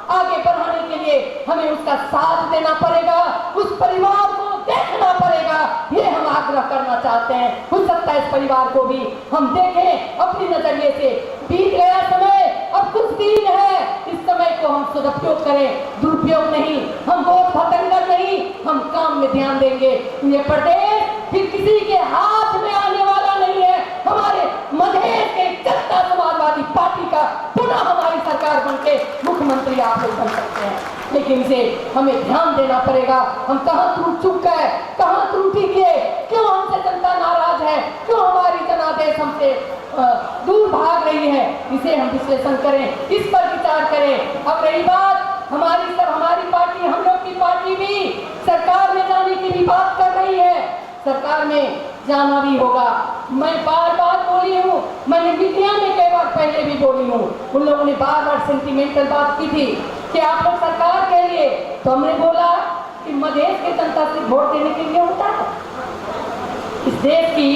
आगे बढ़ाने के लिए हमें उसका साथ देना पड़ेगा, उस परिवार को देखना पड़ेगा। ये हम आग्रह करना चाहते हैं। उस 27 परिवार को भी हम देखें अपनी नजरिए से। बीत गया समय, अब कुछ दिन है, इस समय को हम सदुपयोग करें, दुरुपयोग नहीं। हम वोट भटंगर नहीं, हम काम में ध्यान देंगे। ये प्रदेश फिर किसी के हाथ में आने वाला नहीं है। हमारे मधेश के जनता समाजवादी पार्टी का पुनः हमारी सरकार बनके मुख्यमंत्री आप लोग बन सकते हैं, लेकिन इसे हमें ध्यान देना पड़ेगा। हम कहाँ त्रुटि चूक गए, कहाँ त्रुटि किए, क्यों हमसे जनता नाराज है, क्यों हमारी जनादेश हमसे दूर भाग रही है, इसे हम विश्लेषण करें, इस पर विचार करें। अब रही बात हमारी पार्टी, हम लोग की पार्टी भी सरकार में जाने की भी बात कर रही है। सरकार में जाना भी होगा। मैं बार बार बोली हूँ, मैंने मीडिया में कई बार पहले भी बोली हूँ। उन लोगों ने बार बार सेंटिमेंटल बात की थी कि आप लोग सरकार के लिए, तो हमने बोला कि मधेश के जनता से वोट देने के लिए होता है। इस देश की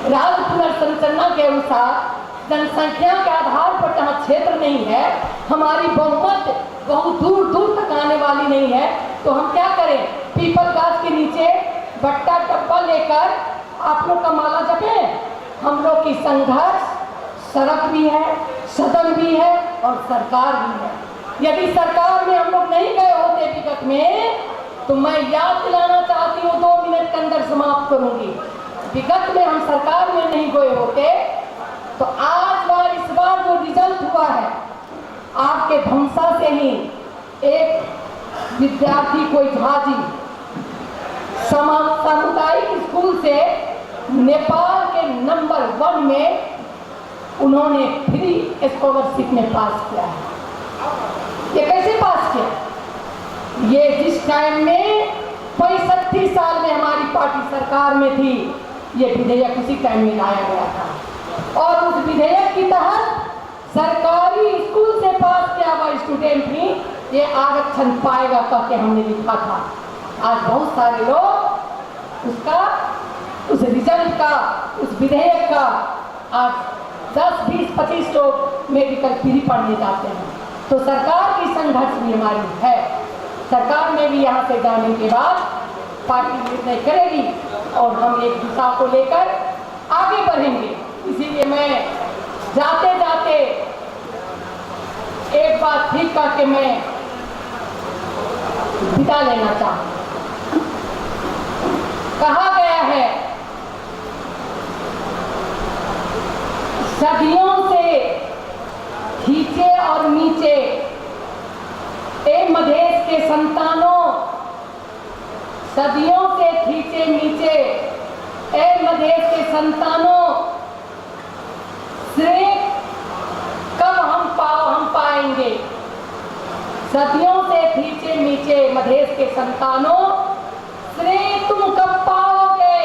राज्य पुनर्संरचना के अनुसार जनसंख्या के आधार पर जहाँ क्षेत्र नहीं है, हमारी बहुमत बहुत दूर दूर तक आने वाली नहीं है, तो हम क्या करें? पीपल गाछ के नीचे बट्टा डब्बा लेकर आप लोग का माला जपे। हम लोग की संघर्ष सड़क भी है, सदन भी है और सरकार भी है। यदि सरकार में हम लोग नहीं गए होते विगत में, तो मैं याद दिलाना चाहती हूँ, 2 मिनट के अंदर समाप्त करूंगी। विगत में हम सरकार में नहीं गए होते तो इस बार जो रिजल्ट हुआ है, आपके धमसा से ही एक विद्यार्थी कोई झाजी सामुदायिक स्कूल से नेपाल के नंबर 1 में उन्होंने फ्री स्कॉलरशिप में पास किया है। ये कैसे पास किया? ये जिस टाइम में 65 साल में हमारी पार्टी सरकार में थी, ये विधेयक उसी टाइम में लाया गया था और उस विधेयक की तहत सरकारी स्कूल से पास किया हुआ स्टूडेंट भी ये आरक्षण पाएगा कह के हमने लिखा था। आज बहुत सारे लोग उस रिजल्ट का, उस विधेयक का आज 10, 20, 25 लोग मेडिकल फ्री पढ़ने जाते हैं। तो सरकार की संघर्ष भी हमारी है। सरकार में भी यहाँ से जाने के बाद पार्टी निर्णय करेगी और हम एक दिशा को लेकर आगे बढ़ेंगे। इसीलिए मैं जाते जाते एक बात ठीक करके मैं विदा लेना चाहूँ। कहा गया है सदियों से खींचे और नीचे ए मधेश के संतानों, सदियों से खींचे नीचे ए मधेश के संतानों, श्रेय कब हम पाएंगे? सदियों से खींचे नीचे मधेश के संतानों, श्रेय तुम कब पाओगे?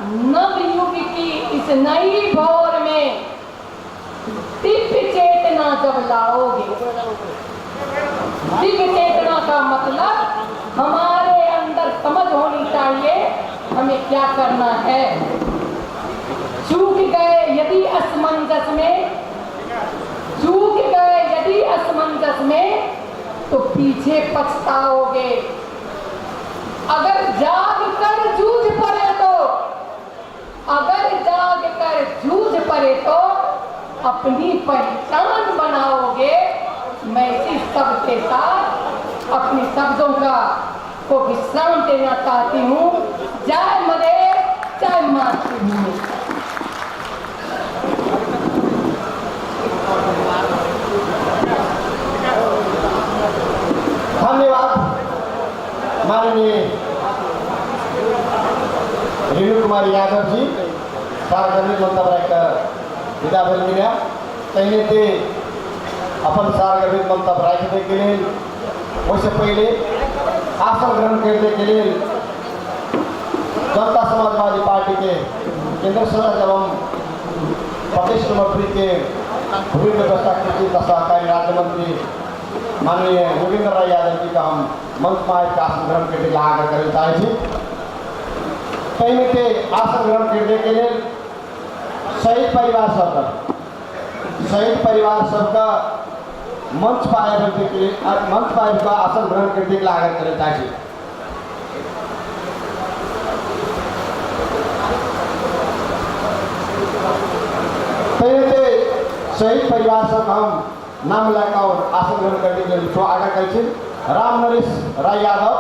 नव युग की इस नई भौर में दिव्य चेतना जब लाओगे। दिव्य चेतना का मतलब हमारे अंदर समझ होनी चाहिए हमें क्या करना है। चूक गए यदि असमंजस में, चूक गए यदि असमंजस में, तो पीछे पछताओगे। अगर जाग कर जूझ पड़े तो, अगर जाग कर जूझ पड़े तो अपनी पहचान बनाओगे। मैं इस शब्द के साथ अपने शब्दों को विश्राम देना चाहती हूँ। जय मधेश, जय मातृभूमि। धन्यवाद माननीय रेणु कुमारी यादव जी। सार्वजनिक मंतव्य विदा भेल मिला तहने ते अपन सार्वजनिक मंतव्य राखने के लिए वैसे पहले आसन ग्रहण करने के लिए जनता समाजवादी पार्टी के केंद्र सदस्य एवं प्रदेश नंबर 3 के भूमि व्यवस्था कृषि तथा सहकारी राज्य मंत्री माननीय योगेंद्र राय यादव जी का हम मंच में आकर आसन ग्रहण करने आग्रह करें चाहे कहीं में ते आसन ग्रहण करने के लिए शहीद परिवार सबका मंच पर आयोजन के लिए मंच पर आयोजन का आसन ग्रहण करने के लिए आग्रह करें चाहे शहीद परिवार सब हम नाम लाकर और आसन ग्रहण करने के लिए आग्रह करें राम नरेश राय यादव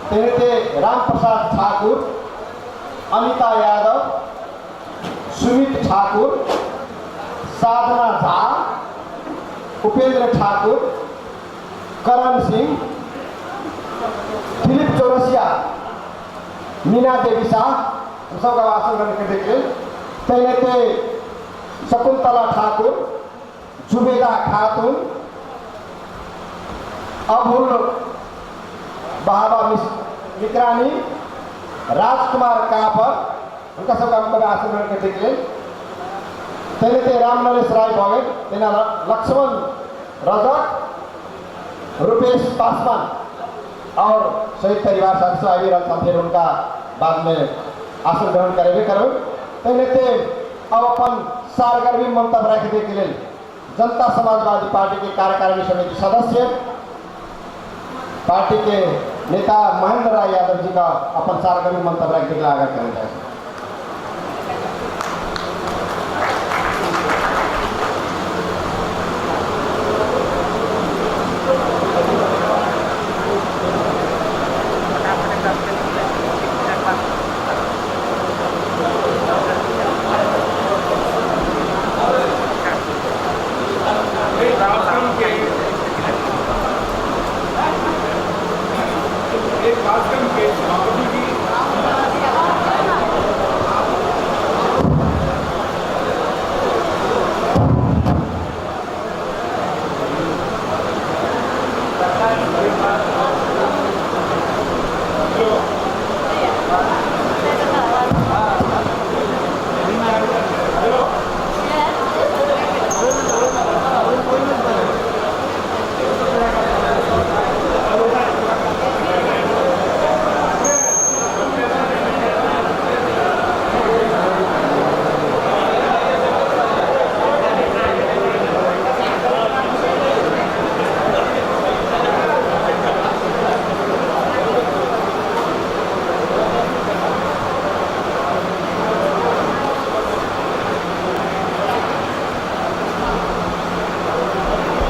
तेरे राम प्रसाद ठाकुर अनिता यादव सुमित ठाकुर साधना झा उपेंद्र ठाकुर करण सिंह फिलिप चौरसिया मीना देवी शाह सबका आसन ग्रहण करने के लिए तेरे शकुंतला ठाकुर जुबेदा खातून अबुल बहावा मित्रानी राजकुमार कापर उनका सबका हम आसन ग्रहण करने के लिए तेरे राम नरेश राय भगत तेना लक्ष्मण रजक रुपेश पासवान और शहीद परिवार सदस्य आगे रहता फिर उनका बाद में आसन ग्रहण करेंगे तेरे अब अपन सारगर्भी मंतव्य रखने के लिए जनता समाजवादी पार्टी के कार्यकारिणी समिति सदस्य पार्टी के नेता महेंद्र राय यादव जी का अपन सारगर्भी मंतव्य रखने के लिए आग्रह करें जाए।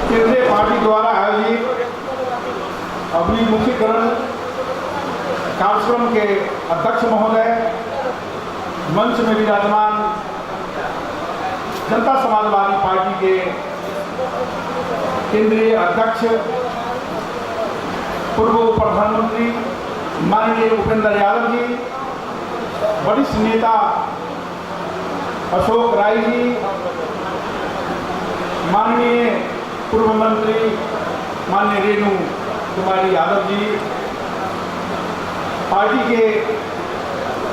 केंद्रीय पार्टी द्वारा आयोजित अभिमुखीकरण कार्यक्रम के अध्यक्ष महोदय, मंच में विराजमान जनता समाजवादी पार्टी के केंद्रीय अध्यक्ष पूर्व प्रधानमंत्री माननीय उपेंद्र यादव जी, वरिष्ठ नेता अशोक राय जी, माननीय पूर्व मंत्री माननीय रेणु कुमारी यादव जी, पार्टी के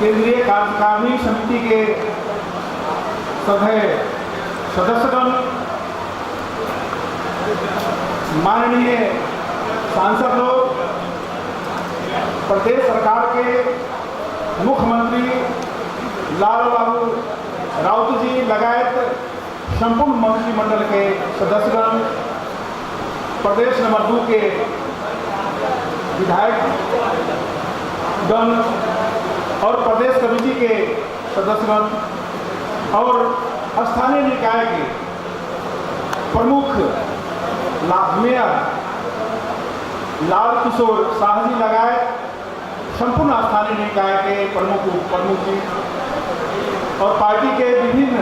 केंद्रीय कार्यकारिणी समिति के सदस्यगण, माननीय सांसद लोग, प्रदेश सरकार के मुख्यमंत्री लाल बाबू राउत जी लगायत संपूर्ण मंत्रिमंडल के सदस्यगण, प्रदेश नंबर 2 के विधायक गण और प्रदेश कमेटी के सदस्यगण और स्थानीय निकाय के प्रमुख मेयर लाल किशोर शाह जी लगाए संपूर्ण स्थानीय निकाय के प्रमुख जी और पार्टी के विभिन्न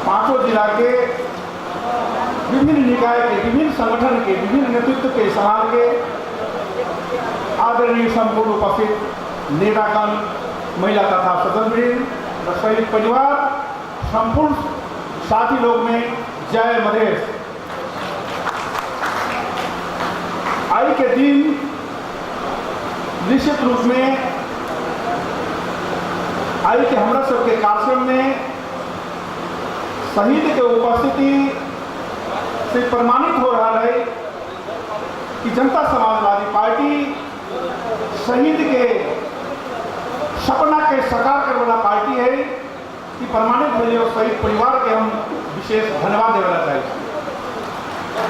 5 जिला के विभिन्न निकाय के विभिन्न संगठन के विभिन्न नेतृत्व के समाज के आदरणीय संपूर्ण उपस्थित नेतागण, महिला तथा सदनवृंद, सैनिक परिवार, संपूर्ण साथी लोग में जय मधेश। आज के दिन निश्चित रूप में आज के हमरा सबके कार्यक्रम में शहीद के उपस्थिति से प्रमाणित हो रहा कि जनता समाजवादी पार्टी शहीद के सपना के साकार करने वाला पार्टी है कि प्रमाणित मिले और शहीद परिवार के हम विशेष धन्यवाद देना चाहिए।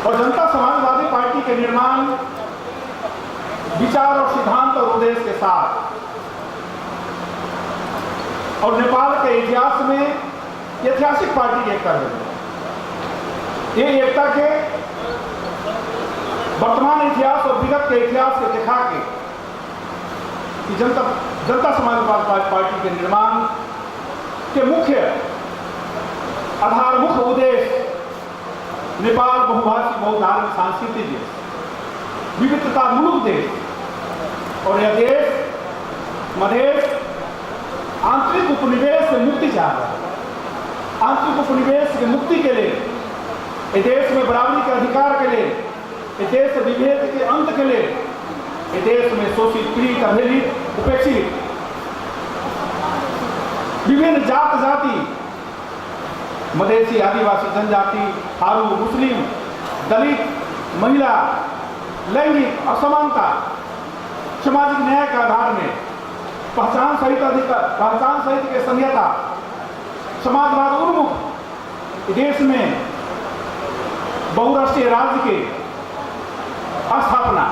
और जनता समाजवादी पार्टी के निर्माण विचार और सिद्धांत और उद्देश्य के साथ और नेपाल के इतिहास में ऐतिहासिक पार्टी की एकता है। ये एकता के वर्तमान इतिहास और विगत के इतिहास से दिखा के कि जनता समाजवादी पार्टी के निर्माण के मुख्य आधार मुख्य उद्देश्य नेपाल बहुभाषी बहुधार्मिक सांस्कृतिक देश विविधता मूलक देश और यह देश मधेश आंतरिक उपनिवेश से मुक्ति चाह रहा है। आंतरिक उपनिवेश की मुक्ति के लिए इस देश में बराबरी के अधिकार के लिए इस देश विभेद के अंत के लिए इस देश में शोषित पीड़ित अवहेलित उपेक्षित विभिन्न जात जाति मधेसी आदिवासी जनजाति थारू मुस्लिम दलित महिला लैंगिक असमानता सामाजिक न्याय के आधार में पहचान सहित के संहिता समाजवाद उन्मुख देश में बहुराष्ट्रीय राज्य की स्थापना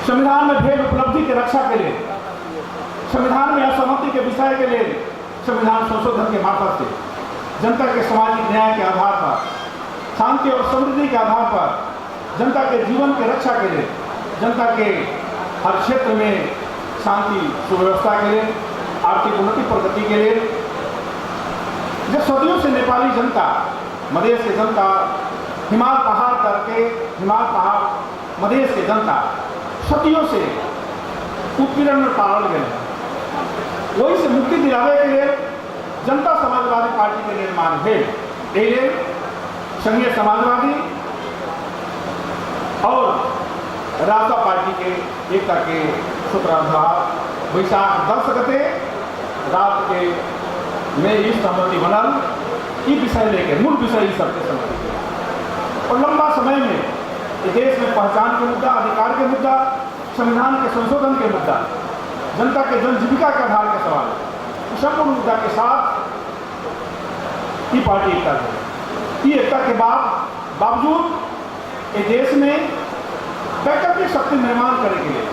संविधान में भेद उपलब्धि की रक्षा के लिए संविधान में असहमति के विषय के लिए संविधान संशोधन के मार्फत से जनता के सामाजिक न्याय के आधार पर शांति और समृद्धि के आधार पर जनता के जीवन की रक्षा के लिए जनता के हर क्षेत्र में शांति सुव्यवस्था के लिए आर्थिक उन्नति प्रगति के लिए जब सदियों से नेपाली जनता मधेश की जनता हिमाल पहाड़ करके हिमाल पहाड़ मधेश की जनता सदियों से उत्पीड़न में पाल गए वही से मुक्ति दिलाने के लिए जनता समाजवादी पार्टी के निर्माण है। ये संघीय समाजवादी और राजद पार्टी के एकता के सूत्राधार वैशाख 10 गते रात के में इस सहमति बनल ये विषय लेके मूल विषय सबके सहमति और लंबा समय में देश में पहचान के मुद्दा अधिकार के मुद्दा संविधान के संशोधन के मुद्दा जनता के जन जीविका के आधार के सवाल संपूर्ण मुद्दा के साथ ये पार्टी एकता है। ये एकता के बावजूद इस देश में वैकल्पिक शक्ति निर्माण करने के लिए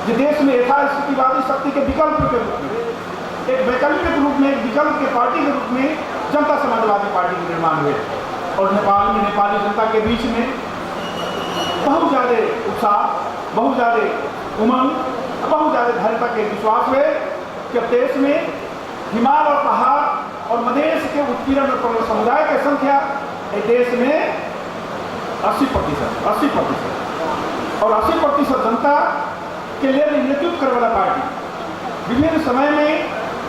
जिस देश में यथास्थितिवादी शक्ति के विकल्प के रूप में एक वैकल्पिक रूप में एक विकल्प के पार्टी के रूप में जनता समाजवादी पार्टी का निर्माण हुए और नेपाल में नेपाली जनता के बीच में बहुत ज़्यादा उत्साह बहुत ज़्यादा उमंग बहुत ज़्यादा धैर्यता के विश्वास हुए कि देश में हिमाल और पहाड़ और मधेश के उत्पीड़न और समुदाय की संख्या इस देश में 80% और 80% जनता के लिए नेतृत्व करने वाला पार्टी विभिन्न समय में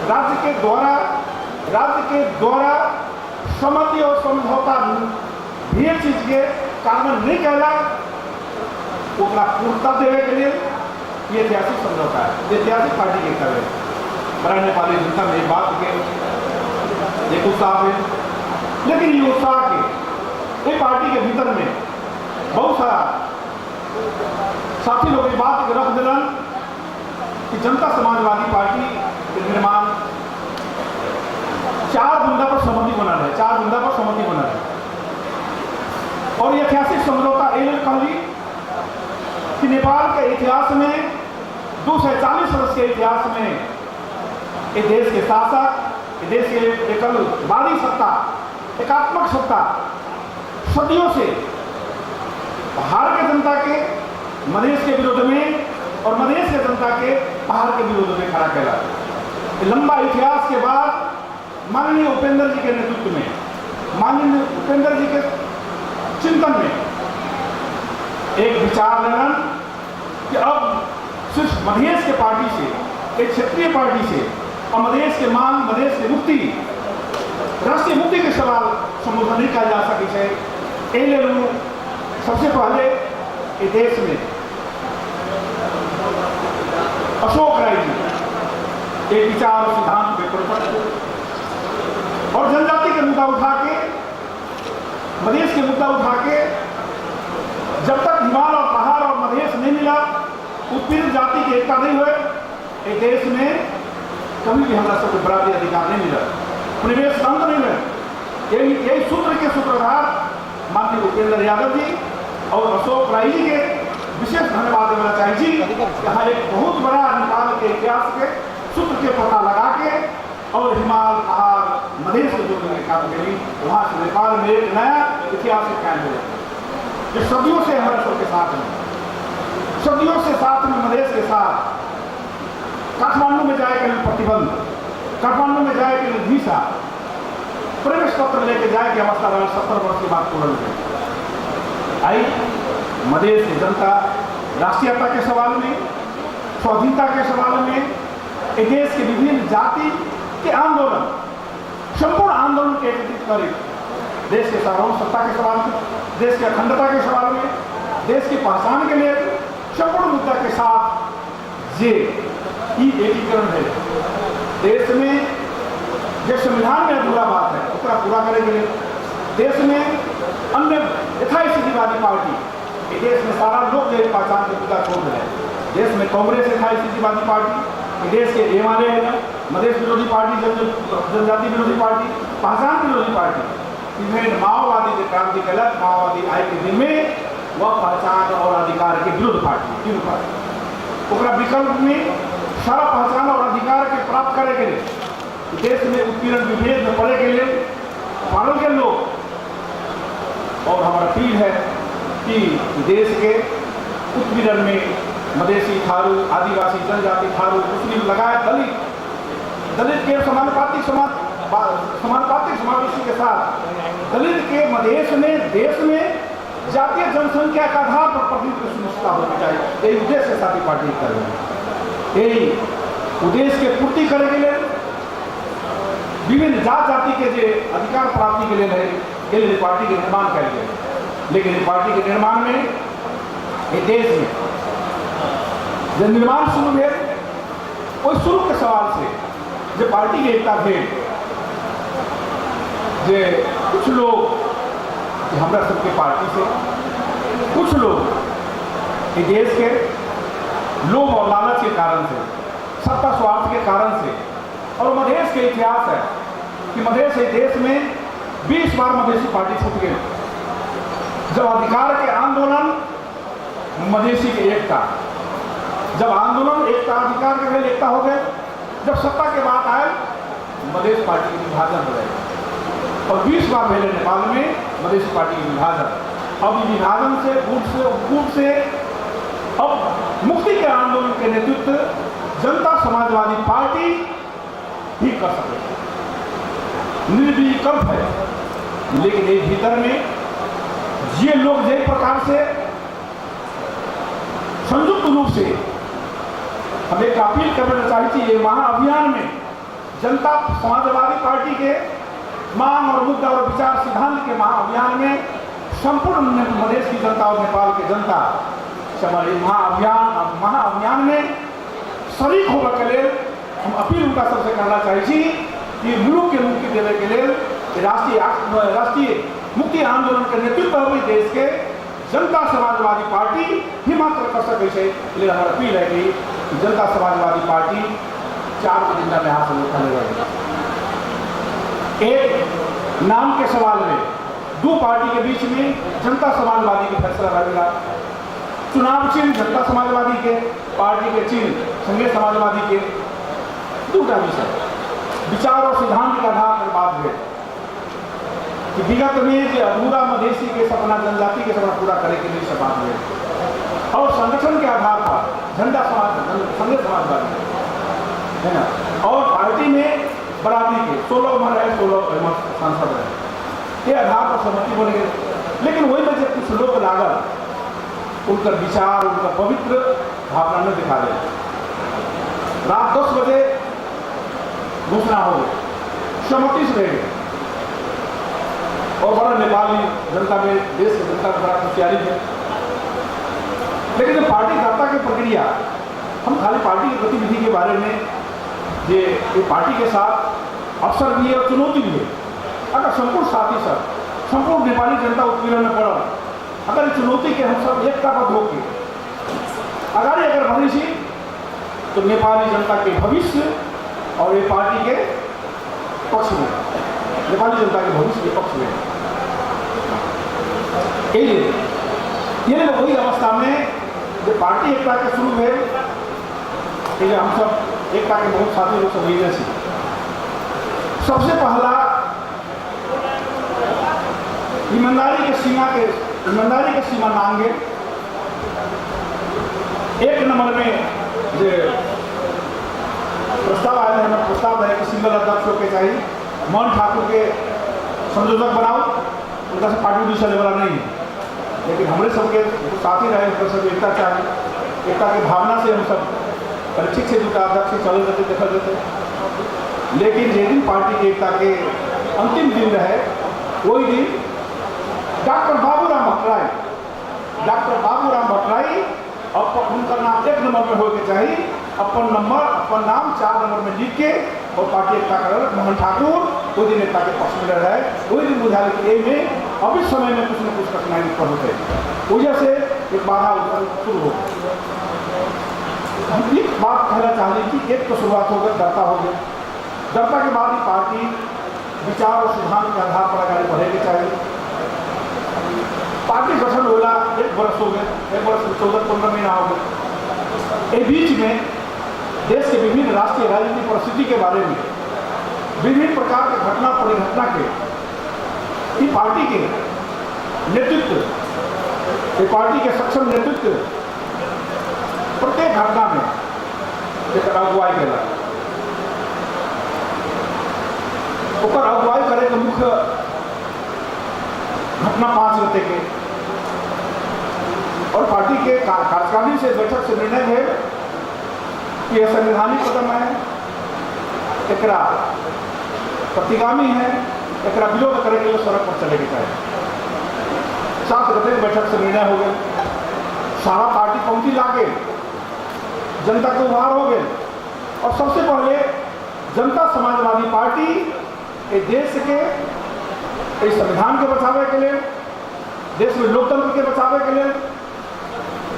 राज्य के द्वारा सहमति और समझौता भीड़ चीज के कार्यान्वयन नहीं कहला उतना पूर्णता देने के लिए ये ऐतिहासिक समझौता है। ऐतिहासिक पार्टी के कर बड़ा नेपाली जनता में एक बात के एक उत्साह है लेकिन ये उत्साह के एक पार्टी के भीतर में बहुत सारा साथी लोग इस बात के रख दिलन कि जनता समाजवादी पार्टी के निर्माण 4 बुंदा पर सहमति बना है 4 बुंदा पर सहमति बना है और ये ऐतिहासिक समझौता ये कहली कि नेपाल के इतिहास में 240 वर्ष के इतिहास में इस देश के शासक इस देश के एकलवादी सत्ता एकात्मक सत्ता सदियों से पहाड़ के जनता के मधेश के विरोध में और मधेश के जनता के पहाड़ के विरोध में खड़ा कैला। लंबा इतिहास के बाद माननीय उपेंद्र जी के नेतृत्व में माननीय उपेंद्र जी के चिंतन में एक विचार लेना कि अब सिर्फ मधेश के पार्टी से एक क्षेत्रीय पार्टी से और मधेश के मांग मधेश की मुक्ति राष्ट्रीय मुक्ति के सवाल संबोधन नहीं किया जा सके सबसे पहले इस देश में अशोक राय जी एक विचार और सिद्धांत पे और जनजाति के मुद्दा उठा के मधेश के मुद्दा उठा के जब तक हिमालय और पहाड़ और मधेश नहीं मिला, उत्पीड़ित जाति की एकता नहीं हुए, एक देश में कभी भी हमारा सबको बराबरी अधिकार नहीं मिला, परिवेश तंत्र नहीं हुए। यही सूत्र के सूत्रधार माननीय उपेंद्र यादव जी और अशोक राय जी के विशेष धन्यवाद देना चाहिए। यहाँ एक बहुत बड़ा नेपाल के इतिहास के सूत्र के पता लगा के और हिमालय पहाड़ मधेश से जोड़ने के काम के लिए वहाँ से नेपाल में एक नया इतिहास कायम हो जाता है। जो सदियों से हमारे सबके साथ में, सदियों से साथ में मधेश के साथ। काठमांडू में जाए के लिए प्रतिबंध, काठमांडू में जाए के लिए वीसा, प्रवेश पत्र लेके जाए की अवस्था 70 वर्ष के बाद पूर्ण हुई। आई मधेश की जनता राष्ट्रीयता के सवाल में, स्वाधीनता के सवाल में, देश के विभिन्न जाति के आंदोलन, संपूर्ण आंदोलन के एकत्रित करे, देश के सार्वभौम सत्ता के सवाल में, देश की अखंडता के सवाल में, देश की पहचान के लिए संपूर्ण मुद्दा के साथ ये एकीकरण है। देश में जो संविधान में अधूरा बात है उसका पूरा करे के लिए देश में अन्य यथास्थितिवादी पार्टी, देश में सारा लोग जो पहचान के मुद्दा छोड़ रहे हैं। देश में कांग्रेस यथास्थितिवादी पार्टी, देश के एमआरए है, मधेश विरोधी पार्टी, जनजाति विरोधी पार्टी, पहचान विरोधी पार्टी, इन्हें माओवादी के क्रांति के अलग माओवादी आए के दिन में वह पहचान और अधिकार के विरुद्ध पार्टी, तीन पार्टी विकल्प में सारा पहचान और अधिकार के प्राप्त करे के लिए, देश में उत्पीड़न विभेद में पड़े के लिए पागल के लोग। और हमारा अपील है कि देश के उत्पीड़न में मधेसी, थारू, आदिवासी, जनजाति, थारू, मुस्लिम लगाए दलित के समानुपातिक समावेशी के साथ दलित के मधेश में देश में जातीय जनसंख्या के आधार पर प्रतिनिधित्व सुनिश्चित होना चाहिए। यही उद्देश्य के साथ पार्टी कर रही है। यही उद्देश्य के पूर्ति करने के लिए विभिन्न जाति के जो अधिकार प्राप्ति के लिए है, पार्टी के निर्माण कर गए। लेकिन पार्टी के निर्माण में ये देश में जब निर्माण शुरू है, वही शुरू के सवाल से जो पार्टी की एकता थे, जे कुछ लोग हमारा सबके पार्टी से, कुछ लोग इस देश के लोभ और लालच के कारण से, सत्ता स्वार्थ के कारण से, और मधेश के इतिहास है कि मधेश देश में 20 बार मधेसी पार्टी छूट गई। जब अधिकार के आंदोलन मधेसी की एकता, जब आंदोलन एकता अधिकार के लिए एकता हो गए, जब सत्ता के बाद आए मधेश पार्टी की विभाजन हो गए और 20 बार पहले नेपाल में मधेसी पार्टी की विभाजन। अब विभाजन से फूट से अब मुक्ति के आंदोलन के नेतृत्व जनता समाजवादी पार्टी ही कर सके, निर्विकल्प है। लेकिन एक भीतर में ये लोग जिस प्रकार से संयुक्त रूप से हम एक अपील करना चाहिए, ये महाअभियान में जनता समाजवादी पार्टी के मांग और मुद्दा और विचार सिद्धांत के महाअभियान में संपूर्ण मधेश की जनता और नेपाल की जनता हमारे महाअभियान में शरीक होने के लिए हम अपील उनका सबसे करना चाहिए कि मुल्क के मुक्ति देने के लिए राष्ट्रीय मुक्ति आंदोलन के नेतृत्व हुई देश के जनता समाजवादी पार्टी ही मात्र कर सके। इसलिए हमारा अपील है कि जनता समाजवादी पार्टी 4 एजेंडा में हासिल करने वाली। एक नाम के सवाल में 2 पार्टी के बीच में जनता समाजवादी का फैसला रहेगा। चुनाव चिन्ह जनता समाजवादी के, पार्टी के चिन्ह संघीय समाजवादी के, 2टा विषय विचार और सिद्धांत के आधार पर बात है कि विगत में जो अधूरा मधेसी के सपना, जनजाति के सपना पूरा करने के लिए से बात है और संगठन के आधार पर झंडा संघीय समाजवादी है ना, और पार्टी में बराबरी के 16 उम्र है, 16 सांसद है, ये आधार पर सहमति बोले गए। लेकिन वही में जब कुछ लोग लागत उनका विचार, उनका पवित्र भावना में दिखा दे। रात 10 बजे घोषणा हो गई, सहमति से रह गए और बड़ा नेपाली जनता में, देश की जनता में बड़ा खुशियारी है। लेकिन जो पार्टी दाता की प्रक्रिया, हम खाली पार्टी की गतिविधि के बारे में ये पार्टी के साथ अवसर भी है और चुनौती भी है। अगर संपूर्ण साथी सब, संपूर्ण नेपाली जनता उत्पीड़न में पड़ा, अगर इस चुनौती के हम हम सब एकताबद्ध होकर अगाडि अगर बढ़ी तो नेपाली जनता के भविष्य और ये पार्टी के पक्ष में, नेपाली जनता के भविष्य के पक्ष में ये वही अवस्था में जो पार्टी एकता के शुरू है, ये हम सब एकता के बहुत साथी लोग समझने से सबसे पहला ईमानदारी के सीमा नांगे एक नंबर में जो प्रस्ताव आया है, प्रस्ताव है कि सिंगल अध्यक्ष होकर चाहिए, मोहन ठाकुर के संयोजक बनाओ, उनका से पार्टी दूसरा लेवल नहीं है, लेकिन हमारे सबके साथी रहे उनका सब एकता चाहिए, एकता की भावना से हम सब परीक्षित से जुटा अध्यक्ष चले जाते देखा जाते। लेकिन जिस दिन पार्टी की एकता के अंतिम दिन रहे वही दिन डॉक्टर बाबूराम भट्टराई उनका नाम एक नंबर में होके चाहिए, अपन नाम 4 नंबर में लिख के और पार्टी एकता कर मोहन ठाकुर वो दिन एकता के पक्ष में रहे, वही दिन बुझा कि में अभी समय में कुछ न कुछ कठिनाई उत्पन्न होते वजह से एक बाधा उत्पन्न शुरू हो। हम एक बात कहना चाहते कि एक तो शुरुआत हो गई, डरता हो गया, डरता के बाद ही पार्टी विचार और सिद्धांत के आधार पर आगे बढ़ेगी चाहिए। पार्टी गठन होला 1 वर्ष हो गए, 1 वर्ष 14-15 महीना हो गए। इस बीच में देश के विभिन्न राष्ट्रीय राजनीतिक परिस्थिति के बारे में विभिन्न प्रकार के घटना परिघटना के पार्टी के नेतृत्व, पार्टी के सक्षम नेतृत्व प्रत्येक घटना में एक अगुवाई करेगा, अगुवाई करे तो मुख्य घटना 5 रहते के और पार्टी के कार्यकारिणी से बैठक से निर्णय है कि यह संवैधानिक कदम है, एकरा प्रतिगामी है, एकरा विरोध करे के लिए सड़क पर चले गए। 7 गते बैठक से निर्णय हो गए, सारा पार्टी पहुंची लाके जनता को उभार हो गए और सबसे पहले जनता समाजवादी पार्टी इस देश के इस संविधान के बचावे के लिए, देश में लोकतंत्र के बचावे के लिए,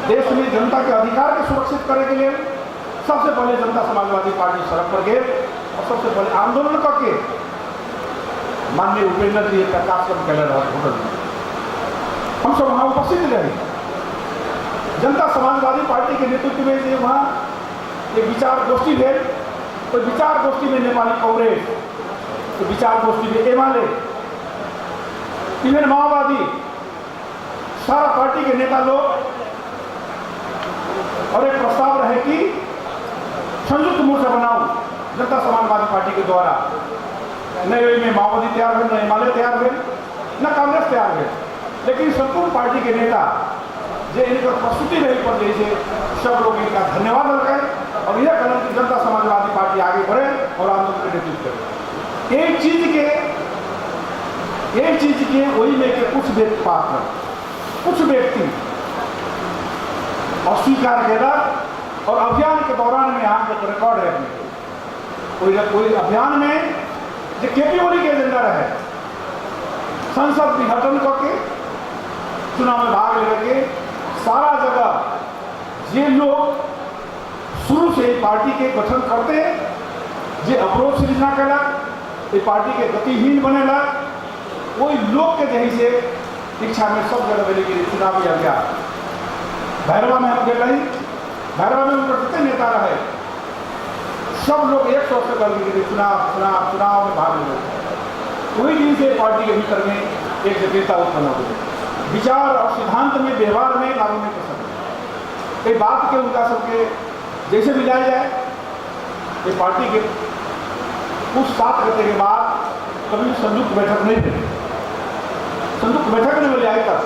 देश में जनता के अधिकार के सुरक्षित करने के लिए सबसे पहले जनता समाजवादी पार्टी सड़क पर गए और सबसे पहले आंदोलन करके माननीय उपेंद्र जी का कार्यक्रम कर रहा होटल में हम सब वहाँ उपस्थित रहे। जनता समाजवादी पार्टी के नेतृत्व में से वहाँ एक विचार गोष्ठी भेल, तो विचार गोष्ठी में नेपाली कांग्रेस, तो विचार गोष्ठी में एमाले, इन्हें माओवादी, सारा पार्टी के नेता लोग और एक प्रस्ताव रहे कि संयुक्त मोर्चा बनाओ जनता समाजवादी पार्टी के द्वारा। न में माओवादी तैयार हुए, न एमाले तैयार हुए, न कांग्रेस तैयार हुए, लेकिन संपूर्ण पार्टी के नेता जो इनका प्रस्तुति रही पर जैसे सब लोग इनका धन्यवाद लगाए और यह कहना कि जनता समाजवादी पार्टी आगे बढ़े और आंदोलन के नेतृत्व करे। एक चीज के वही में के कुछ व्यक्ति पात्र, कुछ व्यक्ति अस्वीकार किया और अभियान के दौरान में यहाँ के रिकॉर्ड है अपने कोई अभियान में जो केपी ओली के एजेंडा रहे, संसद विघटन करके चुनाव में भाग लेके सारा जगह ये लोग शुरू से पार्टी के गठन करते जे अवरोध सृजना करा, ये पार्टी के गतिहीन बनेला, वही लोग के जही से इच्छा में सब जगह मिले कि चुनावी अभियान भैरवा में हम गए, भैरवा में प्रत्येक नेता रहे, सब लोग एक सोच से कर चुनाव में भाग ले। वही दिन से पार्टी के भीतर में एक जटिलता उत्पन्न हो गई, विचार और सिद्धांत में व्यवहार में लागू नहीं कर सकते। ये बात के उनका सबके जैसे मिलाया जाए, ये पार्टी के कुछ 7 घंटे के बाद कभी संयुक्त बैठक नहीं हुई, संयुक्त बैठक नहीं मिले आए तक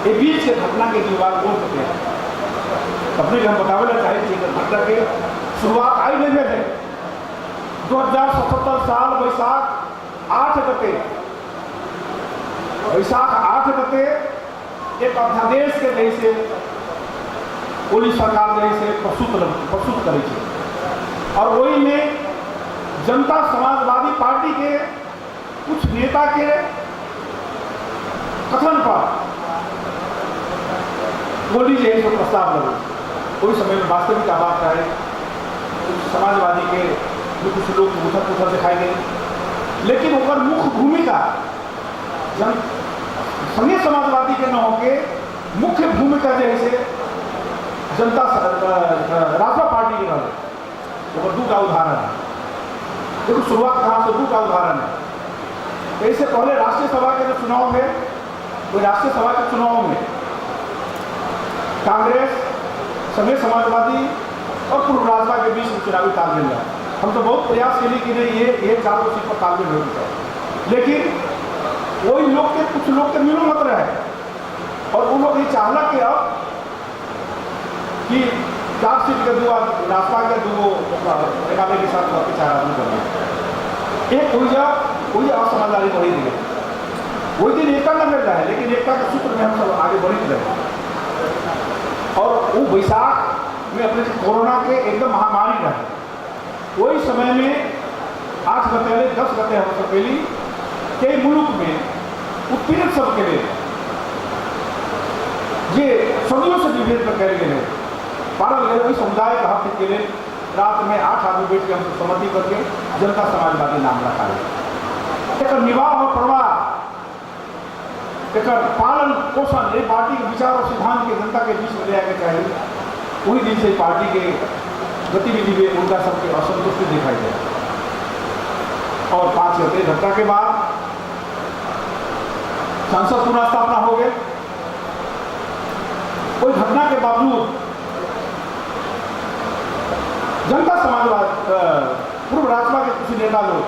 ये बीच के घटना के जो बात बोल सकते हैं अपने हम बतावे चाहे कि घटना के शुरुआत आई नहीं है 2077 साल बैसाख 8 गते एक अध्यादेश के जैसे पुलिस सरकार जैसे प्रस्तुत करे और वही में जनता समाजवादी पार्टी के कुछ नेता के कथन पर बोली जो है सो प्रस्ताव लगे कोई समय में वास्तविक बात है समाजवादी के भी कुछ लोग उथल दिखाई दे, लेकिन ओकर मुख्य भूमिका संघीय समाजवादी के न होके मुख्य भूमिका जो है से जनता राष्ट्र पार्टी के रहे। दू का उदाहरण है, देखो शुरुआत कहाँ से, दू का उदाहरण है। इससे पहले राष्ट्रीय सभा के जो चुनाव में, तो राष्ट्रीय सभा के चुनाव में कांग्रेस, संघीय समाजवादी और पूर्व राजपा के बीच में चुनावी तालमेल है। हम तो बहुत प्रयास के लिए कि नहीं ये चारों सीट पर तालमेल होनी चाहिए, लेकिन वही लोग के कुछ लोग के मिलो मत रहे और वो लोग ये चाहला कि अब कि 4 सीट के दो राजपा के दो मेघालय के साथ 4 आदमी करना एक कोई असमझदारी बढ़ी दी गई। वही दिन एकता न मिल रहा है, लेकिन एकता के सूत्र में हम सब आगे बढ़ी रहे। और वो बैसाख में अपने कोरोना के एकदम महामारी रहे, वही समय में 8 गते 10 गते हम सब पहली कई मुल्क में उत्पीड़ित सब के लिए ये सदियों से विभेद कर गए पारल गए। वही समुदाय का हक के लिए रात में 8 आदमी बैठ के हम सहमति करके जनता समाजवादी नाम रखा है। एक निवाह और प्रवाह, एक पालन पोषण ये पार्टी के विचार और सिद्धांत के जनता के बीच में ले आके चाहिए। वही दिन से पार्टी के गतिविधि में उनका सबके असंतुष्टि दिखाई दे। और 5 गते घटना के बाद संसद पुनः स्थापना हो गए। कोई घटना के बावजूद जनता समाजवाद पूर्व राजपा के कुछ नेता लोग,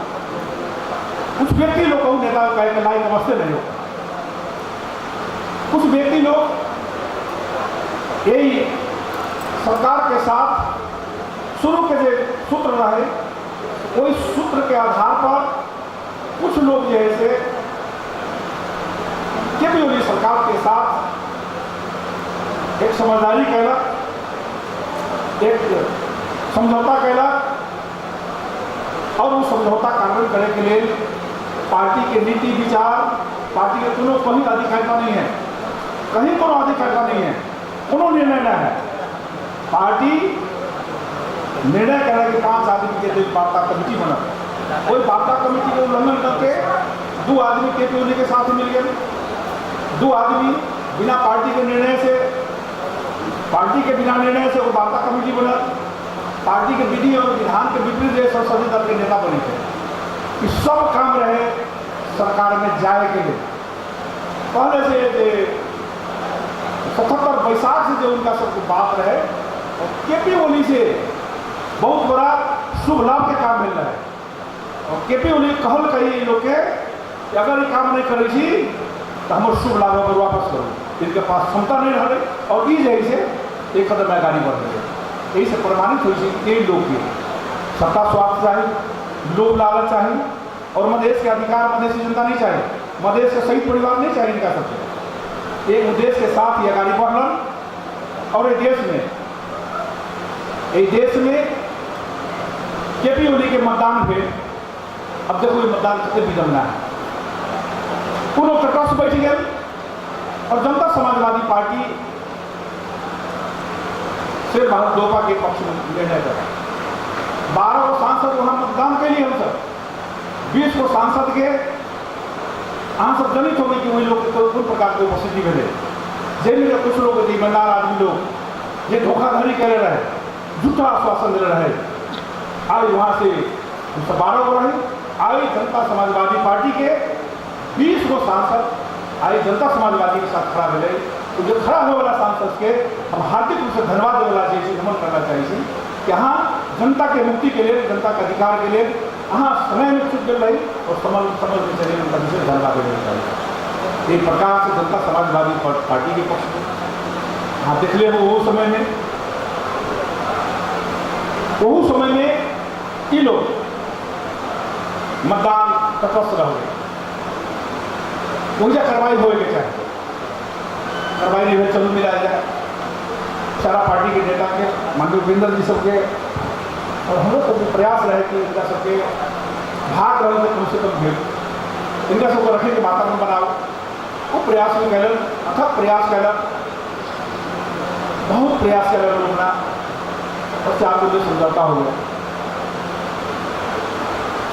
कुछ व्यक्ति लोग को नेता कह लाई नमस्ते नहीं हो, कुछ व्यक्ति लोग यही सरकार के साथ शुरू के जो सूत्र रहे वही सूत्र के आधार पर कुछ लोग जो है से केपी सरकार के साथ एक समझदारी कहलक, एक समझौता कहलक और वो समझौता कार्यान्वयन करने के लिए पार्टी के नीति विचार, पार्टी के कोनो कहीं अधिकारिता नहीं है, कहीं कोनो अधिकारिता नहीं है, कोनो निर्णय न है। पार्टी निर्णय कर रहा है कि 5 आदमी के लिए वार्ता कमेटी बना, कोई वार्ता कमेटी को उल्लंघन करके 2 आदमी केपी के साथ मिल गए, 2 आदमी बिना पार्टी के निर्णय से, पार्टी के बिना निर्णय से वो वार्ता कमेटी बना, पार्टी के विधि और विधान के विपरीत संसदीय दल के नेता बने थे। कि सब काम रहे सरकार में जाए के लिए। पहले से 77 बैसाख से जो उनका सब बात रहे और केपी ओली से बहुत बड़ा शुभ लाभ के काम मिल रहा है। और केपी ओली कहल कही लोग के कि अगर ये काम नहीं करे तो हम शुभ लाभ अगर वापस करो, इनके पास क्षमता नहीं रहे और ई जैसे एक कदम आगाड़ी बढ़ गए। यही से प्रमाणित हुई कई लोग की सत्ता स्वार्थ चाहिए, लोभ लालच चाहिए और मधेश के अधिकार मधेश जनता नहीं चाहिए, मधेश के सही परिवार नहीं चाहिए। इनका सबसे एक उद्देश्य के साथ ये आगाड़ी बढ़लन और ये देश में केपी ओली के मतदान पे अब देखो ये मतदान कितने विडम्बना है। पूर्ण तटस्थ बैठ गए और जनता समाजवादी पार्टी से भारत दोपा के पक्ष में निर्णय करा। 12 सांसद वहां मतदान के लिए हम सब 20 को सांसद के हम सब जनित हो गए कि वही लोग कोई प्रकार की उपस्थिति मिले। जेल में कुछ लोग ईमानदार आदमी लोग ये धोखाधड़ी कर रहे, झूठा आश्वासन दे रहे, आज वहां से 12 को रहे आई जनता समाजवादी पार्टी के 20 को सांसद आई जनता समाजवादी के साथ खड़ा मिले। तो जो खड़ा होने वाला सांसद के हम हार्दिक रूप से धन्यवाद देना चाहिए, नमन करना चाहिए कि हाँ जनता के मुक्ति के लिए, जनता के अधिकार के लिए हाँ समय में छूट मिल रही और समझ के चलिए उनका विशेष धन्यवाद देना चाहिए। एक प्रकार से जनता समाजवादी पार्टी के पक्ष में हाँ देख ले वो समय में ये लोग मतदान तटस्थ रह गए, मुझे कार्रवाई होएगी चाहे कार्रवाई नहीं हुई चलू मिलाया जाए सारा पार्टी के नेता के माननीय उपेंद्र जी सबके और हम लोग को प्रयास रहे कि इनका सबके भाग रहे थे कम से कम भीड़ इनका सबको रखे के वातावरण बनाओ। वो प्रयास में कहलन अथक प्रयास कहलन बहुत प्रयास कर रहे अपना और 4 मुद्दे समझौता हो गया।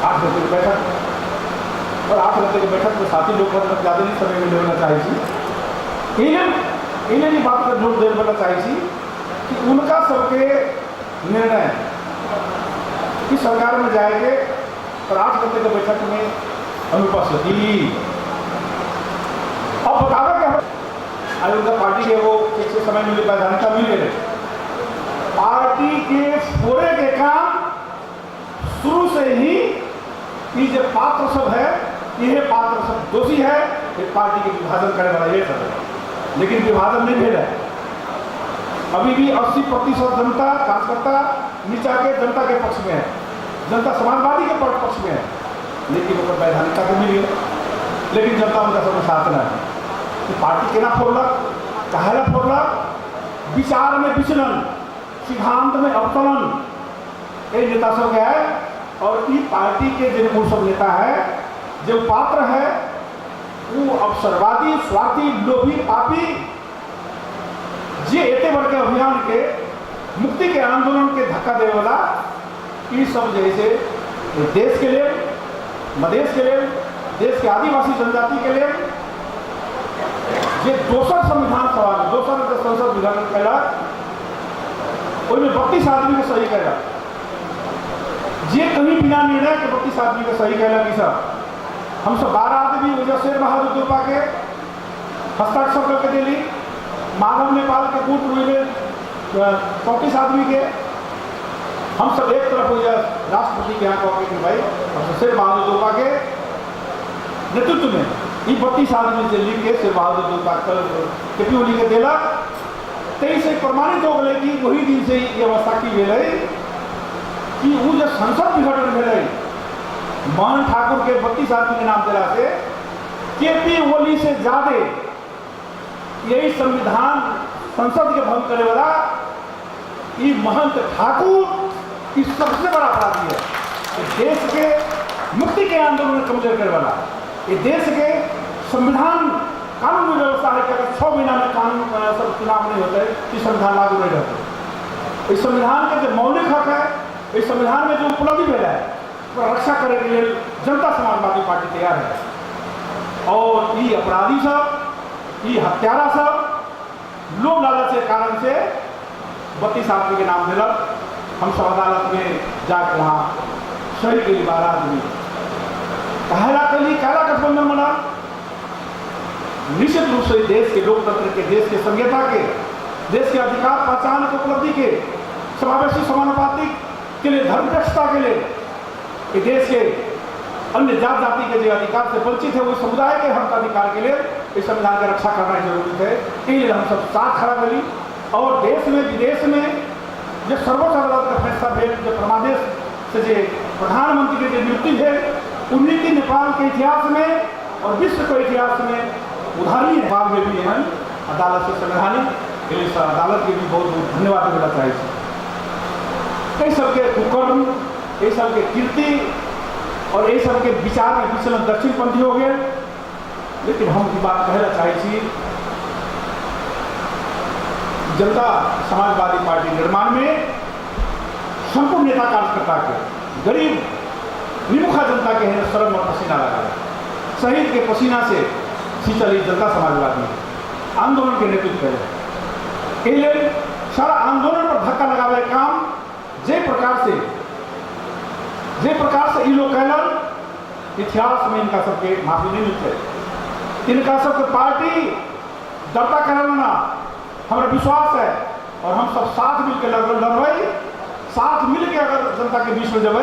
8 घंटे की बैठक और 8 घंटे की बैठक में साथी लोग मतलब ज़्यादा नहीं समय में लेना चाहिए। इन्हें बात पर जोर देना चाहिए कि उनका सबके निर्णय कि सरकार में जाएंगे और 8 घंटे की बैठक में अनुपस्थिति। अब बतावे क्या आयोगा पार्टी के वो एक समय में वैधानिकता मिल गए। पार्टी के पूरे के काम शुरू से ही ये जो पात्र सब है, यह पात्र सब दोषी है, ये पार्टी के विभाजन करने वाला ये सब है। लेकिन विभाजन नहीं भेजा है। अभी भी 80% जनता कार्यकर्ता नीचा के जनता के पक्ष में है, जनता समाजवादी के पक्ष में है, लेकिन वो वैधानिकता तो मिली है। लेकिन जनता उनका सब साथ न है कि पार्टी केना फोड़लक, कहेला फोड़लक, विचार में विचलन, सिद्धांत में अवतरण, ये नेता सब के है। और ये पार्टी के जो सब नेता है, जो पात्र है, वो अवसरवादी, स्वार्थी, लोभी, पापी, जे एते बड़ के अभियान के मुक्ति के आंदोलन के धक्का देने वाला ये सब जैसे देश के लिए, मधेश के लिए, देश के आदिवासी जनजाति के लिए ये दोसर संविधान सभा में दोसर संसद विघटन कैला, उसमें 32 आदमी के सही कैला। जे कहीं बिना निर्णय के 32 आदमी के सही कैला कि सब हम सब 12 आदमी वजह शेर बहादुर दुर्पा के हस्ताक्षर करके दिली, माधव नेपाल के कूट रुई में 34 आदमी के हम सब एक तरफ हो जाए राष्ट्रपति के यहाँ कहोगे कि भाई हम शेर बहादुर दुर्पा के नेतृत्व में ये 32 आदमी से लिख के शेर बहादुर दुर्पा केपी ओली के दिला। 23 से प्रमाणित हो गए कि वही दिन से ये अवस्था की गई कि वो जो संसद विघटन भेल मोहन ठाकुर के 32 आदमी के नाम दिला से केपी ओली से ज्यादा यही संविधान संसद के भंग करने वाला ये महंत ठाकुर इस सबसे बड़ा अपराधी है। देश के मुक्ति के आंदोलन में कमजोर करने वाला, ये देश के संविधान कानून व्यवस्था है कि अगर 6 महीना में कानून सब चुनाव नहीं होते तो संविधान लागू नहीं रहते। इस संविधान के जो मौलिक हक है, इस संविधान में जो उपलब्धि मिला है उसका रक्षा करने के लिए जनता समाजवादी पार्टी तैयार है। और ये अपराधी सब, ये हत्यारा सब लोभ लालच के कारण से 32 आदमी के नाम दिलक। हम सब अदालत में जाकर वहाँ सही के लिए 12 आदमी कहला कली कहला गठबंधन बना। निश्चित रूप से देश के लोकतंत्र के, देश के संहिता के, देश के अधिकार पहचान के उपलब्धि के, समावेशी समानुपातिक के लिए, धर्मनिरपेक्षता के लिए, देश के अन्य जात जाति के जो अधिकार से वंचित है वो समुदाय के हक अधिकार के लिए इस संविधान की रक्षा करना जरूरी है। इसलिए हम सब साथ खड़ा करी और देश में विदेश में जो सर्वोच्च अदालत का फैसला भेल, जो परमादेश से जो प्रधानमंत्री के जो नियुक्ति है, उन्नीति नेपाल के इतिहास में और विश्व के इतिहास में उदाहरणीय नेपाल में भी है अदालत से संवैधानिक। इस अदालत के भी बहुत बहुत धन्यवाद देना चाहिए। कई सबके कुकर्म, ये सबके कीर्ति और ये सबके विचार में विचलन दक्षिणपंथी हो गए। लेकिन हम की बात कहना चाहिए, जनता समाजवादी पार्टी निर्माण में संपूर्ण नेता कार्यकर्ता के, गरीब निमुखा जनता के हैं शर्म और पसीना लगा, शहीद के पसीना से सिंचली जनता समाजवादी आंदोलन के नेतृत्व करे। सारा आंदोलन पर धक्का लगावे काम जे प्रकार से ये लोग कहलन इतिहास में इनका सबके माफी नहीं मिलते। इनका सबके पार्टी दरता करना हमारा विश्वास है और हम सब साथ मिलकर लड़बई, साथ मिलकर अगर जनता के बीच में जब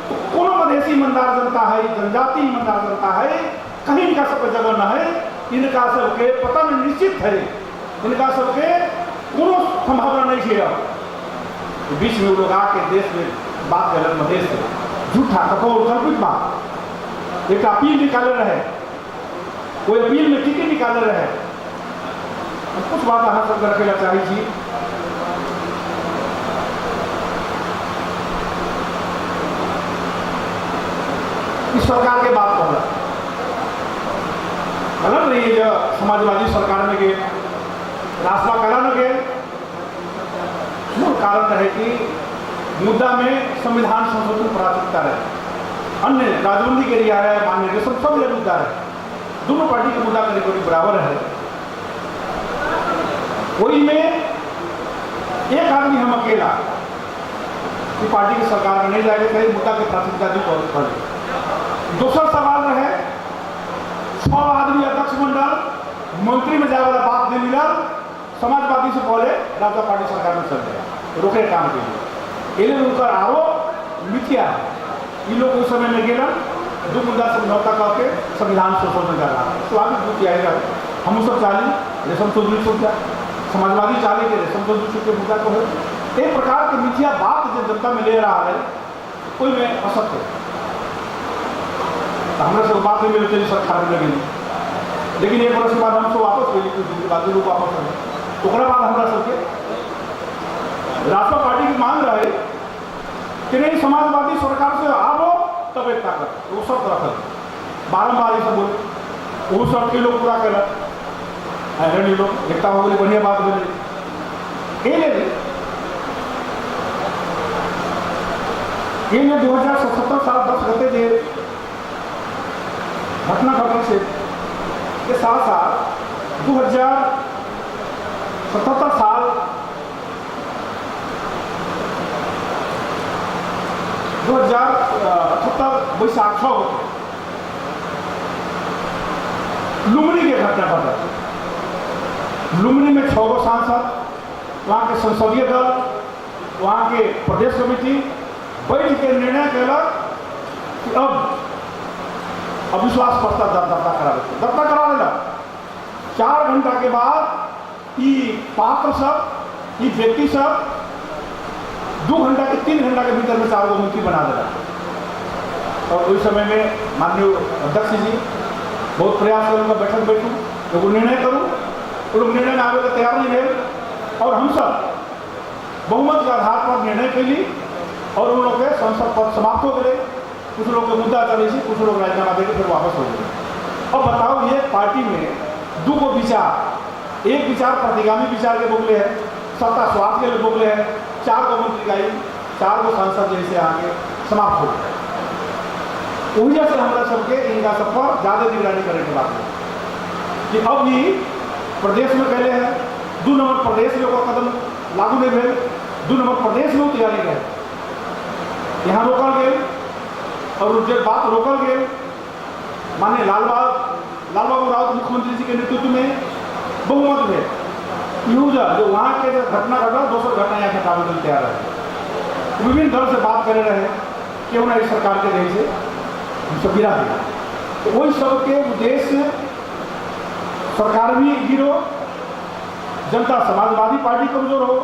तो कोनो मधेसी ईमानदार जनता है, जनजाति ईमानदार जनता है, कहीं इनका सबके जगह न है। इनका सबके पतन निश्चित है, इनका सबके कोनो संभावना नहीं है। बीच में लोग आके देश में बात कर मधेश से झूठा कठोर कल्पित बात एक अपील निकाले रहे, कोई अपील में टिकट निकाले रहे। कुछ बात यहाँ सब रखेला चाहिए। इस सरकार के बात कर रहा गलत नहीं है। जो समाजवादी सरकार में गए, राजपा कला न गए, मूल कारण रहे कि मुद्दा में संविधान संशोधन प्राथमिकता रहे, अन्य राजबंदी के लिए है, मान्य रेशम सब ये मुद्दा है। दोनों पार्टी का मुद्दा करीब करीब बराबर है। वही में एक आदमी हम अकेला कि पार्टी की सरकार में नहीं जाएगा, कहीं मुद्दा की प्राथमिकता भी बहुत बढ़े। दूसरा सवाल रहे 6 आदमी अध्यक्ष मंडल मंत्री में जाए वाला बात नहीं मिला, समाजवादी से पहले राजा पार्टी सरकार में चल गया रोके काम के लिए। ये उनका आरोप मिथ्या है। ये लोग उस समय में गेला 2 मुद्दा समझौता करके संविधान संशोधन कर रहा है। तो आगे जो किया हम सब चाली रेशम चौधरी सोचा, समाजवादी चाले के रेशम चौधरी के मुद्दा को है। एक प्रकार के मिथ्या बात जो जनता में ले रहा है कोई में असत्य है। हमारे सब बात नहीं मिलती सरकार में लगे, लेकिन 1 वर्ष के बाद हम सब वापस गई, कुछ दिन के बाद लोग वापस आ गए। ओकरा बाद हमारा सबके राष्ट्र पार्टी की मांग रहे कि नहीं समाजवादी सरकार से आवो तब एकता कर, वो सब रखल बारम्बार ये सब बोले, वो सब के लोग पूरा कर नहीं लोग एकता हो गई, बढ़िया बात बोले। ये 2077 साल 10 गते जे घटना घटना से के साथ साथ 2077 साल 2078 बैसाख 6 होते लुम्बनी के घटना घटा। लुम्बनी में 6 सांसद, वहाँ के संसदीय दल, वहाँ के प्रदेश कमेटी बैठ के निर्णय कैलक कि अब अविश्वास प्रस्ताव दर्ता करा देगा। 4 घंटा के बाद ये पात्र सब, ये व्यक्ति सब 2 घंटा के 3 घंटा के भीतर में 4 गो मंत्री बना देगा। और उस समय में माननीय अध्यक्ष जी बहुत प्रयास करूँगा, बैठक बैठूँ, लोग निर्णय करूँ, वो लोग निर्णय में आवे का तैयार नहीं है। और हम सब बहुमत के आधार पर निर्णय कैली और उन लोग के संसद पद समाप्त हो गए। कुछ लोग के मुद्दा चले, कुछ लोग राजीनामा देकर फिर वापस हो गए। अब बताओ ये पार्टी में 2 गो विचार, एक विचार प्रतिगामी विचार के बोले हैं, सत्ता स्वार्थ के लिए बोले हैं, 4 गो मंत्री गई, 4 गो सांसद जैसे आगे समाप्त हो गए। वही से हमारा सबके इनका सब पर ज़्यादा निगरानी करने की बात है कि अब ये प्रदेश में पहले है 2 नंबर प्रदेश में कदम लागू नहीं भेल, 2 नंबर प्रदेश में तैयारी रहे, यहाँ रोकल गए और जो बात रोकल गए माननीय लालबाबू राउत मुख्यमंत्री जी के नेतृत्व में बहुमत में यूजर जो वहाँ के जो घटना घटा 200 घटना यहाँ हटाने के लिए तैयार है। विभिन्न दल से बात करे रहे क्यों ना इस सरकार के रही से सब गिरा दिया। तो वही सब के उद्देश्य सरकार भी गिरो, जनता समाजवादी पार्टी कमजोर हो।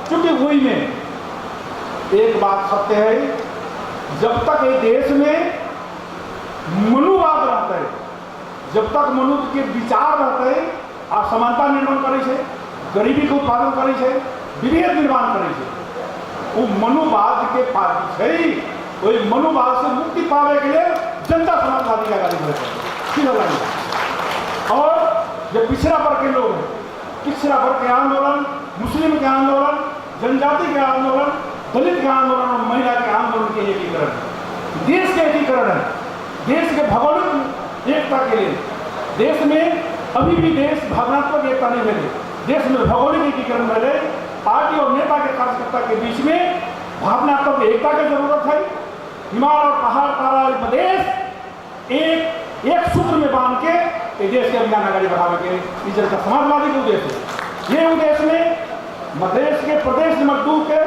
क्योंकि वही में एक बात सत्य है, जब तक ये देश में मनुवाद रहता है, जब तक मनुष्य के विचार रहते हैं, असमानता निर्माण करे छे, गरीबी के उत्पादन करे छे, विभेद निर्माण करे छे, वो मनुवाद के पार्टी है। वही मनुवाद से मुक्ति पाने के लिए जनता समाजवादी का गाली करे सीधा लगेगा। और जो पिछड़ा वर्ग के लोग हैं, पिछड़ा वर्ग के आंदोलन, मुस्लिम के आंदोलन, जनजाति के आंदोलन, दलित के आंदोलन और महिला के आंदोलन के एकीकरण है, देश के एकीकरण है, देश के भौगोलिक एकता के लिए। देश में अभी भी देश भावनात्मक एकता नहीं मिले, देश में भौगोलिक एकीकरण मिले। पार्टी और नेता के कार्यकर्ता के बीच में भावनात्मक एकता की जरूरत है। हिमालय और पहाड़ तारा प्रदेश एक सूत्र में बांध के देश के अभियान आगे बढ़ावे के इज्जत का समाजवादी के उद्देश्य है। ये उद्देश्य में देश के प्रदेश मजदूर के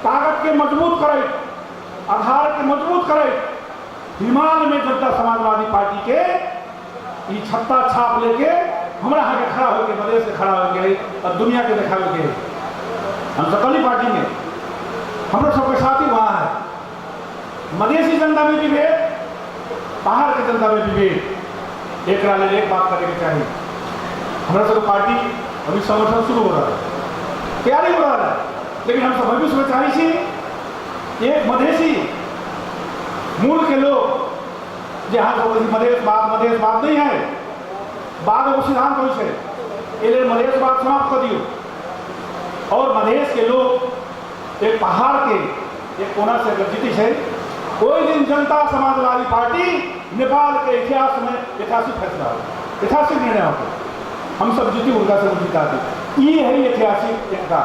ताकत के मजबूत करे, आधार के मजबूत करे। हिमालय में जनता समाजवादी पार्टी के ये छत्ता छाप लेके हमारा आगे खड़ा होकर प्रदेश से खड़ा होकर और दुनिया के दिखावे के हम सकली पार्टी में हम लोग सबके साथी वहाँ है। मधेसी जनता में विभेद, बाहर के जनता में विभेद, एक बात करने के चाहिए। हमारा सब पार्टी अभी संगठन शुरू हो रहा है, तैयारी हो रहा है, लेकिन हम सब भविष्य में चाहिए एक मधेसी मूल के लोग जहाँ मधेश बात नहीं है, बाद वो सिद्धांत हो से मधेश बात समाप्त कर दियो। और मधेश के लोग एक पहाड़ के एक कोना से अगर जीती है, कोई दिन जनता समाजवादी पार्टी नेपाल के इतिहास में ऐतिहासिक फैसला हो, ऐतिहासिक निर्णय हो, हम सब जीती उनका सब जीता थे। ये है ऐतिहासिक एकता,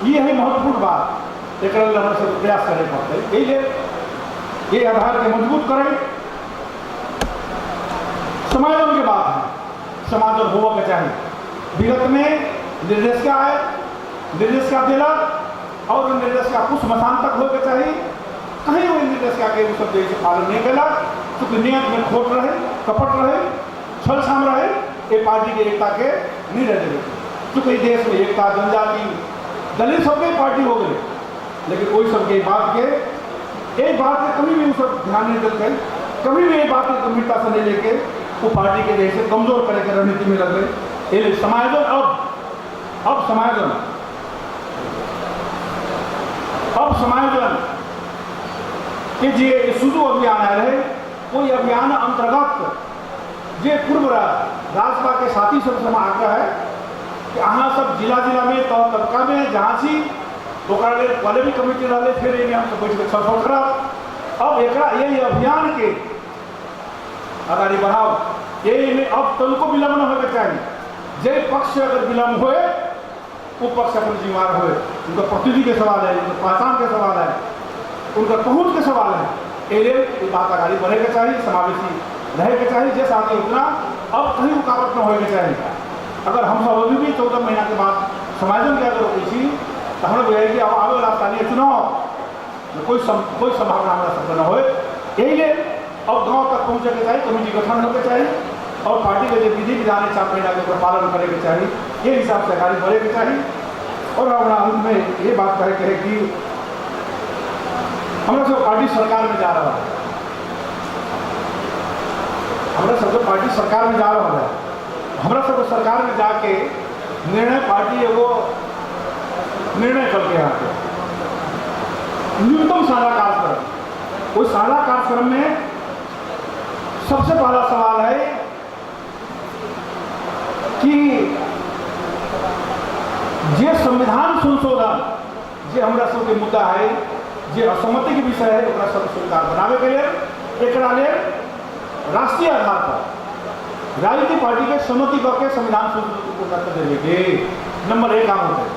ये है महत्वपूर्ण बात, एक सब प्रयास करे पड़ते ये आधार के मजबूत करें। समायोजन की बात है, समायोजन होगा के चाहिए। विगत में निर्देशिका है, निर्देशिका दिलक और निर्देशिका कुछ मसान तक हो के चाहिए, कहीं वही निर्देशिका के वो सब जैसे पालन नहीं कला, क्योंकि नियत में खोट रहे, कपट रहे, छल छाम रहे, ये पार्टी की एकता के नहीं रह गए। क्योंकि देश में एकता जनजाति दलित सबके पार्टी हो गई, लेकिन कोई सबके बात के कभी भी उस ध्यान नहीं देते, कभी भी ये बात को गंभीरता से नहीं लेके वो पार्टी के जैसे कमजोर करे के रणनीति में लग गए। ये समायोजन अब समायोजन के जे सुजो अभियान आ रहे, कोई अभियान अंतर्गत जे पूर्व राजपा के साथी सब समा आग्रह है कि अहाँ सब जिला में तबका में जहाँ सी पहले भी कमेटी रहे, फिर ये हम सब बैठ के छलफल करब। अब यही अभियान के आगे बढ़ाओ, ये में अब तनको विलम्ब न होगा चाहिए। जे पक्ष अगर विलम्ब होए वो पक्ष अपन जिम्मेवार होए, उनका प्रतिनिधि के सवाल है, उनका पहचान के सवाल है, उनका पहुँच के सवाल है। ये बात आगे बढ़ेगा चाहिए, समावेशी रहेगा चाहिए, जैसा आगे उतना अब कहीं रुकावट न होगा चाहिए। अगर हम सब अभी भी 14 महीना के बाद समायोजन क्या करो इसी तो हम लोग कि अब आगे वाला स्थानीय चुनाव कोई संभावना हमारा शब्द न हो। यही ले अब गांव तक पहुँचे के चाहिए, कमेटी गठन होकर चाहिए और पार्टी के जो विधि विधान 4 महीना के ऊपर पालन करे के चाहिए, ये हिसाब से कार्य बढ़े के चाहिए। और हमारा अंत में ये बात कहे कि हमारा सब पार्टी सरकार में जा रहा है, हमारा सब पार्टी सरकार में जा रहा है, हमारा सब सरकार में जाके निर्णय पार्टी वो निर्णय करके आते न्यूनतम साझा कार्यक्रम। उस साझा कार्यक्रम में सबसे पहला सवाल है कि जे संविधान संशोधन जे हमरा सबके मुद्दा है, जे असहमति के विषय है, ओकरा सब स्वीकार बनावे के लिए एकरा ले राष्ट्रीय आधार पर राजनीतिक पार्टी के सहमति करके संविधान संशोधन को पूरा कर देवे के नंबर 1 काम होता है।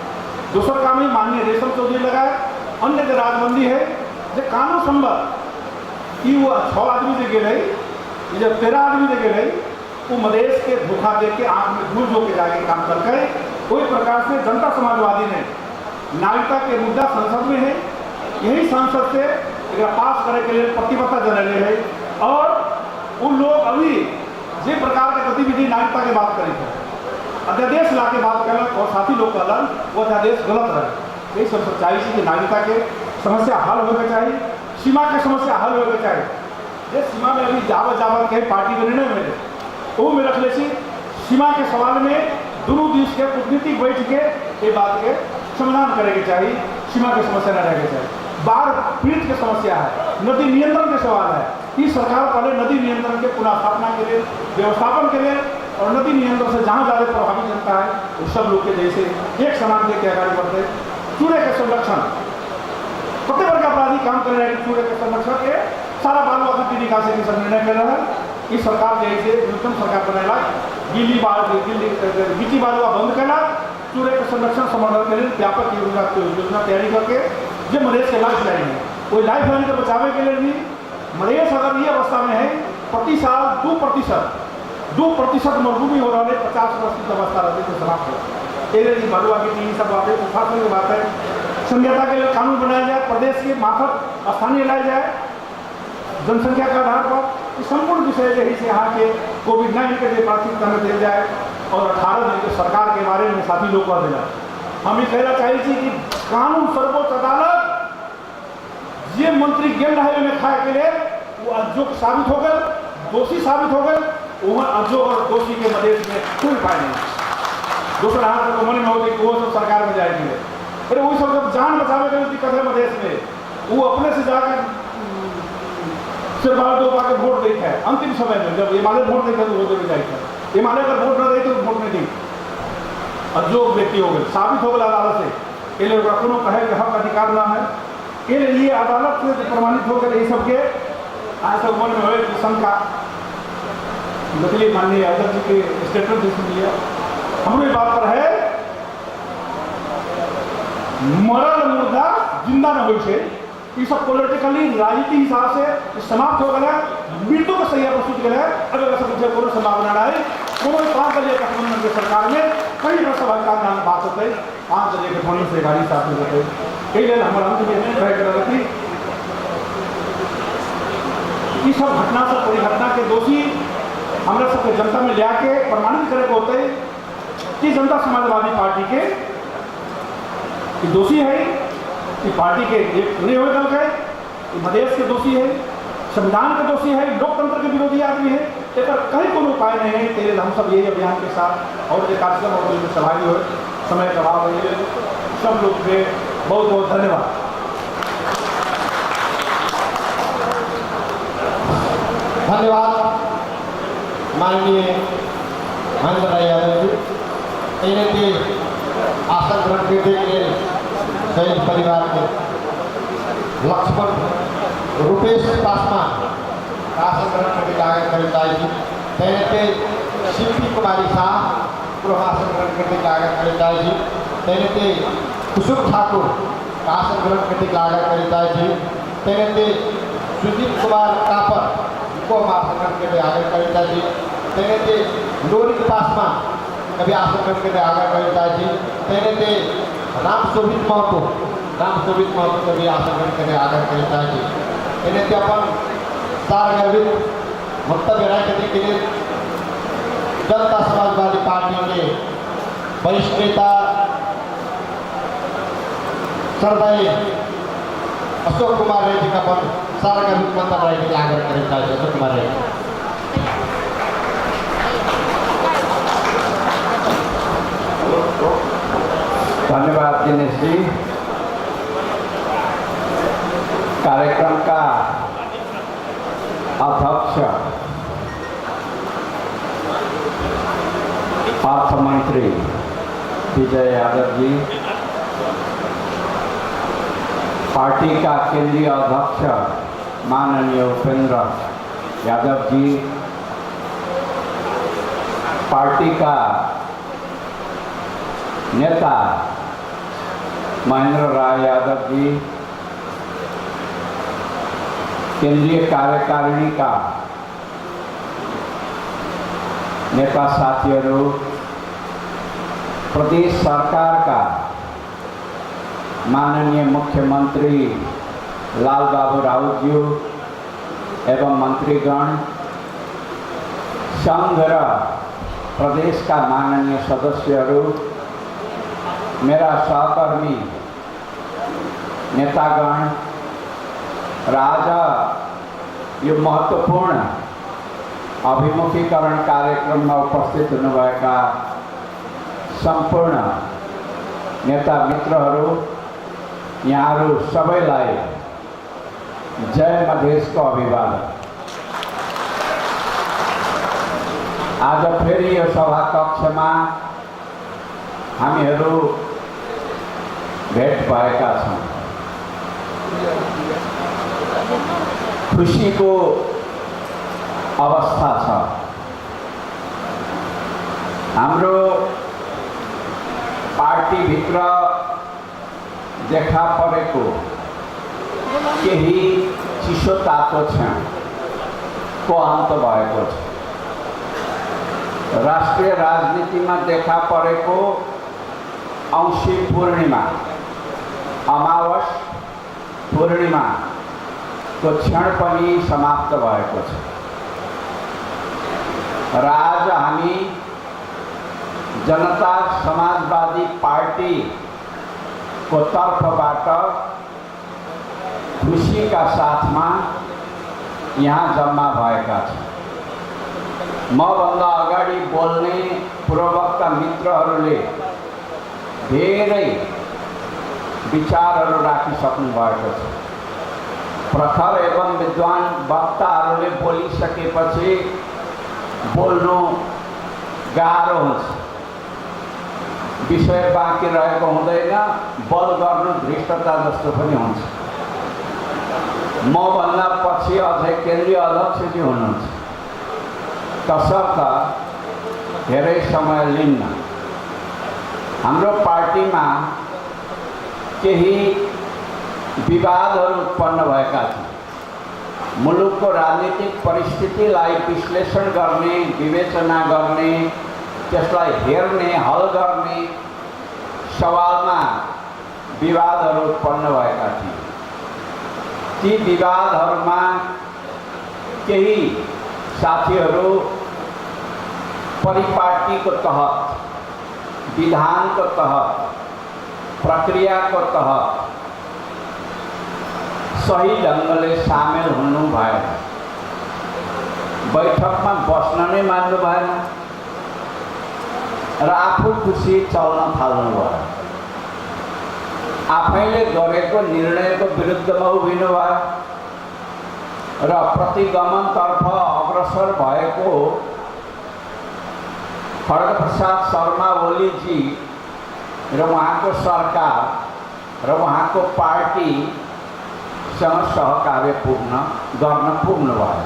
दूसरा काम ही माननीय रेशम चौधरी लगाए, अन्य जो राजबंदी है जो कानून संबद्ध कि वो 6 आदमी से गए, जब 13 आदमी से गए वो मधेश के धोखा दे के आंख में धूल जो के जाके काम कर गए। कोई प्रकार से जनता समाजवादी ने नागरिकता के मुद्दा संसद में है, यही संसद से एक पास करे के लिए प्रतिबद्धता जनाने है। और उन लोग अभी जे प्रकार के गतिविधि नागरिकता की बात करेंगे, अध्यादेश ला के बात कर और साथी लोग कहलन वो अध्यादेश गलत रहे। यही सब सच्चाई से कि नागरिकता के समस्या हल होगा चाहिए, सीमा के समस्या हल होगा चाहिए। जे सीमा में अभी जावत के पार्टी के निर्णय मिले वो में रख ले सीमा के सवाल में दोनों देश के कूटनीतिक बैठ के ये बात के समाधान करेंगे चाहिए, सीमा की समस्या न रहेगी चाहिए। बाढ़ पीड़ित की समस्या है, नदी नियंत्रण के सवाल है, कि सरकार पहले नदी नियंत्रण के पुनः स्थापना के लिए, व्यवस्थापन के लिए और नदी नियंत्रण से जहाँ ज़्यादा प्रभावित जनता है वो सब लोग के जैसे एक समान के आगे बढ़ते। चूड़े के संरक्षण प्रत्येक वर्ग अपराधी काम कर रहे हैं, चूड़े के संरक्षण के सारा बालू की निकासी के निर्णय कर रहा है कि सरकार जैसे न्यूनतम सरकार बनाएगा, गीली गिटी बालुआ बंद करना, चूड़े के संरक्षण संवर्धन के लिए व्यापक योजना तैयारी करके जो मधेश के लाइफ लाइन है वो लाइफ लाइन को बचावे के लिए भी मधेश अगर ये अवस्था में है प्रति साल 2% मजदूरी हो रहा है, 50% अवस्था रहती है समाप्त हो। ये बालुआ गिटी सब बातें उठाने की बात है। संहिता के लिए कानून बनाया जाए, प्रदेश के माफक स्थानीय लाया जाए जनसंख्या के आधार पर। संपूर्ण विषय यही से यहाँ के कोविड-19 के लिए प्राथमिकता में दिया जाए और 18 दिन के सरकार के बारे में साथी लोग कर देना। हम ये कहना चाहिए कि कानून सर्वोच्च अदालत ये मंत्री गेल रहे में खाए के लिए वो अजोग साबित हो गए, दोषी साबित हो गए, वहाँ अजोग और दोषी के मधेश में कोई उपाय नहीं। दूसरा हाथ तो मन में होगी कि वो सब सरकार में जाएगी, अरे वही सब जब जान बचावे के दिक्कत है मधेश में, वो अपने से जाकर सिर्फ 2 बार के वोट देते हैं अंतिम समय में, जब हिमालय वोट देते तो वो जाए थे, हिमालय का वोट न दे तो वोट नहीं दी, और जो व्यक्ति हो गए साबित हो गया अदालत से ये लोग कोनो कहे कि हक अधिकार ना है, ये लिए अदालत से प्रमाणित होकर ये सबके आज तक मन में हो कि शंका बदली माननीय अध्यक्ष जी के स्टेटमेंट सुन लिया। हमारे बात पर है मरल मुर्दा जिंदा न हो छे, ये सब पॉलिटिकली राजनीति हिसाब से समाप्त हो गया, मृत्यु का सही प्रस्तुत गया। अगर सब कोनो संभावना ना है, कोनो 5 बजे गठबंधन के सरकार में कई सभा का बात होते 5 बजे गठबंधन से गाड़ी साथ में होते कई लेल हमारा अंत में तय कर रही ये सब घटना से परिघटना के दोषी हमारे सबके जनता में लिया के प्रमाणित करे को होते कि जनता समाजवादी पार्टी के दोषी है, कि पार्टी के एक चुने हुए दल के मधेश के दोषी है, संविधान के दोषी है, लोकतंत्र के विरोधी आदमी है। एक कहीं कोई उपाय नहीं है। तेरे हम सब यही अभियान के साथ और जो कार्यक्रम और सहभागी हो समय का अभाव है, सब लोग के बहुत बहुत धन्यवाद। धन्यवाद माननीय महेंद्र राय यादव जी। इन्हें आसन ग्रहण करने के लिए शहीद परिवार के लक्ष्मण रुपेश पासवान आसन ग्रहण करने आगे कविता जी, तेने शिल्पी कुमारी शाह पूर्व आसन ग्रहण करने आगे कविता जी, तेने कुसुम ठाकुर आसन ग्रहण करने आगे कविता जी, तेने सुजीत कुमार कापर को आसन ग्रहण करने आगे कविता जी, तेने लोरिक पासवान कभी आसन ग्रहण करने आगे कविता जी, तेने राम शोभित महतो कभी आसन ग्रहण करने आगे कविता जी, तेने अपन सार गर्भित वक्तव्य रखने के लिए जनता समाजवादी पार्टी के वरिष्ठ नेता सरदाई अशोक कुमार रेड्डी का अपन सार गर्भित वक्तव्य रखने के लिए आग्रह करता है। अशोक कुमार रेड्डी। धन्यवाद दिनेश जी। कार्यक्रम का अध्यक्ष अर्थ मंत्री विजय यादव जी, पार्टी का केंद्रीय अध्यक्ष माननीय उपेंद्र यादव जी, पार्टी का नेता महेंद्र राय यादव जी, केंद्रीय कार्यकारिणी का नेता साथियों, प्रदेश सरकार का माननीय मुख्यमंत्री लाल बाबू राउत जी एवं मंत्रीगण, संघ प्रदेश का माननीय सदस्यों, मेरा सहकर्मी नेतागण, राजा ये महत्वपूर्ण अभिमुखीकरण कार्यक्रम में उपस्थित हुनुभएका संपूर्ण नेता मित्रहरू, यहाँहरू सबैलाई जय मधेसको अभिवादन। आज फेरि यो सभा कक्षमा हामीहरू भेट भएका छौँ। खुशी को अवस्था छ। हाम्रो पार्टी भित्र देखा परेको केही चिसो तातो क्षण को अंत भएको छ। राष्ट्रिय राजनीति में देखा परेको औँसी पूर्णिमा, अमावस पूर्णिमा को क्षण पनि समाप्त भएको छ र आज हामी जनता समाजवादी पार्टी को तर्फबाट खुशी का साथ में यहाँ जम्मा भएका छौँ। मभन्दा अगाडि बोल्ने पूर्ववक्ता मित्रहरूले धेरै विचारहरू राखिसक्नु भएको छ। प्रखर एवं विद्वान वक्ताहरूले बोलिसकेपछि बोल्नु गाह्रो हुन्छ। विषय बाँकी रहेको हुँदैन, बल गर्नु धृष्टता जस्तो पनि हुन्छ। मभन्दा पछि अझै केन्द्रीय अध्यक्षजी हुनुहुन्छ, तसर्थ धेरै समय लिन्न। हाम्रो पार्टीमा केही विवादहरू उत्पन्न भएका थिए। मुलुकको राजनीतिक परिस्थितिलाई विश्लेषण गर्ने, विवेचना गर्ने, त्यसलाई हेर्ने, हल गर्ने सवालमा विवादहरू उत्पन्न भएका थिए। ती विवादहरूमा केही साथीहरू परिपाटीको तहत, विधानको तहत, प्रक्रियाको तहत सही ढङ्गले सामेल हुनु भएन। बैठकमा बस्न नै मान्नु भएन र आफू खुसी चल्न थाल्नु भयो। आफैले गरेको निर्णयको विरुद्धमा उभिनु भयो र प्रतिगमनतर्फ अग्रसर भएको खड्गप्रसाद शर्मा ओलीजी र उहाँको सरकार र उहाँको पार्टीसँग सहकार्य गर्न पुग्नुभयो।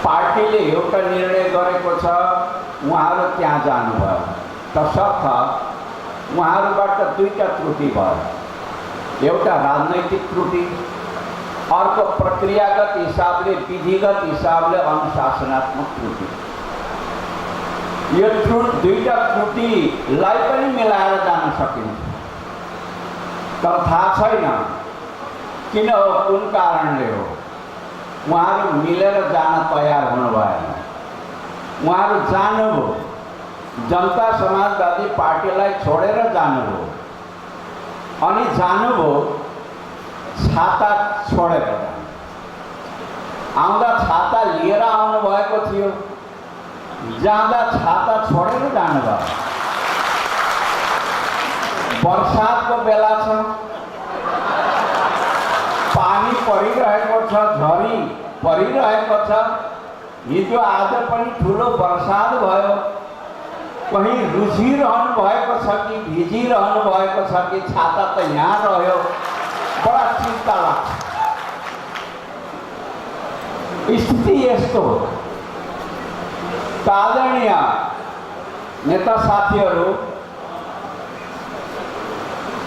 पार्टीले एउटा निर्णय गरेको छ, उहाँहरू त्यहाँ जानुभयो। तसर्थ उहाँहरूबाट दुईटा त्रुटि भयो। एउटा राजनैतिक त्रुटि, अर्को प्रक्रियागत हिसाबले, विधिगत हिसाबले अनुशासनात्मक त्रुटि। यो दुईटा त्रुटिलाई पनि मिलाएर जान सकिन्छ, तर थाहा छैन किन हो, कुन कारणले हो। उहाँहरू मिलेर जान तयार हुनु भएन। उहाँहरू जानुभयो, जनता समाजवादी पार्टीलाई छोडेर जानुभयो, अनि जानुभयो छाता छोडेर। आउँदा छाता लिएर आउनु भएको थियो, जाँदा छाता छोडेर जानुभयो। बर्सातको बेला छ, पानी परिरहेको छ, झरी परिरहेको छ। हिजो आज पनि ठुलो बर्सात भयो। कहीँ रुझिरहनु भएको छ कि भिजिरहनु भएको छ कि छाता त यहाँ रह्यो, बडा चिन्ता लाग्छ। स्थिति यस्तो हो। आदरणीय नेता साथीहरू,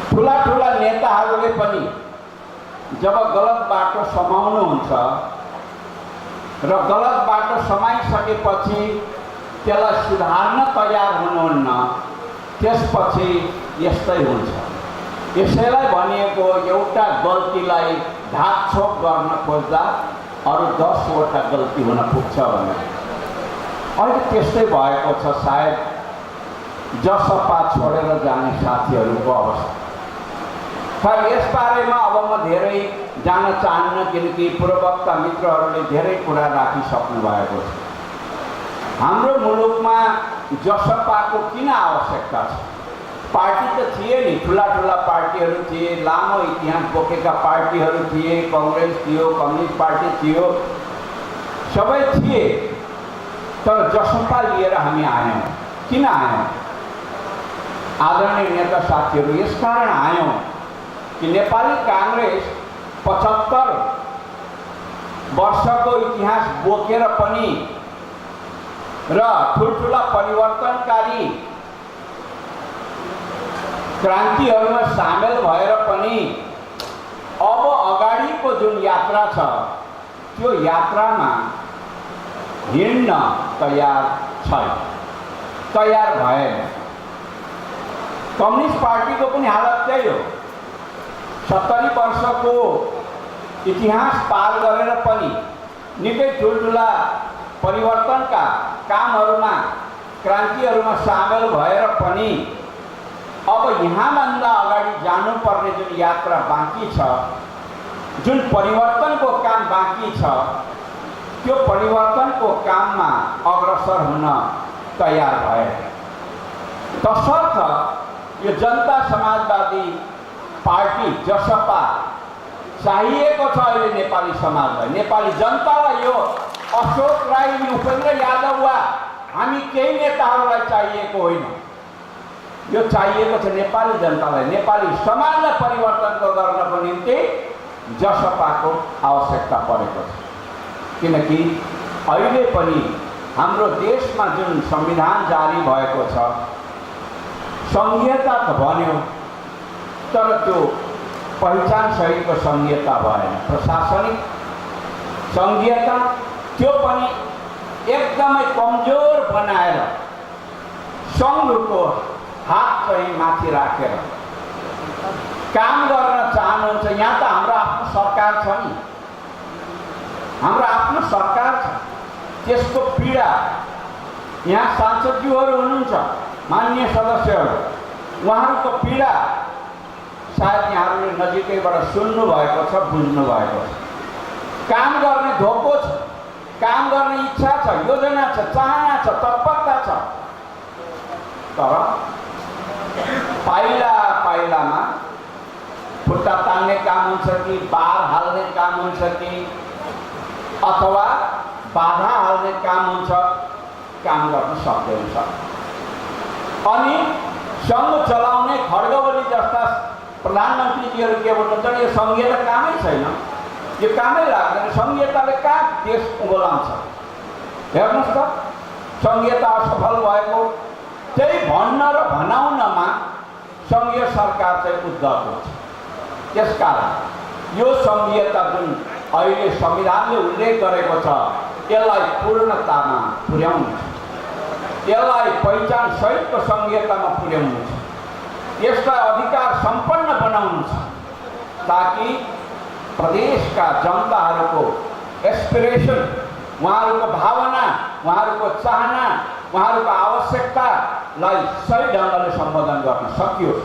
ठुला ठुला नेताहरूले पनि जब गलत बाटो समाउनुहुन्छ र गलत बाटो समाइसकेपछि त्यसलाई सुधार्न तयार हुनुहुन्न, त्यसपछि यस्तै हुन्छ। यसैलाई भनिएको एउटा गल्तीलाई ढाकछोप गर्न खोज्दा अरू 10 वटा गल्ती हुन पुग्छ भने अहिले त्यस्तै भएको छ। सायद जसपा छोडेर जाने साथीहरूको अवस्था। खैर, यसबारेमा अब म धेरै जान चाहन्न, किनकि पूर्ववक्ता मित्रहरूले धेरै कुरा राखिसक्नु भएको छ। हाम्रो मुलुकमा जसपाको किन आवश्यकता छ? पार्टी त थिए नि, ठुला ठुला पार्टीहरू थिए, लामो इतिहास बोकेका पार्टीहरू थिए, कांग्रेस थियो, कम्युनिस्ट पार्टी थियो, सबै थिए। तर जसपा लिएर हामी आयौँ। किन आयौँ? आदरणीय नेता साथीहरू, यसकारण आयौँ कि नेपाली कांग्रेस 75 वर्षको इतिहास बोकेर पनि र ठुल्ठुला परिवर्तनकारी क्रान्तिहरूमा सामेल भएर पनि अब अगाडिको जुन यात्रा छ, त्यो यात्रामा हिँड्न तयार छैन, तयार भएन। कम्युनिस्ट पार्टीको पनि हालत त्यही हो। 70 वर्षको इतिहास पार गरेर पनि निकै ठुल्ठुला परिवर्तनका कामहरूमा, क्रान्तिहरूमा सामेल भएर पनि अब यहाँभन्दा अगाडि जानुपर्ने जुन यात्रा बाँकी छ, जुन परिवर्तनको काम बाँकी छ, त्यो परिवर्तनको काममा अग्रसर हुन तयार भए। तसर्थ यो जनता समाजवादी पार्टी जसपा चाहिएको छ अहिले नेपाली समाजलाई, नेपाली जनतालाई। यो अशोक राई, उपेन्द्र यादव वा हामी केही नेताहरूलाई चाहिएको होइन। यो चाहिएको छ नेपाली जनतालाई, नेपाली समाजलाई परिवर्तन गर्नको निम्ति जसपाको आवश्यकता परेको छ। किनकि अहिले पनि हाम्रो देशमा जुन संविधान जारी भएको छ, संघीयता त भन्यो तर त्यो पहिचान सहितको संघीयता भएन। प्रशासनिक संघीयता त्यो पनि एकदमै कमजोर बनाएर सङ्घको हात चाहिँ माथि राखेर काम गर्न चाहनुहुन्छ। यहाँ त हाम्रो आफ्नो सरकार छ नि, हाम्रो आफ्नो सरकार छ, त्यसको पीडा यहाँ सांसदज्यूहरू हुनुहुन्छ, माननीय सदस्यहरू, उहाँहरूको पीडा सायद यहाँहरूले नजिकैबाट सुन्नु भएको छ, बुझ्नु भएको छ। काम गर्ने धोको छ, काम गर्ने इच्छा छ, योजना छ, चाहना छ, तत्परता छ, तर पाइला पाइलामा खुट्टा तान्ने काम हुन्छ कि बार हाल्ने काम हुन्छ कि अथवा बाधा हाल्ने काम हुन्छ, काम गर्न सक्दैन। अनि सङ्घ चलाउने खड्गवली जस्ता प्रधानमन्त्रीजीहरू के भन्नुहुन्छ, यो सङ्घीयता कामै छैन, यो कामै लाग्दैन, सङ्घीयताले कहाँ देश बोलाउँछ। हेर्नुहोस् त, सङ्घीयता असफल भएको त्यही भन्न र भनाउनमा सङ्घीय सरकार चाहिँ उद्धत हुन्छ। त्यसकारण यो सङ्घीयता जुन अहिले संविधानले उल्लेख गरेको छ, यसलाई पूर्णतामा पुर्याउनु छ, यसलाई पहिचान सहितको सङ्घीयतामा पुर्याउनु छ, यसलाई अधिकार सम्पन्न बनाउनु छ, ताकि प्रदेशका जनताहरूको एस्पिरेसन, उहाँहरूको भावना, उहाँहरूको चाहना, उहाँहरूको आवश्यकतालाई सही ढङ्गले सम्बोधन गर्न सकियोस्।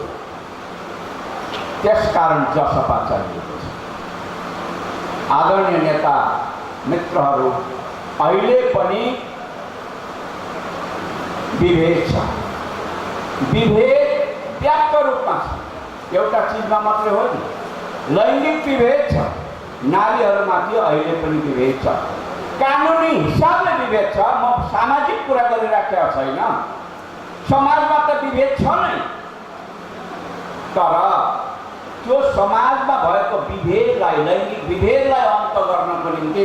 त्यसकारण जसपा चाहिएको छ। आदरणीय नेता मित्रहरू, अहिले पनि विभेद छ, विभेद व्यापक रूपमा छ, एउटा चिजमा मात्रै हो नि, लैङ्गिक विभेद छ, नारीहरूमाथि अहिले पनि विभेद छ, कानुनी हिसाबले विभेद छ। म सामाजिक कुरा गरिराखेको छैन, समाजमा त विभेद छ नै, तर त्यो समाजमा भएको विभेदलाई, लैङ्गिक विभेदलाई अन्त गर्नको निम्ति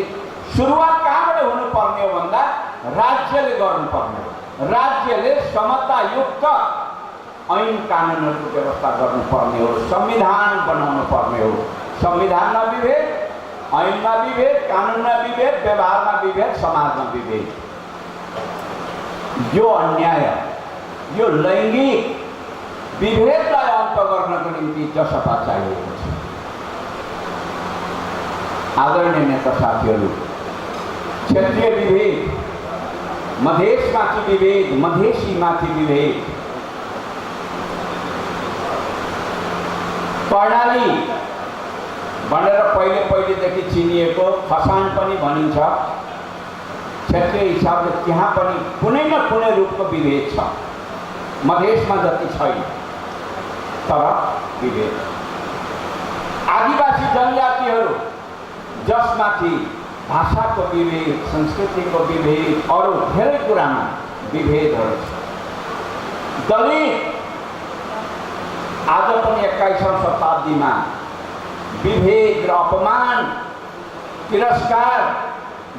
सुरुवात कहाँबाट हुनुपर्ने हो भन्दा राज्यले गर्नुपर्ने हो। राज्यले समतायुक्त ऐन कानुनहरूको व्यवस्था गर्नुपर्ने हो, संविधान बनाउनु पर्ने हो। संविधानमा विभेद, ऐनमा विभेद, कानुनमा विभेद, व्यवहारमा विभेद, समाजमा विभेद। यो अन्याय, यो लैङ्गिक विभेदलाई अन्त गर्नको निम्ति जसपा चाहिएको छ। आदरणीय नेता साथीहरू, क्षेत्रीय विभेद, मधेसमाथि विभेद, मधेसीमाथि विभेद, कर्णाली भनेर पहिलेदेखि चिनिएको खसान पनि भनिन्छ। क्षेत्रीय हिसाबले त्यहाँ पनि कुनै न कुनै रूपको विभेद छ, मधेसमा जति छैन, तर विभेद। आदिवासी जनजातिहरू जसमाथि भाषाको विभेद, संस्कृतिको विभेद, अरू धेरै कुरामा विभेदहरू छ। दलित आज पनि 21औं शताब्दीमा विभेद र अपमान, तिरस्कार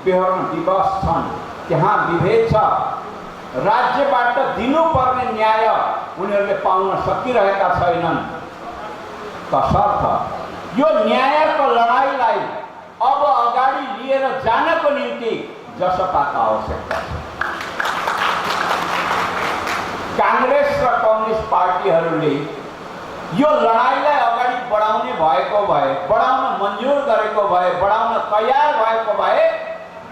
बेहोर्न विवश छन्, त्यहाँ विभेद छ। राज्यबाट दिनुपर्ने न्याय उनीहरूले पाउन सकिरहेका छैनन्। तसर्थ यो न्यायको लडाइँलाई अब अगाडि लिएर जानको निम्ति जसपाको आवश्यकता छ। कांग्रेस र कम्युनिस्ट पार्टीहरूले यो लडाइँलाई अगाडि बढाउने भएको भए, बढाउन मन्जुर गरेको भए, बढाउन तयार भएको भए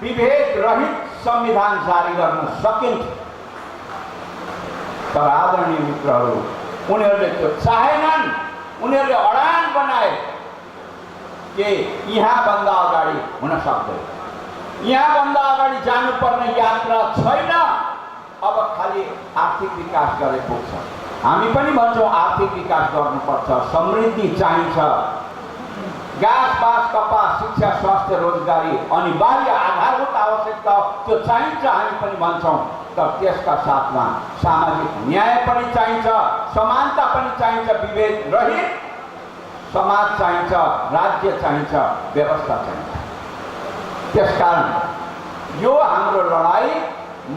विभेद रहित संविधान जारी गर्न सकिन्थ्यो। तर आदरणीय मित्रहरू, उनीहरूले त्यो चाहेनन्। उनीहरूले अडान बनाए कि यहाँभन्दा अगाडि हुन सक्दैन, यहाँभन्दा अगाडि जानुपर्ने यात्रा छैन, अब खालि आर्थिक विकास गरे पुग्छ। हामी पनि भन्छौँ आर्थिक विकास गर्नुपर्छ, समृद्धि चाहिन्छ, गाँस बाँस कपास शिक्षा स्वास्थ्य रोजगारी अनिवार्य आधारभूत आवश्यकता त्यो चाहिन्छ, हामी पनि भन्छौँ। तर त्यसका साथमा सामाजिक न्याय पनि चाहिन्छ, समानता पनि चाहिन्छ, विभेद रहित समाज चाहिन्छ, राज्य चाहिन्छ, व्यवस्था चाहिन्छ। त्यसकारण यो हाम्रो लडाई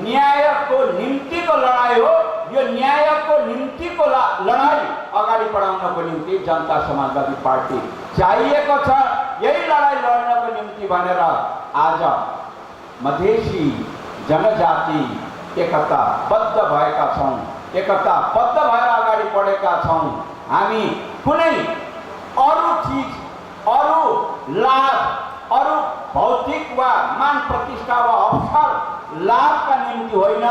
न्यायको निम्तिको लडाई हो। यो न्यायको निम्तिको लडाई अगाडि बढाउनको निम्ति जनता समाजवादी पार्टी चाहिएको छ। यही लडाई लड्नको निम्ति भनेर आज मधेसी जनजाति एकताबद्ध भएका छौँ, एकताबद्ध भएर अगाडि बढेका छौँ। हामी कुनै अरू चीज, अरू लाभ, अरू भौतिक वा मान प्रतिष्ठा वा अवसर लाभका निम्ति होइन,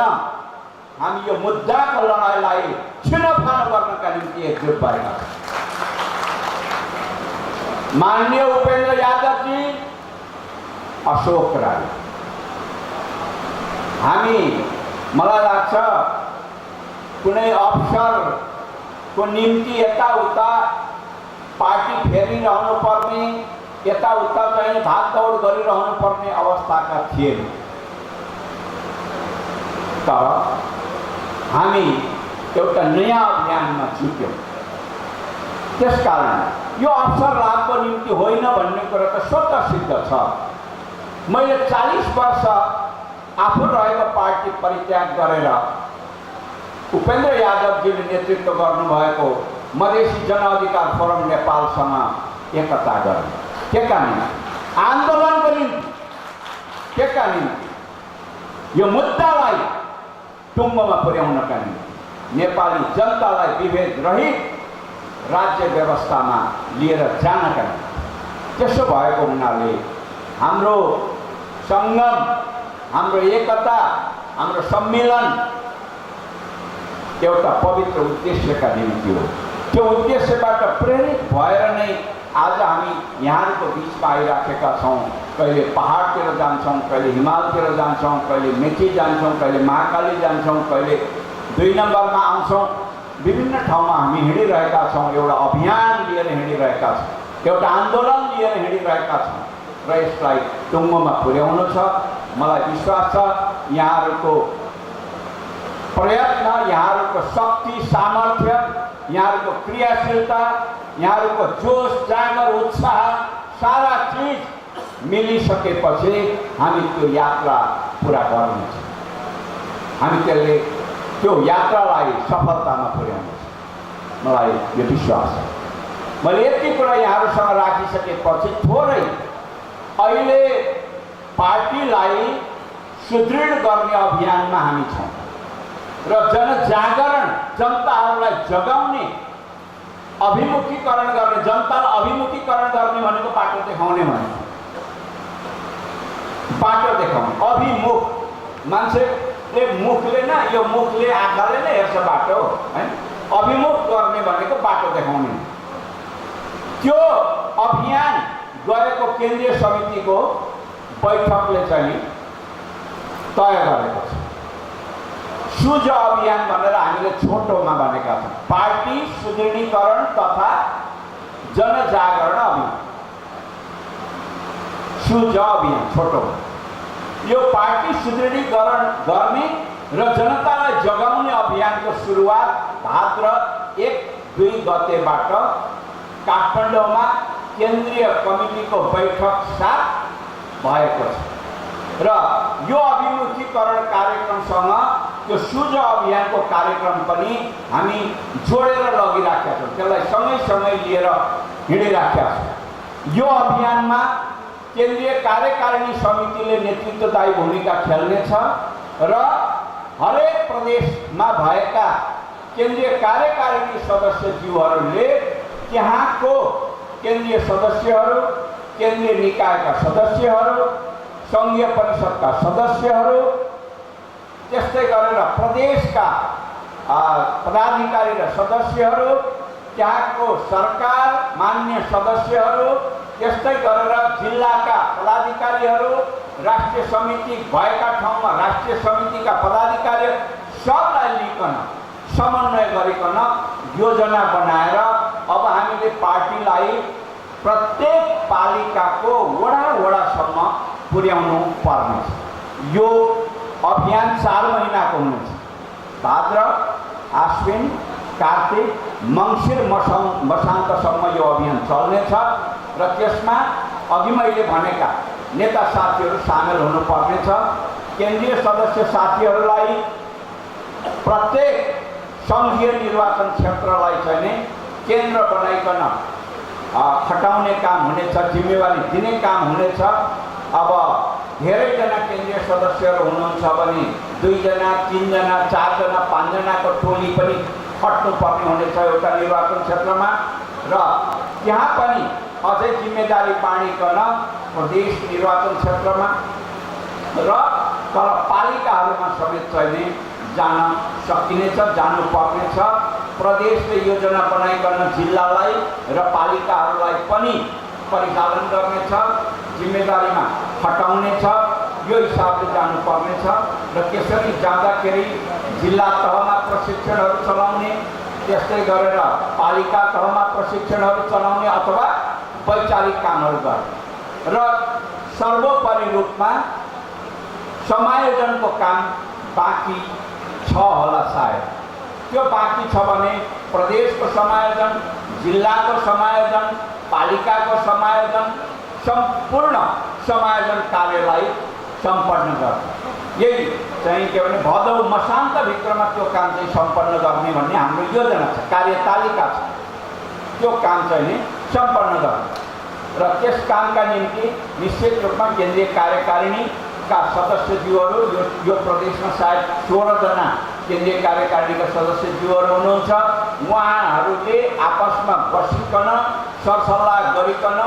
हामी यो मुद्दाको लडाइँलाई छिनोफानो गर्नका निम्ति एकजुट भएका छौँ। माननीय उपेन्द्र यादवजी, अशोक राई, हामी मलाई लाग्छ कुनै अवसरको निम्ति यताउता पार्टी फेरिरहनु पर्ने, यताउता चाहिँ भागदौड गरिरहनु पर्ने अवस्थाका थिएन। तर हामी एउटा नयाँ अभियानमा जुट्यौँ। त्यसकारण यो अवसर लाभको निम्ति होइन भन्ने कुरा त स्वतः सिद्ध छ। मैले 40 वर्ष आफू रहेको पार्टी परित्याग गरेर उपेन्द्र यादवजीले नेतृत्व गर्नुभएको मधेसी जनअधिकार फोरम नेपालसँग एकता गरे। केका निम्ति? आन्दोलनको निम्ति। केका निम्ति? यो मुद्दालाई टुङ्गोमा पुर्याउनका निम्ति, नेपाली जनतालाई विभेद रहित राज्य व्यवस्थामा लिएर जानका निम्ति। त्यसो भएको हुनाले हाम्रो सङ्गम, हाम्रो एकता, हाम्रो सम्मेलन एउटा पवित्र उद्देश्यका निम्ति हो। त्यो उद्देश्यबाट प्रेरित भएर नै आज हामी यहाँको बिचमा आइराखेका छौँ। कहिले पहाडतिर जान्छौँ, कहिले हिमालतिर जान्छौँ, कहिले मेची जान्छौँ, कहिले महाकाली जान्छौँ, कहिले 2 नम्बरमा आउँछौँ। विभिन्न ठाउँमा हामी हिँडिरहेका छौँ। एउटा अभियान लिएर हिँडिरहेका छौँ, एउटा आन्दोलन लिएर हिँडिरहेका छौँ र यसलाई टुङ्गोमा पुर्याउनु छ। मलाई विश्वास छ यहाँहरूको प्रयत्न, यहाँहरूको शक्ति, सामर्थ्य, यहाँहरूको क्रियाशीलता, यहाँहरूको जोश, जागर, उत्साह, सारा चीज मिलिसकेपछि हामी त्यो यात्रा पुरा गर्नेछौँ। हामी त्यसले त्यो यात्रालाई सफलतामा पुर्याउनेछ। मलाई यो विश्वास छ। मैले यति कुरा यहाँहरूसँग राखिसकेपछि थोरै अहिले पार्टीलाई सुदृढ गर्ने अभियानमा हामी छौँ र जनजागरण, जनताहरूलाई जगाउने, अभिमुखीकरण गर्ने, जनतालाई अभिमुखीकरण गर्ने भनेको बाटो देखाउने भनेको। बाटो देखाउने, अभिमुख। मान्छेले मुखले न, यो मुखले आँखाले नै हेर्छ बाटो, हैन? अभिमुख गर्ने भनेको बाटो देखाउने। त्यो अभियान गएको केन्द्रीय समितिको बैठकले चाहिँ तय गरेको छ। सुज अभियान भनेर हामीले छोटोमा भनेका छौँ। पार्टी सुदृढीकरण तथा जनजागरण अभियान, सुज अभियान छोटोमा। यो पार्टी सुदृढीकरण गर्ने र जनतालाई जगाउने अभियानको सुरुवात भाद्र 1-2 गतेबाट काठमाडौँमा केन्द्रीय कमिटीको बैठक साथ भएको छ र यो अभिमुखीकरण कार्यक्रमसँग त्यो सुज अभियानको कार्यक्रम पनि हामी जोडेर लगिराखेका छौँ। त्यसलाई सँगै लिएर हिँडिराखेका छौँ। यो अभियानमा केन्द्रीय कार्यकारिणी समितिले नेतृत्वदायी भूमिका खेल्नेछ र हरेक प्रदेशमा भएका केन्द्रीय कार्यकारिणी सदस्यज्यूहरूले त्यहाँको केन्द्रीय सदस्यहरू, केन्द्रीय निकायका सदस्यहरू, सङ्घीय परिषदका सदस्यहरू, त्यस्तै गरेर प्रदेशका पदाधिकारी र सदस्यहरू, त्यहाँको सरकार मान्य सदस्यहरू, त्यस्तै गरेर जिल्लाका पदाधिकारीहरू, राष्ट्रिय समिति भएका ठाउँमा राष्ट्रिय समितिका पदाधिकारी सबलाई लिइकन समन्वय गरिकन योजना बनाएर अब हामीले पार्टीलाई प्रत्येक पालिकाको वडासम्म पुर्याउनु पर्नेछ। यो अभियान 4 महिनाको हुनेछ। भाद्र, आश्विन, कार्तिक मङ्सिर मसान्तसम्म यो अभियान चल्नेछ र त्यसमा अघि मैले भनेका नेता साथीहरू सामेल हुनुपर्नेछ। केन्द्रीय सदस्य साथीहरूलाई प्रत्येक सङ्घीय निर्वाचन क्षेत्रलाई चाहिँ नि केन्द्र बनाइकन खटाउने काम हुनेछ, जिम्मेवारी दिने काम हुनेछ। अब धेरैजना केन्द्रीय सदस्यहरू हुनुहुन्छ भने 2 जना 3 जना 4 जना 5 जनाको टोली पनि खट्नुपर्ने हुनेछ एउटा निर्वाचन क्षेत्रमा र त्यहाँ पनि अझै जिम्मेदारी बाँडिकन प्रदेश निर्वाचन क्षेत्रमा र तर पालिकाहरूमा समेत चाहिँ जान सकिनेछ, जानुपर्नेछ। प्रदेशले योजना बनाइकन जिल्लालाई र पालिकाहरूलाई पनि परिचालन गर्नेछ, जिम्मेदारीमा हटाउनेछ। यो हिसाबले जानुपर्नेछ र त्यसरी जाँदाखेरि जिल्ला तहमा प्रशिक्षणहरू चलाउने, त्यस्तै गरेर पालिका तहमा प्रशिक्षणहरू चलाउने अथवा वैचारिक कामहरू गर्ने र सर्वोपरि रूपमा समायोजनको काम बाँकी छ होला सायद। त्यो बाँकी छ भने प्रदेशको समायोजन, जिल्लाको समायोजन, पालिकाको समायोजन, सम्पूर्ण समायोजन कार्यलाई सम्पन्न गर्ने। यही चाहिँ के भने भदौ मसान्तभित्रमा त्यो काम चाहिँ सम्पन्न गर्ने भन्ने हाम्रो योजना छ, कार्यतालिका छ। त्यो काम चाहिँ नि सम्पन्न गर्ने र त्यस कामका निम्ति निश्चित रूपमा केन्द्रीय कार्यकारिणीका सदस्यज्यूहरू यो प्रदेशमा सायद 16 जना केन्द्रीय कार्यकारिणीका सदस्यज्यूहरू हुनुहुन्छ। उहाँहरूले आपसमा बसिकन सरसल्लाह गरिकन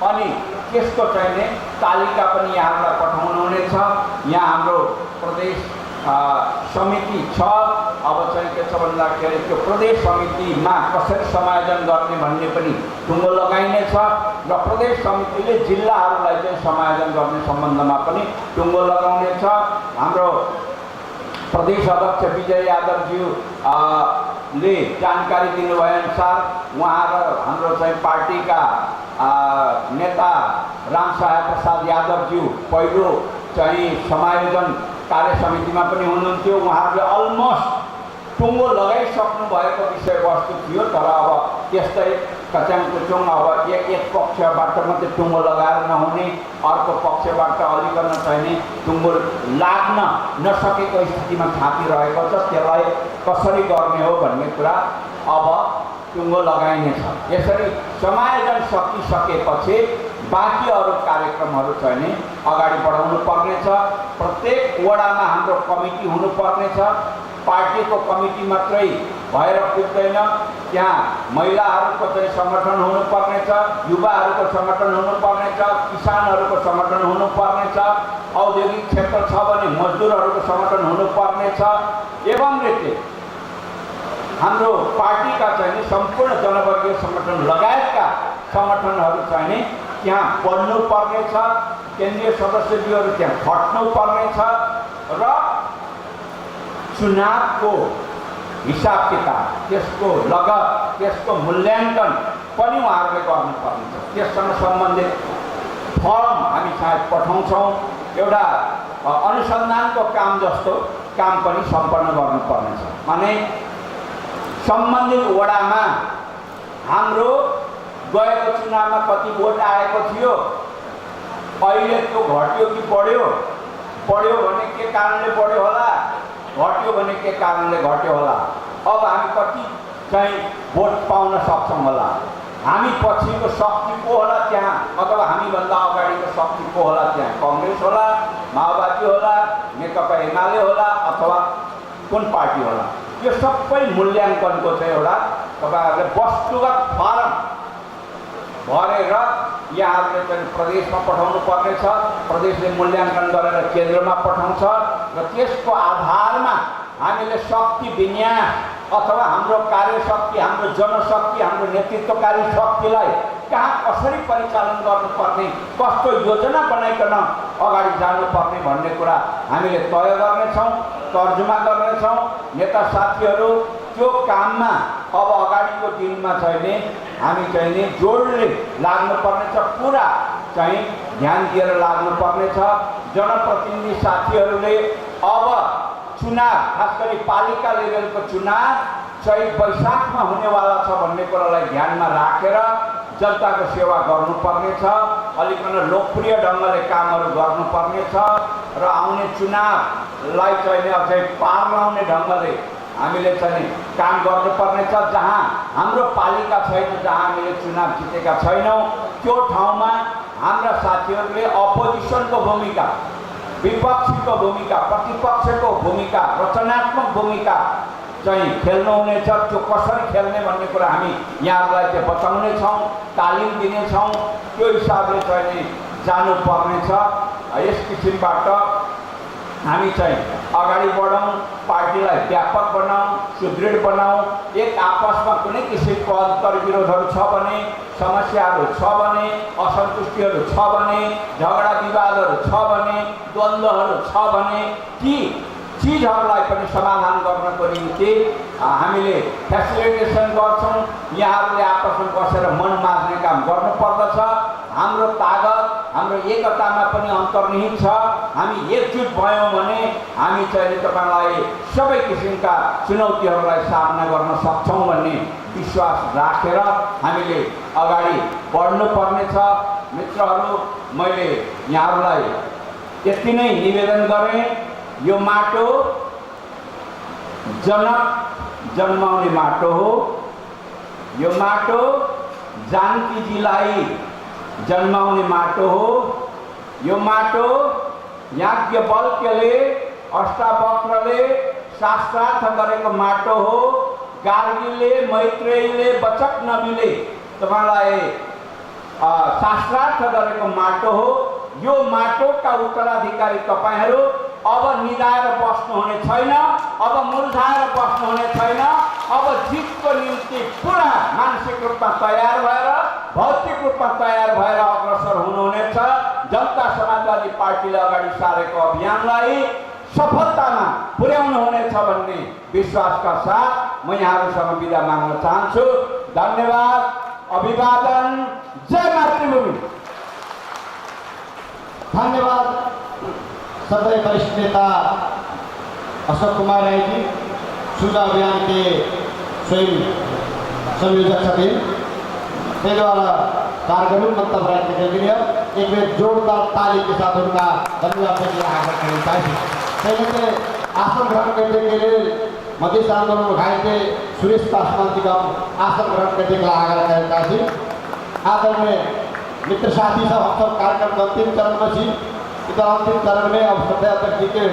अनि त्यसको चाहिँ नि तालिका पनि यहाँहरूलाई पठाउनु हुनेछ। यहाँ हाम्रो प्रदेश समिति छ। अब चाहिँ के छ भन्दाखेरि त्यो प्रदेश समितिमा कसरी समायोजन गर्ने भन्ने पनि टुङ्गो लगाइनेछ र प्रदेश समितिले जिल्लाहरूलाई चाहिँ समायोजन गर्ने सम्बन्धमा पनि टुङ्गो लगाउनेछ। हाम्रो प्रदेश अध्यक्ष विजय यादवज्यूले जानकारी दिनुभए अनुसार उहाँ र हाम्रो चाहिँ पार्टीका नेता रामसहाय प्रसाद यादवज्यू पहिलो चाहिँ समायोजन कार्य समितिमा पनि हुनुहुन्थ्यो। उहाँहरूले अलमोस्ट टुङ्गो लगाइसक्नु भएको विषयवस्तु थियो, तर अब त्यस्तै कच्याङकुचुङ अब एक पक्षबाट मात्रै टुङ्गो लगाएर नहुने, अर्को पक्षबाट अलिकन चाहिँ टुङ्गो लाग्न नसकेको स्थितिमा थापिरहेको छ। त्यसलाई कसरी गर्ने हो भन्ने कुरा अब टुङ्गो लगाइनेछ। यसरी समायोजन सकिसकेपछि बाँकी अरू कार्यक्रमहरू चाहिँ नि अगाडि बढाउनु पर्नेछ। प्रत्येक वडामा हाम्रो कमिटी हुनुपर्नेछ। पार्टीको कमिटी मात्रै भएर पुग्दैन, त्यहाँ महिलाहरूको चाहिँ सङ्गठन हुनुपर्नेछ, युवाहरूको सङ्गठन हुनुपर्नेछ, किसानहरूको सङ्गठन हुनुपर्नेछ, औद्योगिक क्षेत्र छ भने मजदुरहरूको सङ्गठन हुनुपर्नेछ। एवं रीति हाम्रो पार्टीका चाहिँ सम्पूर्ण जनवर्गीय सङ्गठन लगायतका सङ्गठनहरू चाहिँ नि त्यहाँ बढ्नु पर्नेछ। केन्द्रीय सदस्यज्यूहरू त्यहाँ खट्नु पर्नेछ र चुनावको हिसाब किताब, त्यसको लगत, त्यसको मूल्याङ्कन पनि उहाँहरूले गर्नुपर्नेछ। त्यससँग सम्बन्धित फर्म हामी सायद पठाउँछौँ। एउटा अनुसन्धानको काम जस्तो काम पनि सम्पन्न गर्नुपर्नेछ। माने सम्बन्धित वडामा हाम्रो गएको चुनावमा कति भोट आएको थियो, अहिले त्यो घट्यो कि बढ्यो, बढ्यो भने के कारणले बढ्यो होला, घट्यो भने के कारणले घट्यो होला, अब हामी कति चाहिँ भोट पाउन सक्छौँ होला, हामी पछिको शक्ति को होला त्यहाँ, अथवा हामीभन्दा अगाडिको शक्ति को होला त्यहाँ, काङ्ग्रेस होला, माओवादी होला, नेकपा एमाले होला अथवा कुन पार्टी होला। यो सबै मूल्याङ्कनको चाहिँ एउटा तपाईँहरूले वस्तुगत फारम भरेर यहाँहरूले चाहिँ प्रदेशमा पठाउनु पर्नेछ। प्रदेशले मूल्याङ्कन गरेर केन्द्रमा पठाउँछ र त्यसको आधारमा हामीले शक्ति विन्यास अथवा हाम्रो कार्यशक्ति, हाम्रो जनशक्ति, हाम्रो नेतृत्वकारी शक्तिलाई कहाँ कसरी परिचालन गर्नुपर्ने, कस्तो योजना बनाइकन अगाडि जानुपर्ने भन्ने कुरा हामीले तय गर्नेछौँ, तर्जुमा गर्नेछौँ। नेता साथीहरू त्यो काममा अब अगाडिको दिनमा चाहिँ नि हामी चाहिँ नि जोडले लाग्नुपर्नेछ, पुरा चाहिँ ध्यान दिएर लाग्नुपर्नेछ। जनप्रतिनिधि साथीहरूले अब चुनाव, खास गरी पालिका लेभलको चुनाव चैत वैशाखमा हुनेवाला छ भन्ने कुरालाई ध्यानमा राखेर जनताको सेवा गर्नुपर्ने छ, अलिकन लोकप्रिय ढङ्गले कामहरू गर्नुपर्ने छ र आउने चुनावलाई चाहिँ अझै पार लाउने ढङ्गले हामीले चाहिँ काम गर्नुपर्ने छ। जहाँ हाम्रो पालिका छैन, जहाँ हामीले चुनाव जितेका छैनौँ, त्यो ठाउँमा हाम्रा साथीहरूले अपोजिसनको भूमिका, विपक्षीको भूमिका, प्रतिपक्षको भूमिका, रचनात्मक भूमिका चाहिँ खेल्नुहुनेछ। त्यो कसरी खेल्ने भन्ने कुरा हामी यहाँहरूलाई चाहिँ बताउनेछौँ, तालिम दिनेछौँ। त्यो हिसाबले चाहिँ जानुपर्नेछ। यस किसिमबाट हामी चाहिँ अगाडि बढौँ, पार्टीलाई व्यापक बनाऊँ, सुदृढ बनाऊँ। एक आपसमा कुनै किसिमको अन्तर्विरोधहरू छ भने, समस्याहरू छ भने, असन्तुष्टिहरू छ भने, झगडा विवादहरू छ भने, द्वन्द्वहरू छ भने ती चिजहरूलाई पनि समाधान गर्नको निम्ति हामीले फेसिलिटेसन गर्छौँ। यहाँहरूले आपसमा बसेर मन माझ्ने काम गर्नुपर्दछ। हाम्रो तागत, हाम्रो एकतामा पनि अन्तर्निहित छ। हामी एकजुट भयौँ भने हामी चाहिँ तपाईँलाई सबै किसिमका चुनौतीहरूलाई सामना गर्न सक्छौँ भन्ने विश्वास राखेर हामीले अगाडि बढ्नुपर्नेछ। मित्रहरू, मैले यहाँहरूलाई यति नै निवेदन गरेँ। यो माटो जनक जन्माउने माटो हो। यो माटो जानकीजीलाई जन्माउने माटो हो। यो माटो याज्ञवल्क्यले, अष्टावक्रले शास्त्रार्थ गरेको माटो हो। गार्गीले, मैत्रेयीले, वचक नबीले तपाईँलाई शास्त्रार्थ गरेको माटो हो। यो माटोका उत्तराधिकारी तपाईँहरू अब निदाएर बस्नुहुने छैन, अब मुर्झाएर बस्नुहुने छैन। अब जितको निम्ति पुरा मानसिक रूपमा तयार भएर, भौतिक रूपमा तयार भएर अग्रसर हुनुहुनेछ। जनता समाजवादी पार्टीले अगाडि सारेको अभियानलाई सफलतामा पुर्याउनुहुनेछ भन्ने विश्वासका साथ म यहाँहरूसँग बिदा माग्न चाहन्छु। धन्यवाद, अभिवादन, जय मातृभूमि। धन्यवाद सदर वरिष्ठ नेता अशोक कुमार राय जी, चुनाव अभियान के स्वयं संयोजक छथिन। त्यही द्वारा सार्वजनिक मंतव्य रखने के लिए एक बार जोरदार ताली के साथ उनका धन्यवाद देने का आग्रह करना चाहिए। पहले आसन ग्रहण करने के लिए मध्य आंदोलन उठाए थे सुरेश पासवान जी का आसन ग्रहण करने का आग्रह करना चाहिए। आदरणीय मित्र साथी सब हम सब कार्यक्रम अंतिम चरण में छी। इस अंतिम चरण में अब श्रद्धेय अध्यक्ष जी के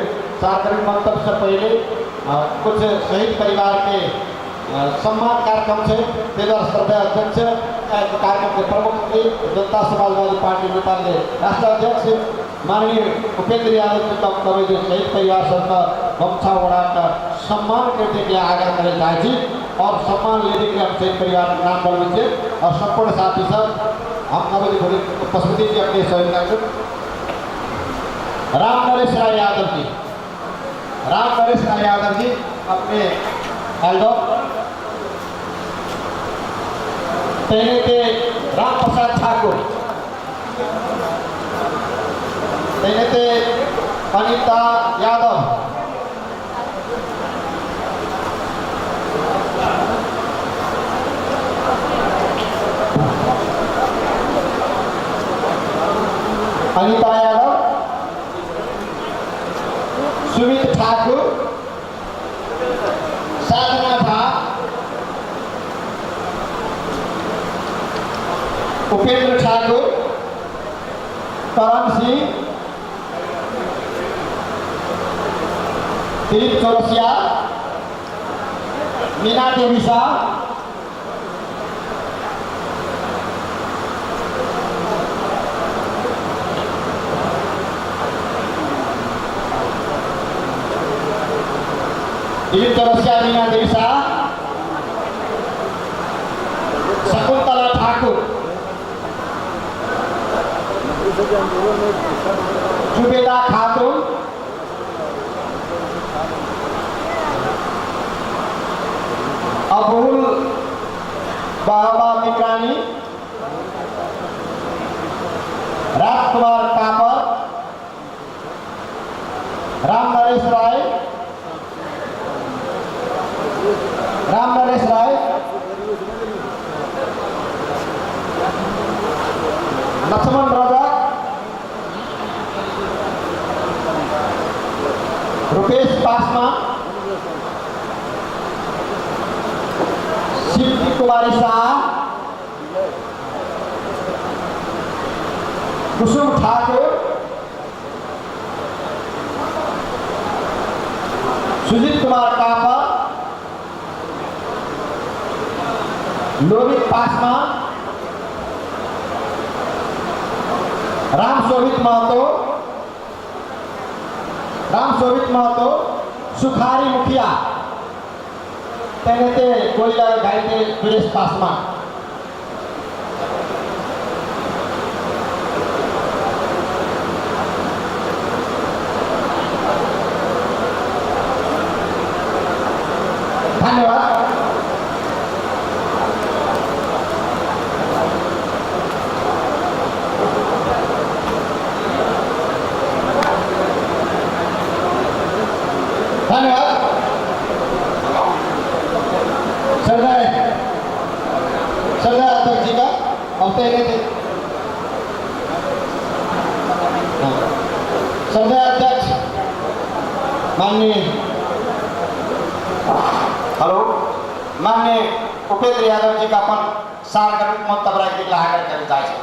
सार्वजनिक मंतव्य से पहले कुछ शहीद परिवार के सम्मान कार्यक्रम से श्रद्धेय अध्यक्ष कार्यक्रम के प्रमुख जनता समाजवादी पार्टी नेपाल के राष्ट्राध्यक्ष माननीय उपेन्द्र यादव जी का जो शहीद परिवार सबका गमछा ओढ़ा सम्मान करने के लिए आग्रह करना चाहिए और सम्मान लेने के लिए हम शहीद परिवार के नाम बोल दीजिए और संपूर्ण साथी सब हम पशुपति जी अपने सहयोग राम नरेश राय यादव जी, राम नरेश राय यादव जी अपने एल्डर तेने के राम प्रसाद ठाकुर, तेने के अनिता यादव, अनिता यादव, सुमित ठाकुर, साधना झा, उपेंद्र ठाकुर, करण सिंह, दिलीप चौरसिया, मीना देवी शाह, दिलीप चौरसिया, मीना देवी शाह, शकुंतला ठाकुर, जुबेदा खातून, अबुल बाबा मिकानी, राजकुमार कापर, राम नरेश राय, राम नरेश राय, लक्ष्मण राजा, रुपेश पासवान, शिवजी कुमारी शाह, कुसुम ठाकुर, सुजीत कुमार काका, लोहित पासवान, राम शोभित महतो, सुखारी मुखिया, तेनेते कोयला गाइते सुरेश पासवान। धन्यवाद। धन्यवाद। श्रद्धा अध्यक्ष जी का औते थे। श्रद्धा अध्यक्ष माननीय माननीय उपेंद्र यादव जी का अपन सार्वजनिक मंतव्य के लिए आग्रह कर जाए।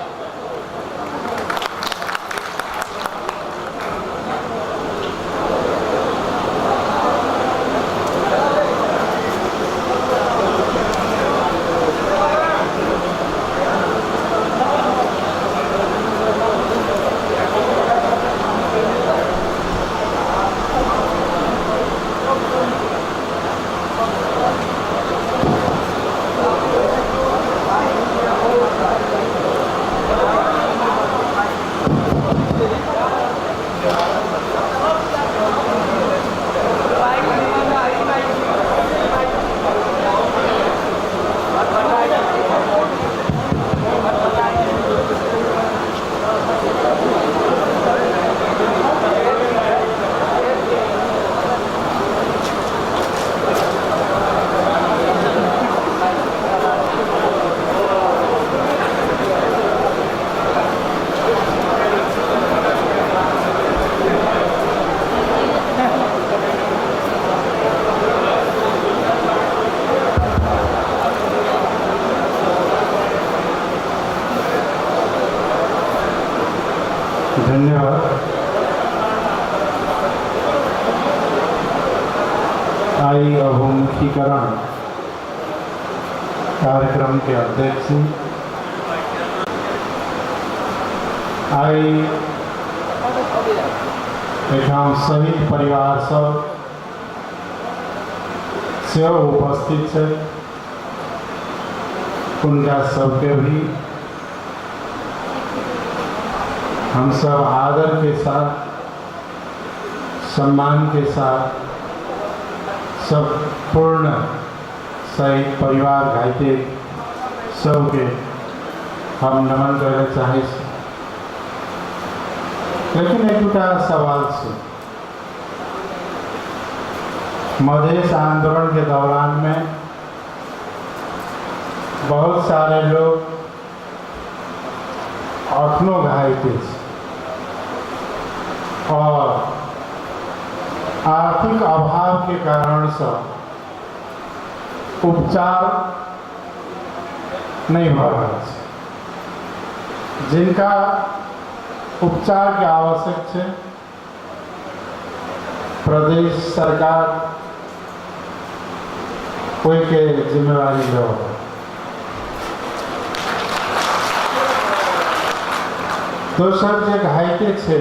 धन्यवाद। आई अभिमुखीकरण कार्यक्रम के अध्यक्ष आई एठाम शहीद परिवार सब से उपस्थित है, उनका सबके भी हम सब आदर के साथ, सम्मान के साथ सब पूर्ण शहीद परिवार घायते सबके हम नमन करना चाहे। लेकिन एक सवाल से मधेश आंदोलन के दौरान में बहुत सारे लोग अखनों घायते और आर्थिक अभाव के कारण से उपचार नहीं हो रहा है। जिनका उपचार के आवश्यक है, प्रदेश सरकार कोई के जिम्मेवारी लो। दोसर जे घायते छे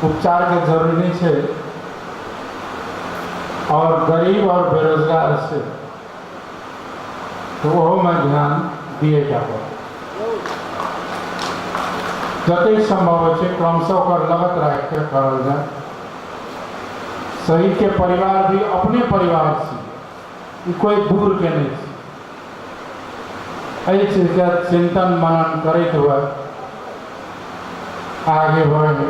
उपचार के जरूरी है और गरीब और बेरोजगार से तो वो में ध्यान दिए जाए। जतक संभव है क्रमशः और लगत रख के करल जाए। शहीद के परिवार भी अपने परिवार से कोई दूर के नहीं एहि चीज के चिंतन मनन करते हुए आगे बढ़े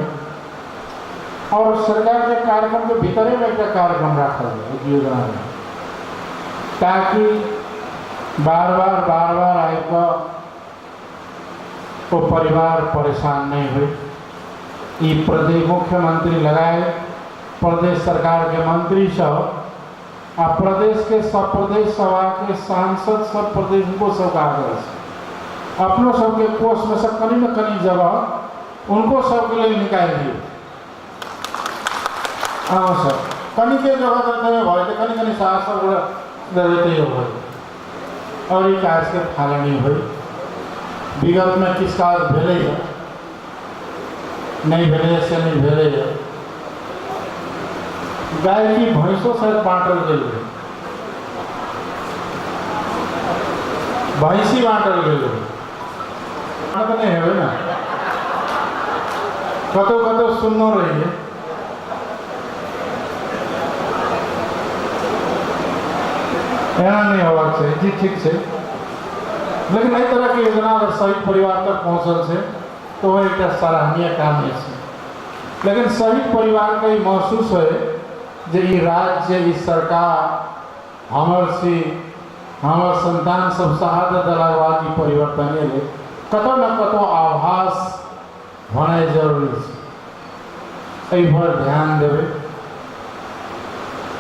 और सरकार के कार्यक्रम के भीतर में एक कार्यक्रम रखा जाए योजना में ताकि बार बार आकर वो परिवार परेशान नहीं हुए। ये प्रदेश मुख्यमंत्री लगाए प्रदेश सरकार के मंत्री सब आ प्रदेश के सब प्रदेश सभा के सांसद सब प्रदेश को सब आग्रह अपनों सबके कोष में सब कहीं न कहीं जगह उनको सबके लिए निकाल दिए। हाँ सर, कहीं के जगह देते हैं भाई तो कहीं सास सब दे देते ही हो और ये कार्य के फाला नहीं हुई। विगत में किस काज भेले है नहीं भेले से नहीं भेले है। गाय की भैंसों से बांटल गई, भैंसी बांटल गई नहीं है ना, कतो कतो सुनो रही है। ऐसा नहीं होगा चाहिए जी, ठीक से। लेकिन नई तरह की योजना अगर सही परिवार तक पहुँचल से तो वह एक सराहनीय काम है। लेकिन सही परिवार का ही महसूस है जे ई राज्य ई सरकार हमर संतान सब शहादत दिलाके बाद ई परिवर्तन ले कतौ न कतौ आभास होना जरूरी है। एहि पर ध्यान देवे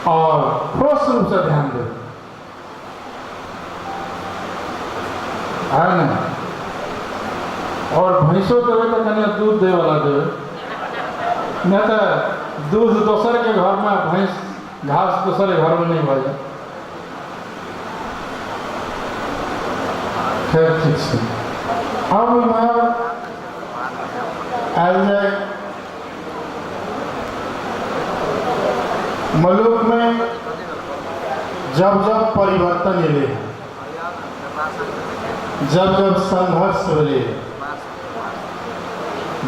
और ठोस रूप से ध्यान देवे है ना। और भैंसों देवे तो कहीं दूध दे वाला देवे, नहीं तो दूध दोसर के घर में भैंस घास दोसर के घर में नहीं बजे। खैर ठीक से अब मैं आयल जाए मुल्क में जब जब परिवर्तन मिले, जब जब संघर्ष मिले,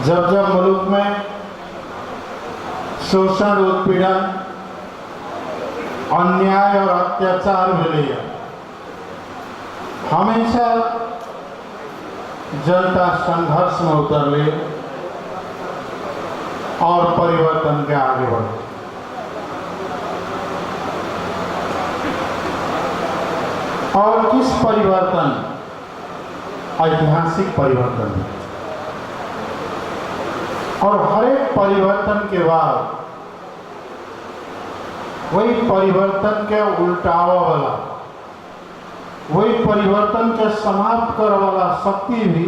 जब जब मुल्क में शोषण उत्पीड़न अन्याय और अत्याचार मिले, हमेशा जनता संघर्ष में उतरले और परिवर्तन के आगे बढ़े। और किस परिवर्तन? ऐतिहासिक परिवर्तन। और हर एक परिवर्तन के बाद वही परिवर्तन के उल्टावा वाला, वही परिवर्तन के समाप्त कर वाला शक्ति भी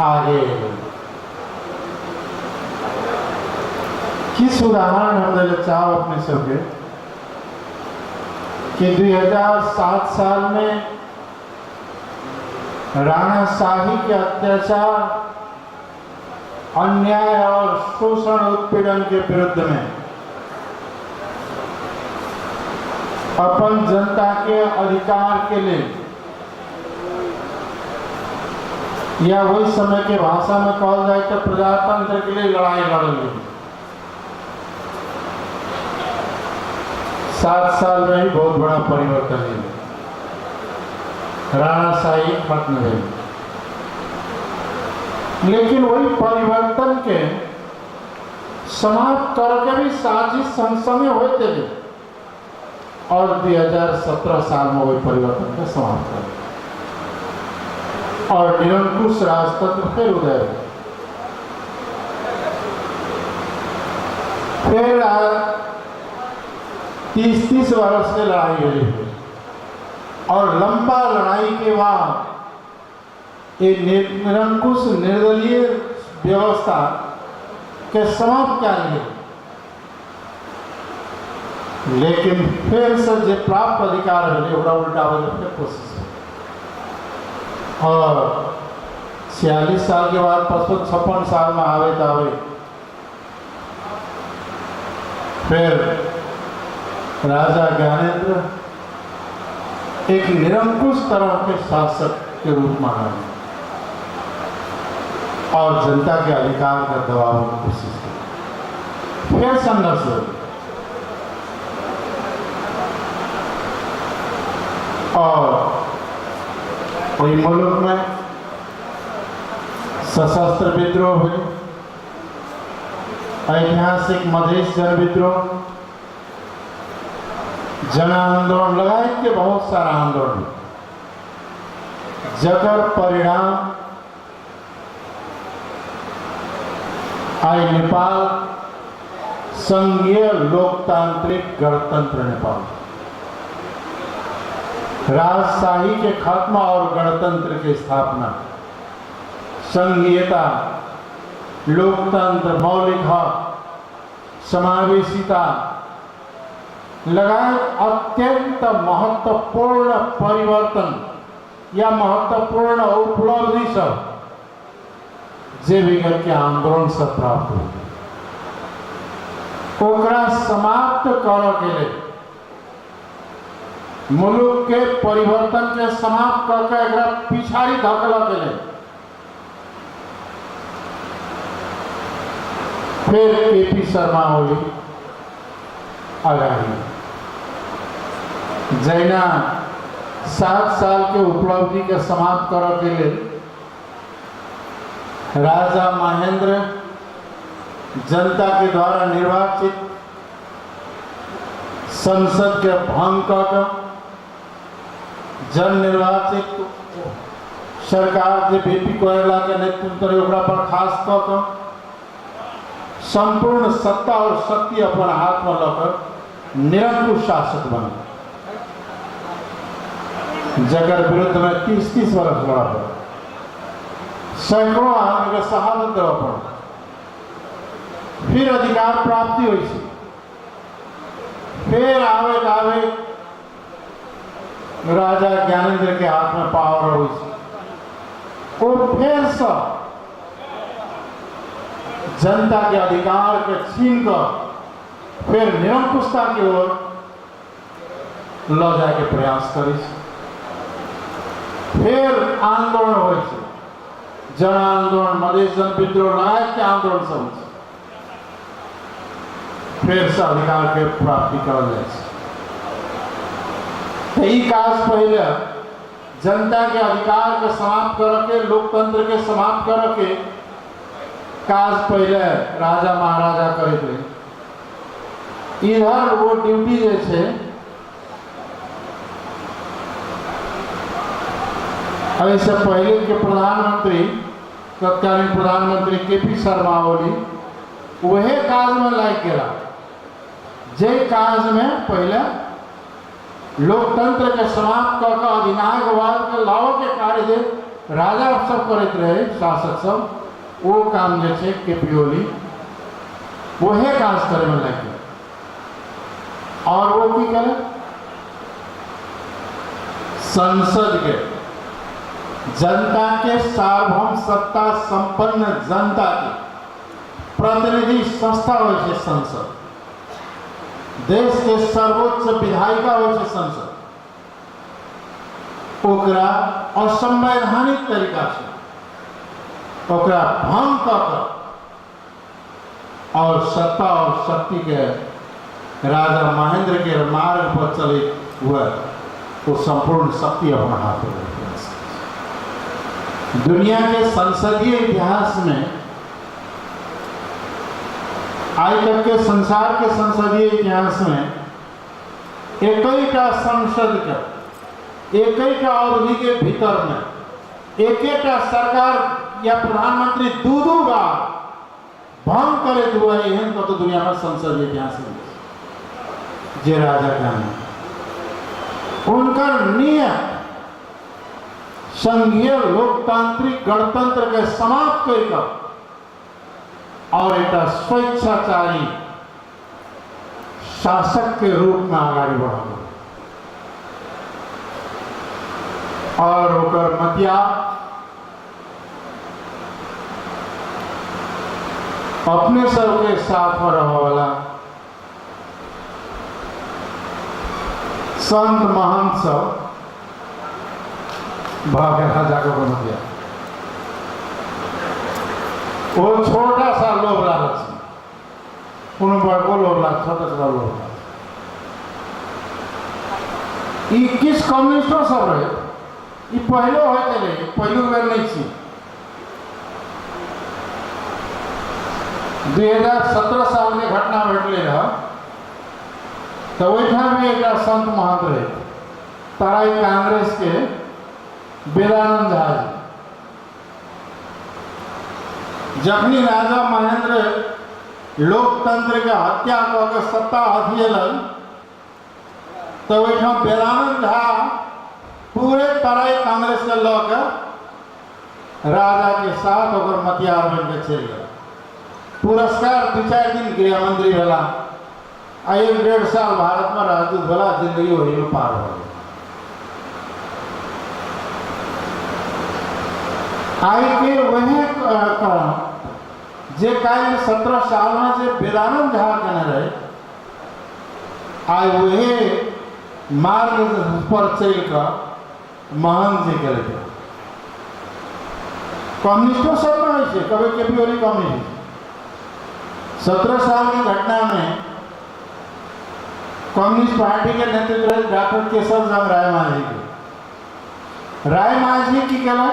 आगे। किस उदाहरण हम ले चाहो अपने सबके कि 2007 साल में राणाशाही के अत्याचार अन्याय और शोषण उत्पीड़न के विरुद्ध में अपन जनता के अधिकार के लिए या वही समय के भाषा में कहा जाए तो प्रजातंत्र के लिए लड़ाई लड़ी। 7 साल में ही बहुत बड़ा परिवर्तन है, राणाशाही खत्म हुई। लेकिन वही परिवर्तन के समाप्त करके भी साजिश संसंगे होते थे और 2017 साल में वही परिवर्तन के समाप्त कर और निरंकुश राजतंत्र फिर उदय हुआ। फिर 30 वर्ष की लड़ाई हुई और लंबा लड़ाई के बाद ये निरंकुश निर्दलीय व्यवस्था के समाप्त कर लिए। लेकिन फिर से जो प्राप्त अधिकार है उल्टा की कोशिश है और 46 साल के बाद 56 साल में आवे तो आवे फिर राजा ज्ञानेंद्र एक निरंकुश तरह के शासक के रूप में आए और जनता के अधिकार का दबाव की कोशिश की। फिर संघर्ष हुआ और कोई मुल्क में सशस्त्र विद्रोह हुए, ऐतिहासिक मधेश जन विद्रोह जन आंदोलन लगाए के बहुत सारा आंदोलन जकर परिणाम आई नेपाल संघीय लोकतांत्रिक गणतंत्र नेपाल, राजशाही के खात्मा और गणतंत्र की स्थापना, संघीयता, लोकतंत्र, मौलिक हक, समावेशिता लगायत अत्यंत महत्वपूर्ण परिवर्तन या महत्वपूर्ण उपलब्धि सब जे विगत के आंदोलन से प्राप्त हो ओकरा समाप्त कर के लिए मुल्क के परिवर्तन के समाप्त करके एकरा पिछाड़ी धकल के लिए फिर केपी शर्मा ओली आगाही जैना 7 साल के उपलब्धि के समाप्त कर के लिए राजा महेंद्र जनता के द्वारा निर्वाचित संसद के भंग कर जन निर्वाचित सरकार के बीपी कोयला के नेतृत्व पर खास कर संपूर्ण सत्ता और शक्ति अपन हाथ में लकर निरंकुश शासक बन जगर विरुद्ध में 30-30 वर्ष लड़ा पड़ा, सैकड़ों आदमी के शहादत देवा पड़ा, फिर अधिकार प्राप्ति हुई, फिर आवे राजा ज्ञानेंद्र के हाथ में पावर हुई, और फिर सब जनता के अधिकार के छीन कर फिर निरंकुशता की ओर ल जाए के प्रयास करी, फिर आंदोलन हो, जन आंदोलन, मधेश जन विद्रोह लगाए के आंदोलन सब फिर से अधिकार के प्राप्ति कर काज पहले जनता के अधिकार के समाप्त करके लोकतंत्र के समाप्त करके काज पहले राजा महाराजा करे थे। इधर वो ड्यूटी जैसे ऐसे पहले के प्रधानमंत्री तत्कालीन प्रधानमंत्री केपी शर्मा ओली वह काज में लायक गया जे काज में पहले लोकतंत्र के समाप्त कर अधिनायकवाद के लाओ के कार्य जे राजा सब करते रहे शासक सब वो काम जैसे केपी ओली वह काज करे में लग गया और वो की करे संसद के जनता के सार्वभौम सत्ता संपन्न जनता की प्रतिनिधि संस्था हो संसद, देश के सर्वोच्च विधायिका हो संसद, ओकरा असंवैधानिक तरीका से ओकरा भंग कर और सत्ता और शक्ति के राजा महेंद्र के मार्ग पर चले हुए वो संपूर्ण शक्ति अपना हाथ में रखी। दुनिया के संसदीय इतिहास में आज तक के संसार के संसदीय इतिहास में एक संसद का एक अवधि के भीतर में एक सरकार या प्रधानमंत्री दो बार भंग करे हुआ एहन को तो दुनिया में संसदीय इतिहास में जे राजा गांधी उनका नियम संघीय लोकतांत्रिक गणतंत्र के समाप्त कर और एक स्वेच्छाचारी शासक के रूप में आगे बढ़ा और ओकर मतिया अपने सबके साथ में रह वाला संत महंत सब भाग राजा को बन गया। वो छोटा सा लोभ लालच उन बड़को लोभ लालच छोटा सा लोभ लालच 21 कम्युनिस्टों सब रहे ये पहले हो चले पहलू बेर नहीं थी 2017 साल में घटना घटले रहा तो वहीठाम भी एक संत महंत रहे तराई कांग्रेस के वेदानंद झा जी। जखनी राजा महेंद्र लोकतंत्र के हत्या करके सत्ता हथियलन तो वहीठाम वेदानंद झा पूरे तराई कांग्रेस के लोग राजा के साथ और मतियार बन के चल गया। पुरस्कार 2-4 दिन गृह मंत्री भेला आ 1-1.5 साल भारत में राजदूत भेला, जिंदगी वही में पार हो गई। आई के वही जे काल 17 साल में जे वेदानंद झा कहने रहे आई वही मार्ग पर चल कर महान जी करे थे। कम्युनिस्टों सब में ऐसे कभी केपी ओली कम्युनिस्ट 17 साल की घटना में कम्युनिस्ट पार्टी के नेतृत्व रहे डॉक्टर केशव जंग राय माझी के। राय माझी की कहला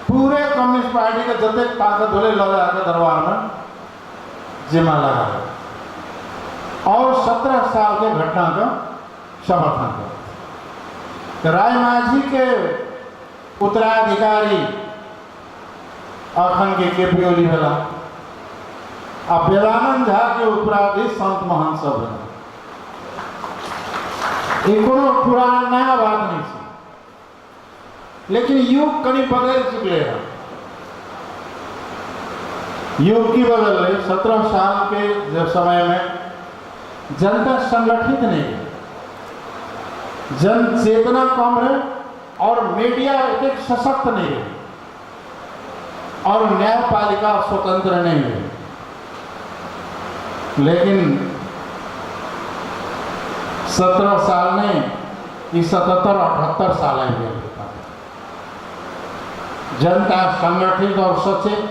पूरे कम्युनिस्ट पार्टी के जते ताकत होले लगा के दरबार में जिम्मा लगा और 17 साल के घटना का समर्थन कर। राय माझी के उत्तराधिकारी अखन के केपी ओली भेला आ वेदानंद झा के उत्तराधिकारी संत महंत सब है। कोनो पुराना नया बात नहीं है, लेकिन युग कहीं बदल चुके हैं। युग की बदल रही 17 साल के जब समय में जनता संगठित नहीं है, जन चेतना कम है और मीडिया एक सशक्त नहीं है और न्यायपालिका स्वतंत्र नहीं है। लेकिन 17 साल में ये 77-78 साल आ गए। जनता संगठित और सचेत,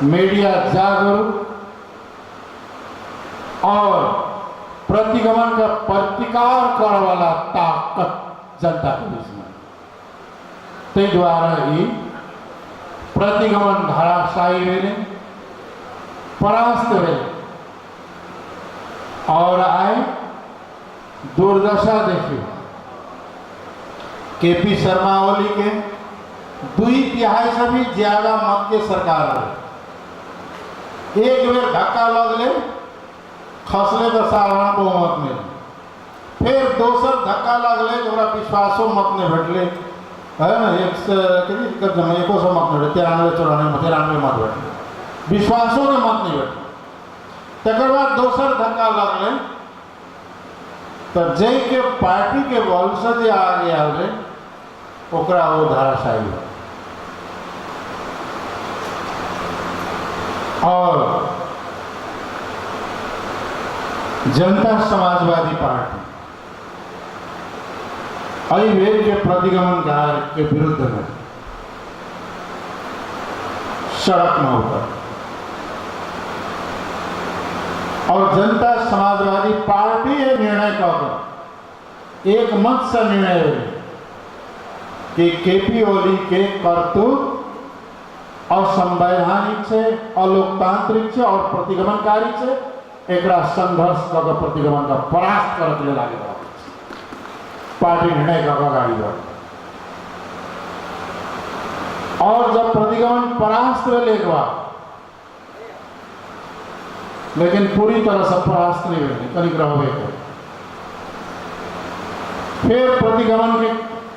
मीडिया जागरूक और प्रतिगमन का प्रतिकार करने वाला ताकत जनता के बीच में ते द्वारा ही प्रतिगमन धाराशाही वेले परास्त वेले और आए दुर्दशा देखिए केपी शर्मा ओली के 2/3 से भी ज्यादा मत के सरकार रहे। एक बेर धक्का लगले खसले तो साधारण बहुमत में, फिर दोसर धक्का लगले जो विश्वासो मत ने भेटले है ना, 100 मत नहीं भेटे, 93-94 मत भेटे, विश्वासों ने मत नहीं भेटे। तकर बाद दोसर धक्का लगले तो जय के पार्टी के वंशज आगे आए ओकरा वो धाराशाही और जनता समाजवादी पार्टी अविवेक के प्रतिगमनकार के विरुद्ध में सड़क में उतर और जनता समाजवादी पार्टी ये निर्णय कर एक मत से निर्णय हुए कि केपी ओली के करतूत असंवैधानिक से, अलोकतांत्रिक से और प्रतिगमनकारी से एक संघर्ष कर प्रतिगमन का परास्त करके ले लागे पार्टी निर्णय का गाड़ी बढ़ और जब प्रतिगमन परास्त लेके बाद लेकिन पूरी तरह से परास्त नहीं हुए कनिक रहोगे फिर प्रतिगमन के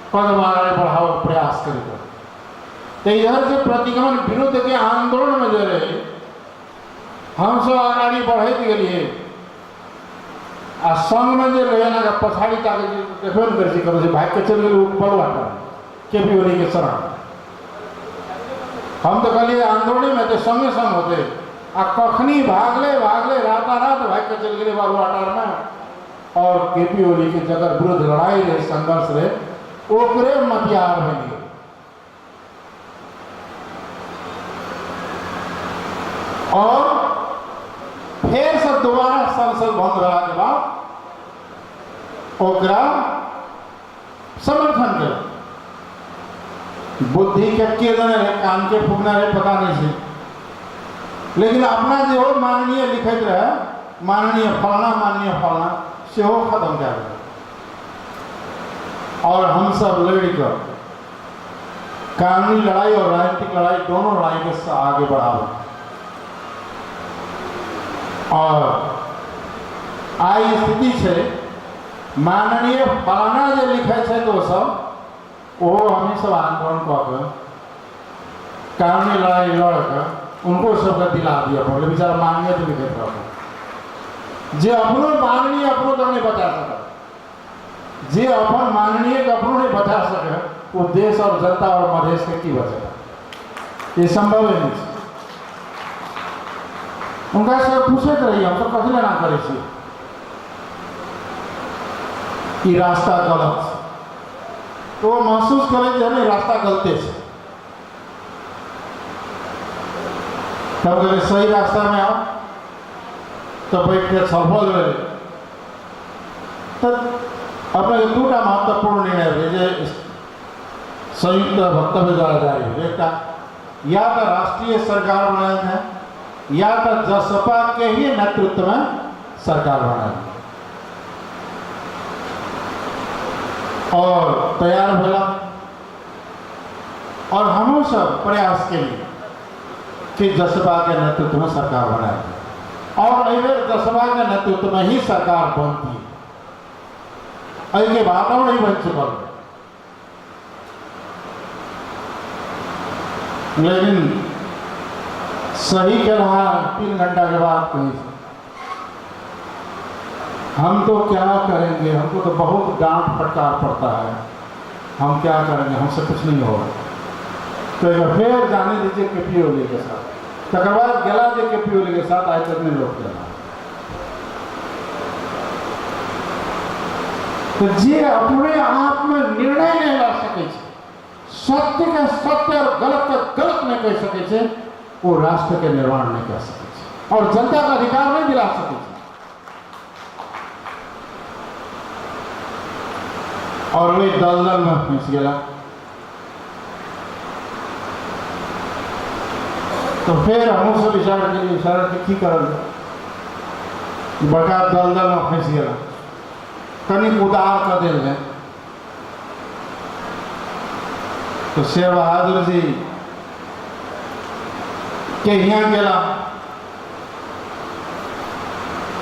कदम आगे बढ़ाओ प्रयास करेगा। तो इधर से प्रतिगमन विरुद्ध के आंदोलन में जो रहे हम सब आगे बढ़े के लिए आ संघ में जो रहे ना पछाड़ी देखो कर भाग के चल गए बड़वाटा केपी ओली के शरण। हम तो कहलिए आंदोलन में तो संगे संग होते आ कखनी भागले रात भाग के चल गए बड़वाटा में और केपी ओली के जगह विरुद्ध लड़ाई रहे, संघर्ष रहे, ओकरे मतियार बनी और फिर से दोबारा संसद बंद रहा के बाद ओकरा समर्थन कर बुद्धि के जने रहे, कान के फूकना रहे, पता नहीं से, लेकिन अपना जो माननीय लिखत रहे माननीय फलना से हो खत्म कर दिया और हम सब लड़कर कानूनी लड़ाई और राजनीतिक लड़ाई दोनों लड़ाई के आगे बढ़ावा और आई स्थिति से माननीय फलाना जो लिखे थे तो सब वो हमें सब आंदोलन कर कानूनी लड़ाई लड़कर उनको सबका दिला दिया पड़े बेचारा माननीय तो लिखे थे जे अपनों माननीय अपनों तो नहीं बचा सका जे अपन माननीय के अपनों नहीं बचा सके वो देश और जनता और मधेश के की बचेगा ये संभव है नहीं उनका से पूछे रही हम तो कभी ना करे छी कि रास्ता गलत तो वो महसूस करे कि हमें रास्ता गलते से तब कहे सही रास्ता में आओ तो बैठ के सफल हुए तब अपने दूटा महत्वपूर्ण निर्णय भेजे संयुक्त वक्तव्य द्वारा जारी हुए एक या तो राष्ट्रीय सरकार बनाए हैं या तो जसपा के ही नेतृत्व में सरकार बनाए और तैयार होला और हम सब प्रयास के लिए कि जसपा के नेतृत्व में सरकार बनाए और जसपा के नेतृत्व में ही सरकार बनती है के वातावरण नहीं बन चुका लेकिन सही कह रहा 3 घंटा के बाद कहीं हम तो क्या करेंगे हमको तो बहुत डांट फटकार पड़ता है हम क्या करेंगे हमसे कुछ नहीं होगा तो फिर जाने दीजिए केपी ओली के साथ तक बाद गला जे केपी ओली के साथ आज तक नहीं रोक देना तो जे अपने आप में निर्णय नहीं ला सके सत्य के सत्य और गलत के गलत नहीं कह सके वो राष्ट्र के निर्माण नहीं कर सके और जनता का अधिकार नहीं दिला सके और वे दलदल में फंस गया तो फिर हम सब विचार की करेंगे बड़का दलदल में फंस गया कनी उदार कर दिल है तो शेर बहादुर जी के यहाँ गेला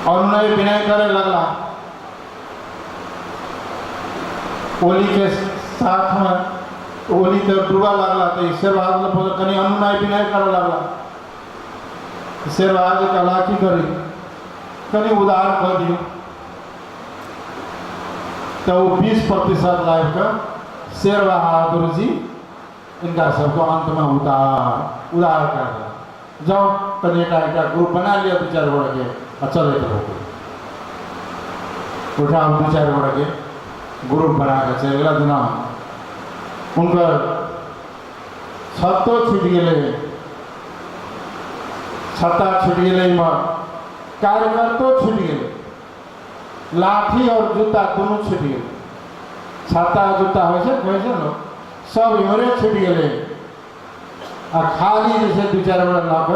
और उन्हें विनय करे लगला ओली के साथ में ओली तो डूबा लगला तो शेर बहादुर कनी अनुनय विनय करे लगला शेर बहादुर कहला की करी कनी उदार कर दियो तो वो 20% लाइफ का शेर बहादुर जी इनका सबको अंत में उदार कर दिया जाओ कनेटा ग्रुप बना लिया 2-4 गोड़ के और चले तो उठा 2-4 गोड़ के ग्रुप बना के चल गया दिन उनका छत तो छूट गए छत्ता छूट गए कार्यकर्ता छूट गए लाठी और जूता दोनों छूट गए छाता जूता हो सब इमरे छूट गए और खाली जैसे 2-4 बड़ा लाभ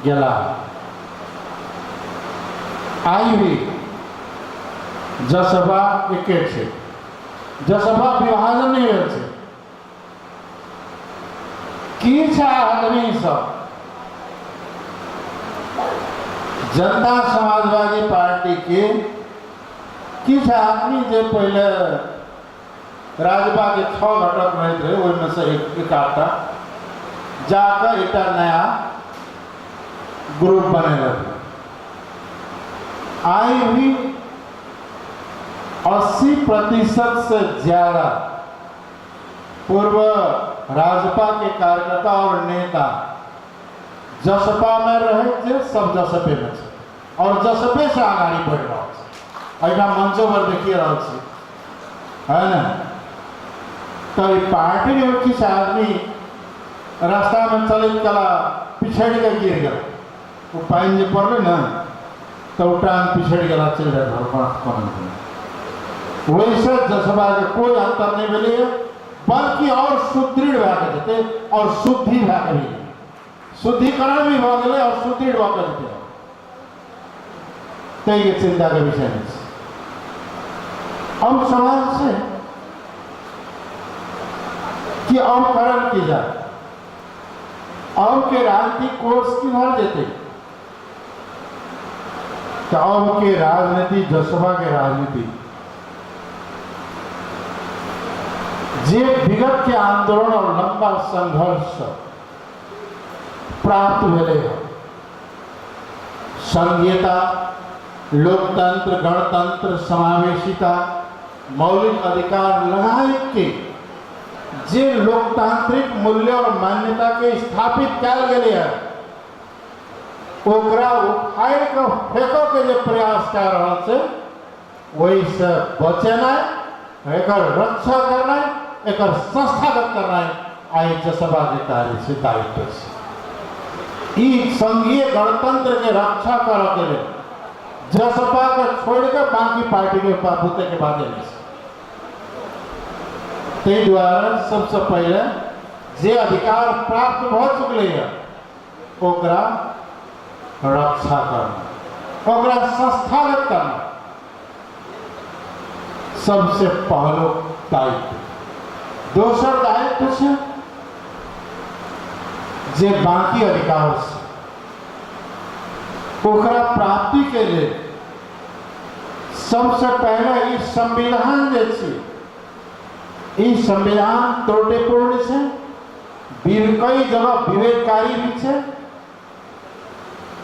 गला आई हुई जसपा एक से जसपा विभाजन नहीं हुए की आदमी सब जनता समाजवादी पार्टी के किस आदमी जो पहले राजपा के 6 घटक रहे थे उनमें से एक आता जाकर एक नया ग्रुप बने लगे आई हुई 80% से ज्यादा पूर्व राजपा के कार्यकर्ता और नेता जसपा में रहे थे सब जसपे में और जसपे से आगाड़ी बढ़ रहा है मंचों पर देखिए रहा है ना तो पार्टी में किस आदमी रास्ता में चले कला पिछड़ के गिर गया वो पाइन जो पड़े ना तो टांग पिछड़ गया चल रहा वैसे जसपा के कोई अंतर नहीं मिले बल्कि और सुदृढ़ भागे और शुद्धि भागे शुद्धिकरण भी हो गए और सुदृढ़ होकर तो ये चिंता का विषय नहीं। अब सवाल से कि अब करण की जाए और के राजनीतिक कोर्स की भर देते तो अब के राजनीति जसपा के राजनीति जे विगत के आंदोलन और लंबा संघर्ष प्राप्त भेले है संघीयता, लोकतंत्र, गणतंत्र, समावेशिता, मौलिक अधिकार लगाए के जे लोकतांत्रिक मूल्य और मान्यता के स्थापित कल गए है ओकरा उखाड़ के फेंको के जो प्रयास कर रहा से वही से बचना, एक रक्षा करना, एक संस्थागत करना आई जसपा के कार्य से दायित्व से संघीय गणतंत्र के रक्षा कर के लिए जसपा को छोड़कर बाकी पार्टी के बूते के बाद ते द्वारा सबसे पहले जे अधिकार प्राप्त हो चुके हैं ओकरा रक्षा करना, ओकरा संस्थागत करना सबसे पहलो दायित्व। दोसर दायित्व से जे बाकी अधिकार से ओकरा प्राप्ति के लिए सबसे पहले इस संविधान जैसी इस संविधान त्रुटिपूर्ण है, कई जगह विवेककारी भी है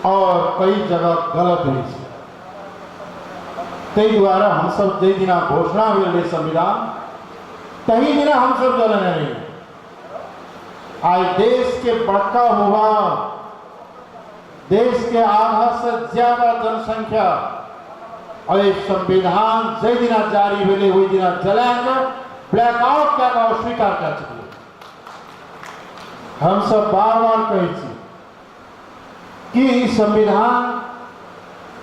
और कई जगह गलत भी है। तई द्वारा हम सब जे दिन घोषणा हुए संविधान तही दिन हम सब जलन नहीं आज देश के बड़का हुआ देश के आधा से ज्यादा जनसंख्या और एक संविधान जे दिन जारी हुए हुई दिन जलाकर ब्लैकआउट क्या स्वीकार कर चुके। हम सब बार बार कही कि संविधान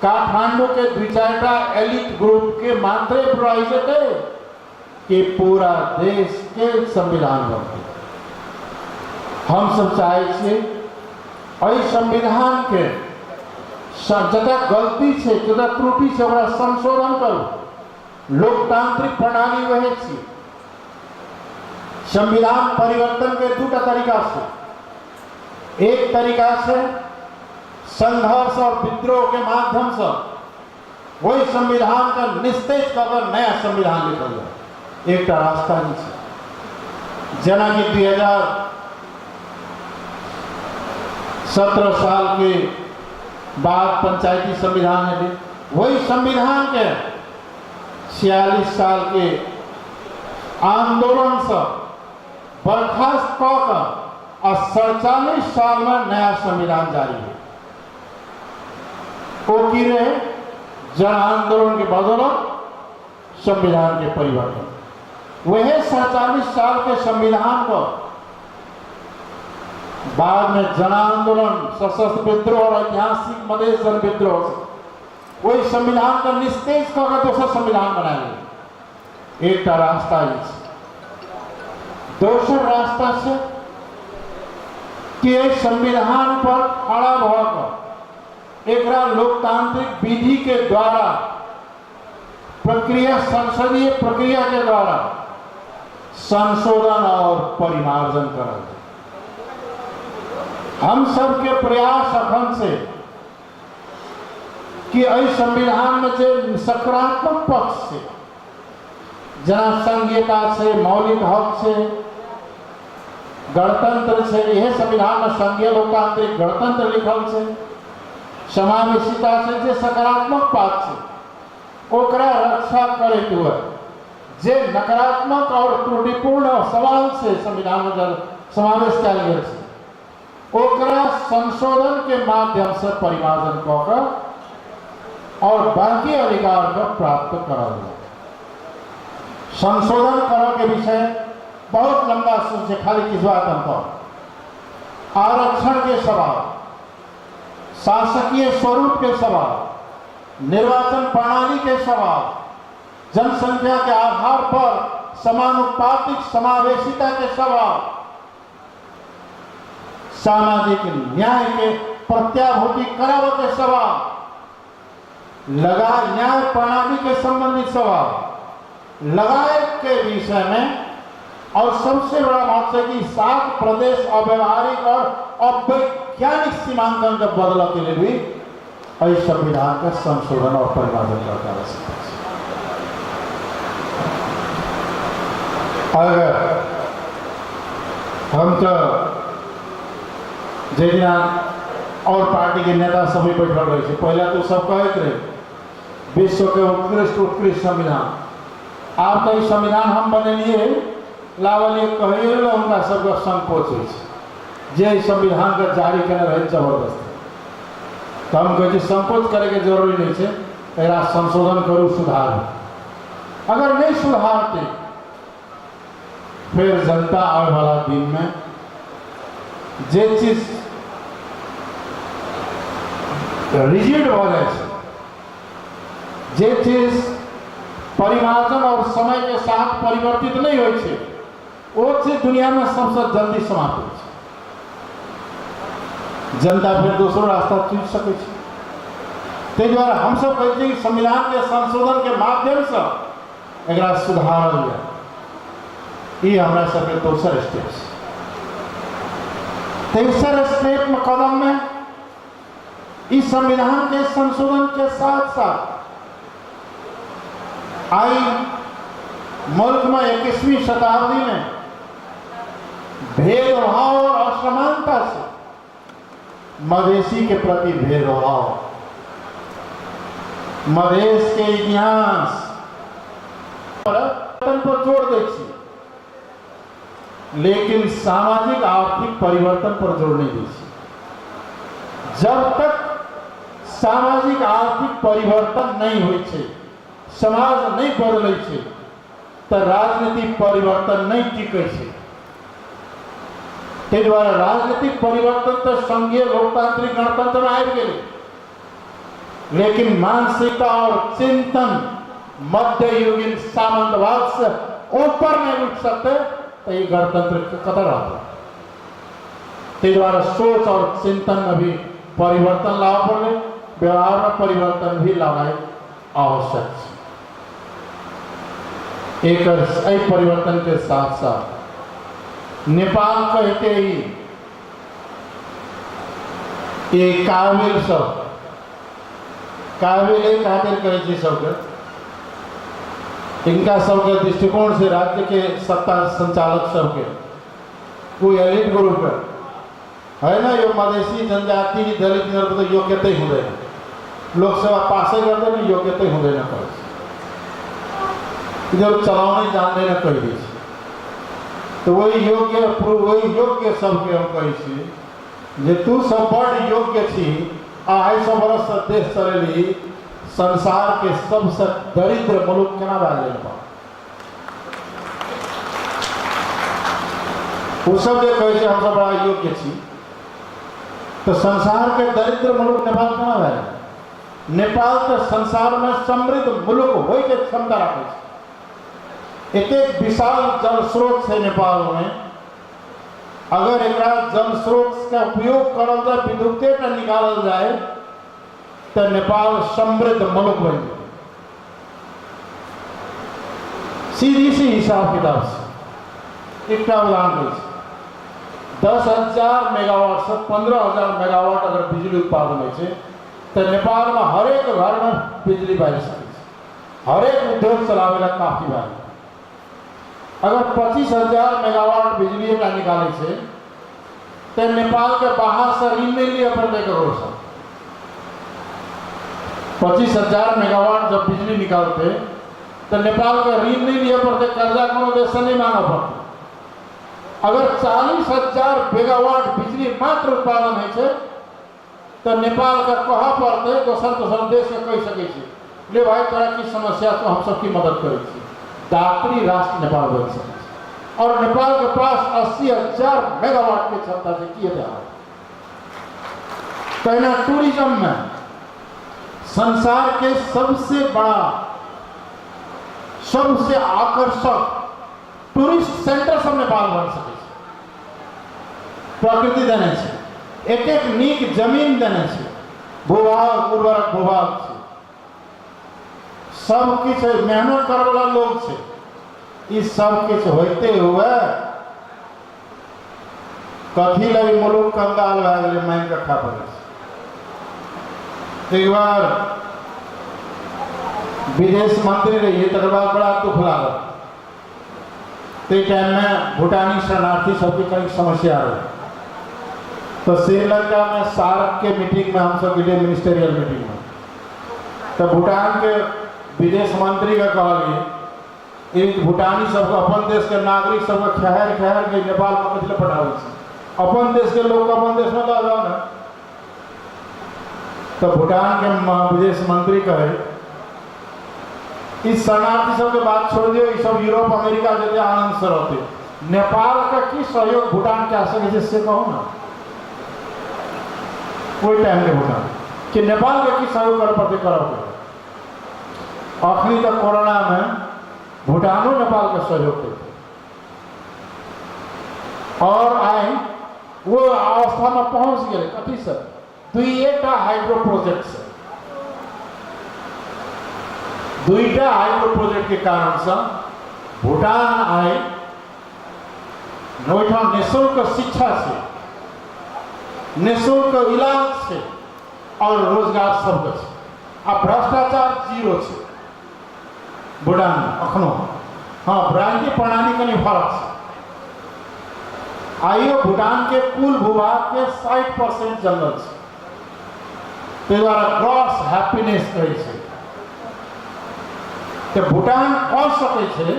काठमांडू के द्विचारिता एलिट ग्रुप के मात्रे प्रयोजित है कि पूरा देश के संविधान बनते। हम सब चाहे संविधान के जतः गलती से जतः त्रुटि से संशोधन करो। लोकतांत्रिक प्रणाली वह थी संविधान परिवर्तन के दूटा तरीका से, एक तरीका से संघर्ष और विद्रोह के माध्यम से वही संविधान का निस्तेज कर नया संविधान लिखा जाए, एक रास्ता नहीं है। जना कि 2017 साल के बाद पंचायती संविधान है, वही संविधान के 46 साल के आंदोलन से बर्खास्त कर और 47 साल में नया संविधान जारी है। वो की रहे जन आंदोलन के बदौलत संविधान के परिवर्तन। वह 47 साल के संविधान को बाद में जन आंदोलन, सशस्त्र विद्रोह और ऐतिहासिक मधेश जन विद्रोह से वही संविधान का निस्तेज कर दूसरा संविधान बनाए। एक रास्ता दूसरा रास्ता से कि संविधान पर खड़ा होकर एक लोकतांत्रिक विधि के द्वारा प्रक्रिया, संसदीय प्रक्रिया के द्वारा संशोधन और परिमार्जन करा। हम सब के प्रयास अखन से कि इस संविधान में जो सकारात्मक पक्ष से जना संघीयता से, मौलिक हक से, गणतंत्र से, यह संविधान में संघीय लोकतांत्रिक गणतंत्र लिखल से, समावेशिता से जे सकारात्मक बात से ओकरा रक्षा करे हुए जे नकारात्मक और त्रुटिपूर्ण सवाल से संविधान में समावेश कल गया से ओकरा संशोधन के माध्यम से परिमार्जन कर और बाकी अधिकार को प्राप्त करा। संशोधन करो के विषय बहुत लंबा सोचे, खाली किस बात हमको आरक्षण के सवाल, शासकीय स्वरूप के सवाल, निर्वाचन प्रणाली के सवाल, जनसंख्या के आधार पर समानुपातिक समावेशिता के सवाल, सामाजिक न्याय के प्रत्याभूति कराव के सवाल, न्याय प्रणाली के संबंधित सवाल, लगाए के विषय में, और सबसे बड़ा महत्व है कि 7 प्रदेश अव्यवहारिक और अवैज्ञानिक सीमांकन के बदला के लिए भी संविधान का संशोधन और परिवर्तन करता है। अगर हम तो जैना और पार्टी के नेता सभी बैठल रहे, पहले तो सब कहते रहे विश्व के उत्कृष्ट संविधान। आप तो संविधान हम बनेलिए लावल कहिए उनका सबका संकोच हो, जे संविधान का जारी करने रहे जबरदस्त। तो हम कहे संकोच करे के जरूरी नहीं है, एकरा संशोधन करूँ, सुधार। अगर नहीं सुधारते फिर जनता आने वाला दिन में जे चीज रिजिड हो जाए, जे चीज परिमार्जन और समय के साथ परिवर्तित नहीं हो, वो चीज दुनिया में सबसे जल्दी समाप्त हो। जनता फिर दूसरा रास्ता चुन सके। ते द्वारा हम सब कहते हैं कि संविधान के संशोधन के माध्यम से एकरा सुधारल जाए। ये हमारा सबके दूसरा स्टेप। तीसरा स्टेप में कदम में इस संविधान के संशोधन के साथ साथ आई मुल्क में 21वीं शताब्दी में भेदभाव और असमानता से मधेसी के प्रति भेदभाव, मधेश के इतिहास पर जोर दी, लेकिन सामाजिक आर्थिक परिवर्तन पर जोर नहीं दी। जब तक सामाजिक आर्थिक परिवर्तन नहीं हो, समाज नहीं बदले, तो राजनीतिक परिवर्तन नहीं टिके। ते द्वारा राजनीतिक परिवर्तन तो संघीय लोकतांत्रिक गणतंत्र में आ गए, लेकिन मानसिकता और चिंतन मध्ययुगीन सामंतवाद से ऊपर नहीं उठ सकते, तो ये गणतंत्र कतर आता। ते द्वारा सोच और चिंतन में भी परिवर्तन लाना पड़े, व्यवहार में परिवर्तन भी लाना आवश्यक है। एक परिवर्तन के साथ साथ नेपाल कहते ही ये काबिल सब काबिल खातिर कहे सबके, इनका सबके दृष्टिकोण से राज्य के सत्ता संचालक सबके कोई एलिट ग्रुप है ना, यो मधेसी जनजाति दलित तो योग्यता ही होते, लोकसभा पासे करते नहीं, योग्यता ही होते ना करे, जब चलाने जानते ना कही दी। तो वही योग्य सबके हम कही जे तू सब बड़ योग्य छी, 250 वर्ष से देश चलेली, संसार के सबसे दरिद्र मुल्क केना भए गेल। वो सब जे कहे हम सब बड़ा योग्य छी, तो संसार के दरिद्र मुल्क नेपाल केना भए। नेपाल तो संसार में समृद्ध मुल्क हो के क्षमता रखे, एक विशाल जल स्रोत है नेपाल में। अगर एक जल स्रोत का उपयोग करल जाए, विद्युत निकालल जाए, तो नेपाल समृद्ध मुल्क बन जाए। सीधी सी हिसाब किताब से एक उदाहरण 10,000 मेगावाट से 15,000 मेगावाट अगर बिजली उत्पादन हो, तो नेपाल में हर एक घर में बिजली बारी सके, हर एक उद्योग चलावेला काफी भारी। अगर 25,000 मेगावाट बिजली निकाले से, तो नेपाल के बाहर से ऋण नहीं लिया पड़ते करोड़ से। 25,000 मेगावाट जब बिजली निकालते, तो नेपाल का ऋण नहीं लिया पड़ते, कर्जा कोनो देश से नहीं मांगा पड़ता। अगर 40,000 मेगावाट बिजली मात्र उत्पादन है, तो नेपाल का कहा पड़ते दोसर देश के कह सके, ले भाई तरह की समस्या तो हम सबकी मदद करे। दात्री राष्ट्र नेपाल बन सके, और नेपाल के पास 80,000 मेगावाट की क्षमता से किए जा। कहना टूरिज्म में संसार के सबसे बड़ा, सबसे आकर्षक टूरिस्ट सेंटर सब नेपाल बन सके। प्रकृति देने से, एक नीक जमीन देने से, भूभाग उर्वरक भूभाग से, सब किछ मेहनत करे वाला लोग छे, ई सब किछ होते हुए कथी लगी मुलुक कंगाल भए गेलै, मांगि के खा पड़ै छै। एक बार विदेश मंत्री रहिए, तकर बाद बड़ा दुख लागल। ते टाइम में भूटानी शरणार्थी सबके कई समस्या रही, तो श्रीलंका में सार्क के मीटिंग में हम सब गेलिए, मिनिस्टरियल मीटिंग में, तो भूटान के विदेश मंत्री का कहलिए भूटानी सबके अपन देश के नागरिक सबके ठहर के नेपाल में कथी लए पठाबै छै, अपन देश के लोग अपन देश में लऽ जाओ ना। तो भूटान के विदेश मंत्री कहे इस शरणार्थी सबके बात छोड़ दियो, ये सब यूरोप अमेरिका जैसे आनंद से रहते, नेपाल का की सहयोग भूटान क्या सके जिससे कहो ना। कोई टाइम नहीं भूटान कि नेपाल के की सहयोग कर पड़ते करोगे। अखनी तक कोरोना में भूटानो नेपाल का सहयोग करते और आए वो अवस्था में पहुंच गए कथी से, दुईटा हाइड्रो प्रोजेक्ट से, दुईटा हाइड्रो प्रोजेक्ट के कारण से भूटान आए नोइठा निःशुल्क शिक्षा से, निःशुल्क इलाज से और रोजगार सबके छै, आ भ्रष्टाचार जीरो छै भूटान में अखनो। हाँ, ब्रांडी प्रणाली कनी फर्क छै। आइयो भूटान के कुल भूभाग के 60% जंगल छै, ताहि दुआरे क्रॉस हैप्पीनेस कहै छै। तो भूटान कऽ सकै छै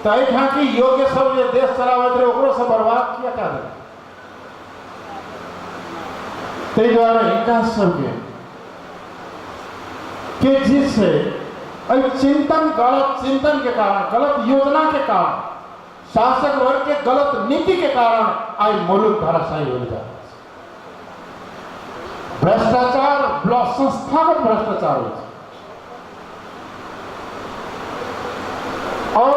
तो एहिठाम की योग्य सब जे देश चलाबैत रहे ओकरो से बर्बाद किया कए देलकै। ताहि दुआरे हिनका सबके के जिससे चिंतन, गलत चिंतन के कारण, गलत योजना के कारण, शासक वर्ग के गलत नीति के कारण आज मुलुक धराशायी हो जाता है। भ्रष्टाचार, संस्थागत भ्रष्टाचार हो जाता और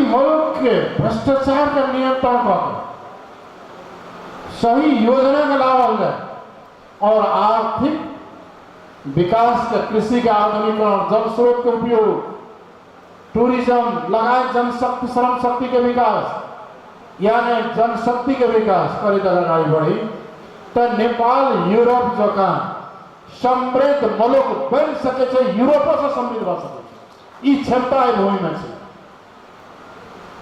मुल्क के भ्रष्टाचार का नियंत्रण कर सही योजना का लाभ जाए और आर्थिक विकास का, कृषि का आधुनिकीकरण, जल स्रोत का उपयोग, टूरिज्म लगाए, जनशक्ति श्रम शक्ति के विकास यानी जनशक्ति के विकास करी अगर आगे बढ़ी तो नेपाल यूरोप जकाँ समृद्ध मुल्क बन सके छै, यूरोपो से समृद्ध बन सके, ई क्षमता है भूमि में छै।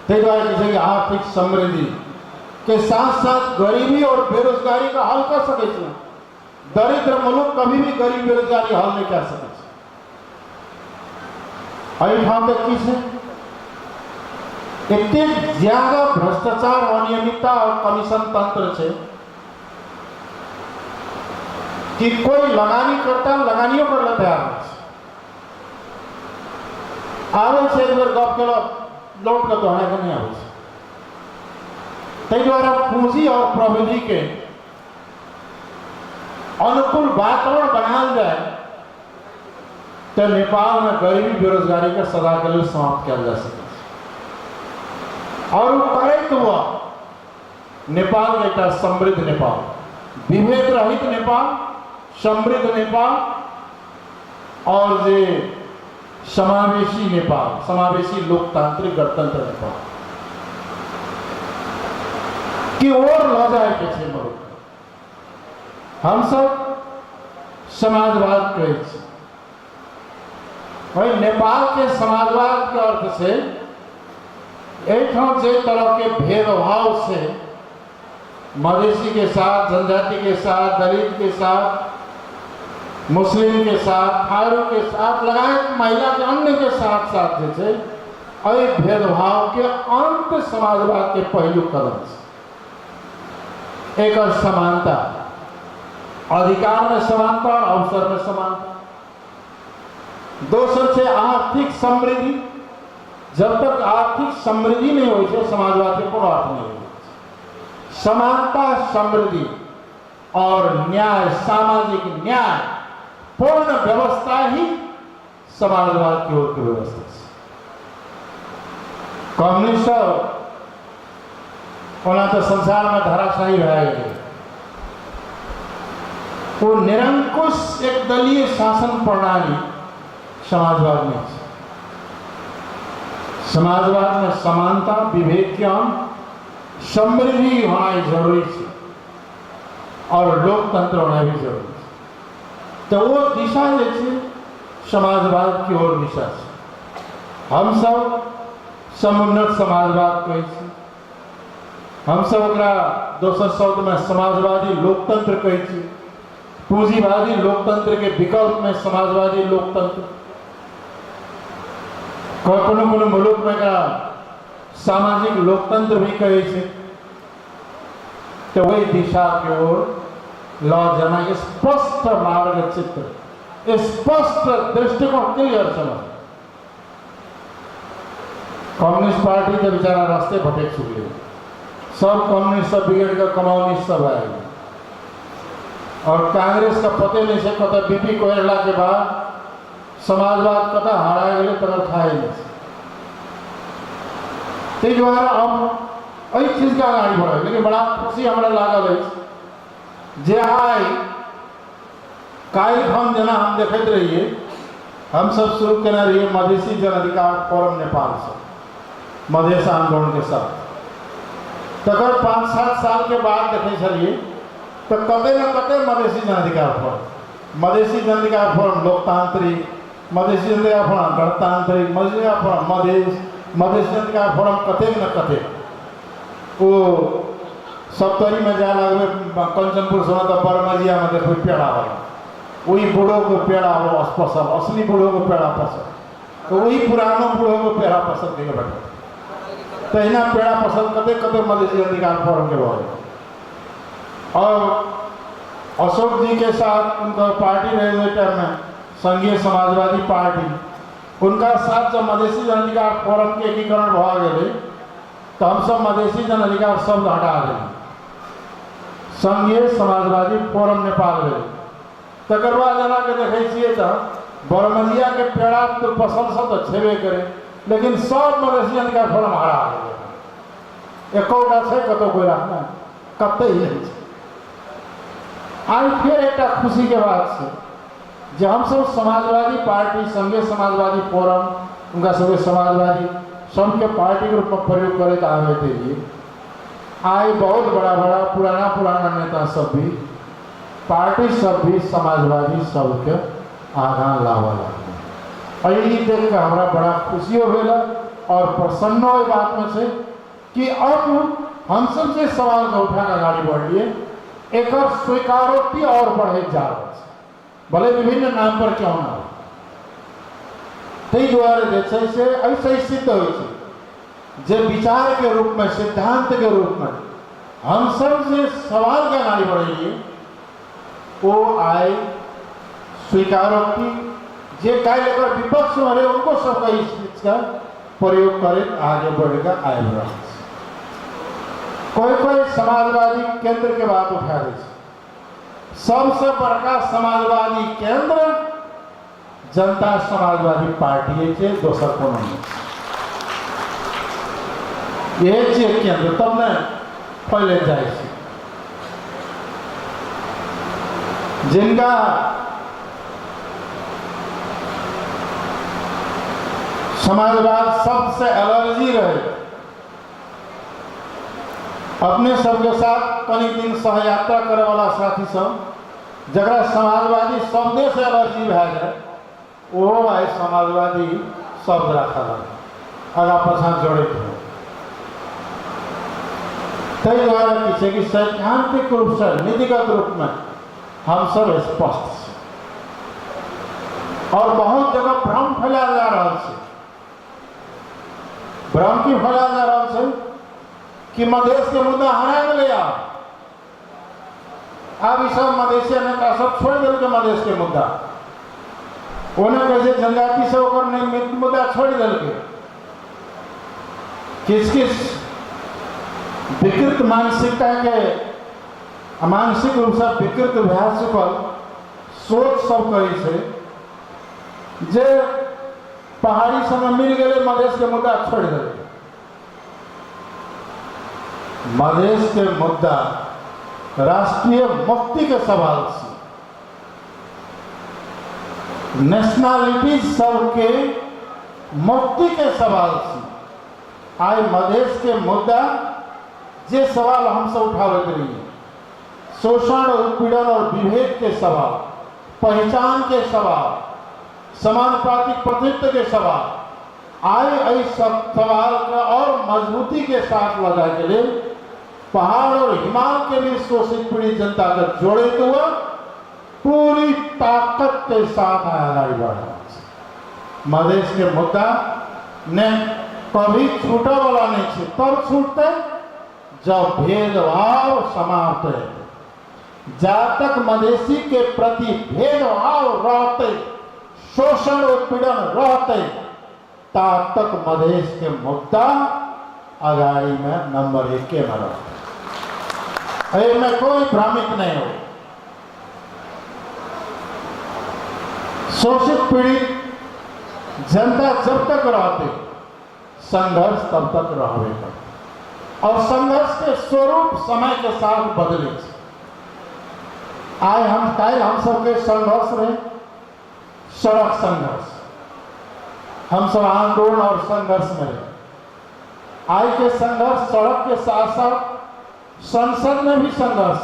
ताहि दुआरे जैसे कि आर्थिक समृद्धि के साथ साथ गरीबी और बेरोजगारी का हल कर सके छै। दरिद्र मुल्क कभी भी गरीब बेरोजगारी हल नहीं कर सके। एहिठाम तक की छै एते ज्यादा भ्रष्टाचार, अनियमितता और कमीशन तंत्र छै कि कोई लगानी करता लगानियों कर ले तैयार आवे से एक बार गप के लौट के दोहरा के नहीं आवे। ताहि द्वारा पूंजी और प्रविधि के अनुकूल वातावरण बनाल जाए तो नेपाल में गरीबी बेरोजगारी का सदा के लिए समाप्त किया जा सके और करैत हुआ नेपाल एक समृद्ध नेपाल, विभेद रहित नेपाल, समृद्ध नेपाल और जे समावेशी नेपाल, समावेशी लोकतांत्रिक गणतंत्र नेपाल की ओर ल जाए के छै मुल्क। हम सब समाजवाद कहै छी, भाई नेपाल के समाजवाद के अर्थ से एठाम जे तरह के भेदभाव से मधेसी के साथ, जनजाति के साथ, दलित के साथ, मुस्लिम के साथ, थारू के साथ लगाए महिला के अन्य के साथ साथ जे भेदभाव के अंत समाजवाद के पहलू कदम छै। एक समानता, अधिकार में समानता और अवसर में समानता। दोसर से आर्थिक समृद्धि, जब तक आर्थिक समृद्धि नहीं हो समाजवाद के कोनो अर्थ नहीं हो। समानता, समृद्धि और न्याय, सामाजिक न्याय पूर्ण व्यवस्था ही समाजवाद की ओर की व्यवस्था है। कम्युनिस्ट होना तो संसार में धराशायी रह गए। वो निरंकुश एक दलीय शासन प्रणाली समाजवाद नहीं है। समाजवाद में समानता, विवेक, समृद्धि होना जरूरी है और लोकतंत्र होना भी जरूरी है। तो वो दिशा जैसे समाजवाद की ओर दिशा है। हम सब समुन्नत समाजवाद कहे छी, हम सब ओकरा दोसर शब्द में समाजवादी लोकतंत्र कहे छी। पूंजीवादी लोकतंत्र के विकल्प में समाजवादी लोकतंत्र, कोनो मुल्क में का सामाजिक लोकतंत्र भी कहे छी। तो वही दिशा की ओर लौ जाना स्पष्ट मार्ग चित्र, स्पष्ट दृष्टिकोण क्लियर समझ। कम्युनिस्ट पार्टी तो बेचारा रास्ते भटक चुके, सब कम्युनिस्ट सब बिगड़ कर कम्युनिस्ट सब आएगा। और कांग्रेस का पते नहीं से कत बीपी कोयला के बाद समाजवाद कत हरा गए तरह था ही नहीं। अब वही चीज का आगे बढ़े, लेकिन बड़ा खुशी हमारा लागल है जे आई काल हम जना हम देखते रहिए, हम सब शुरू करना रहिए मधेसी जन अधिकार फोरम नेपाल से, मधेश आंदोलन के साथ। तकर 5-7 साल के बाद देखे चलिए तो कते न कते मधेसी जन अधिकार फोरम, मधेसी जन अधिकार फोरम लोकतांत्रिक, मधेसी जन अधिकार फोरम गणतांत्रिक, मधेसी जन अधिकार फोरम मधेसी जन अधिकार फोरम कते न कते वो सप्तरी में जा लगे कंचनपुर समय तो बरमजिया में देखो पेड़ा हो, वही बूढ़ों को पेड़ा हो पसंद, असली बूढ़ों को पेड़ा पसंद, तो वही पुरानों बूढ़ों को पेड़ा पसंद नहीं बैठे। तो इना पेड़ा पसंद करते कते मधेसी अधिकार फोरम के बारे। और अशोक जी के साथ उनका पार्टी रहे हुए टाइम में संघीय समाजवादी पार्टी, उनका साथ जब मधेसी जन अधिकार फोरम के एकीकरण भा गए तो हम सब मधेसी जन अधिकार शब्द हटा दें, संघीय समाजवादी फोरम नेपाल गए। तकर बाद जना के देखे तो बरमजिया के पेड़ा तो पसंद सब तो छेबे करे, लेकिन सब मधेसी अधिकार फोरम हरा गए। एकौटा है कतो कोई रखना कत ही नहीं। आज फिर एक खुशी के बात से जब हम सब समाजवादी पार्टी संघीय समाजवादी फोरम उनका सब समाजवादी सबके पार्टी के रूप में प्रयोग करे तो आवे थे लिए आए बहुत बड़ा पुराना नेता सब भी पार्टी सब भी समाजवादी सबके आगा लावा और ये देख कर हमारा बड़ा खुशी होगा और प्रसन्न हो बात में से कि अब हम सब से सवाल का उठा कर गाड़ी बढ़ लिए एक स्वीकारोक्ति और बढ़े जा रहा है, भले विभिन्न नाम पर क्यों ना हो। तई द्वारे जैसे से ऐसे ही सिद्ध हो जे विचार के रूप में सिद्धांत के रूप में हम सब से सवाल का गाड़ी बढ़ेगी वो आए स्वीकारोक्ति जे काय लेकर विपक्ष में रहे उनको सबका इस चीज का प्रयोग करे आगे बढ़ेगा आए रहा। कोई समाजवादी केंद्र के बात उठा रहे, सबसे बड़का समाजवादी केंद्र जनता समाजवादी पार्टी के दोसर को नहीं, ये चीज केंद्र तब न फैले जाए जिनका समाजवाद सबसे एलर्जी रहे, अपने सबके साथ कई दिन सहयात्रा करे वाला साथी सब जरा समाजवादी शब्दे से एलर्जी भै जाए वो आए समाजवादी शब्द रखा आगा पछा जोड़े थे। तई द्वारा किसी की सैद्धांतिक रूप से नीतिगत रूप में हम सब स्पष्ट से और बहुत जगह भ्रम फैला जा रहा है, भ्रम की फैला जा रहा है कि मधेश के मुद्दा हरा गए अब इस सब मधेसी नेता सब छोड़ दिल के मधेश के मुद्दा उन्हें कैसे जनजाति से होकर नहीं मुद्दा छोड़ दिल के किस विकृत मानसिकता के मानसिक रूप से विकृत अभ्यास पर सोच सब कही से जे पहाड़ी समय मिल गए मधेश के मुद्दा छोड़ दिल। मधेश के मुद्दा राष्ट्रीय मुक्ति के सवाल से नेशनलिटी सबके मुक्ति के सवाल से आज मधेश के मुद्दा जे सवाल हमसे उठावत रही शोषण उत्पीड़न और विभेद के सवाल, पहचान के सवाल, समानुपातिक प्रतिनिधित्व के सवाल आए इस सब सवाल का और मजबूती के साथ लगा के लिए पहाड़ और हिमालय के लिए शोषित पीड़ित जनता का जोड़े तो हुआ पूरी ताकत के साथ आगे बढ़ा। मधेश के मुद्दा ने कभी छूटा वाला नहीं छे, तब छूटते जब भेदभाव समाप्त है। जब तक मधेसी के प्रति भेदभाव रहते, शोषण उत्पीड़न रहते, तब तक मधेश के मुद्दा आगाड़ी में नंबर 1 के में रहते। में कोई भ्रामित नहीं हो। शोषित पीड़ित जनता जब तक रहते संघर्ष तब तक रहबे कर और संघर्ष के स्वरूप समय के साथ बदले। आज हम सबके संघर्ष रहे सड़क संघर्ष, हम सब आंदोलन और संघर्ष में रहे। आज के संघर्ष सड़क के साथ साथ संसद में भी संघर्ष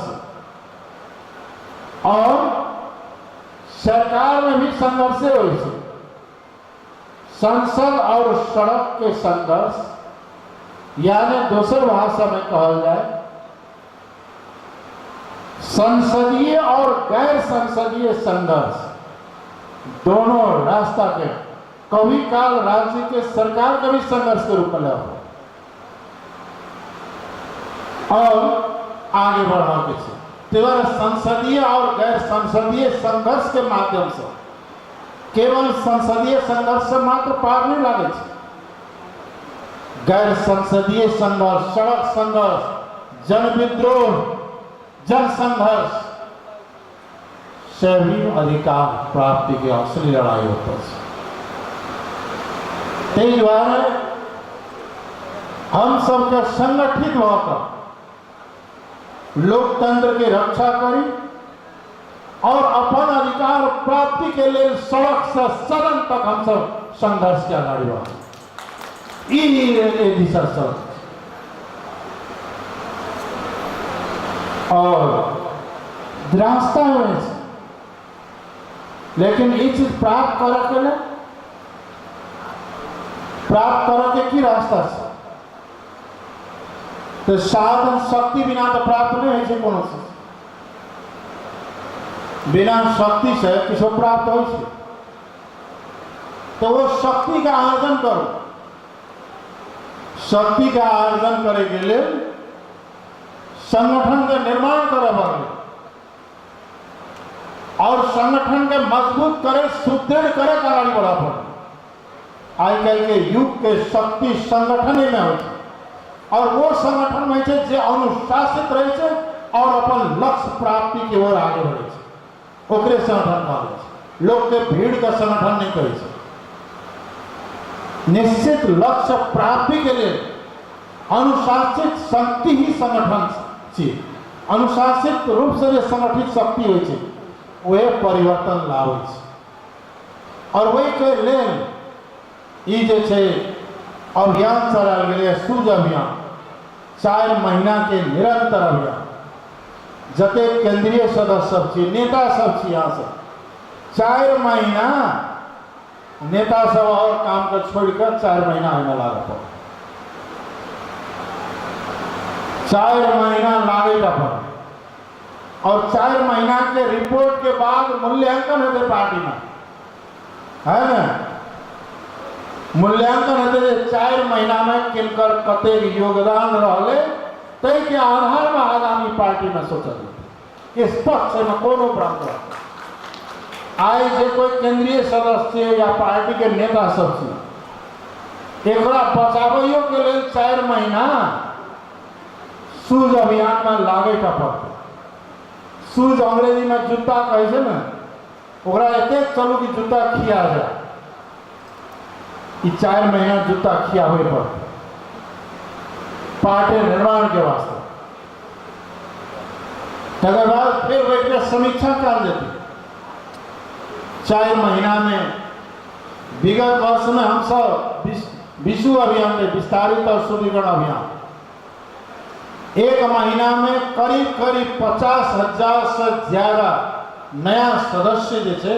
और सरकार में भी संघर्ष हो। संसद और सड़क के संघर्ष यानी दूसर भाषा में कहा जाए संसदीय और गैर संसदीय संघर्ष दोनों रास्ता के कभी काल राज्य के सरकार का भी संघर्ष के रूप में लिया और आगे बढ़ना के केवल संसदीय और गैर संसदीय संघर्ष के माध्यम से केवल संसदीय संघर्ष से मात्र पार नहीं लागे। गैर संसदीय संघर्ष, सड़क संघर्ष, जन विद्रोह, जन संघर्ष से भी अधिकार प्राप्ति की असली लड़ाई होती है। इस द्वारा हम सबके संगठित होकर लोकतंत्र की रक्षा करी और अपन अधिकार प्राप्ति के लिए सड़क से सदन तक हम सब संघर्ष के आगे बढ़े दिशा सब और रास्ता में लेकिन ये चीज प्राप्त करे की रास्ता से तो साधन शक्ति बिना तो प्राप्त नहीं है कोनो से बिना शक्ति से किसी प्राप्त हो तो वो शक्ति का आर्जन करो। शक्ति का आर्जन करे के लिए संगठन का निर्माण करे पड़े और संगठन के मजबूत करे सुदृढ़ करे का आगे बढ़ा पड़े। आजकल के युग के शक्ति संगठन में होती और वो संगठन में जो अनुशासित रहे और अपन लक्ष्य प्राप्ति की ओर आगे बढ़े ओकरे संगठन कहा लोग के भीड़ का संगठन नहीं करे। निश्चित लक्ष्य प्राप्ति के लिए अनुशासित शक्ति ही संगठन चाहिए। अनुशासित रूप से जो संगठित शक्ति हो वह परिवर्तन लावे और वही के लेल ई जे छे अभियान चलाल गए सूझ अभियान 4 महीना के निरंतर अभियान जते केंद्रीय सदस्य सब नेता सब यहाँ से 4 महीना नेता सब और काम कर छोड़कर 4 महीना आने लगा पड़ा 4 महीना लागे पड़ा और 4 महीना के रिपोर्ट के बाद मूल्यांकन होते पार्टी में है ना मूल्यांकन होते 4 महीना में किनकर कतेक योगदान रहले तय के आधार में आगामी पार्टी में सोचल इस पक्ष में कोनो भ्रम आए जे कोई केंद्रीय सदस्य या पार्टी के नेता सब एक बचावो के लिए 4 महीना सूझ अभियान में लागे पड़ते। सूझ अंग्रेजी में जूता कहे ना ओकरा एते चलू कि जूता खिया जाए 4 महीना जूता खिया हुए पड़ते पार्टी निर्माण के वास्ते तकर बाद फिर बैठ के समीक्षा कर देती 4 महीना में विगत वर्ष में हम सब विशु अभियान में विस्तारित और सुदृढ़ अभियान 1 महीना में करीब 50,000 से ज़्यादा नया सदस्य जैसे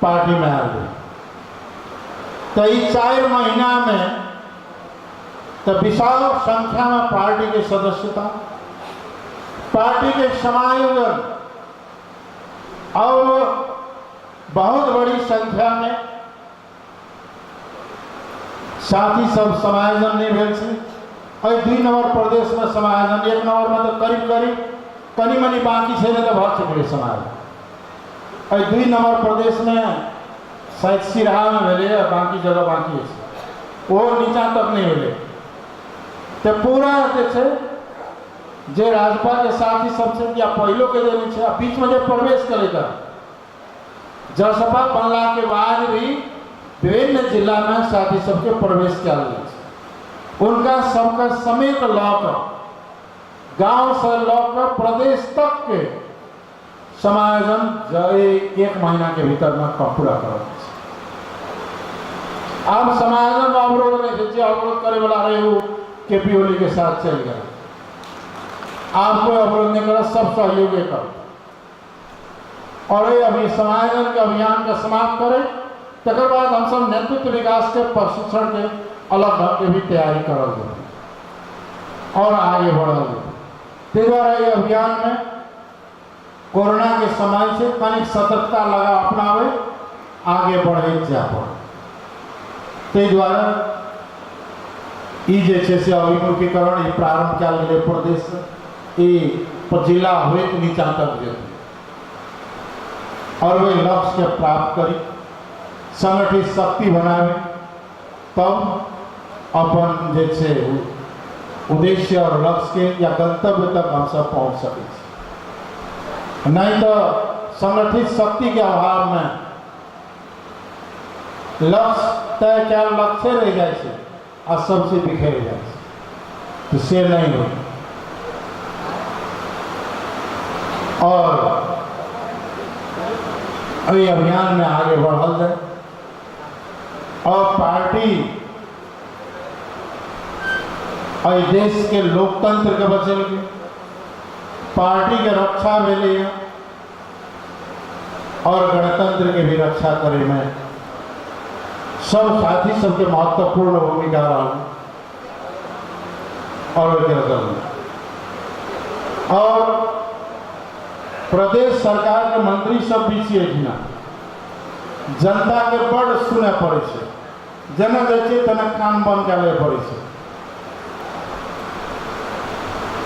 पार्टी में आ गए। तो ये 4 महीना में तो विशाल संख्या में पार्टी के सदस्यता, पार्टी के समायोजन और बहुत बड़ी संख्या में साथी सब समायोजन नहीं भेल से। और 2 नंबर प्रदेश में समायोजन, 1 नंबर में तो करीब कनी मनी बाकी से तो बहुत चुके समायोजन। और 2 नंबर प्रदेश में शायद सिरहा में भेले और बाकी जगह बाकी है, वो नीचा तक नहीं भेले। तो पूरा जे राजपा के साथी सबसे या पहलो के जो नीचे बीच में जो प्रवेश करेगा जसपा बनला के बाद भी विभिन्न जिला में साथी सबके प्रवेश किया उनका सबका समेत लौकर गांव से लौकर प्रदेश तक के समायोजन 1 महीना के भीतर में पूरा कर। अब समायोजन अवरोध नहीं थे, अवरोध करे वाला रहे वो केपी ओली के साथ चल गया। आप कोई अवरोध नहीं करा, सब सहयोगी कर और ये अभी समायोजन के अभियान का समाप्त करें। तकर बाद हम सब नेतृत्व विकास के प्रशिक्षण के अलग ढंग के भी तैयारी कर और आगे बढ़ द्वारा ये अभियान में कोरोना के समय से कनिक सतर्कता लगा अपनावे आगे बढ़े जा पड़े। द्वारा से अभिमुखीकरण प्रारंभ किया गया प्रदेश जिला हुए तो नीचा तक जे और वे लक्ष्य के प्राप्त करी संगठित शक्ति बनावे तब अपन जे उद्देश्य और लक्ष्य के या गंतव्य तक हम सब पहुँच सके। नहीं तो संगठित शक्ति के अभाव में लक्ष्य तय क्या लक्ष्य रह जाए और सबसे बिखर जाए तो से नहीं हो। और अभी अभियान में आगे बढ़ल जाए और पार्टी और देश के लोकतंत्र के बचल के पार्टी के रक्षा भेले और गणतंत्र के भी रक्षा करे में सब साथी सबके महत्वपूर्ण भूमिका रहा और प्रदेश सरकार के मंत्री सब भी छिना जनता के बड़ सुने पड़े से जना जे तना कान बंद करे पड़े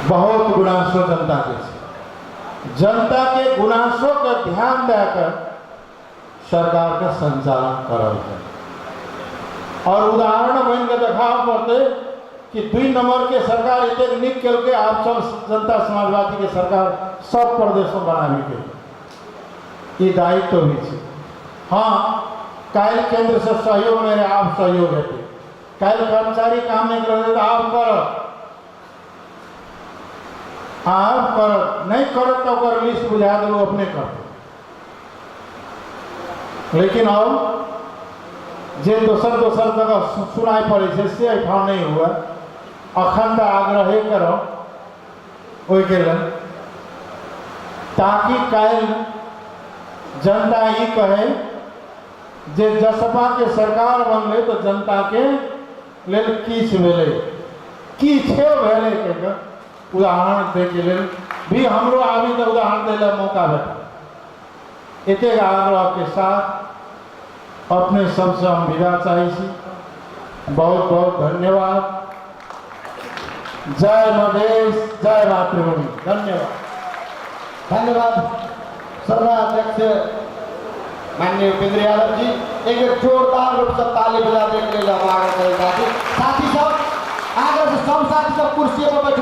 बहुत गुणासो जनता के गुणासों का ध्यान देकर सरकार का संचालन करल जाए। और उदाहरण बन के देखाव पड़ते कि 2 नंबर के सरकार इतने निक कल के आप सब जनता समाजवादी के सरकार सब प्रदेशों बनाने के ये दायित्व भी है। हाँ कल केंद्र से सहयोग मेरे आप सहयोग है कल कर्मचारी काम नहीं कर आप कर नहीं कर तो लिस्ट बुझा दो अपने कर। लेकिन अब जे दोसर जगह सुनाई पड़े से अठान नहीं हुआ अखंड आग्रह करो के लिए ताकि कल जनता ये कहे जे जसपा के सरकार बनले तो जनता के लेल किछ भेले कि भेले के उदाहरण दे के लिए भी हमरो आबी तो उदाहरण दे मौका भेटा। इतने आग्रह के साथ अपने सबसे हम विदा चाहिए। बहुत बहुत धन्यवाद। जय मधेश, जय मातृभूमि। धन्यवाद। धन्यवाद सरना अध्यक्ष माननीय उपेंद्र यादव जी। एक जोरदार रूप से ताली बजाने के लिए हम आगे चले जाते। साथी सब आगे से सब साथी सब कुर्सी पर बैठे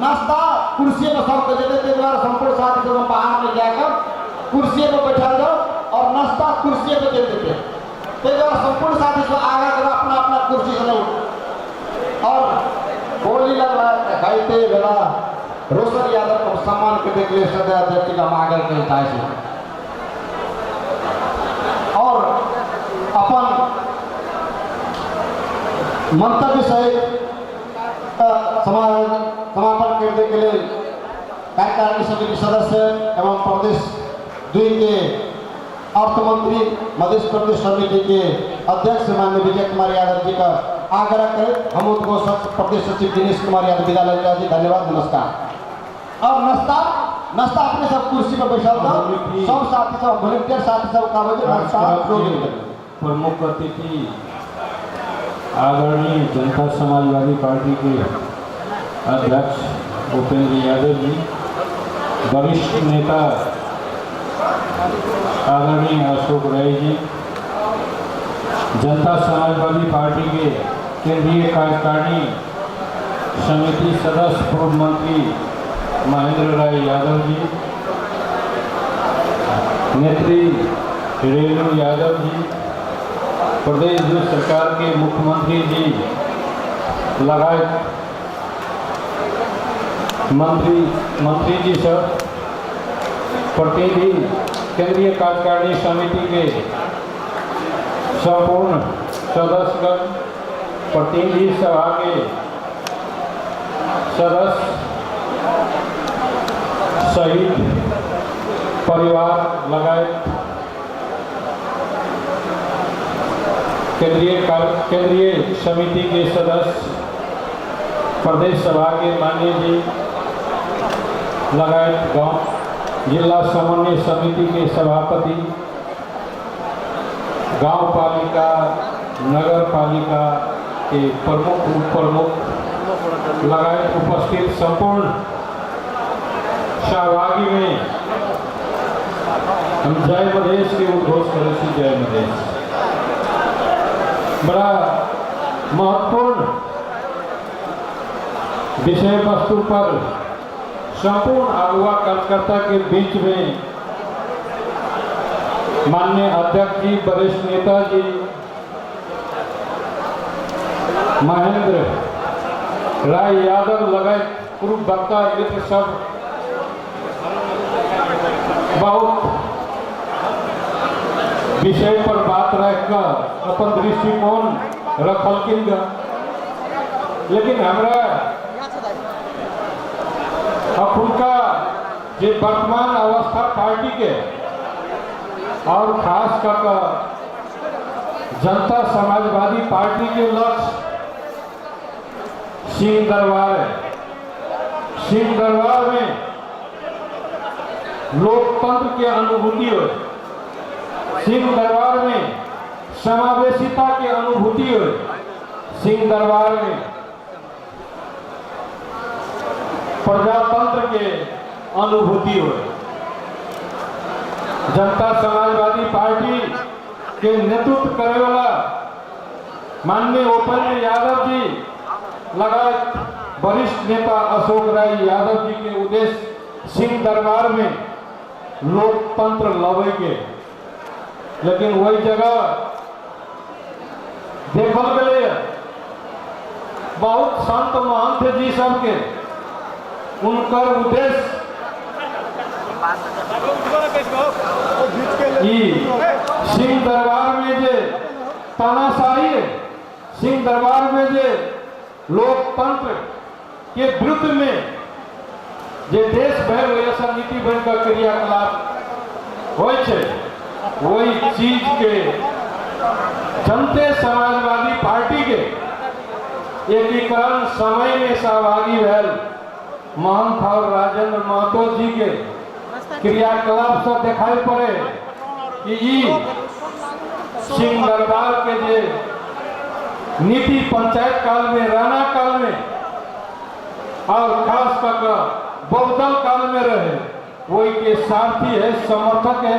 नाश्ता कुर्सी पर सब देते द्वारा संपूर्ण साथी सब बाहर में जाकर कुर्सी पर बैठा जाओ और नाश्ता कुर्सी पर दे देते संपूर्ण साथी सब आगे कर अपना अपना कुर्सी से लो और बोली लगा कहते बेला रोशन यादव को सम्मान के लिए सदस्य अध्यक्ष का आगे कहता है। मंतव्य सहित समापन करने के लिए कार्यकारिणी समिति सदस्य एवं प्रदेश 2 के अर्थ मंत्री मध्य प्रदेश समिति के अध्यक्ष माननीय विजय कुमार यादव जी का आग्रह करें। हम उद्घोषक प्रदेश सचिव दिनेश कुमार यादव विदा लेते जी। धन्यवाद, नमस्कार। अब नाश्ता अपने सब कुर्सी पर बैठा था, सब साथी सब वॉलंटियर साथी सब का बजे नाश्ता प्रमुख अतिथि आदरणीय जनता समाजवादी पार्टी के अध्यक्ष उपेंद्र यादव जी, वरिष्ठ नेता आदरणीय अशोक राय जी, जनता समाजवादी पार्टी के केंद्रीय कार्यकारिणी समिति सदस्य पूर्व मंत्री महेंद्र राय यादव जी, नेत्री रेणु यादव जी, प्रदेश सरकार के मुख्यमंत्री जी लगायत मंत्री जी सब, प्रतिनिधि केंद्रीय कार्यकारिणी समिति के संपूर्ण सदस्यगण, प्रतिनिधि सभा के सदस्य शहीद परिवार लगायत केंद्रीय समिति के सदस्य, प्रदेश सभा के माननीय जी लगायत गांव जिला समन्वय समिति के सभापति, गांव पालिका नगर पालिका के प्रमुख उप प्रमुख लगायत उपस्थित संपूर्ण सहभागी में हम जय मधेश के उद्घोष करें सी। जय मधेश। बड़ा महत्वपूर्ण विषय वस्तु पर संपूर्ण अगुवा कार्यकर्ता के बीच में माननीय अध्यक्ष जी, वरिष्ठ नेता जी महेंद्र राय यादव लगायत पूर्व वक्ता मित्र सब बहुत विषय पर बात रखकर अपन दृष्टिकोण रखलकिन, लेकिन हमरा अखुनका जे वर्तमान अवस्था पार्टी के और खास कर जनता समाजवादी पार्टी के लक्ष्य सिंह दरबार है। सिंह दरबार में लोकतंत्र की अनुभूति हो, सिंह दरबार में समावेशिता की अनुभूति हो, सिंह दरबार में प्रजातंत्र के अनुभूति हो। जनता समाजवादी पार्टी के नेतृत्व करे वाला माननीय उपेंद्र यादव जी लगायत वरिष्ठ नेता अशोक राय यादव जी के उद्देश्य सिंह दरबार में लोकतंत्र लवे के, लेकिन वही जगह देखल गए बहुत संत महंत जी सबके उनकर उद्देश्य सिंह दरबार में जे तानाशाही है, सिंह दरबार में जे लोकतंत्र के विरुद्ध में जे देश भर ऐसा नीति बनकर क्रियाकलाप हो, वही चीज के जनता समाजवादी पार्टी के एकीकरण समय में सहभागी भेल महंत और राजेंद्र महतो जी के क्रियाकलाप से दिखाई पड़े कि सिंह दरबार के जे नीति पंचायत काल में, राणा काल में और खास कर बहुदल काल में रहे, वही के सारथी है, समर्थक है,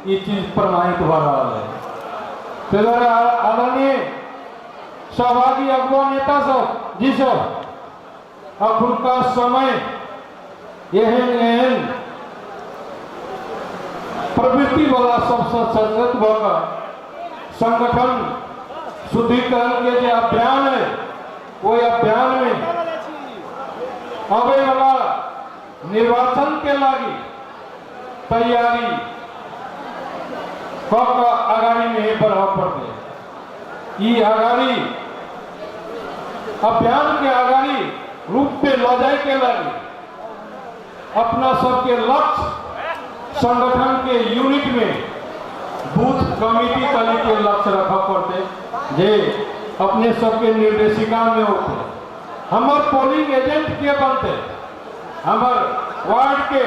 ये चीज प्रमाणित हो रहा है। तो आदरणीय सहभागी अगुआ नेता सब जी सब अखुनका समय एहन प्रवृत्ति वाला सबसे सचेत होकर संगठन शुद्धिकरण के जो अभियान है, वो अभियान में आवे वाला निर्वाचन के लागी तैयारी आगाड़ी में बढ़ा पड़ते। ये आगाड़ी अभियान के आगाड़ी रूप में ल जाए के लगे अपना सबके लक्ष्य संगठन के यूनिट में बूथ कमेटी तली के लक्ष्य रखा पड़ते जे अपने सबके निर्देशिका में होते हमार पोलिंग एजेंट के बनते हमार वार्ड के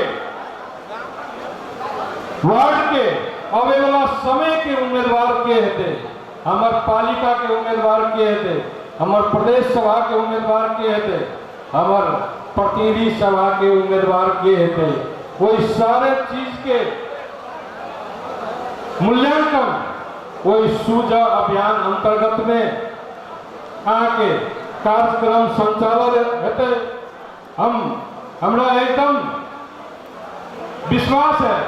अवे वाला समय के उम्मीदवार के हेते हमार पालिका के उम्मीदवार के हेते हमार प्रदेश सभा के उम्मीदवार के हेते हमार प्रतिनिधि सभा के उम्मीदवार के हेते कोई सारे चीज के मूल्यांकन कोई सूझा अभियान अंतर्गत में आके कार्यक्रम संचालन हेते हमरा एकदम विश्वास है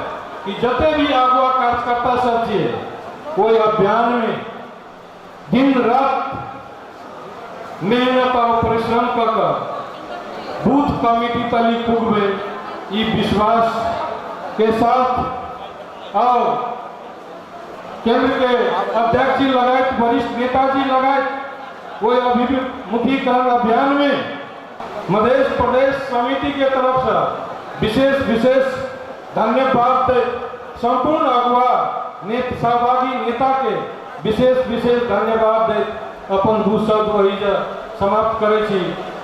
कि जते भी आगुआ कार्यकर्ता सब छे कोई अभियान में दिन रात मेहनत और परिश्रम कर बूथ कमेटी तली पुगबे ई विश्वास के साथ और केंद्र के अध्यक्ष जी लगाए वरिष्ठ नेताजी लगाए कोई अभिमुखीकरण अभियान में मध्य प्रदेश समिति के तरफ से विशेष धन्यवाद संपूर्ण अगुआ सहभागी नेता के विशेष धन्यवाद दे अपन दू शब्द वही समाप्त करे छी।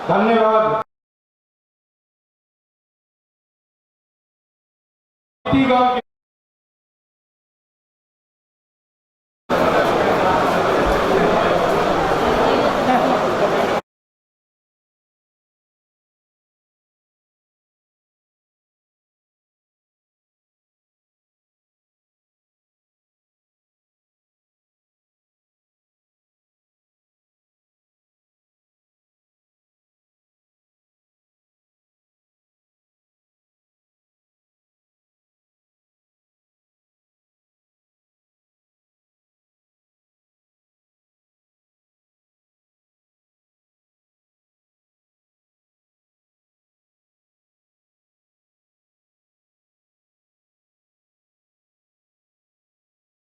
धन्यवाद।